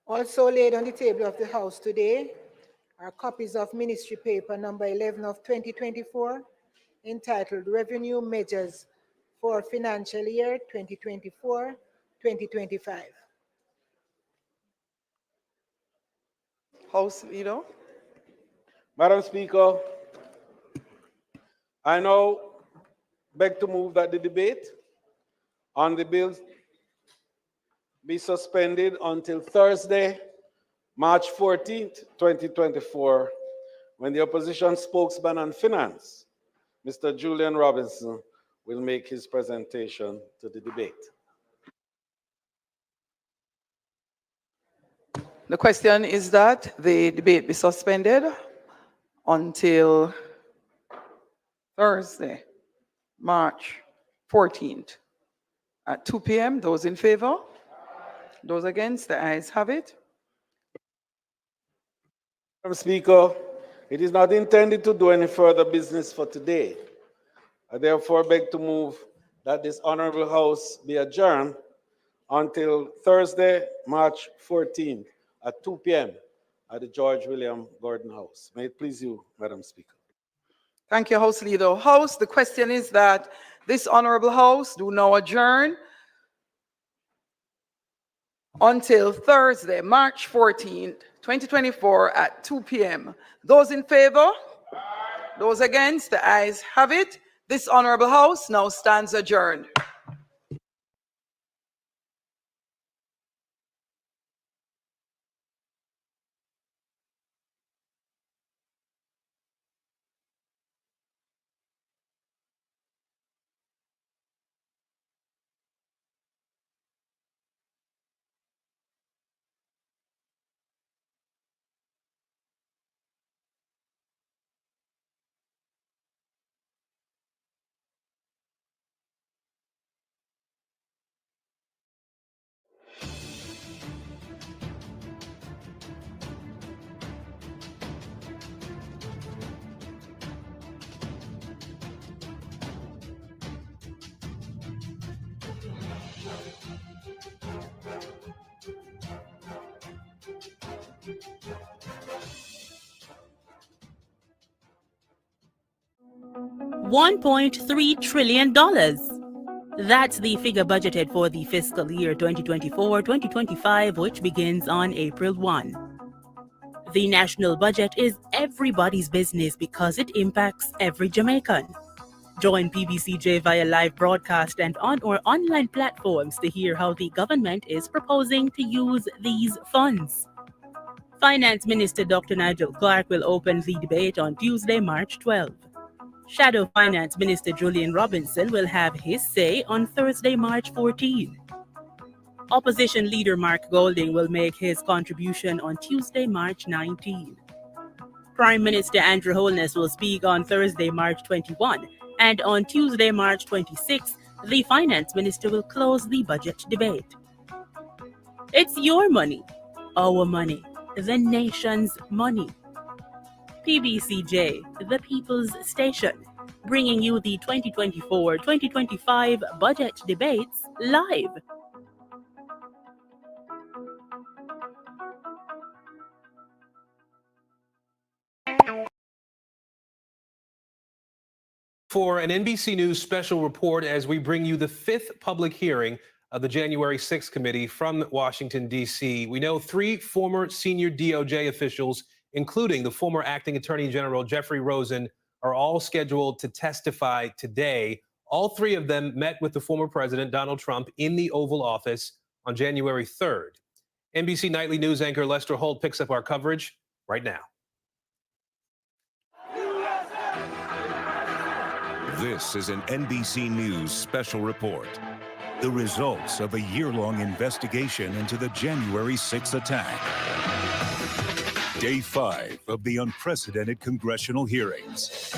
S9: Also laid on the table of the House today are copies of Ministry Paper number 11 of 2024, entitled Revenue Measures for Financial Year 2024-2025.
S10: House Leader.
S11: Madam Speaker, I now beg to move that the debate on the bills be suspended until Thursday, March 14th, 2024, when the opposition spokesman on finance, Mr. Julian Robinson, will make his presentation to the debate.
S10: The question is that the debate be suspended until Thursday, March 14th at 2 p.m. Those in favor? Those against? The ayes have it.
S11: Madam Speaker, it is not intended to do any further business for today. I therefore beg to move that this honorable House be adjourned until Thursday, March 14th at 2 p.m. at the George William Gordon House. May it please you, Madam Speaker.
S10: Thank you, House Leader. House, the question is that this honorable House do now adjourn until Thursday, March 14th, 2024 at 2 p.m. Those in favor? Those against? The ayes have it. This honorable House now stands adjourned.
S13: $1.3 trillion. That's the figure budgeted for the fiscal year 2024-2025, which begins on April 1. The national budget is everybody's business because it impacts every Jamaican. Join PBCJ via live broadcast and on our online platforms to hear how the government is proposing to use these funds. Finance Minister Dr. Nigel Clark will open the debate on Tuesday, March 12. Shadow Finance Minister Julian Robinson will have his say on Thursday, March 14. Opposition Leader Mark Golding will make his contribution on Tuesday, March 19. Prime Minister Andrew Holness will speak on Thursday, March 21, and on Tuesday, March 26, the Finance Minister will close the budget debate. It's your money, our money, the nation's money. PBCJ, the People's Station, bringing you the 2024-2025 budget debates live.
S19: For an NBC News special report as we bring you the fifth public hearing of the January 6th committee from Washington, D.C. We know 3 former senior DOJ officials, including the former acting Attorney General Jeffrey Rosen, are all scheduled to testify today. All 3 of them met with the former president, Donald Trump, in the Oval Office on January 3rd. NBC Nightly News anchor Lester Holt picks up our coverage right now.
S20: This is an NBC News special report. The results of a year-long investigation into the January 6th attack. Day 5 of the unprecedented congressional hearings.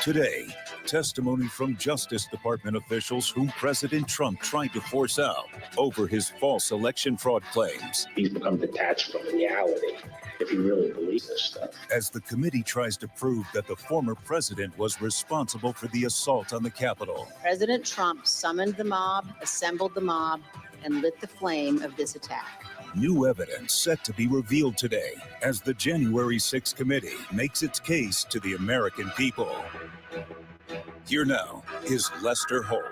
S20: Today, testimony from Justice Department officials whom President Trump tried to force out over his false election fraud claims.
S21: He's become detached from reality if he really believes this stuff.
S20: As the committee tries to prove that the former president was responsible for the assault on the Capitol.
S22: President Trump summoned the mob, assembled the mob, and lit the flame of this attack.
S20: New evidence set to be revealed today as the January 6th committee makes its case to the American people. Here now is Lester Holt.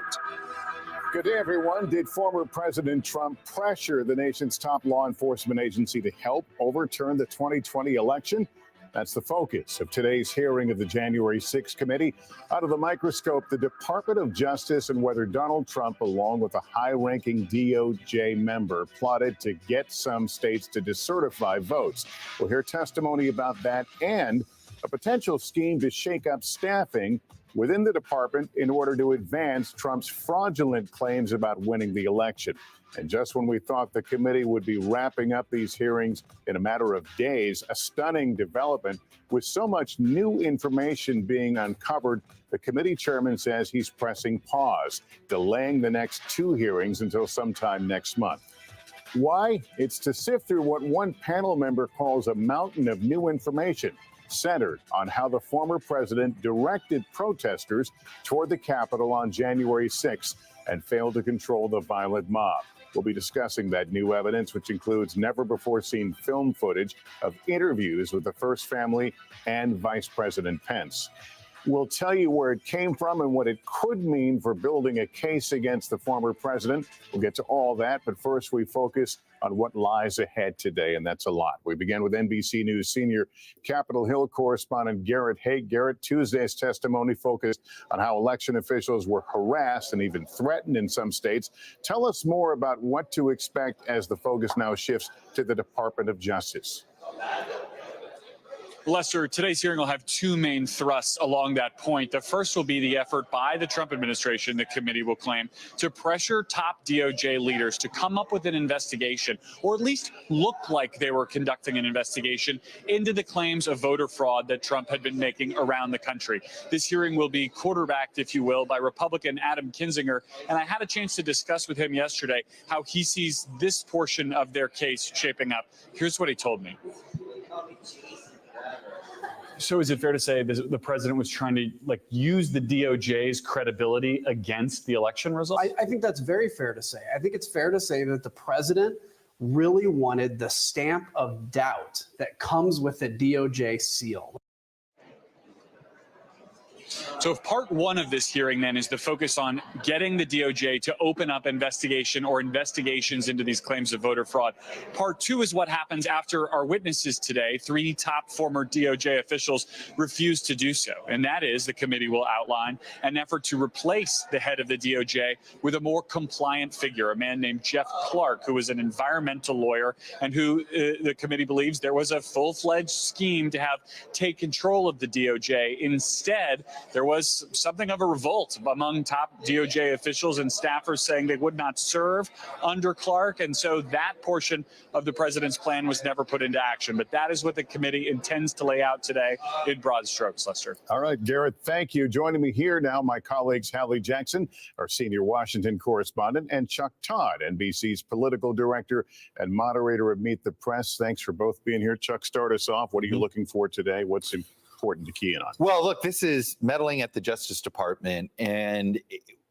S23: Good day, everyone. Did former President Trump pressure the nation's top law enforcement agency to help overturn the 2020 election? That's the focus of today's hearing of the January 6th committee. Out of the microscope, the Department of Justice and whether Donald Trump, along with a high-ranking DOJ member, plotted to get some states to decertify votes. We'll hear testimony about that and a potential scheme to shake up staffing within the department in order to advance Trump's fraudulent claims about winning the election. And just when we thought the committee would be wrapping up these hearings in a matter of days, a stunning development with so much new information being uncovered, the committee chairman says he's pressing pause, delaying the next 2 hearings until sometime next month. Why? It's to sift through what one panel member calls a mountain of new information, centered on how the former president directed protesters toward the Capitol on January 6th and failed to control the violent mob. We'll be discussing that new evidence, which includes never-before-seen film footage of interviews with the First Family and Vice President Pence. We'll tell you where it came from and what it could mean for building a case against the former president. We'll get to all that, but first we focus on what lies ahead today, and that's a lot. We begin with NBC News senior Capitol Hill correspondent Garrett Haake. Garrett, Tuesday's testimony focused on how election officials were harassed and even threatened in some states. Tell us more about what to expect as the focus now shifts to the Department of Justice.
S24: Lester, today's hearing will have 2 main thrusts along that point. The first will be the effort by the Trump administration, the committee will claim, to pressure top DOJ leaders to come up with an investigation, or at least look like they were conducting an investigation into the claims of voter fraud that Trump had been making around the country. This hearing will be quarterbacked, if you will, by Republican Adam Kinzinger, and I had a chance to discuss with him yesterday how he sees this portion of their case shaping up. Here's what he told me. So is it fair to say the president was trying to use the DOJ's credibility against the election results?
S25: I think that's very fair to say. I think it's fair to say that the president really wanted the stamp of doubt that comes with the DOJ seal.
S24: So if part 1 of this hearing then is the focus on getting the DOJ to open up investigation or investigations into these claims of voter fraud, part 2 is what happens after our witnesses today, 3 top former DOJ officials, refuse to do so. And that is, the committee will outline an effort to replace the head of the DOJ with a more compliant figure, a man named Jeff Clark, who is an environmental lawyer and who the committee believes there was a full-fledged scheme to have take control of the DOJ. Instead, there was something of a revolt among top DOJ officials and staffers saying they would not serve under Clark. And so that portion of the president's plan was never put into action. But that is what the committee intends to lay out today in broad strokes, Lester.
S23: All right, Garrett, thank you. Joining me here now, my colleagues Hallie Jackson, our senior Washington correspondent, and Chuck Todd, NBC's political director and moderator of Meet the Press. Thanks for both being here. Chuck, start us off. What are you looking for today? What's important to key in on?
S1: Well, look, this is meddling at the Justice Department. And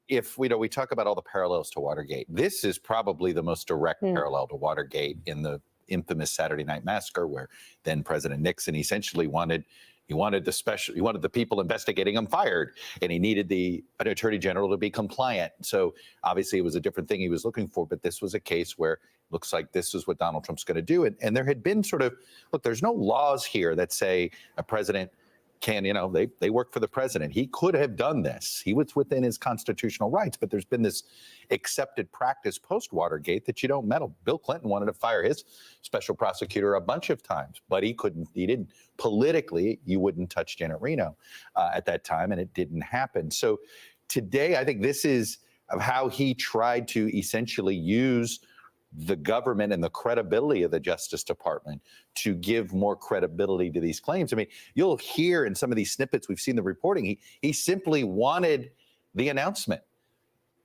S1: if we talk about all the parallels to Watergate, this is probably the most direct parallel to Watergate in the infamous Saturday Night Massacre, where then President Nixon essentially wanted the people investigating him fired, and he needed an attorney general to be compliant. So obviously it was a different thing he was looking for, but this was a case where it looks like this is what Donald Trump's going to do. And there had been there's no laws here that say a president can, they work for the president. He could have done this. He was within his constitutional rights, but there's been this accepted practice post-Watergate that you don't meddle. Bill Clinton wanted to fire his special prosecutor a bunch of times, but he didn't. Politically, you wouldn't touch Janet Reno at that time, and it didn't happen. So today, I think this is how he tried to essentially use the government and the credibility of the Justice Department to give more credibility to these claims. I mean, you'll hear in some of these snippets, we've seen the reporting, he simply wanted the announcement.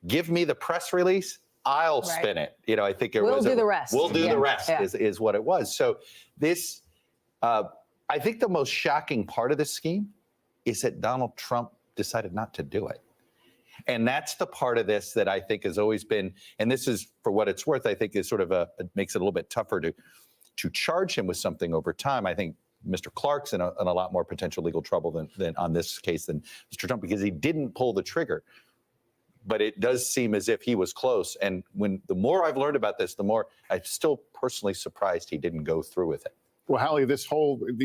S1: Give me the press release, I'll spin it. I think
S2: we'll do the rest.
S1: We'll do the rest is what it was. So this, I think the most shocking part of this scheme is that Donald Trump decided not to do it. And that's the part of this that I think has always been, and this is for what it's worth, I think is it makes it a little bit tougher to charge him with something over time. I think Mr. Clark's in a lot more potential legal trouble than on this case than Mr. Trump, because he didn't pull the trigger. But it does seem as if he was close. And the more I've learned about this, the more I'm still personally surprised he didn't go through with it.
S23: Well, Hallie,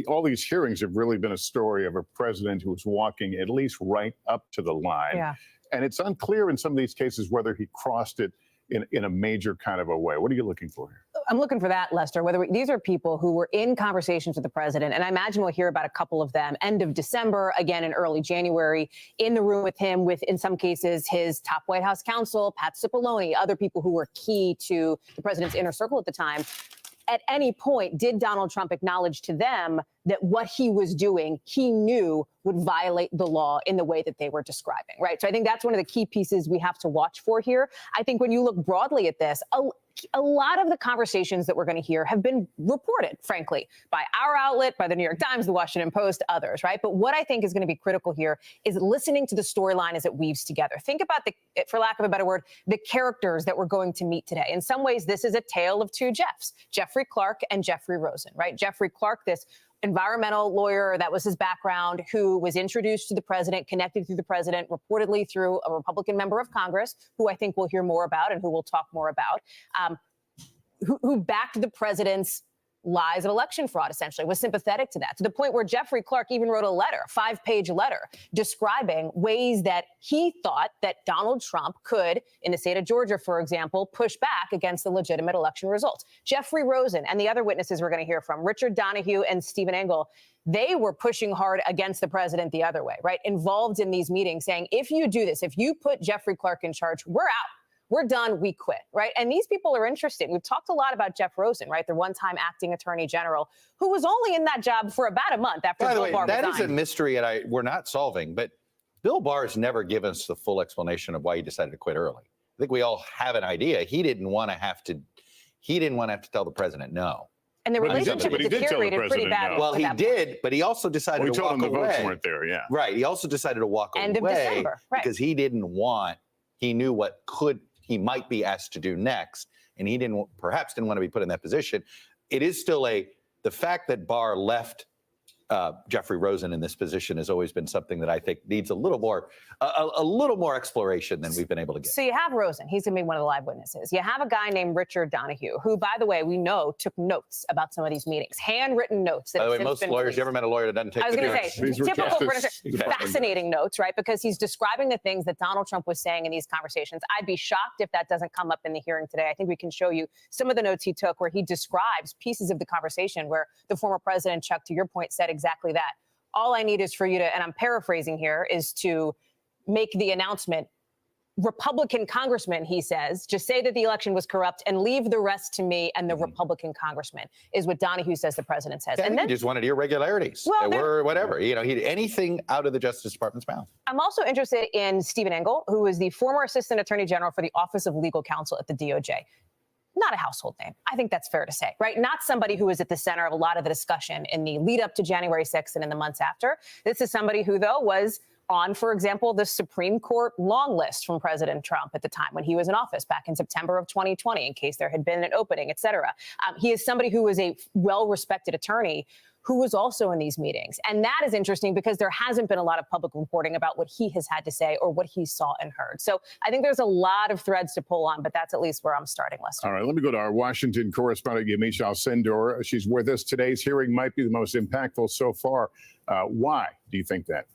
S23: all these hearings have really been a story of a president who was walking at least right up to the line.
S2: Yeah.
S23: And it's unclear in some of these cases whether he crossed it in a major kind of a way. What are you looking for here?
S2: I'm looking for that, Lester. These are people who were in conversations with the president, and I imagine we'll hear about a couple of them end of December, again in early January, in the room with him, with, in some cases, his top White House counsel, Pat Cipollone, other people who were key to the president's inner circle at the time. At any point, did Donald Trump acknowledge to them that what he was doing, he knew would violate the law in the way that they were describing, right? So I think that's one of the key pieces we have to watch for here. I think when you look broadly at this, a lot of the conversations that we're going to hear have been reported, frankly, by our outlet, by the New York Times, the Washington Post, others, right? But what I think is going to be critical here is listening to the storyline as it weaves together. Think about for lack of a better word, the characters that we're going to meet today. In some ways, this is a tale of two Jeffs, Jeffrey Clark and Jeffrey Rosen, right? Jeffrey Clark, this environmental lawyer, that was his background, who was introduced to the president, connected through the president, reportedly through a Republican member of Congress, who I think we'll hear more about and who we'll talk more about, who backed the president's lies of election fraud, essentially, was sympathetic to that, to the point where Jeffrey Clark even wrote a letter, a 5-page letter, describing ways that he thought that Donald Trump could, in the state of Georgia, for example, push back against the legitimate election results. Jeffrey Rosen and the other witnesses we're going to hear from, Richard Donahue and Stephen Engel, they were pushing hard against the president the other way, right? Involved in these meetings, saying, if you do this, if you put Jeffrey Clark in charge, we're out. We're done, we quit, right? And these people are interesting. We've talked a lot about Jeff Rosen, right? The one-time acting attorney general who was only in that job for about a month after Bill Barr resigned.
S1: That is a mystery, and we're not solving, but Bill Barr has never given us the full explanation of why he decided to quit early. I think we all have an idea. He didn't want to have to tell the president no.
S2: And the relationship deteriorated pretty badly.
S1: Well, he did, but he also decided to walk away.
S23: He told him the votes weren't there, yeah.
S1: Right. He also decided to walk away.
S2: End of December, right.
S1: Because he knew what he might be asked to do next, and he perhaps didn't want to be put in that position. It is still the fact that Barr left Jeffrey Rosen in this position has always been something that I think needs a little more exploration than we've been able to get.
S2: So you have Rosen. He's going to be one of the live witnesses. You have a guy named Richard Donahue, who, by the way, we know took notes about some of these meetings, handwritten notes.
S1: By the way, most lawyers, you ever met a lawyer that doesn't take notes?
S2: I was going to say, typical, fascinating notes, right? Because he's describing the things that Donald Trump was saying in these conversations. I'd be shocked if that doesn't come up in the hearing today. I think we can show you some of the notes he took where he describes pieces of the conversation where the former president, Chuck, to your point, said exactly that. all I need is for you to, and I'm paraphrasing here, is to make the announcement. Republican congressman, he says, just say that the election was corrupt and leave the rest to me and the Republican congressman, is what Donahue says the president says.
S1: I
S2: And
S1: think
S2: then
S1: he just wanted irregularities or whatever, anything out of the Justice Department's mouth.
S2: I'm also interested in Stephen Engel, who is the former assistant attorney general for the Office of Legal Counsel at the DOJ. Not a household name. I think that's fair to say, right? Not somebody who was at the center of a lot of the discussion in the lead up to January 6th and in the months after. This is somebody who, though, was on, for example, the Supreme Court long list from President Trump at the time when he was in office back in September of 2020, in case there had been an opening, et cetera. He is somebody who is a well-respected attorney who was also in these meetings. And that is interesting because there hasn't been a lot of public reporting about what he has had to say or what he saw and heard. So I think there's a lot of threads to pull on, but that's at least where I'm starting, Lester.
S23: All right, let me go to our Washington correspondent, Yamiche Alcindor. She's with us. Today's hearing might be the most impactful so far. Why do you think that?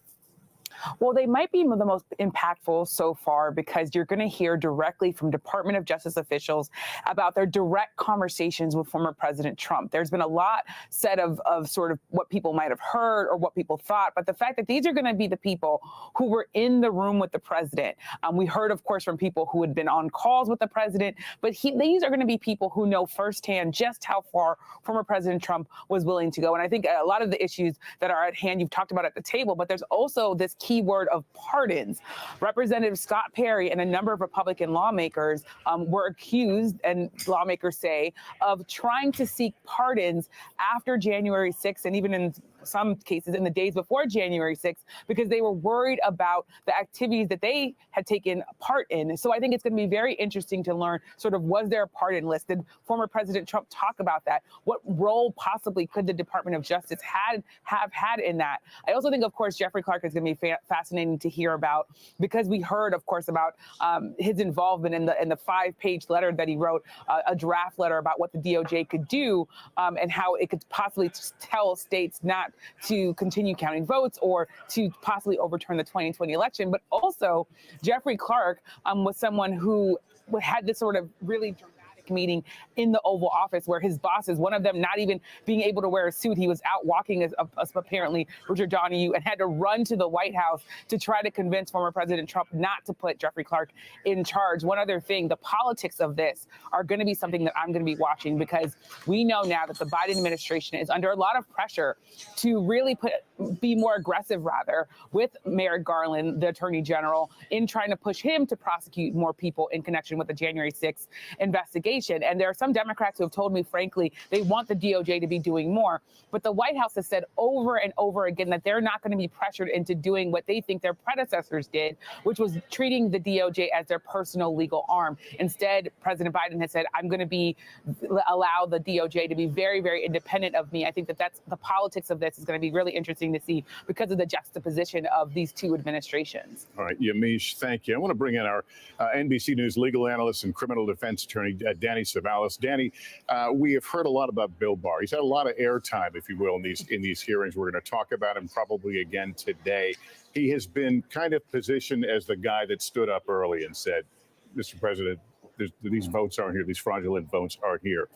S3: Well, they might be the most impactful so far because you're going to hear directly from Department of Justice officials about their direct conversations with former President Trump. There's been a lot said of sort of what people might have heard or what people thought, but the fact that these are going to be the people who were in the room with the president. We heard, of course, from people who had been on calls with the president, but these are going to be people who know firsthand just how far former President Trump was willing to go. And I think a lot of the issues that are at hand, you've talked about at the table, but there's also this key word of pardons. Representative Scott Perry and a number of Republican lawmakers were accused, and lawmakers say, of trying to seek pardons after January 6th and even in some cases in the days before January 6th, because they were worried about the activities that they had taken part in. So I think it's going to be very interesting to learn sort of, was there a pardon list? Did former President Trump talk about that? What role possibly could the Department of Justice have had in that? I also think, of course, Jeffrey Clark is going to be fascinating to hear about, because we heard, of course, about his involvement in the 5-page letter that he wrote, a draft letter about what the DOJ could do and how it could possibly tell states not to continue counting votes or to possibly overturn the 2020 election. But also, Jeffrey Clark was someone who had this sort of really dramatic meeting in the Oval Office where his bosses, one of them not even being able to wear a suit, he was out walking as apparently Richard Donahue, and had to run to the White House to try to convince former President Trump not to put Jeffrey Clark in charge. One other thing, the politics of this are going to be something that I'm going to be watching, because we know now that the Biden administration is under a lot of pressure to really be more aggressive, rather, with Merrick Garland, the Attorney General, in trying to push him to prosecute more people in connection with the January 6th investigation. And there are some Democrats who have told me, frankly, they want the DOJ to be doing more. But the White House has said over and over again that they're not going to be pressured into doing what they think their predecessors did, which was treating the DOJ as their personal legal arm. Instead, President Biden has said, I'm going to allow the DOJ to be very, very independent of me. I think that's the politics of this is going to be really interesting to see because of the juxtaposition of these two administrations.
S23: All right, Yamiche, thank you. I want to bring in our NBC News legal analyst and criminal defense attorney, Danny Savalas. Danny, we have heard a lot about Bill Barr. He's had a lot of airtime, if you will, in these hearings. We're going to talk about him probably again today. He has been kind of positioned as the guy that stood up early and said, Mr. President, these votes aren't here. These fraudulent votes aren't here.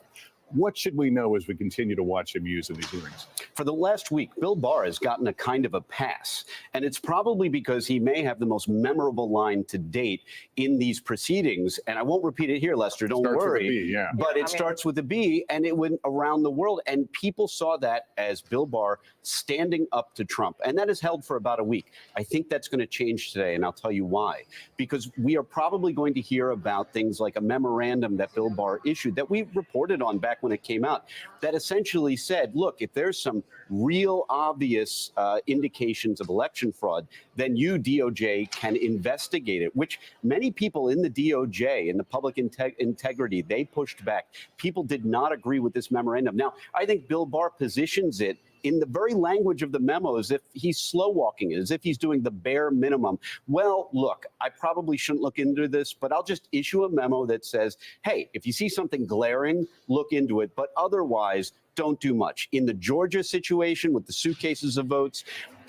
S23: What should we know as we continue to watch him use in these hearings?
S4: For the last week, Bill Barr has gotten a kind of a pass, and it's probably because he may have the most memorable line to date in these proceedings. And I won't repeat it here, Lester, don't worry.
S23: With a B, yeah.
S4: But it starts with a B, and it went around the world. And people saw that as Bill Barr standing up to Trump. And that is held for about a week. I think that's going to change today, and I'll tell you why. Because we are probably going to hear about things like a memorandum that Bill Barr issued that we reported on back when it came out, that essentially said, look, if there's some real obvious indications of election fraud, then you, DOJ, can investigate it, which many people in the DOJ, in the public integrity, they pushed back. People did not agree with this memorandum. Now, I think Bill Barr positions it in the very language of the memo as if he's slow walking it, as if he's doing the bare minimum. Well, look, I probably shouldn't look into this, but I'll just issue a memo that says, hey, if you see something glaring, look into it, but otherwise, don't do much. In the Georgia situation with the suitcases of votes,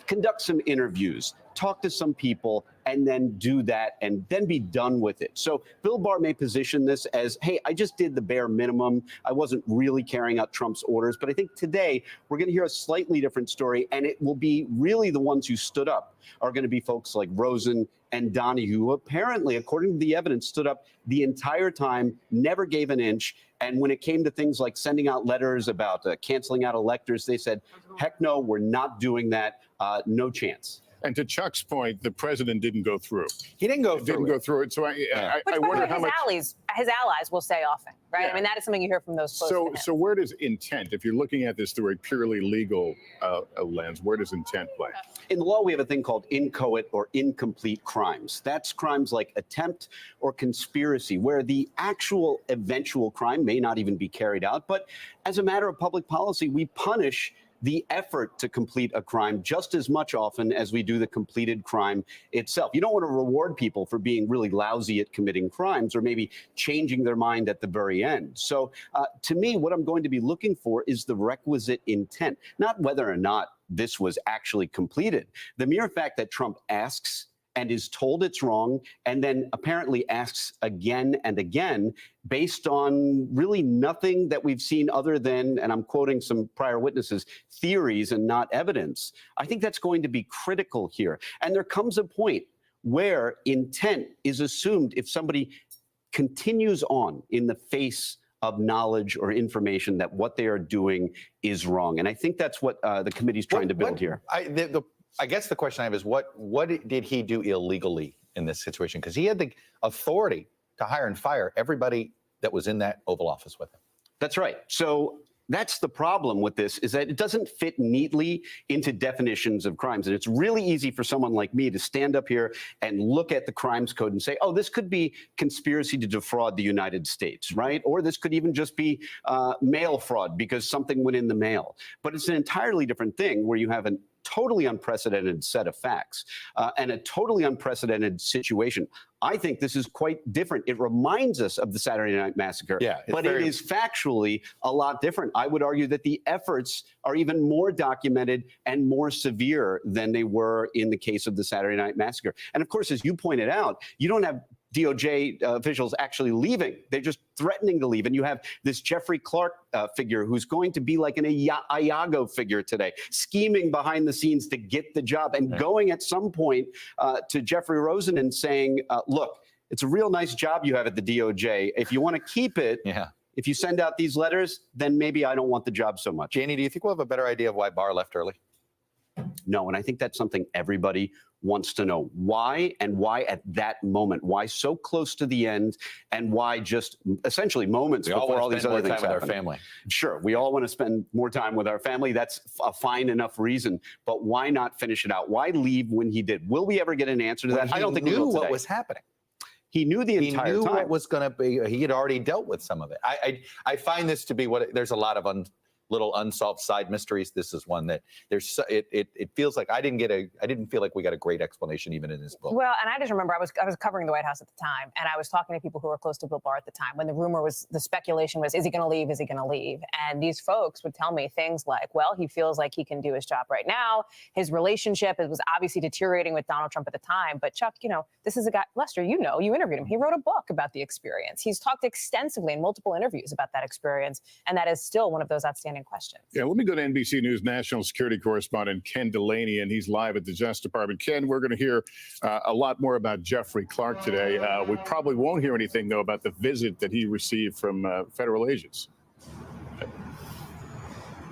S4: conduct some interviews, talk to some people, and then do that and then be done with it. So Bill Barr may position this as, hey, I just did the bare minimum. I wasn't really carrying out Trump's orders. But I think today we're going to hear a slightly different story, and it will be really the ones who stood up are going to be folks like Rosen and Donahue, who apparently, according to the evidence, stood up the entire time, never gave an inch. And when it came to things like sending out letters about canceling out electors, they said, heck no, we're not doing that. No chance.
S23: And to Chuck's point, the president didn't go through.
S1: He didn't go through it.
S23: So
S2: Which,
S23: I
S2: by the
S23: wonder
S2: way,
S23: how much.
S2: his allies will say often, right?
S23: Yeah.
S2: I mean, that is something you hear from those close to him.
S23: So where does intent, if you're looking at this through a purely legal lens, where does intent play?
S4: In the law, we have a thing called inchoate or incomplete crimes. That's crimes like attempt or conspiracy, where the actual eventual crime may not even be carried out. But as a matter of public policy, we punish the effort to complete a crime just as much often as we do the completed crime itself. You don't want to reward people for being really lousy at committing crimes or maybe changing their mind at the very end. So to me, what I'm going to be looking for is the requisite intent, not whether or not this was actually completed. The mere fact that Trump asks and is told it's wrong, and then apparently asks again and again, based on really nothing that we've seen other than, and I'm quoting some prior witnesses, theories and not evidence. I think that's going to be critical here. And there comes a point where intent is assumed if somebody continues on in the face of knowledge or information that what they are doing is wrong. And I think that's what the committee's trying to build here.
S1: I guess the question I have is what did he do illegally in this situation? Because he had the authority to hire and fire everybody that was in that Oval Office with him.
S4: That's right. So that's the problem with this, is that it doesn't fit neatly into definitions of crimes. And it's really easy for someone like me to stand up here and look at the crimes code and say, oh, this could be conspiracy to defraud the United States, right? Or this could even just be mail fraud because something went in the mail. But it's an entirely different thing where you have a totally unprecedented set of facts and a totally unprecedented situation. I think this is quite different. It reminds us of the Saturday Night Massacre, but it is factually a lot different. I would argue that the efforts are even more documented and more severe than they were in the case of the Saturday Night Massacre. And of course, as you pointed out, you don't have DOJ officials actually leaving. They're just threatening to leave. And you have this Jeffrey Clark figure who's going to be like an Iago figure today, scheming behind the scenes to get the job and going at some point to Jeffrey Rosen and saying, look, it's a real nice job you have at the DOJ. If you want to keep it, if you send out these letters, then maybe I don't want the job so much.
S1: Janie, do you think we'll have a better idea of why Barr left early?
S4: No, and I think that's something everybody wants to know. Why, and why at that moment? Why so close to the end, and why just essentially moments before all these other things happen?
S1: With our family.
S4: Sure, we all want to spend more time with our family. That's a fine enough reason. But why not finish it out? Why leave when he did? Will we ever get an answer to that? I don't think we
S1: knew
S4: will today.
S1: what was happening.
S4: He knew the entire time.
S1: He knew what was going to be. He had already dealt with some of it. I find this to be there's a lot of little unsolved side mysteries. This is one that it feels like I didn't feel like we got a great explanation even in this book.
S2: Well, and I just remember I was covering the White House at the time, and I was talking to people who were close to Bill Barr at the time when the speculation was, is he going to leave? Is he going to leave? And these folks would tell me things like, well, he feels like he can do his job right now. His relationship was obviously deteriorating with Donald Trump at the time. But Chuck, this is a guy, Lester, you interviewed him. He wrote a book about the experience. He's talked extensively in multiple interviews about that experience. And that is still one of those outstanding questions.
S23: Yeah, let me go to NBC News national security correspondent Ken Delaney, and he's live at the Justice Department. Ken, we're going to hear a lot more about Jeffrey Clark today. We probably won't hear anything, though, about the visit that he received from federal agents.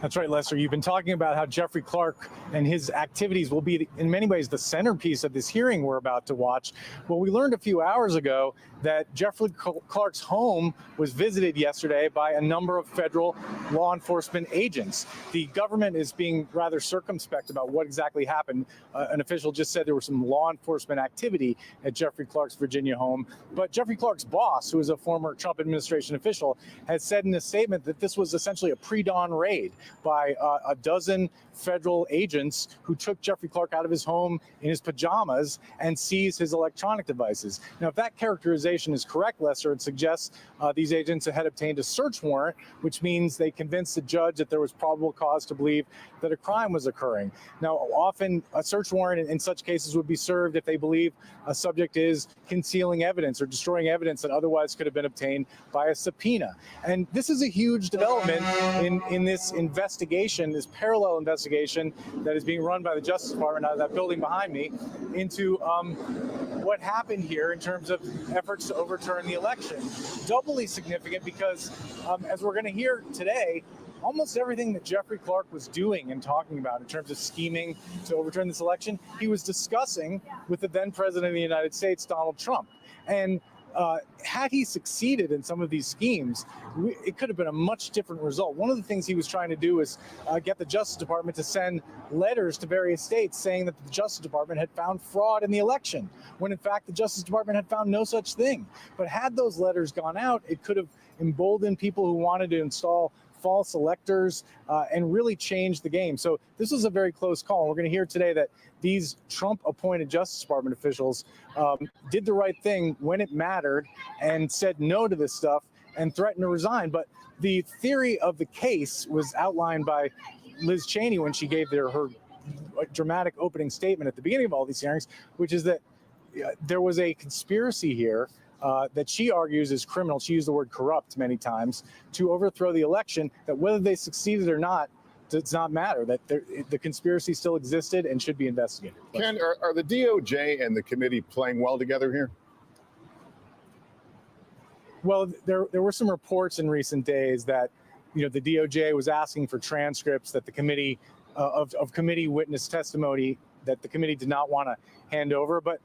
S5: That's right, Lester. You've been talking about how Jeffrey Clark and his activities will be, in many ways, the centerpiece of this hearing we're about to watch. Well, we learned a few hours ago that Jeffrey Clark's home was visited yesterday by a number of federal law enforcement agents. The government is being rather circumspect about what exactly happened. An official just said there was some law enforcement activity at Jeffrey Clark's Virginia home. But Jeffrey Clark's boss, who is a former Trump administration official, has said in a statement that this was essentially a pre-dawn raid. by a dozen federal agents who took Jeffrey Clark out of his home in his pajamas and seized his electronic devices. Now, if that characterization is correct, Lester, it suggests these agents had obtained a search warrant, which means they convinced the judge that there was probable cause to believe that a crime was occurring. Now, often a search warrant in such cases would be served if they believe a subject is concealing evidence or destroying evidence that otherwise could have been obtained by a subpoena. And this is a huge development in this investigation, this parallel investigation that is being run by the Justice Department out of that building behind me into what happened here in terms of efforts to overturn the election. Doubly significant because, as we're going to hear today, almost everything that Jeffrey Clark was doing and talking about in terms of scheming to overturn this election, he was discussing with the then president of the United States, Donald Trump. And had he succeeded in some of these schemes, it could have been a much different result. One of the things he was trying to do is get the Justice Department to send letters to various states saying that the Justice Department had found fraud in the election, when in fact the Justice Department had found no such thing. But had those letters gone out, it could have emboldened people who wanted to install false electors and really change the game. So this was a very close call. We're going to hear today that these Trump-appointed Justice Department officials did the right thing when it mattered and said no to this stuff and threatened to resign. But the theory of the case was outlined by Liz Cheney when she gave her dramatic opening statement at the beginning of all these hearings, which is that there was a conspiracy here that she argues is criminal. She used the word corrupt many times to overthrow the election, that whether they succeeded or not does not matter, that the conspiracy still existed and should be investigated.
S23: Ken, are the DOJ and the committee playing well together here?
S5: Well, there were some reports in recent days that, the DOJ was asking for transcripts that the committee of committee witness testimony that the committee did not want to hand over. But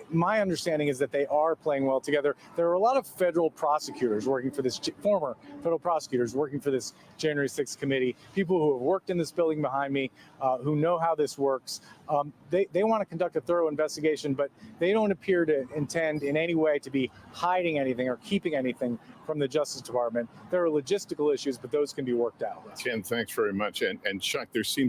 S5: my understanding is that they are playing well together. There are a lot of federal prosecutors working for this, former federal prosecutors working for this January 6th committee, people who have worked in this building behind me, who know how this works. They want to conduct a thorough investigation, but they don't appear to intend in any way to be hiding anything or keeping anything from the Justice Department. There are logistical issues, but those can be worked out.
S23: Ken, thanks very much. And Chuck, there seems